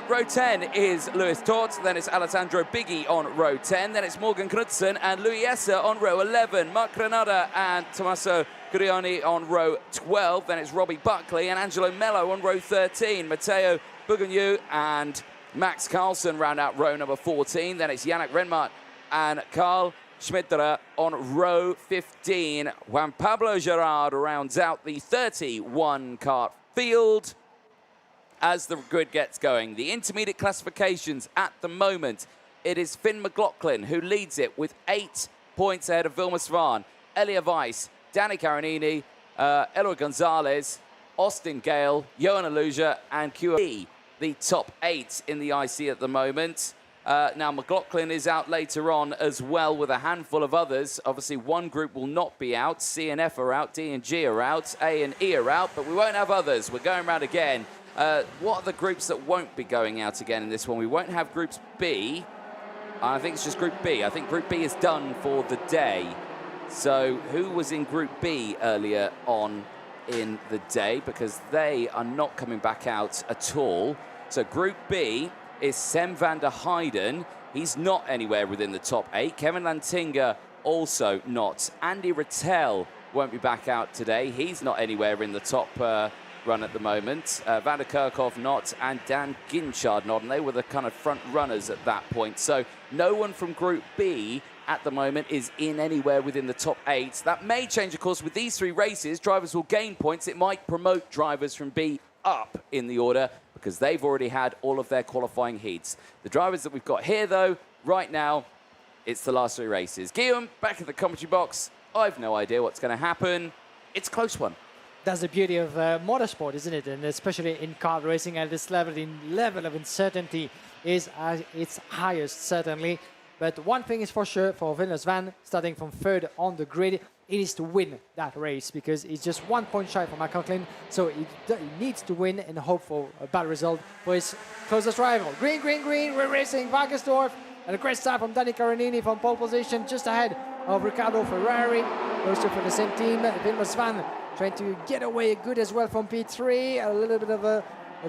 Row 10 is Lewis Tort, then it's Alessandro Biggi on row 10, then it's Morgan Knudsen and Louis Esser on row 11, Mark Granada and Tommaso Curioni on row 12, then it's Robbie Buckley and Angelo Mello on row 13, Matteo Bugagnou and Max Carlsen round out row number 14, then it's Yannick Renmark and Carl Schmidter on row 15. Juan Pablo Gerard rounds out the 31-car field as the grid gets going. The intermediate classifications at the moment, it is Finn McLaughlin who leads it with 8 points ahead of Vilmos Svan, Elia Weiss, Danny Carinini, Eloy Gonzalez, Austin Gale, Johan Aluja, and QE, the top 8 in the IC at the moment. Now, McLaughlin is out later on as well with a handful of others. Obviously, one group will not be out. C and F are out, D and G are out, A and E are out, but we won't have others. We're going around again. What are the groups that won't be going out again in this one? We won't have groups B. I think it's just Group B. I think Group B is done for the day. So who was in Group B earlier on in the day? Because they are not coming back out at all. So Group B is Sem van der Heijden. He's not anywhere within the top 8. Kevin Lantinga also not. Andy Rattel won't be back out today. He's not anywhere in the top run at the moment. Van der Kerkhoff not, and Dan Ginchard not, and they were the kind of front runners at that point. So no one from Group B at the moment is in anywhere within the top 8. That may change, of course, with these 3 races. Drivers will gain points. It might promote drivers from B up in the order because they've already had all of their qualifying heats. The drivers that we've got here, though, right now, it's the last 3 races. Guillaume, back in the commentary box. I've no idea what's going to happen. It's a close one. That's the beauty of motorsport, isn't it? And especially in kart racing at this level, the level of uncertainty is at its highest, certainly. But one thing is for sure for Vilmos Svan, starting from 3rd on the grid, he needs to win that race because he's just 1 point shy from McLaughlin. So he needs to win and hope for a bad result for his closest rival. Green, green, green, we're racing Wackersdorf. And a great start from Danny Carinini from pole position, just ahead of Riccardo Ferrari. Those two for the same team. Vilmos Svan trying to get away good as well from P3. A little bit of a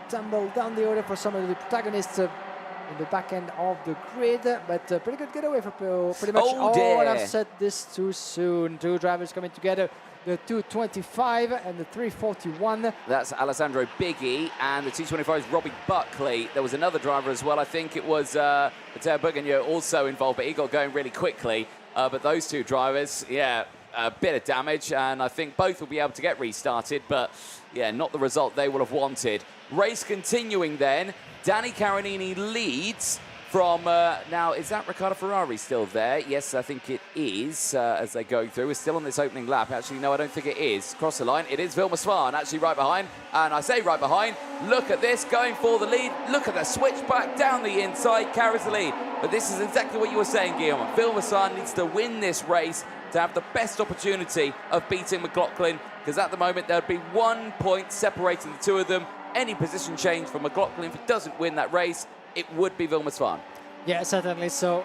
tumble down the order for some of the protagonists in the back end of the grid, but pretty good getaway for pretty much. Oh, and I've said this too soon. 2 drivers coming together, the 225 and the 341. That's Alessandro Biggi, and the 225 is Robbie Buckley. There was another driver as well. I think it was Matteo Bugagnou also involved, but he got going really quickly. But those 2 drivers, yeah, a bit of damage, and I think both will be able to get restarted, but yeah, not the result they will have wanted. Race continuing then. Danny Carinini leads from, now, is that Riccardo Ferrari still there? Yes, I think it is, as they're going through. We're still on this opening lap. Actually, no, I don't think it is. Cross the line. It is Vilmos Svan, actually right behind. And I say right behind. Look at this, going for the lead. Look at the switchback down the inside, carries the lead. But this is exactly what you were saying, Guillaume. Vilmos Svan needs to win this race to have the best opportunity of beating McLaughlin, because at the moment there'd be 1 point separating the 2 of them. Any position change for McLaughlin, if he doesn't win that race, it would be Vilmos Svan. Yeah, certainly so.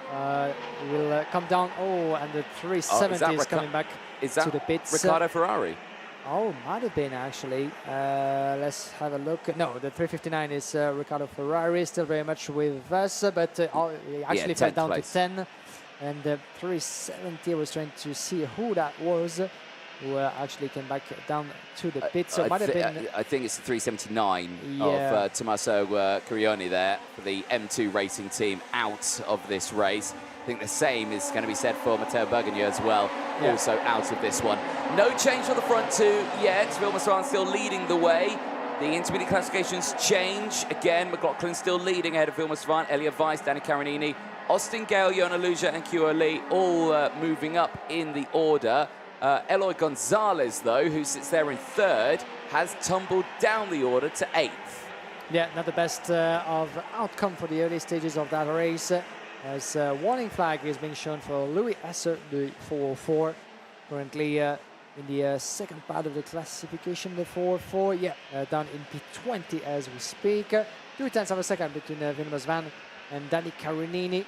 He will come down. Oh, and the 370 is coming back to the pits. Riccardo Ferrari? Oh, might have been actually. Let's have a look. No, the 359 is Riccardo Ferrari, still very much with us, but he actually fell down to 10. And the 370, I was trying to see who that was, who actually came back down to the pit. So it might have been. I think it's the 379 of Tommaso Curioni there for the M2 racing team out of this race. I think the same is going to be said for Matteo Bugagnou as well, also out of this one. No change for the front 2 yet. Vilmos Svan still leading the way. The intermediate classifications change. Again, McLaughlin still leading ahead of Vilmos Svant, Elia Weiss, Danny Carinini, Austin Gale, Yona Luja and Kyo Lee all moving up in the order. Eloy Gonzalez, though, who sits there in third, has tumbled down the order to 8th. Yeah, not the best of outcome for the early stages of that race, as warning flag is being shown for Louis Esser, the 404, currently in the second part of the classification, the 404, down in P20 as we speak. 0.2 of a second between Vilmos Svant and Danny Carinini,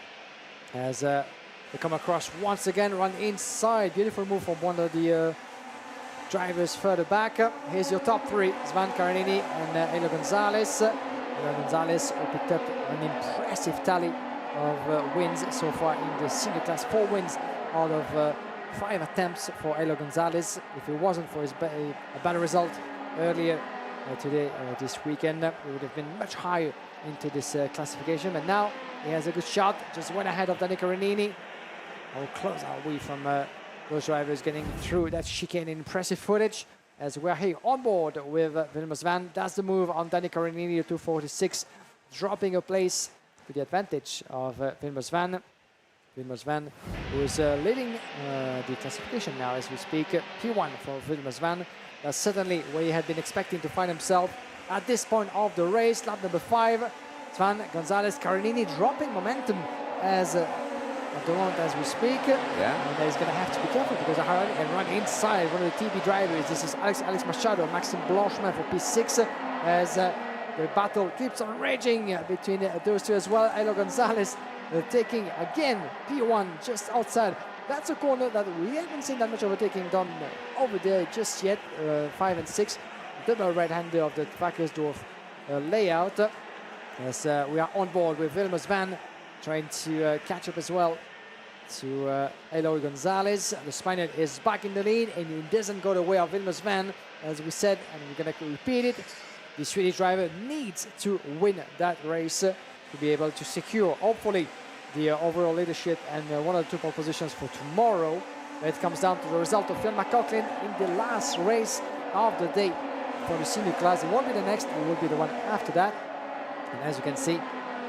as they come across once again, run inside. Beautiful move from one of the drivers further back. Here's your top three: Svant, Carinini and Eloy Gonzalez. Eloy Gonzalez who picked up an impressive tally of wins so far in the senior class. 4 wins out of 5 attempts for Eloy Gonzalez. If it wasn't for his a better result earlier today, this weekend, he would have been much higher into this classification. But now he has a good shot, just went ahead of Danny Carinini. How close are we from those drivers getting through that chicane? Impressive footage as we're here on board with Vilmos Svant. That's the move on Danny Carinini, 246, dropping a place to the advantage of Vilmos Svant. Vilmos Svant, who is leading the classification now as we speak. P1 for Vilmos Svant. That's certainly where he had been expecting to find himself at this point of the race. Lap number 5. Svant, Gonzalez, Carinini dropping momentum as at the moment as we speak. And he's going to have to be careful because Harani can run inside one of the TB drivers. This is Alex Machado, Maxime Blanchement for P6, as the battle keeps on raging between those two as well. Eloy Gonzalez taking again P1 just outside. That's a corner that we haven't seen that much overtaking done over there just yet. 5 and 6, double right-hander of the Wackersdorf layout. As we are on board with Vilmos Svant, trying to catch up as well to Eloy Gonzalez. The Spaniard is back in the lead, and it doesn't go the way of Vilmos Svant, as we said, and we're going to repeat it. The Swedish driver needs to win that race to be able to secure, hopefully, the overall leadership and one of the 2 pole positions for tomorrow. It comes down to the result of Phil McLaughlin in the last race of the day for the senior class. It won't be the next, it will be the one after that. And as you can see,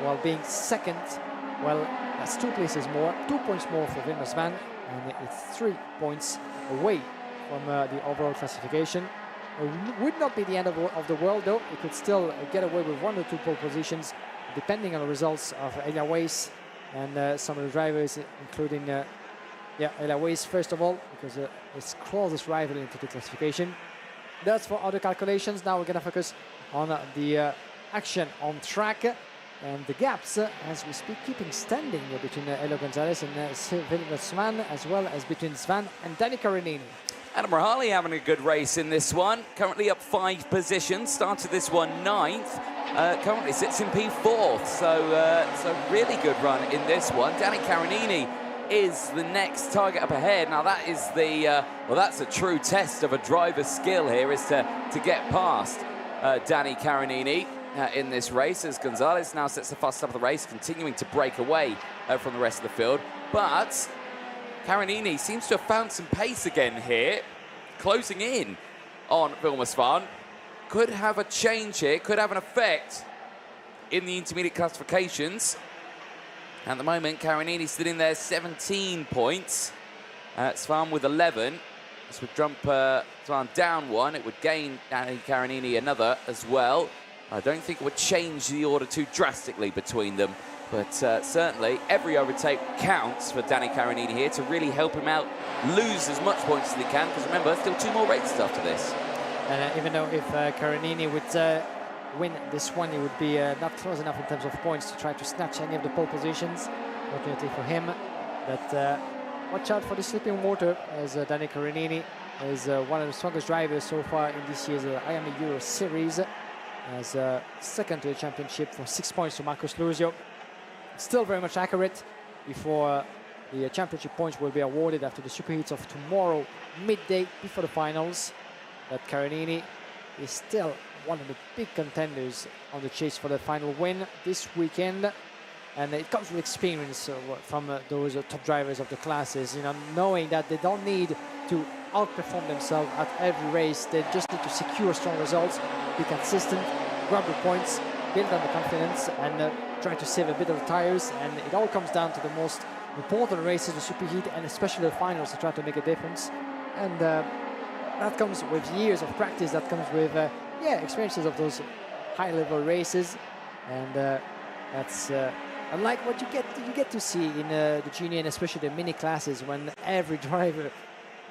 while being second, well, that's 2 places more, 2 points more for Vilmos Svant, and it's 3 points away from the overall classification. It would not be the end of the world, though. It could still get away with 1 or 2 pole positions, depending on the results of Elia Weiss and some of the drivers, including Elia Weiss first of all, because it's closest rival into the classification. That's for other calculations. Now we're going to focus on the action on track. And the gaps, as we speak, keeping standing between Eloy Gonzalez and Vilmos Svant, as well as between Svant and Danny Carinini. Adam Rahali having a good race in this one. Currently up 5 positions. Started this one 9th. Currently sits in P4th. So really good run in this one. Danny Carinini is the next target up ahead. Now that is the well, that's a true test of a driver's skill here, is to get past Danny Carinini in this race, as Gonzalez now sets the fastest up of the race, continuing to break away from the rest of the field. But Carinini seems to have found some pace again here, closing in on Vilmos Svant. Could have a change here, could have an effect in the intermediate classifications. At the moment, Carinini sitting there 17 points. Svant with 11. This would jump Svant down 1. It would gain Danny Carinini another as well. I don't think it would change the order too drastically between them. But certainly, every overtake counts for Danny Carinini here to really help him out, lose as much points as he can, because remember, still 2 more races after this. And even though if Carinini would win this one, he would be not close enough in terms of points to try to snatch any of the pole positions, fortunately for him. But watch out for the slipping water, as Danny Carinini is one of the strongest drivers so far in this year's IAME Euro Series, as second to the championship for 6 points to Marcos Luzio. Still very much accurate before the championship points will be awarded after the superheats of tomorrow midday before the finals. But Carinini is still one of the big contenders on the chase for the final win this weekend. And it comes with experience from those top drivers of the classes, you know, knowing that they don't need to outperform themselves at every race. They just need to secure strong results be consistent, grab the points, build on the confidence, and try to save a bit of the tires. And it all comes down to the most important races, the superheat, and especially the finals, to try to make a difference. And that comes with years of practice. That comes with experiences of those high-level races, and that's unlike what you get to see in the junior and especially the mini classes, when every driver,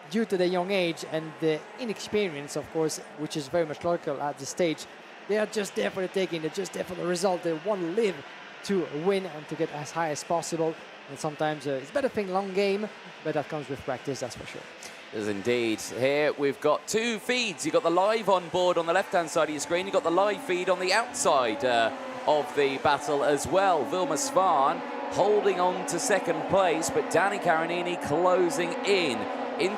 due to their young age and the inexperience, of course, which is very much local at this stage, they are just there for the taking. They're just there for the result. They want to live to win and to get as high as possible. And sometimes it's better thing long game, but that comes with practice, that's for sure. Yes, indeed. Here we've got two feeds. You've got the live on board on the left-hand side of your screen. You've got the live feed on the outside of the battle as well. Vilma Svan holding on to second place, but Danny Carinini closing in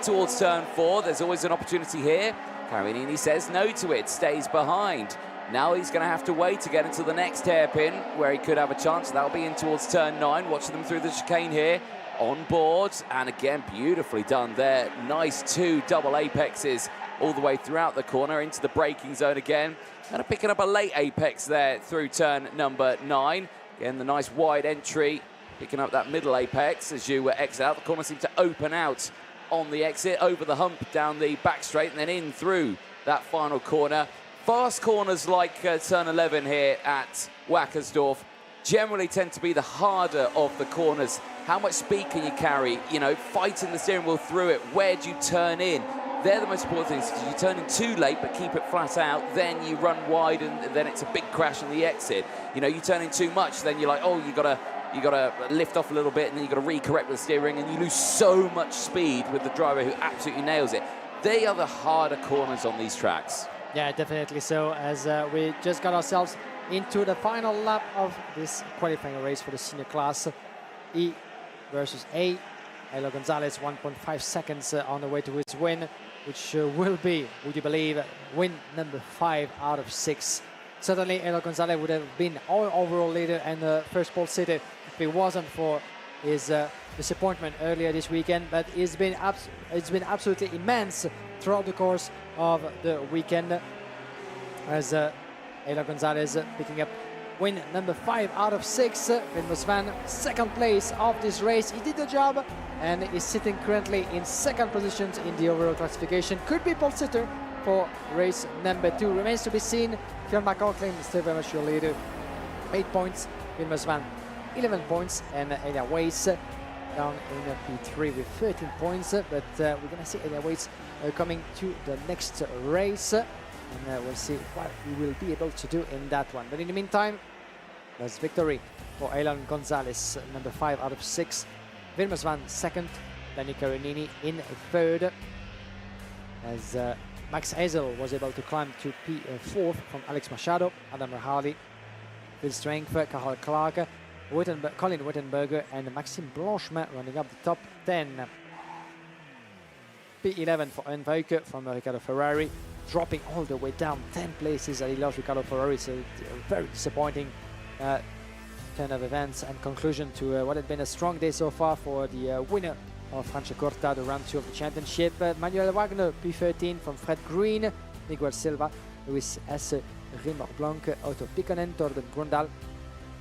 towards turn 4. There's always an opportunity here. Carinini says no to it, stays behind. Now he's going to have to wait to get into the next hairpin where he could have a chance. That'll be in towards turn 9. Watching them through the chicane here. On board, and again, beautifully done there. Nice 2 double apexes all the way throughout the corner into the braking zone again. And picking up a late apex there through turn number 9. Again, the nice wide entry, picking up that middle apex as you exit out. The corner seems to open out on the exit, over the hump, down the back straight, and then in through that final corner. Fast corners like turn 11 here at Wackersdorf generally tend to be the harder of the corners. How much speed can you carry? You know, fighting the steering wheel through it. Where do you turn in? They're the most important things. You turn in too late but keep it flat out, then you run wide and then it's a big crash on the exit. You know, you turn in too much, then you're like, oh, you gotta lift off a little bit, and then you gotta recorrect with the steering, and you lose so much speed with the driver who absolutely nails it. They are the harder corners on these tracks. Yeah, definitely so, as we just got ourselves into the final lap of this qualifying race for the senior class. E versus A. Elo Gonzalez, 1.5 seconds on the way to his win, which will be, would you believe, win number 5 out of 6. Certainly, Elo Gonzalez would have been our overall leader and first pole sitter if it wasn't for his disappointment earlier this weekend. But it's been absolutely immense throughout the course of the weekend, as Elo Gonzalez picking up win number 5 out of 6. Vilma Svan, second place of this race. He did the job and is sitting currently in second position in the overall classification. Could be pole sitter for race number 2. Remains to be seen. Fionn McLaughlin is still very much your leader. 8 points. Vilma Svan, 11 points. And Elia Weiss down in P3 with 13 points. But we're going to see Elia Weiss coming to the next race. And we'll see what we will be able to do in that one. But in the meantime, there's victory for Elo Gonzalez, number 5 out of 6. Vilma Svan second, Danny Carinini in third. As Max Hazel was able to climb to P4 from Alex Machado, Adam Rahali, Phil Strength, Carl Clark, Colin Wittenberger, and Maxime Blanchemain running up the top 10. P11 for Enveuke from Riccardo Ferrari, dropping all the way down 10 places. He lost Riccardo Ferrari, so very disappointing turn of events and conclusion to what had been a strong day so far for the winner of Franciacorta, the round 2 of the championship. Manuel Wagner, P13 from Fred Green, Miguel Silva, Luis S. Rimor Blanc, Otto Pikkonen, Torben Grundal,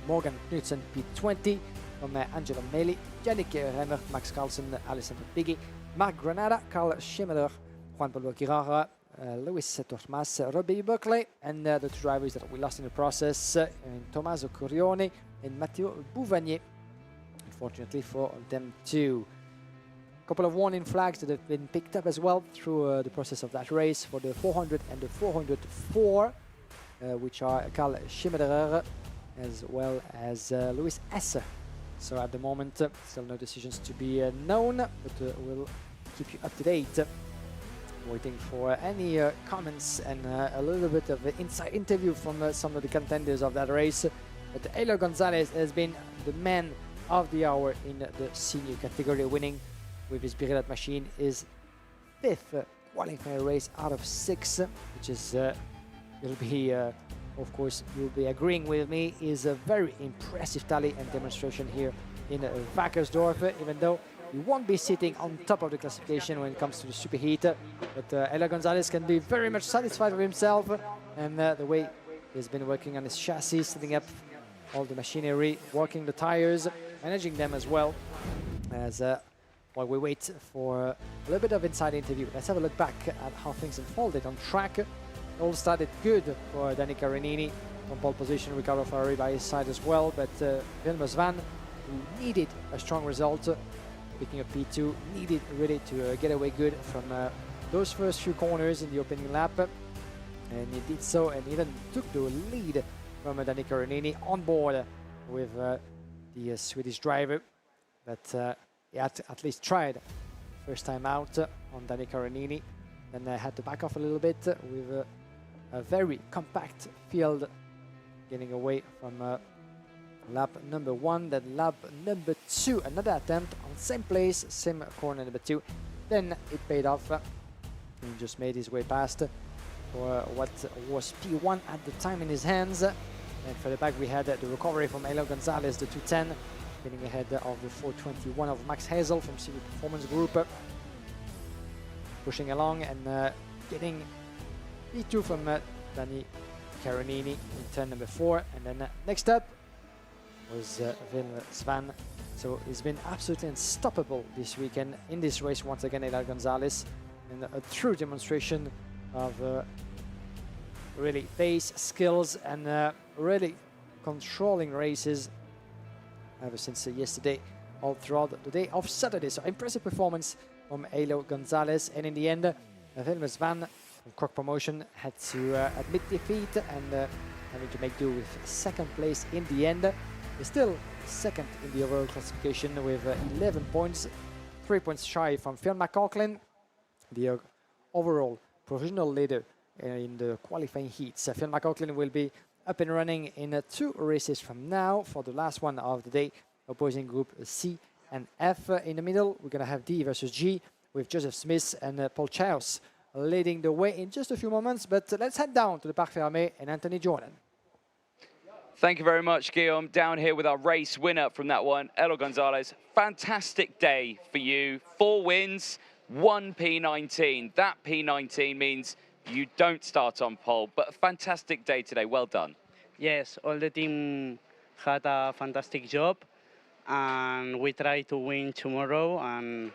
Morgan Knudsen, P20 from Angelo Meli, Yannick Remmer, Max Carlsen, Alessandro Piggi, Marc Granada, Carl Schimmeler, Juan Pablo Girard, Luis Tormas, Robbie Buckley, and the 2 drivers that we lost in the process, Tommaso Corione and Matteo Bouvanier, unfortunately for them too. A couple of warning flags that have been picked up as well through the process of that race for the 400 and the 404, which are Karl Schimmerer as well as Luis S. So at the moment, still no decisions to be known, but we'll keep you up to date. Waiting for any comments and a little bit of an inside interview from some of the contenders of that race. But Elo Gonzalez has been the man of the hour in the senior category, winning with his Birelat machine his 5th qualifying race out of 6, which is, will be, of course, you'll be agreeing with me, is a very impressive tally and demonstration here in Wackersdorf, even though he won't be sitting on top of the classification when it comes to the superheat. But Elo Gonzalez can be very much satisfied with himself. and the way he's been working on his chassis, setting up all the machinery, working the tires, managing them as well. As while we wait for a little bit of inside interview, let's have a look back at how things unfolded on track. It all started good for Danny Carinini on pole position, Riccardo Ferrari by his side as well, but Vilmos Van, who needed a strong result, picking up P2, needed really to get away good from those first few corners in the opening lap, and he did so and even took the lead from Danny Carinini on board with the Swedish driver, but he had at least tried first time out on Danny Carinini, then had to back off a little bit with a very compact field, getting away from lap number 1, then lap number 2, another attempt on same place, same corner number 2, then it paid off. He just made his way past for what was P1 at the time in his hands, and for the back we had the recovery from Halo Gonzalez, the 210, getting ahead of the 421 of Max Hazel from CV Performance Group, pushing along and getting P2 from Danny Carinini in turn number 4, and then next up was Vilmos Van. So he's been absolutely unstoppable this weekend in this race once again, Halo Gonzalez, and a true demonstration of really pace, skills, and really controlling races ever since yesterday, all throughout the day of Saturday. So impressive performance from Halo Gonzalez, and in the end, Vilmos Van from Cork Promotion had to admit defeat and having to make do with second place in the end. He's still second in the overall classification with 11 points, 3 points shy from Phil McLaughlin, the overall provisional leader in the qualifying heats. Phil McLaughlin will be up and running in 2 races from now for the last one of the day, opposing group C and F. In the middle, we're going to have D versus G with Joseph Smith and Paul Chaus leading the way in just a few moments. But let's head down to the Parc Fermé and Anthony Jordan. Thank you very much, Guillaume. Down here with our race winner from that one, Halo Gonzalez. Fantastic day for you. 4 wins, 1 P19. That P19 means you don't start on pole, but a fantastic day today. Well done. Yes, all the team had a fantastic job, and we try to win tomorrow and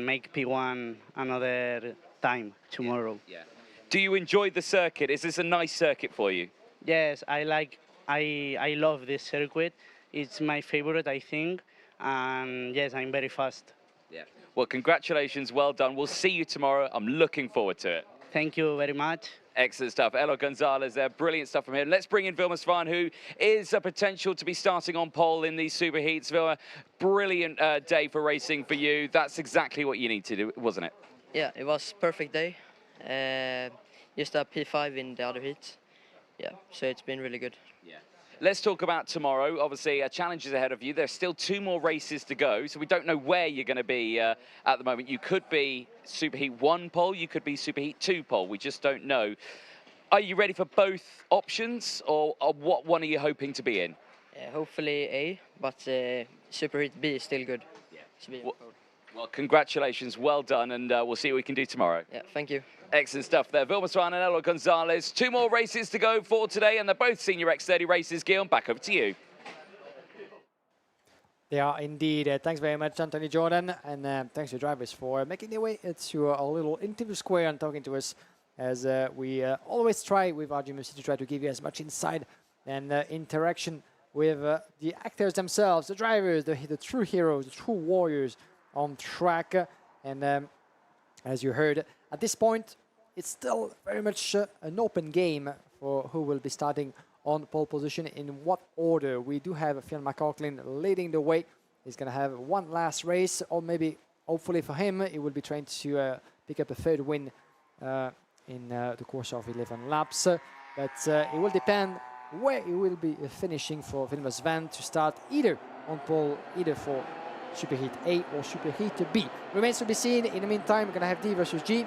make P1 another time tomorrow. Yeah. Do you enjoy the circuit? Is this a nice circuit for you? Yes, I love this circuit. It's my favorite, I think, and yes, I'm very fast. Yeah. Well, congratulations, well done. We'll see you tomorrow. I'm looking forward to it. Thank you very much. Excellent stuff. Halo Gonzalez there, brilliant stuff from him. Let's bring in Vilmos Van, who is a potential to be starting on pole in these super heats. Vilma, brilliant day for racing for you. That's exactly what you need to do, wasn't it? Yeah, it was perfect day. Just a P5 in the other heats. Yeah, so it's been really good. Yeah. Let's talk about tomorrow. Obviously, challenges ahead of you. There's still 2 more races to go, so we don't know where you're going to be at the moment. You could be Superheat 1 pole, you could be Superheat 2 pole. We just don't know. Are you ready for both options, or what one are you hoping to be in? Hopefully A, but Superheat B is still good. Yeah. Well, congratulations, well done, and we'll see what we can do tomorrow. Yeah, thank you. Excellent stuff there. Vilmos Van and Halo Gonzalez. 2 more races to go for today, and they're both Senior X30 races. Guillaume, back over to you. They are indeed. Thanks very much, Anthony Jordan, and thanks to drivers for making their way to our little interview square and talking to us, as we always try with RGMMC to try to give you as much insight and interaction with the actors themselves, the drivers, the true heroes, the true warriors on track. And as you heard, at this point, it's still very much an open game for who will be starting on pole position, in what order. We do have Phil McLaughlin leading the way. He's going to have one last race, or maybe, hopefully for him, he will be trying to pick up a 3rd win in the course of 11 laps. But it will depend where he will be finishing for Vilmos Van to start either on pole, either for Superheat A or Superheat B. Remains to be seen. In the meantime, we're going to have D versus G.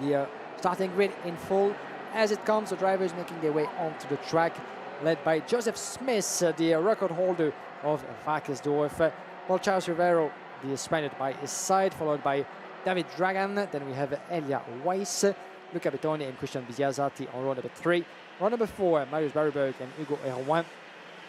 The starting grid in full. As it comes, the drivers making their way onto the track, led by Joseph Smith, the record holder of Wackersdorf. Paul Charles Rivero, the Spaniard, by his side, followed by David Dragan. Then we have Elia Weiss, Luca Bettoni and Christian Biziazati on row number 3. Row number 4, Marius Barryberg and Hugo Erwan,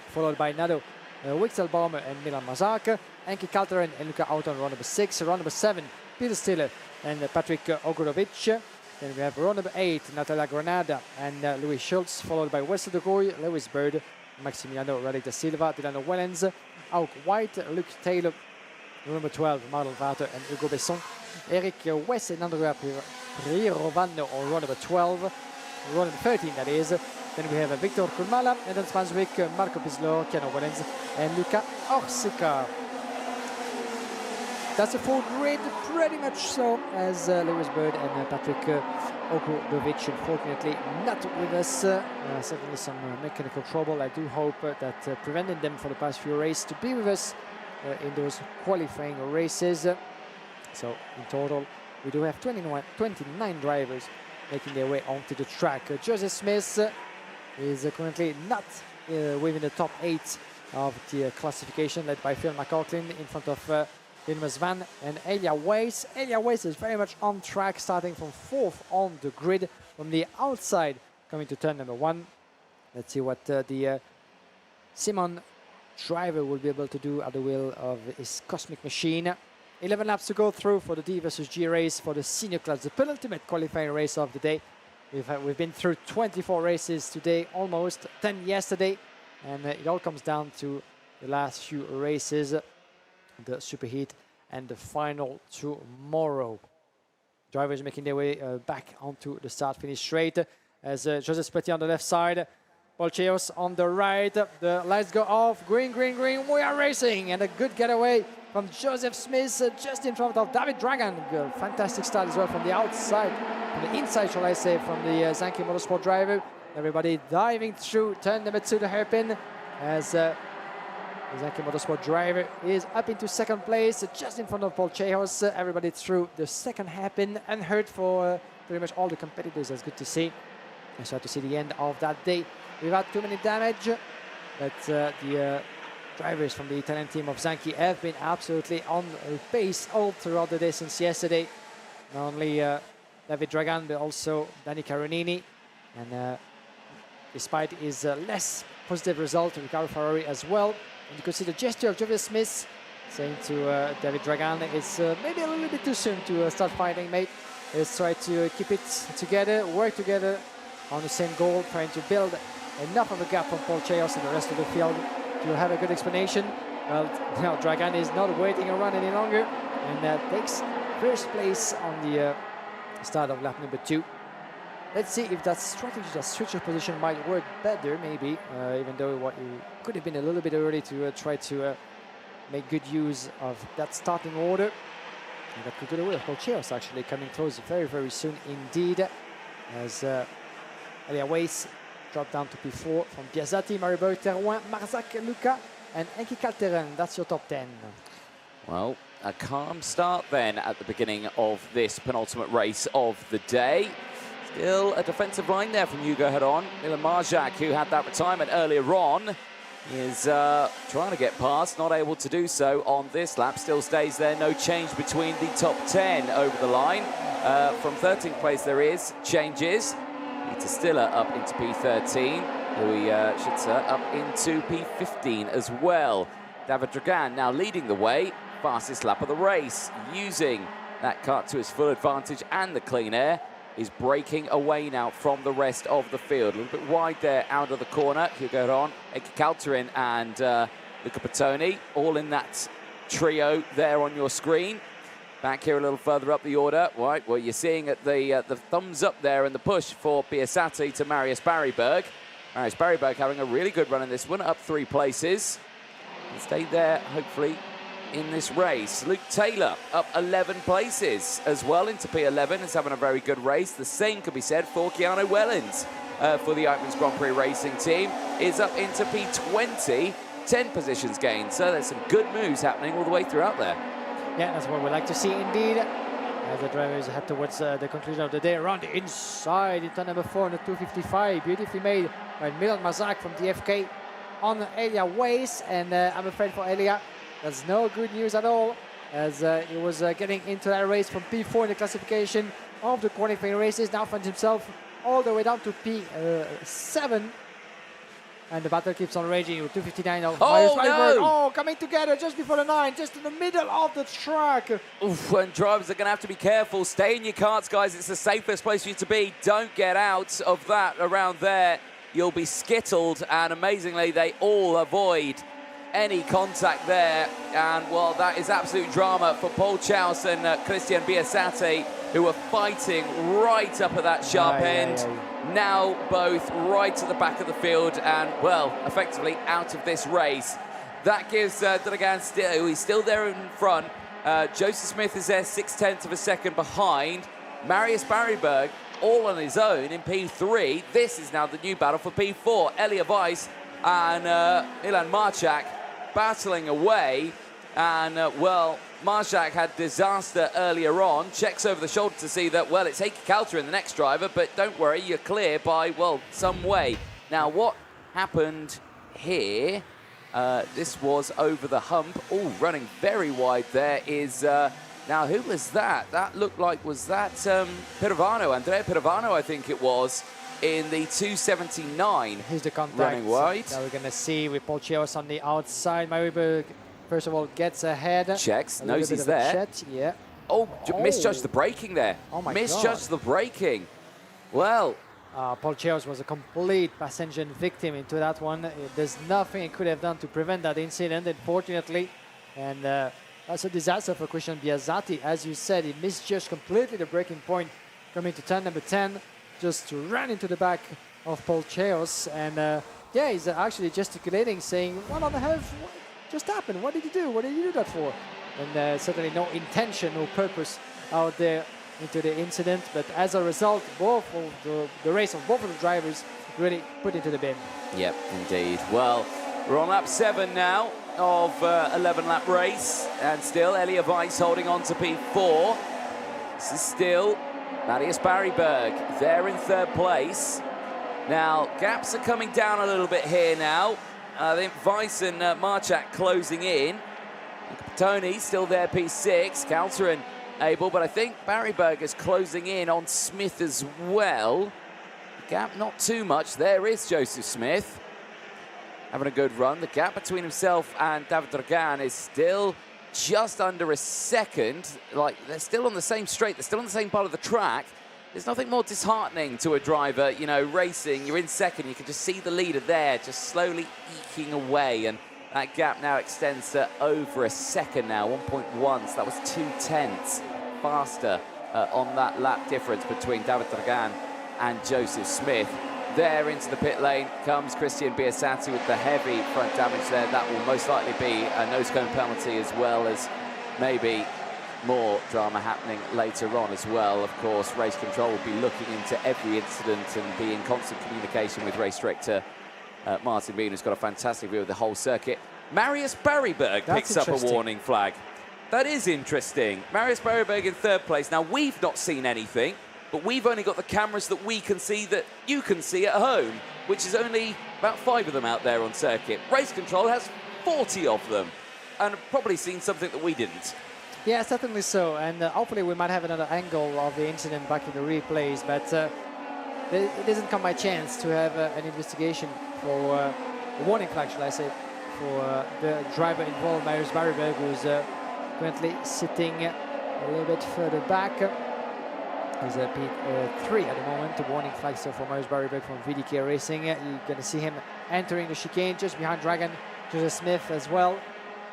followed by Nado Wixelbaumer and Milan Mazak, Enki Kalteren and Luca Auto on row number 6. Row number 7, Peter Stiller and Patrick Ogorovic. Then we have row number 8, Natalia Granada and Louis Schultz, followed by Wesley de Goy, Lewis Bird, Maximiano Raleigh da Silva, Delano Wellens, Auk White, Luke Taylor, number 12, Marlon Vater and Hugo Besson, Eric West and Andrea Rirovano on row number 12, row number 13 that is. Then we have Victor Kulmala, Eden Spanswick, Marco Pislo, Keanu Wellens and Luca Orsica. That's a full grid, pretty much so, as Lewis Bird and Patrick Okudovic, unfortunately, not with us. Certainly some mechanical trouble. I do hope that prevented them for the past few races to be with us in those qualifying races. So, in total, we do have 29 drivers making their way onto the track. Joseph Smith is currently not within the top 8 of the classification, led by Phil McLaughlin in front of Ilmas Van and Elia Weiss. Elia Weiss is very much on track, starting from 4th on the grid from the outside, coming to turn number 1. Let's see what the Simon driver will be able to do at the wheel of his Cosmic Machine. 11 laps to go through for the D versus G race for the senior class, the penultimate qualifying race of the day. We've been through 24 races today, almost 10 yesterday, and it all comes down to the last few races, the superheat and the final tomorrow. Drivers making their way back onto the start-finish straight as Joseph Spetty on the left side, Paul Cheos on the right. The lights go off, green, green, green, we are racing, and a good getaway from Joseph Smith just in front of David Dragan. Fantastic start as well from the outside, from the inside, shall I say, from the Zanki Motorsport driver. Everybody diving through turn number 2, the hairpin, as the Zanki Motorsport driver is up into second place, just in front of Paul Chehos. Everybody through the second hairpin, unhurt for pretty much all the competitors. That's good to see. I start to see the end of that day without too many damage, but the drivers from the Italian team of Zanki have been absolutely on pace all throughout the day since yesterday. Not only David Dragan, but also Danny Caronini, and despite his less positive result, Riccardo Ferrari as well. And you can see the gesture of Joseph Smith saying to David Dragan, it's maybe a little bit too soon to start fighting, mate. Let's try to keep it together, work together on the same goal, trying to build enough of a gap from Paul Cheos and the rest of the field to have a good explanation. Well, now Dragan is not waiting around any longer and takes first place on the start of lap number 2. Let's see if that strategy, that switch of position, might work better, maybe, even though it could have been a little bit early to try to make good use of that starting order. And that could do the way of Paul Cheos actually coming close very, very soon indeed, as Elia Weiss dropped down to P4 from Biazati, Maribor Terouin, Marzak, Luca, and Enki Kalteren. That's your top 10. Well, a calm start then at the beginning of this penultimate race of the day. Still a defensive line there from Hugo Heron. Milan Marzak, who had that retirement earlier on, is trying to get past, not able to do so on this lap. Still stays there, no change between the top 10 over the line. From 13th place there is changes. Peter Stiller up into P13. Louis Schützer up into P15 as well. David Dragan now leading the way, fastest lap of the race, using that cut to his full advantage, and the clean air is breaking away now from the rest of the field. A little bit wide there out of the corner. Hugo Heron, Enki Kalteren and Luca Bettoni, all in that trio there on your screen. Back here a little further up the order, right, well, you're seeing at the thumbs up there and the push for Biasati to Marius Barryberg. Marius Barryberg having a really good run in this one, up 3 places. And stayed there, hopefully, in this race. Luke Taylor up 11 places as well into P11, is having a very good race. The same could be said for Keanu Wellens for the Oakman's Grand Prix Racing team, is up into P20, 10 positions gained. So there's some good moves happening all the way throughout there. Yeah, that's what we like to see indeed. As the drivers head towards the conclusion of the day, around the inside in turn number 4 on the 255, beautifully made by Milan Mazak from DFK on Elia Weiss, and I'm afraid for Elia, that's no good news at all. as he was getting into that race from P4 in the classification of the qualifying races. Now finds himself all the way down to P7. And the battle keeps on raging with 2:59 of Myers Weisberg. Oh, coming together just before the 9, just in the middle of the track. Oof, and drivers are going to have to be careful. Stay in your karts, guys. It's the safest place for you to be. Don't get out of that around there. You'll be skittled, and amazingly, they all avoid any contact there. And, well, that is absolute drama for Paul Chaus and Christian Biasati, who were fighting right up at that sharp end. Now both right at the back of the field and, well, effectively out of this race. That gives Dragan still, he's still there in front. Joseph Smith is there 0.6 of a second behind. Marius Barryberg all on his own in P3. This is now the new battle for P4. Elia Weiss and Milan Marchak battling away. And, well, Marchak had disaster earlier on. Checks over the shoulder to see that, well, it's Heikki Kalteren, the next driver, but don't worry, you're clear by, well, some way. Now, what happened here? This was over the hump. Oh, running very wide there is... now, who was that? That looked like, was that Pirovano? Andrea Pirovano, I think it was, in the 279. Here's the contact running wide. that we're going to see with Paul Chaus on the outside. Myriberg, first of all, gets ahead. Checks, knows he's there. Yeah. Oh, misjudged the braking there. Oh my misjudged the braking. Well. Paul Chaus was a complete passenger victim into that one. There's nothing he could have done to prevent that incident, unfortunately. And that's a disaster for Christian Biasati. As you said, he misjudged completely the braking point coming to turn number 10. Just ran into the back of Paul Chaus. And yeah, he's actually gesticulating, saying, what on the hell just happened? What did you do? What did you do that for? And certainly no intention, no purpose out there into the incident. But as a result, both of the race of both of the drivers really put into the bin. Yep, indeed. Well, we're on lap 7 now of 11-lap race. And still, Elia Weiss holding on to P4. This is still Marius Barryberg there in 3rd place. Now, gaps are coming down a little bit here now. I think Weiss and Marchak closing in. Tony still there, P6. Kalteren able, but I think Barryberg is closing in on Smith as well. Gap not too much. There is Joseph Smith having a good run. The gap between himself and David Dragan is still just under a second. Like, they're still on the same straight. They're still on the same part of the track. There's nothing more disheartening to a driver, you know, racing. You're in second. You can just see the leader there just slowly eking away. And that gap now extends to over a second now, 1.1. So that was 0.2 faster on that lap difference between David Dragan and Joseph Smith. There into the pit lane comes Christian Biasati with the heavy front damage there. That will most likely be a nose cone penalty, as well as maybe more drama happening later on as well. Of course, race control will be looking into every incident and be in constant communication with race director Martin Bean, who's got a fantastic view of the whole circuit. Marius Barryberg picks up a warning flag. That is interesting. Marius Barryberg in 3rd place. Now, we've not seen anything, but we've only got the cameras that we can see, that you can see at home, which is only about 5 of them out there on circuit. Race control has 40 of them, and probably seen something that we didn't. Yeah, certainly so, and hopefully we might have another angle of the incident back in the replays, but it doesn't come by chance to have an investigation for a warning flag, shall I say, for the driver involved, Marius Barryberg, who's currently sitting a little bit further back. He's at P3 at the moment. The warning flag so for Marius Barryberg from VDK Racing. You're going to see him entering the chicane just behind Dragan, Joseph Smith as well,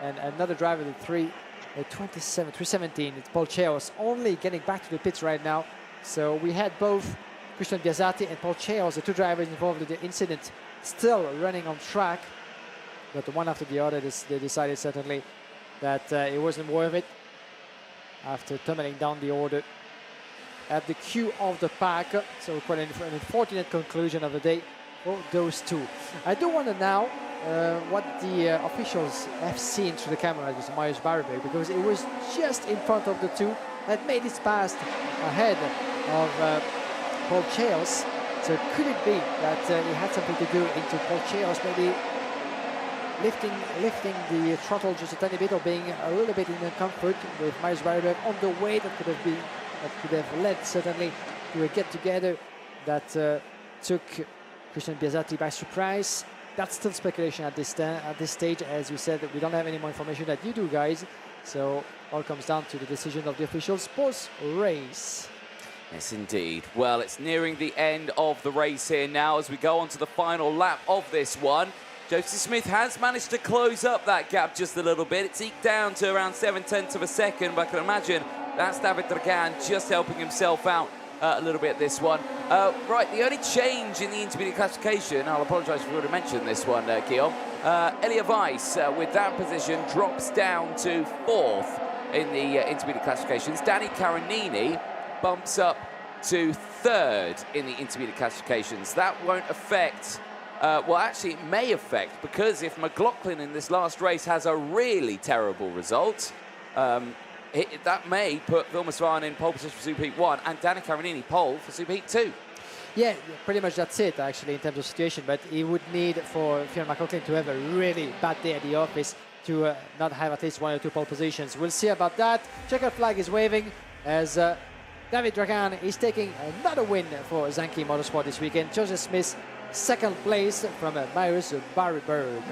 and another driver, the 317. It's Paul Chaus only getting back to the pits right now. So we had both Christian Biasati and Paul Chaus, the 2 drivers involved in the incident, still running on track. But one after the other, they decided certainly that it wasn't worth it after tumbling down the order at the queue of the pack. So quite an unfortunate conclusion of the day for those 2. I do wonder now what the officials have seen through the camera with Marius Barryberg, because it was just in front of the 2 that made his pass ahead of Paul Chaus. So could it be that he had something to do into Paul Chaus maybe lifting the throttle just a tiny bit, or being a little bit in comfort with Marius Barryberg on the way. That could have led certainly to a get together that took Christian Biasati by surprise. That's still speculation at this stage. As you said, we don't have any more information that you do, guys. So all comes down to the decision of the officials post-race. Yes, indeed. Well, it's nearing the end of the race here now as we go on to the final lap of this one. Joseph Smith has managed to close up that gap just a little bit. It's eked down to around 0.7 of a second, but I can imagine that's David Dragan just helping himself out a little bit this one. Right, the only change in the intermediate classification, I'll apologise if you already mentioned this one, Guillaume. Elia Weiss, with that position, drops down to 4th in the intermediate classifications. Danny Carinini bumps up to 3rd in the intermediate classifications. That won't affect, well, actually, it may affect, because if McLaughlin in this last race has a really terrible result, that may put Vilmos Svan in pole position for Super Heat 1 and Danny Carinini pole for Super Heat 2. Yeah, pretty much that's it, actually, in terms of situation. But he would need for Fionn McLaughlin to have a really bad day at the office to not have at least 1 or 2 pole positions. We'll see about that. Checkered flag is waving as David Dragan is taking another win for Zanki Motorsport this weekend. Joseph Smith, 2nd place from Marius Barryberg.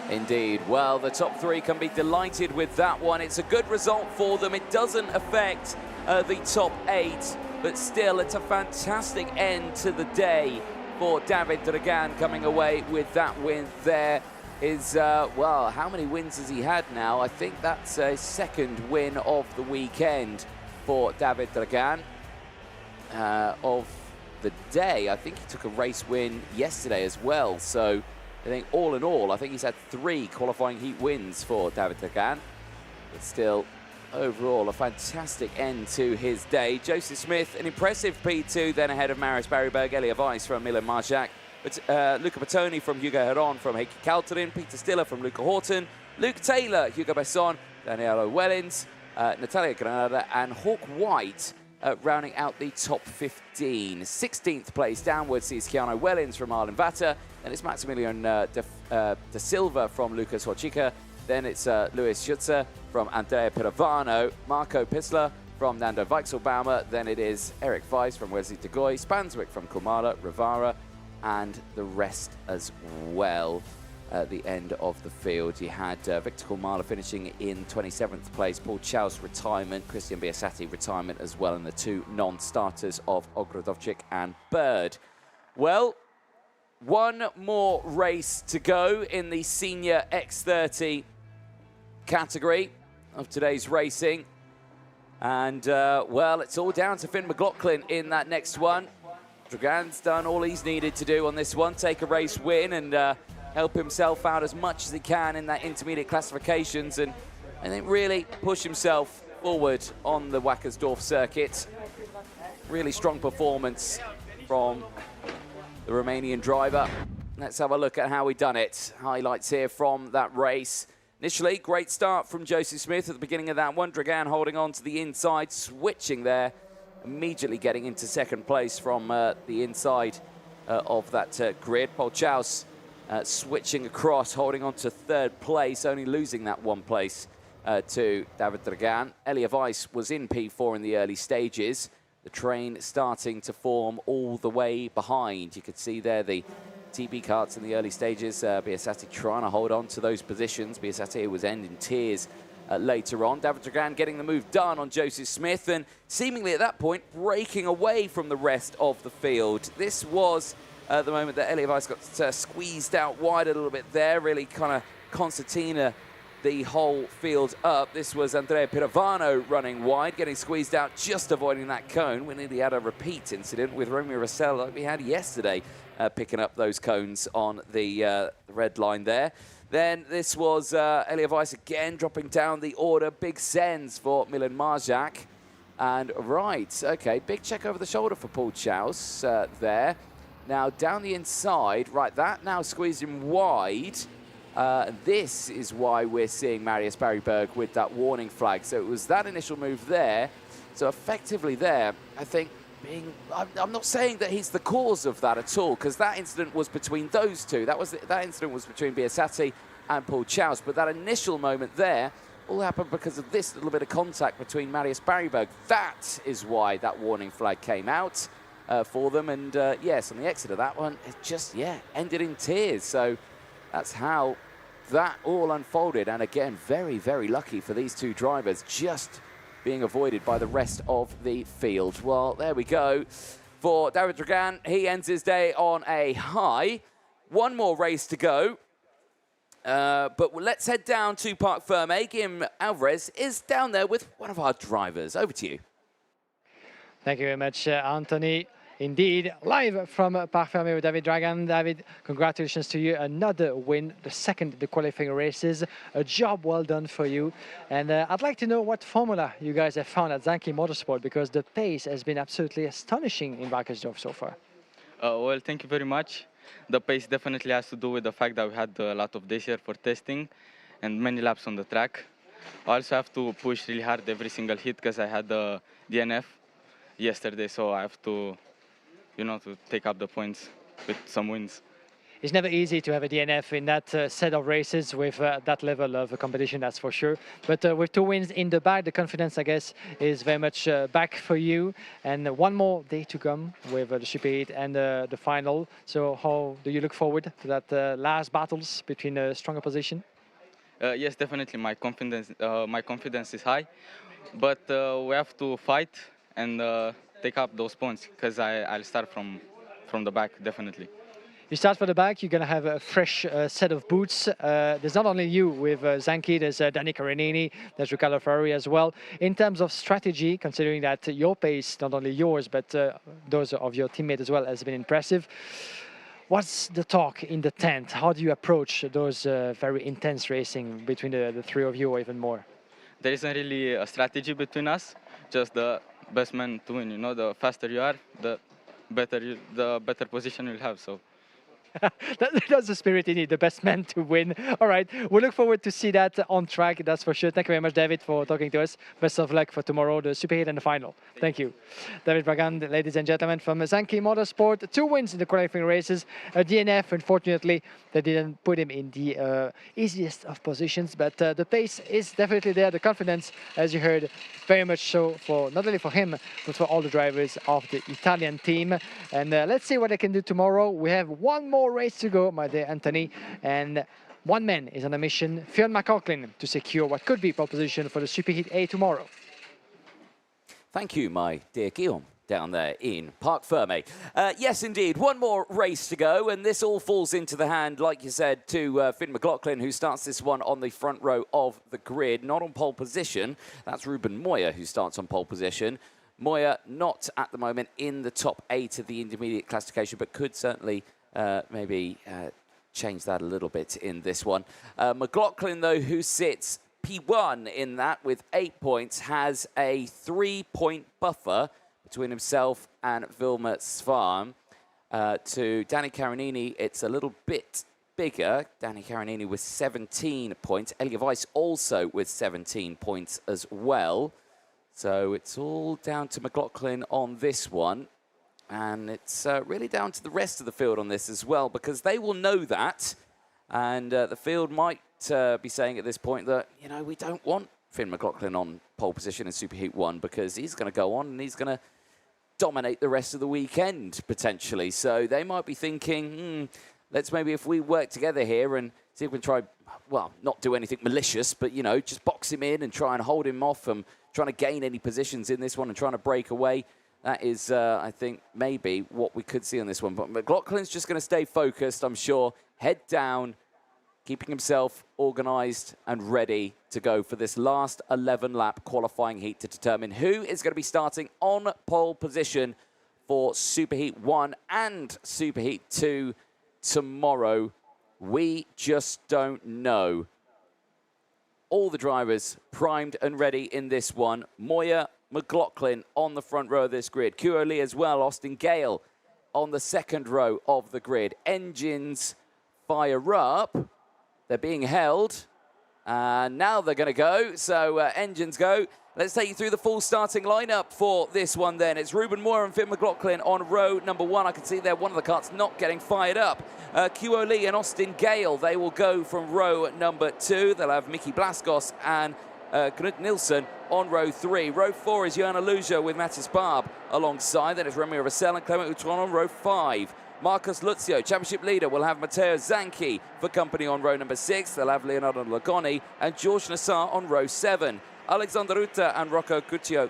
Indeed. Well, the top 3 can be delighted with that one. It's a good result for them. It doesn't affect the top 8, but still, it's a fantastic end to the day for David Dragan coming away with that win there. Well, how many wins has he had now? I think that's a 2nd win of the weekend for David Dragan. Of the day, I think he took a race win yesterday as well, so I think all in all, I think he's had 3 qualifying heat wins for David Dragan. But still, overall, a fantastic end to his day. Joseph Smith, an impressive P2, then ahead of Marius Barryberg, Elia Weiss from Milan Marjak, Luca Bertoni from Hugo Heron from Heikki Kalterin, Peter Stiller from Luca Horton, Luke Taylor, Hugo Besson, Danielo Wellens, Natalia Granada, and Hawk White rounding out the top 15. 16th place downwards is Keanu Wellens from Arlen Vatter. Then it's Maximilian De Silva from Lucas Horchica. Then it's Luis Schutzer from Andrea Pirovano. Marco Pisler from Nando Weichselbaumer. Then it is Eric Weiss from Wesley de Goy. Spanswick from Kumala, Rivara, and the rest as well. At the end of the field, you had Victor Kumala finishing in 27th place, Paul Chaus retirement, Christian Biasati retirement as well, and the 2 non-starters of Ogrodovchik and Bird. Well, 1 more race to go in the senior X30 category of today's racing. And, well, it's all down to Finn McLaughlin in that next one. Dragan's done all he's needed to do on this one, take a race win and help himself out as much as he can in that intermediate classifications and then really push himself forward on the Wackersdorf circuit. Really strong performance from the Romanian driver. Let's have a look at how he done it. Highlights here from that race. Initially, great start from Joseph Smith at the beginning of that one. Dragan holding on to the inside, switching there, immediately getting into 2nd place from the inside of that grid. Paul Chaus switching across, holding on to 3rd place, only losing that 1 place to David Dragan. Elia Weiss was in P4 in the early stages. The train starting to form all the way behind. You could see there the TB carts in the early stages. Biasati trying to hold on to those positions. Biasati was ending tears later on. David Dragan getting the move done on Joseph Smith and seemingly at that point breaking away from the rest of the field. This was the moment that Elia Weiss got squeezed out wide a little bit there, really kind of concertina the whole field up. This was Andrea Pirovano running wide, getting squeezed out, just avoiding that cone. We nearly had a repeat incident with Romeo Rossell like we had yesterday, picking up those cones on the red line there. Then this was Elia Weiss again dropping down the order. Big sends for Milan Marjak. And right, okay, big check over the shoulder for Paul Chaus there. Now down the inside, right, that now squeezed him wide. This is why we're seeing Marius Barryberg with that warning flag. So it was that initial move there. So effectively there, I think, I'm not saying that he's the cause of that at all, because that incident was between those two. That incident was between Biasati and Paul Chouse. But that initial moment there all happened because of this little bit of contact between Marius Barryberg. That is why that warning flag came out for them. And yes, on the exit of that one, it just, ended in tears. So that's how that all unfolded. And again, very, very lucky for these two drivers, just being avoided by the rest of the field. Well, there we go. For David Dragan, he ends his day on a high. One more race to go. But let's head down to Parc Ferme. Guillaume Alvarez is down there with one of our drivers. Over to you. Thank you very much, Anthony. Indeed, live from Parc Ferme with David Dragan. David, congratulations to you. Another win, the second in the qualifying races. A job well done for you. And I'd like to know what formula you guys have found at Zanki Motorsport, because the pace has been absolutely astonishing in Wackersdorf so far. Well, thank you very much. The pace definitely has to do with the fact that we had a lot of days here for testing and many laps on the track. I also have to push really hard every single hit because I had the DNF yesterday, so I have to, to take up the points with some wins. It's never easy to have a DNF in that set of races with that level of competition, that's for sure. But with 2 wins in the bag, the confidence, I guess, is very much back for you. And one more day to come with the Super Heat and the final. So how do you look forward to that last battles between a stronger position? Yes, definitely. My confidence is high. But we have to fight and take up those points, because I'll start from the back, definitely. You start from the back, you're going to have a fresh set of boots. There's not only you with Zanki, there's Danny Carinini, there's Riccardo Ferrari as well. In terms of strategy, considering that your pace, not only yours, but those of your teammate as well, has been impressive. What's the talk in the tent? How do you approach those very intense racing between the three of you, or even more? There isn't really a strategy between us, just the best man to win. The faster you are, the better position you'll have. So. That's the spirit in it, the best man to win. All right, we look forward to see that on track, that's for sure. Thank you very much, David, for talking to us. Best of luck for tomorrow, the Super Heat and the final. Thank you. David Dragan, ladies and gentlemen, from Zanki Motorsport. 2 wins in the qualifying races. A DNF, unfortunately, they didn't put him in the easiest of positions, but the pace is definitely there. The confidence, as you heard, very much so, for not only for him, but for all the drivers of the Italian team. And let's see what they can do tomorrow. We have one more race to go, my dear Anthony, and one man is on a mission, Fionn McLaughlin, to secure what could be pole position for the Super Heat A tomorrow. Thank you, my dear Guillaume, down there in Parc Ferme. Yes, indeed, one more race to go, and this all falls into the hand, like you said, to Fionn McLaughlin, who starts this one on the front row of the grid, not on pole position. That's Ruben Moya, who starts on pole position. Moya not at the moment in the top 8 of the intermediate classification, but could certainly maybe change that a little bit in this one. McLaughlin, though, who sits P1 in that with 8 points, has a 3-point buffer between himself and Vilma Svan. To Danny Carinini, it's a little bit bigger. Danny Carinini with 17 points. Elia Weiss also with 17 points as well. So it's all down to McLaughlin on this one. And it's really down to the rest of the field on this as well, because they will know that. And the field might be saying at this point that, we don't want Fionn McLaughlin on pole position in Super Heat 1, because he's going to go on and he's going to dominate the rest of the weekend, potentially. So they might be thinking, let's maybe, if we work together here and see if we can try, well, not do anything malicious, but, just box him in and try and hold him off from trying to gain any positions in this one and trying to break away. That is, I think, maybe what we could see on this one. But McLaughlin's just going to stay focused, I'm sure. Head down, keeping himself organised and ready to go for this last 11-lap qualifying heat to determine who is going to be starting on pole position for Super Heat 1 and Super Heat 2 tomorrow. We just don't know. All the drivers primed and ready in this one. Moya, McLaughlin on the front row of this grid. Kuo Lee as well, Austin Gale on the second row of the grid. Engines fire up. They're being held. And now they're going to go. So engines go. Let's take you through the full starting lineup for this one then. It's Ruben Moore and Finn McLaughlin on row number 1. I can see there one of the karts not getting fired up. Kyo Lee and Austin Gale, they will go from row number 2. They'll have Mickey Blaskos and Knut Nilsson on row 3. Row 4 is Joanna Luja with Mattis Barb alongside. Then it's Remy Vassell and Clement Outron on row 5. Marcus Luzio, championship leader, will have Matteo Zanchi for company on row number 6. They'll have Leonardo Lagoni and George Nassar on row 7. Alexander Ruta and Rocco Cuccio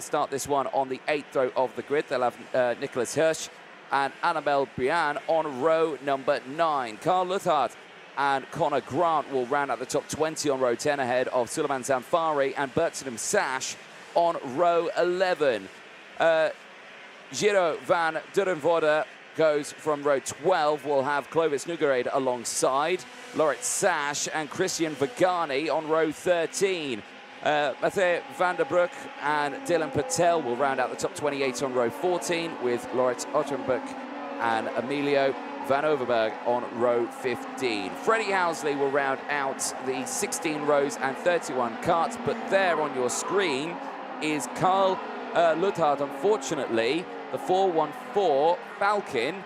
start this one on the 8th row of the grid. They'll have Nicholas Hirsch and Annabelle Brian on row number 9. Carl Luthard and Connor Grant will round out the top 20 on row 10 ahead of Suleiman Zamfari and Bertram Sash on row 11. Giro van Durenvoorde goes from row 12. We'll have Clovis Nugarade alongside. Laurit Sash and Christian Vagani on row 13. Mathieu van der Broek and Dylan Patel will round out the top 28 on row 14 with Laurit Ottenbeck and Emilio Van Overberg on row 15. Freddie Housley will round out the 16 rows and 31 karts, but there on your screen is Carl Luthard. Unfortunately, the 414 Falcon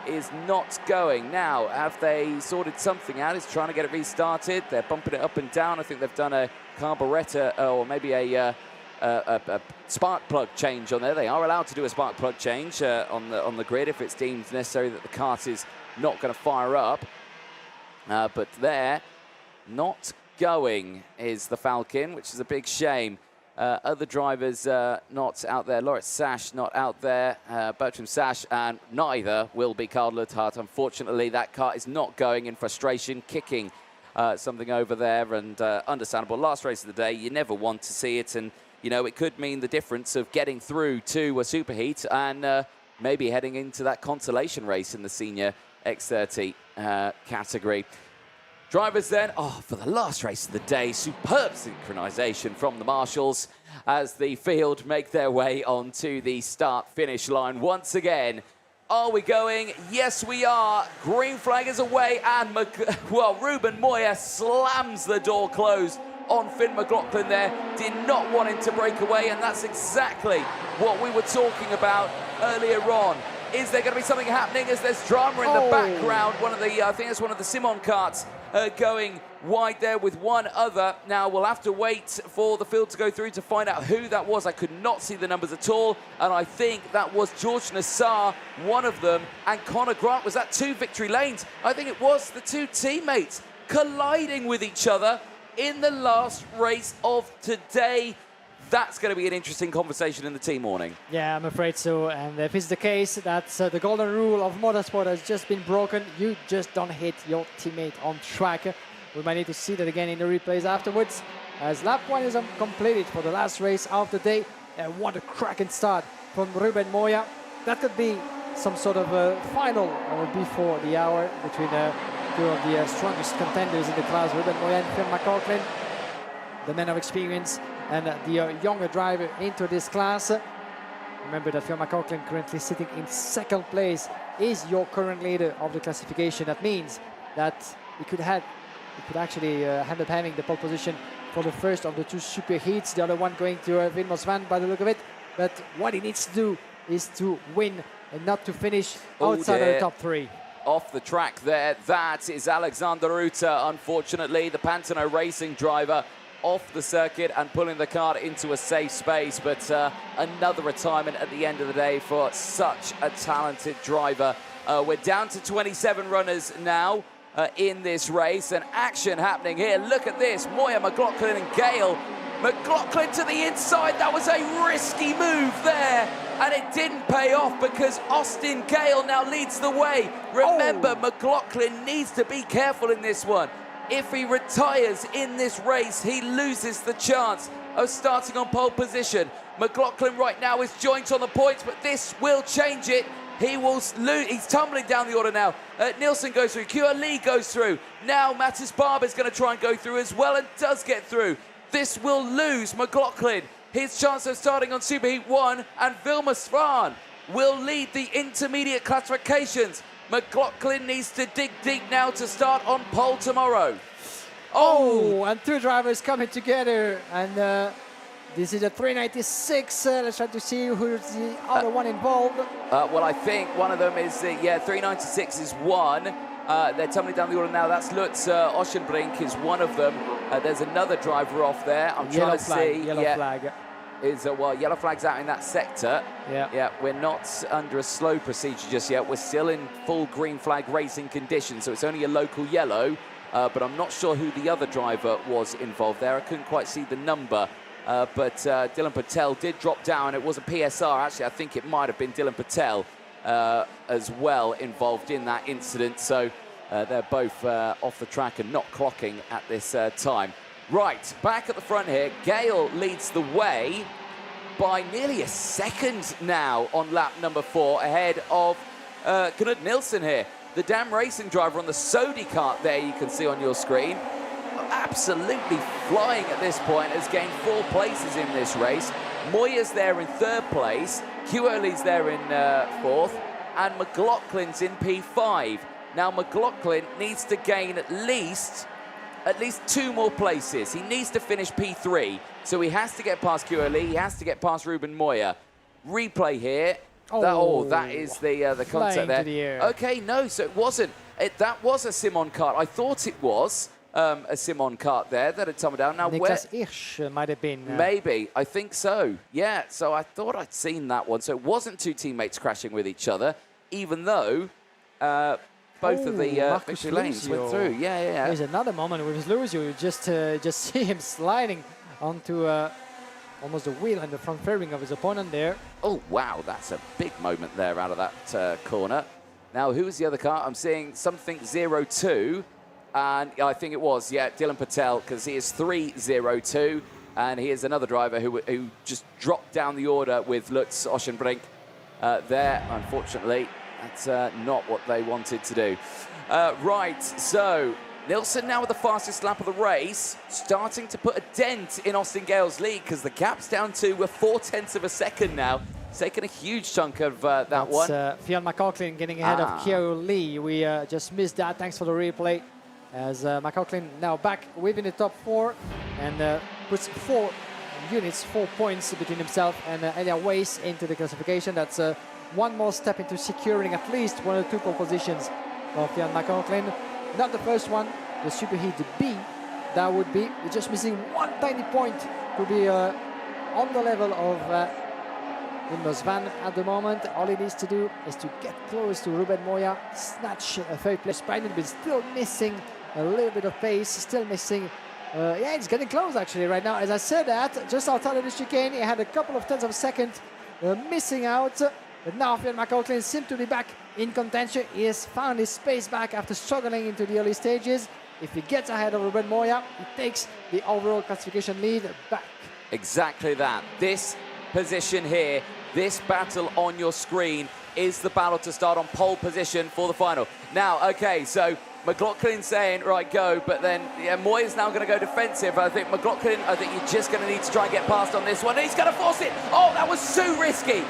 is not going. Now, have they sorted something out? He's trying to get it restarted. They're bumping it up and down. I think they've done a carburetor or maybe a spark plug change on there. They are allowed to do a spark plug change on the grid if it's deemed necessary that the kart is not going to fire up. But there, not going is the Falcon, which is a big shame. Other drivers not out there. Laurit Sash not out there. Bertram Sash, and neither will be Carl Luthard. Unfortunately, that kart is not going in frustration, kicking something over there, and understandable. Last race of the day, you never want to see it, and you know it could mean the difference of getting through to a superheat and maybe heading into that consolation race in the senior X30 category. Drivers then, for the last race of the day, superb synchronization from the marshals as the field make their way onto the start-finish line once again. Are we going? Yes, we are. Green flag is away, and Ruben Moya slams the door closed on Finn McLaughlin there. Did not want him to break away, and that's exactly what we were talking about earlier on. Is there going to be something happening as there's drama in the background? One of the, I think it's one of the Simon karts going wide there with one other. Now we'll have to wait for the field to go through to find out who that was. I could not see the numbers at all, and I think that was George Nassar, one of them, and Connor Grant. Was that 2 victory lanes? I think it was the 2 teammates colliding with each other in the last race of today. That's going to be an interesting conversation in the team morning. Yeah, I'm afraid so. And if it's the case, that's the golden rule of motorsport has just been broken. You just don't hit your teammate on track. We might need to see that again in the replays afterwards. As lap 1 is completed for the last race of the day. And what a cracking start from Ruben Moya. That could be some sort of final before the hour between 2 of the strongest contenders in the class, Ruben Moya and Finn McLaughlin, the man of experience and the younger driver into this class. Remember that Phil McLaughlin, currently sitting in 2nd place, is your current leader of the classification. That means that he could actually end up having the pole position for the first of the 2 super heats, the other one going to Vilmos Van by the look of it. But what he needs to do is to win and not to finish outside of the top 3. Off the track there, that is Alexander Ruta, unfortunately, the Pantano Racing driver, off the circuit and pulling the kart into a safe space. But another retirement at the end of the day for such a talented driver. We're down to 27 runners now in this race, and action happening here. Look at this, Moya, McLaughlin and Gale. McLaughlin to the inside. That was a risky move there, and it didn't pay off because Austin Gale now leads the way. Remember, McLaughlin needs to be careful in this one. If he retires in this race, he loses the chance of starting on pole position. McLaughlin right now is joint on the points, but this will change it. He will lose. He's tumbling down the order now. Nielsen goes through. Kyo Lee goes through. Now Mattis Barber is going to try and go through as well, and does get through. This will lose McLaughlin his chance of starting on Superheat 1, and Vilma Svan will lead the intermediate classifications. McLaughlin needs to dig deep now to start on pole tomorrow. Oh, and two drivers coming together. And this is a 396. Let's try to see who's the other one involved. Well, I think one of them is, 396 is one. They're tumbling down the order now. That's Lutz Oschenbrink is one of them. There's another driver off there. I'm trying to see. Yellow flag. Yellow flag's out in that sector. Yeah. We're not under a slow procedure just yet. We're still in full green flag racing conditions, so it's only a local yellow. But I'm not sure who the other driver was involved there. I couldn't quite see the number. But Dylan Patel did drop down. It was a PSR. Actually, I think it might have been Dylan Patel as well involved in that incident. So they're both off the track and not clocking at this time. Right, back at the front here, Gale leads the way by nearly a second now on lap number 4 ahead of Knud Nielsen here. The Dam Racing driver on the Sodi kart there you can see on your screen. Absolutely flying at this point, has gained 4 places in this race. Moya's there in 3rd place, Kioli's there in 4th, and McLaughlin's in P5. Now McLaughlin needs to gain at least 2 more places. He needs to finish P3, so he has to get past Kioli, he has to get past Ruben Moya. Replay here. That is the concept there. The air. Okay, no, so it wasn't. That was a Simon kart. I thought it was a Simon kart there that had tumbled down. Now, Niklas Irsch might have been. Maybe, I think so. Yeah, so I thought I'd seen that one. So it wasn't 2 teammates crashing with each other, even though both of the victory lanes went through. Yeah. There's another moment with Lucio. You just see him sliding onto almost the wheel and the front fairing of his opponent there. Oh, wow, that's a big moment there out of that corner. Now, who was the other car? I'm seeing something 02. And I think it was, Dylan Patel, because he is 302. And he is another driver who just dropped down the order with Lutz Oschenbrink there. Unfortunately, that's not what they wanted to do. Right, so Nielsen now with the fastest lap of the race, starting to put a dent in Austin Gale's lead because the gap's down to 4/10 of a second now. It's taken a huge chunk of that one. Fionn McLaughlin getting ahead of Kioli. We just missed that. Thanks for the replay. As McLaughlin now back within the top 4 and puts 4 points between himself and Elia Weiss into the classification. That's one more step into securing at least 1 or 2 pole positions for Fionn McLaughlin. Not the first one, the Superheat B. That would be just missing 1 tiny point to be on the level of Windows Van at the moment. All he needs to do is to get close to Ruben Moya, snatch a 3rd place sprint, but still missing a little bit of pace, still missing. It's getting close actually right now. As I said that, just outside of the chicane, he had a couple of tenths of a second missing out. But now Fionn McLaughlin seems to be back in contention. He has found his space back after struggling into the early stages. If he gets ahead of Ruben Moya, he takes the overall classification lead back. Exactly that. This position here, this battle on your screen is the battle to start on pole position for the final. Now, okay, so McLaughlin saying, right, go, but then Moya's now going to go defensive. I think McLaughlin, you're just going to need to try and get past on this one. And he's going to force it. Oh, that was too risky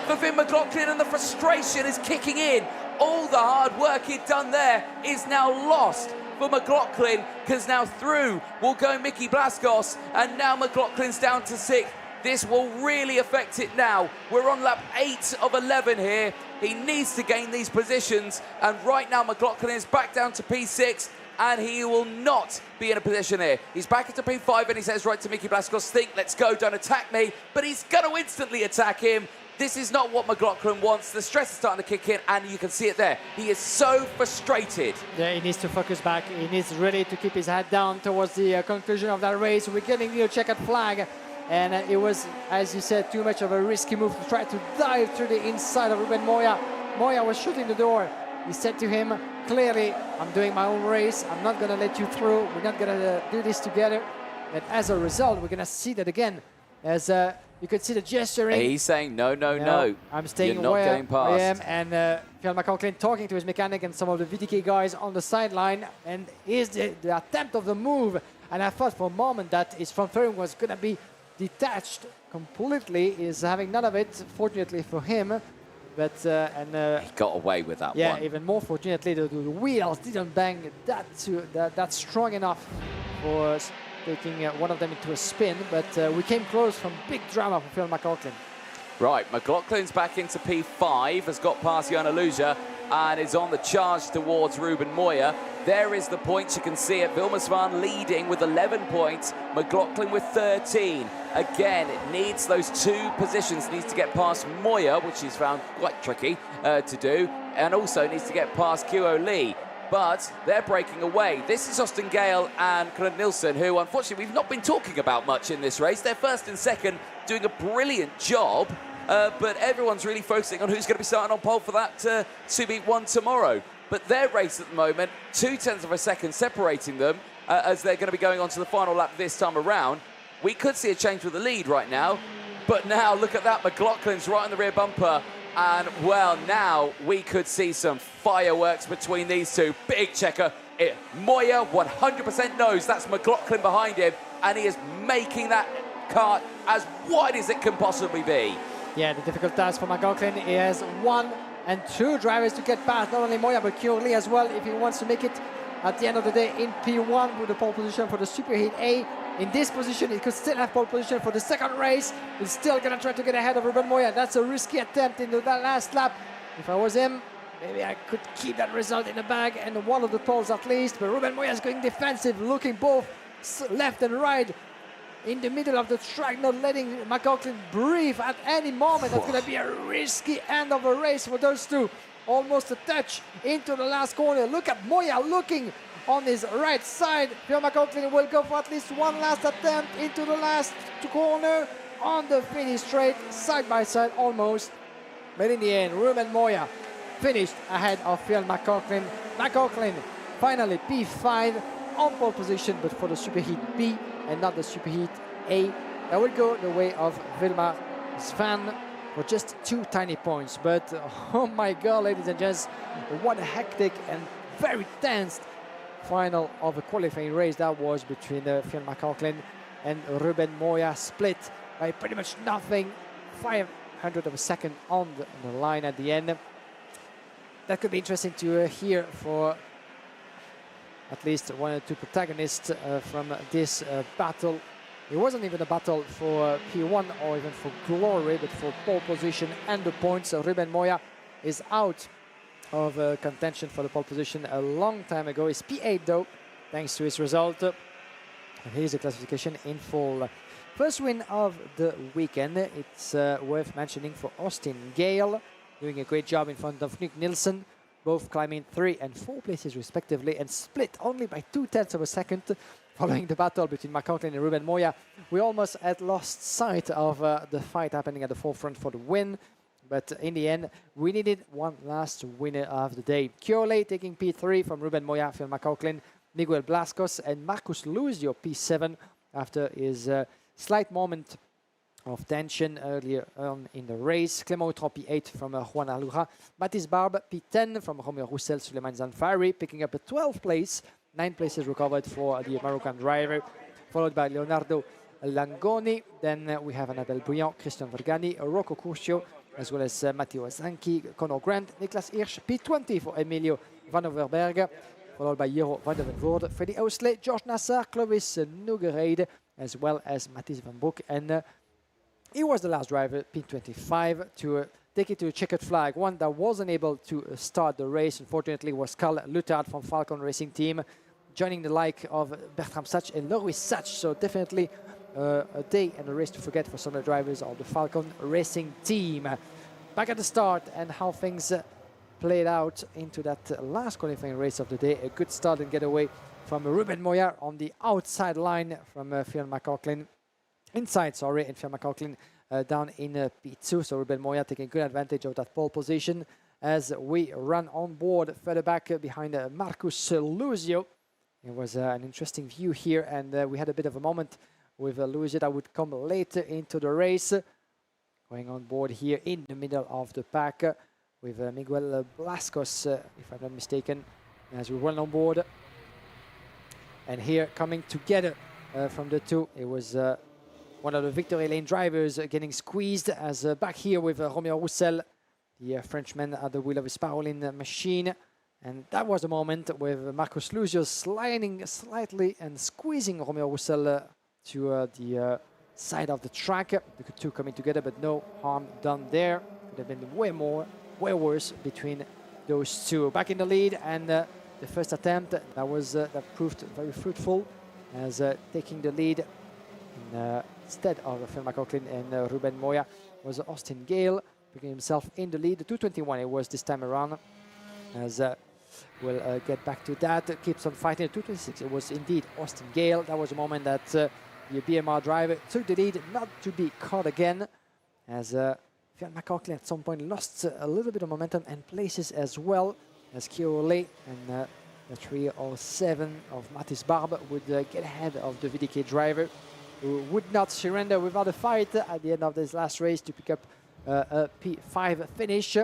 for Finn McLaughlin, and the frustration is kicking in. All the hard work he'd done there is now lost for McLaughlin, because now through will go Mickey Blaskos, and now McLaughlin's down to 6th. This will really affect it now. We're on lap 8 of 11 here. He needs to gain these positions, and right now McLaughlin is back down to P6, and he will not be in a position here. He's back into P5, and he says right to Mickey Blaskos, think, let's go, don't attack me, but he's going to instantly attack him. This is not what McLaughlin wants. The stress is starting to kick in, and you can see it there. He is so frustrated. Yeah, he needs to focus back. He needs really to keep his head down towards the conclusion of that race. We're getting the checkered flag. And it was, as you said, too much of a risky move to try to dive through the inside of Ruben Moya. Moya was shooting the door. He said to him, clearly, I'm doing my own race. I'm not going to let you through. We're not going to do this together. And as a result, we're going to see that again. As you could see the gesturing. He's saying, no. I'm staying You're not where getting past. I am. And Fionn McLaughlin talking to his mechanic and some of the VTK guys on the sideline. And here's the attempt of the move. And I thought for a moment that his front fairing was going to be detached completely. Is having none of it, fortunately for him. but he got away with that yeah, one. even more fortunately, the wheels didn't bang that strong enough for taking one of them into a spin, but we came close from big drama for Phil McLaughlin. Right, McLaughlin's back into P5, has got past Joanna Luja and is on the charge towards Ruben Moya. There is the points, you can see it. Vilmos van leading with 11 points, McLaughlin with 13. Again, it needs those two positions, needs to get past Moya, which he's found quite tricky to do, and also needs to get past Kyo Lee. But they're breaking away. This is Austin Gale and Claude Nielsen, who unfortunately we've not been talking about much in this race. They're first and second, doing a brilliant job. But everyone's really focusing on who's going to be starting on pole for that Sub-Heat 1 tomorrow. But their race at the moment, 0.2 of a second separating them as they're going to be going on to the final lap this time around. We could see a change with the lead right now. But now, look at that, McLaughlin's right on the rear bumper. And, well, now we could see some fireworks between these two. Big checker. Moya 100% knows that's McLaughlin behind him. And he is making that kart as wide as it can possibly be. Yeah, the difficult task for McLaughlin. He has 1 and 2 drivers to get past, not only Moya, but Kyo Lee as well, if he wants to make it at the end of the day in P1 with the pole position for the Superheat A. In this position, he could still have pole position for the second race. He's still going to try to get ahead of Ruben Moya. That's a risky attempt into that last lap. If I was him, maybe I could keep that result in the bag and one of the poles at least. But Ruben Moya is going defensive, looking both left and right in the middle of the track, not letting McLaughlin breathe at any moment. That's going to be a risky end of a race for those two. Almost a touch into the last corner. Look at Moya looking on his right side. Phil McLaughlin will go for at least one last attempt into the last corner on the finish straight, side by side almost. But in the end, Ruben Moya finished ahead of Phil McLaughlin. McLaughlin finally P5 on pole position, but for the Superheat B and not the Superheat A. That will go the way of Vilmar Svan for just 2 tiny points. But oh my God, ladies and gents, what a hectic and very tense final of a qualifying race that was between Phil McLaughlin and Ruben Moya, split by pretty much nothing, 500 of a second on the line at the end. That could be interesting to hear for at least 1 or 2 protagonists from this battle. It wasn't even a battle for P1 or even for glory, but for pole position and the points. Ruben Moya is out of contention for the pole position a long time ago. He's P8 though, thanks to his result. And here's the classification in full. First win of the weekend. It's worth mentioning for Austin Gale, doing a great job in front of Nick Nielsen, both climbing 3 and 4 places respectively, and split only by 0.2 of a second. Following the battle between McLaughlin and Ruben Moya, we almost had lost sight of the fight happening at the forefront for the win. But in the end, we needed one last winner of the day. Kyo Lee taking P3 from Ruben Moya, Phil McLaughlin, Miguel Blascos, and Marcus Luzio P7 after his slight moment of tension earlier on in the race. Clément Outran P8 from Juan Alura. Mathis Barbe P10 from Romeo Roussel, Suleiman Zanfari, picking up a 12th place. 9 places recovered for the Moroccan driver, followed by Leonardo Langoni. Then we have Annabelle Bouillon, Christian Vergani, Rocco Curcio, as well as Matteo Zanchi, Conor Grant, Niklas Hirsch, P20 for Emilio Van Overberg, followed by Jero van der Voorde, Freddy Ousley, George Nassar, Clovis Nougerade, as well as Mathis Van Broek. And he was the last driver, P25, to take it to a checkered flag. One that wasn't able to start the race, unfortunately, was Carl Luthard from Falcon Racing Team, joining the like of Bertram Sach and Louis Sach. So definitely a day and a race to forget for some of the drivers of the Falcon Racing Team. Back at the start and how things played out into that last qualifying race of the day. A good start and getaway from Ruben Moya on the outside line from Phil McLaughlin. Inside, sorry, and Phil McLaughlin down in P2. So Ruben Moya taking good advantage of that pole position as we run on board further back behind Marcus Luzio. It was an interesting view here, and we had a bit of a moment with Luzio that would come later into the race. Going on board here in the middle of the pack with Miguel Blascos, if I'm not mistaken, as we run on board. And here coming together from the two, it was one of the victory lane drivers getting squeezed as back here with Romeo Roussel, the Frenchman at the wheel of his Pauline machine. And that was the moment with Marcos Luzios sliding slightly and squeezing Romeo Roussel to the side of the track. The two coming together, but no harm done there. Could have been way worse between those two. Back in the lead, and the first attempt that proved very fruitful, as taking the lead instead of Phil McLaughlin and Ruben Moya was Austin Gale, putting himself in the lead. 2:21 it was this time around, as we'll get back to that. Keeps on fighting. 2:26 it was indeed Austin Gale. That was a moment that the BMR driver took the lead, not to be caught again, as Phil McLaughlin at some point lost a little bit of momentum and places as well, as Kiole and the 3:07 of Mathis Barbe would get ahead of the VDK driver, who would not surrender without a fight at the end of this last race to pick up a P5 finish.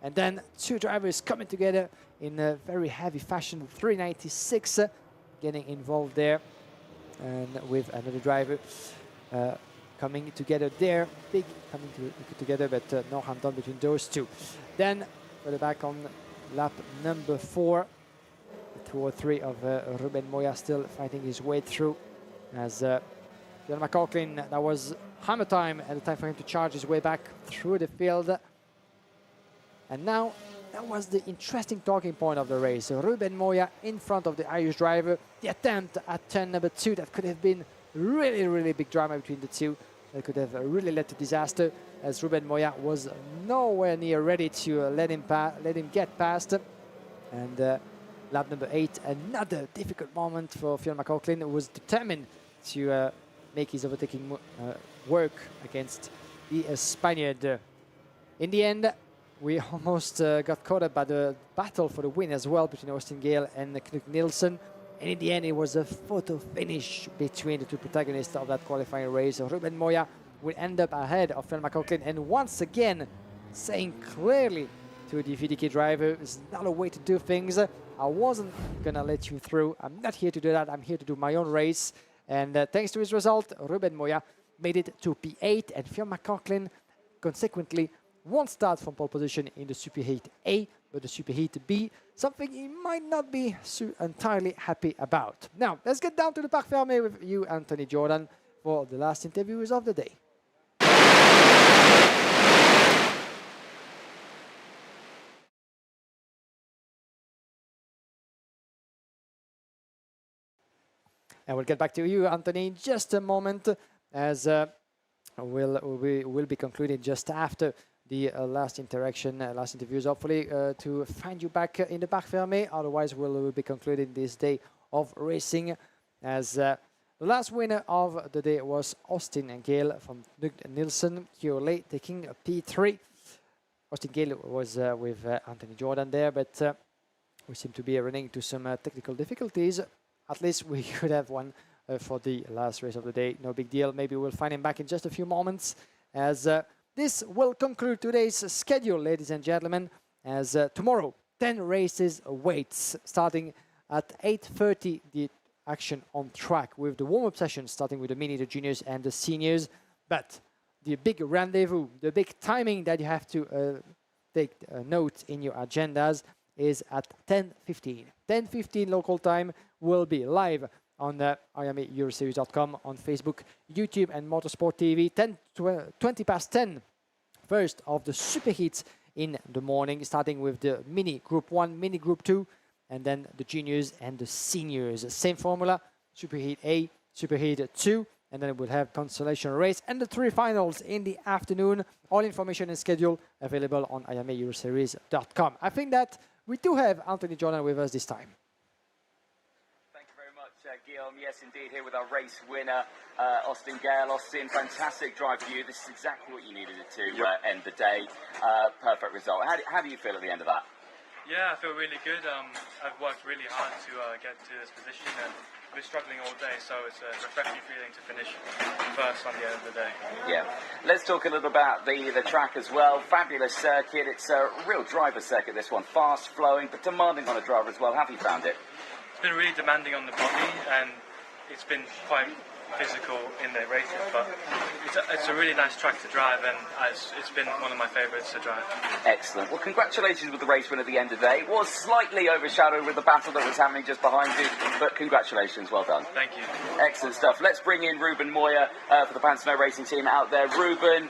And then two drivers coming together in a very heavy fashion. 396 getting involved there, and with another driver coming together there. Big coming together, but no harm done between those two. Then further back on lap number 4, 2:03 of Ruben Moya still fighting his way through, as Phil McLaughlin, that was hammer time at the time for him to charge his way back through the field. And now, that was the interesting talking point of the race. Ruben Moya in front of the Irish driver. The attempt at turn number 2, that could have been really big drama between the two. That could have really led to disaster, as Ruben Moya was nowhere near ready to let him get past. And lap number 8, another difficult moment for Phil McLaughlin, who was determined to make his overtaking work against the Spaniard. In the end, we almost got caught up by the battle for the win as well between Austin Gale and Knut Nielsen. And in the end, it was a photo finish between the two protagonists of that qualifying race. Ruben Moya will end up ahead of Phil McLaughlin, and once again saying clearly to the VDK driver, it's not a way to do things. I wasn't going to let you through. I'm not here to do that. I'm here to do my own race. And thanks to his result, Ruben Moya made it to P8, and Phil McLaughlin consequently won't start from pole position in the Superheat A, but the Superheat B, something he might not be entirely happy about. Now, let's get down to the Parc Fermé with you, Anthony Jordan, for the last interviews of the day. And we'll get back to you, Anthony, in just a moment, as we'll be concluding just after the last interaction, last interviews, hopefully, to find you back in the Parc Fermé. Otherwise, we'll be concluding this day of racing, as the last winner of the day was Austin Gale from Nielsen, Kiole taking a P3. Austin Gale was with Anthony Jordan there, but we seem to be running into some technical difficulties. At least we could have one for the last race of the day. No big deal. Maybe we'll find him back in just a few moments, as this will conclude today's schedule, ladies and gentlemen, as tomorrow 10 races awaits, starting at 8:30 the action on track, with the warm-up session starting with the mini, the juniors and the seniors. But the big rendezvous, the big timing that you have to take note in your agendas is at 10:15. 10:15 local time will be live on IAME-Euroseries.com, on Facebook, YouTube and Motorsport TV. 20 past 10, first of the super heats in the morning, starting with the mini Group 1, mini Group 2, and then the juniors and the seniors. Same formula, Super Heat A, Super Heat 2, and then we'll have consolation race and the 3 finals in the afternoon. All information and schedule available on IAME-Euroseries.com. I think that we do have Anthony Jordan with us this time. Guillaume, yes indeed, here with our race winner, Austin Gale. Austin, fantastic drive for you. This is exactly what you needed it to end the day. Perfect result. How do you feel at the end of that? Yeah, I feel really good. I've worked really hard to get to this position, and we're struggling all day, so it's a refreshing feeling to finish first on the end of the day. Yeah. Let's talk a little about the track as well. Fabulous circuit. It's a real driver circuit, this one. Fast flowing, but demanding on a driver as well. How have you found it? It's been really demanding on the body, and it's been quite physical in the races, but it's a really nice track to drive, and it's been one of my favourites to drive. Excellent. Well, congratulations with the race win at the end of the day. It was slightly overshadowed with the battle that was happening just behind you, but congratulations, well done. Thank you. Excellent stuff. Let's bring in Ruben Moya for the Pan-Snow Racing team out there. Ruben,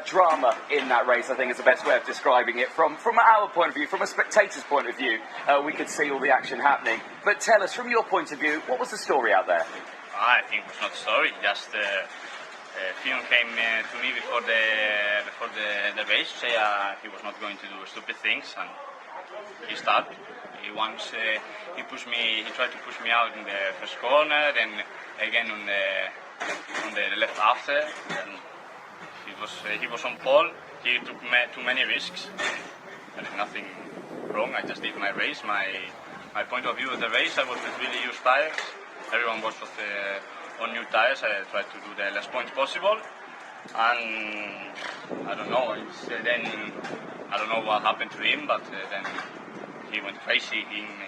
drama in that race, I think is the best way of describing it. From our point of view, from a spectator's point of view, we could see all the action happening. But tell us, from your point of view, what was the story out there? I think it was not a story, just Fionn came to me before the race, say he was not going to do stupid things, and he started. He pushed me. He tried to push me out in the first corner, then again on the left after. And he was on pole. He took too many risks. I did nothing wrong. I just did my race. My point of view of the race, I was with really used tires. Everyone was on new tires. I tried to do the less points possible, and I don't know. Then I don't know what happened to him, but then he went crazy.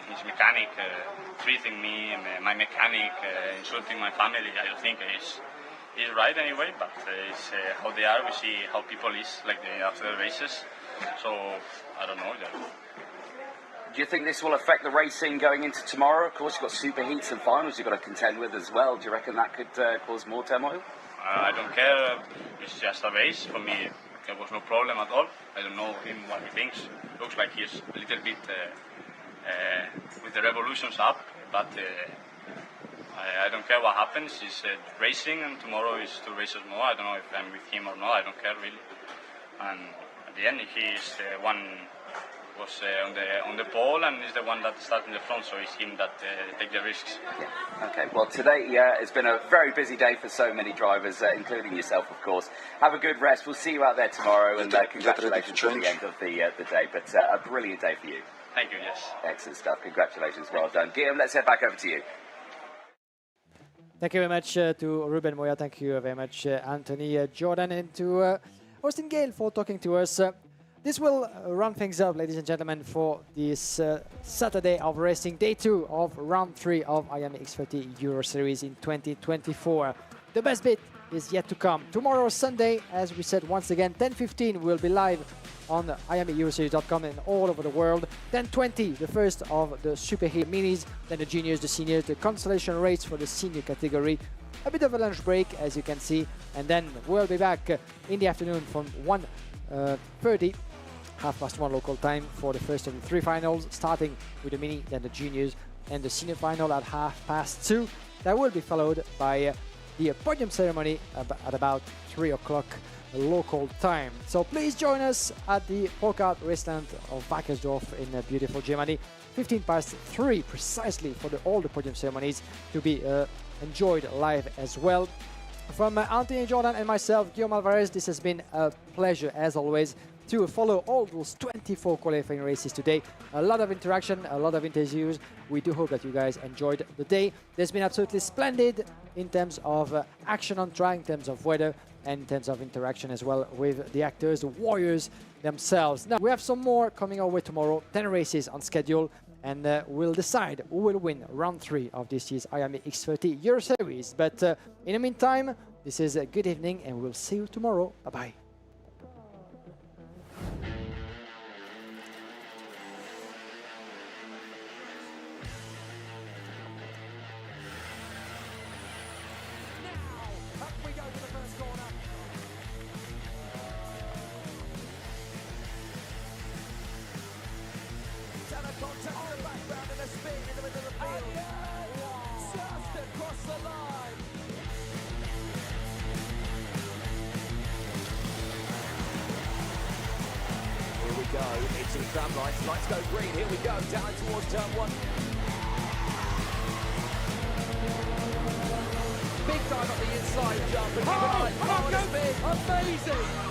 His mechanic treating me, my mechanic insulting my family. I don't think he's right anyway, but it's how they are. We see how people is like after the races. So I don't know. Do you think this will affect the racing going into tomorrow? Of course, you've got superheats and finals you've got to contend with as well. Do you reckon that could cause more turmoil? I don't care. It's just a race. For me, there was no problem at all. I don't know him what he thinks. Looks like he's a little bit with the revolutions up, but I don't care what happens. It's racing, and tomorrow is 2 races more. I don't know if I'm with him or not. I don't care really. And at the end, he is the one was on the pole, and is the one that started in the front, so it's him that take the risks. Yeah. Okay, well today it's been a very busy day for so many drivers, including yourself of course. Have a good rest, we'll see you out there tomorrow, and congratulations at the end of the day, but a brilliant day for you. Thank you, yes. Excellent stuff, congratulations, well done. Guillaume, let's head back over to you. Thank you very much to Ruben Moya, thank you very much Anthony, Jordan, and to Austin Gale for talking to us. This will run things up, ladies and gentlemen, for this Saturday of racing, day 2 of round 3 of IAME X30 Euro Series in 2024. The best bit is yet to come. Tomorrow, Sunday, as we said once again, 10:15 will be live on IAMEEuroSeries.com and all over the world. 10:20, the first of the Super Heat Minis, then the juniors, the seniors, the consolation race for the senior category. A bit of a lunch break, as you can see, and then we'll be back in the afternoon from 1:30. 1:30 local time for the first of the 3 finals, starting with the mini, then the juniors, and the senior final at 2:30. That will be followed by the podium ceremony at about 3 o'clock local time. So please join us at the Polkart Raceland of Wackersdorf in beautiful Germany. 3:15 precisely for all the podium ceremonies to be enjoyed live as well. From Anthony Jordan and myself, Guillaume Alvarez, this has been a pleasure as always to follow all those 24 qualifying races today. A lot of interaction, a lot of interviews. We do hope that you guys enjoyed the day. There's been absolutely splendid in terms of action on track, in terms of weather, and in terms of interaction as well with the actors, the warriors themselves. Now, we have some more coming our way tomorrow, 10 races on schedule, and we'll decide who will win round 3 of this year's IAME X30 Euro Series. But in the meantime, this is a good evening, and we'll see you tomorrow. Bye-bye. Go into the tram lights. Lights go green. Here we go. Down towards turn 1. Big dive up the inside jump. And keep an eye on the spin. Amazing!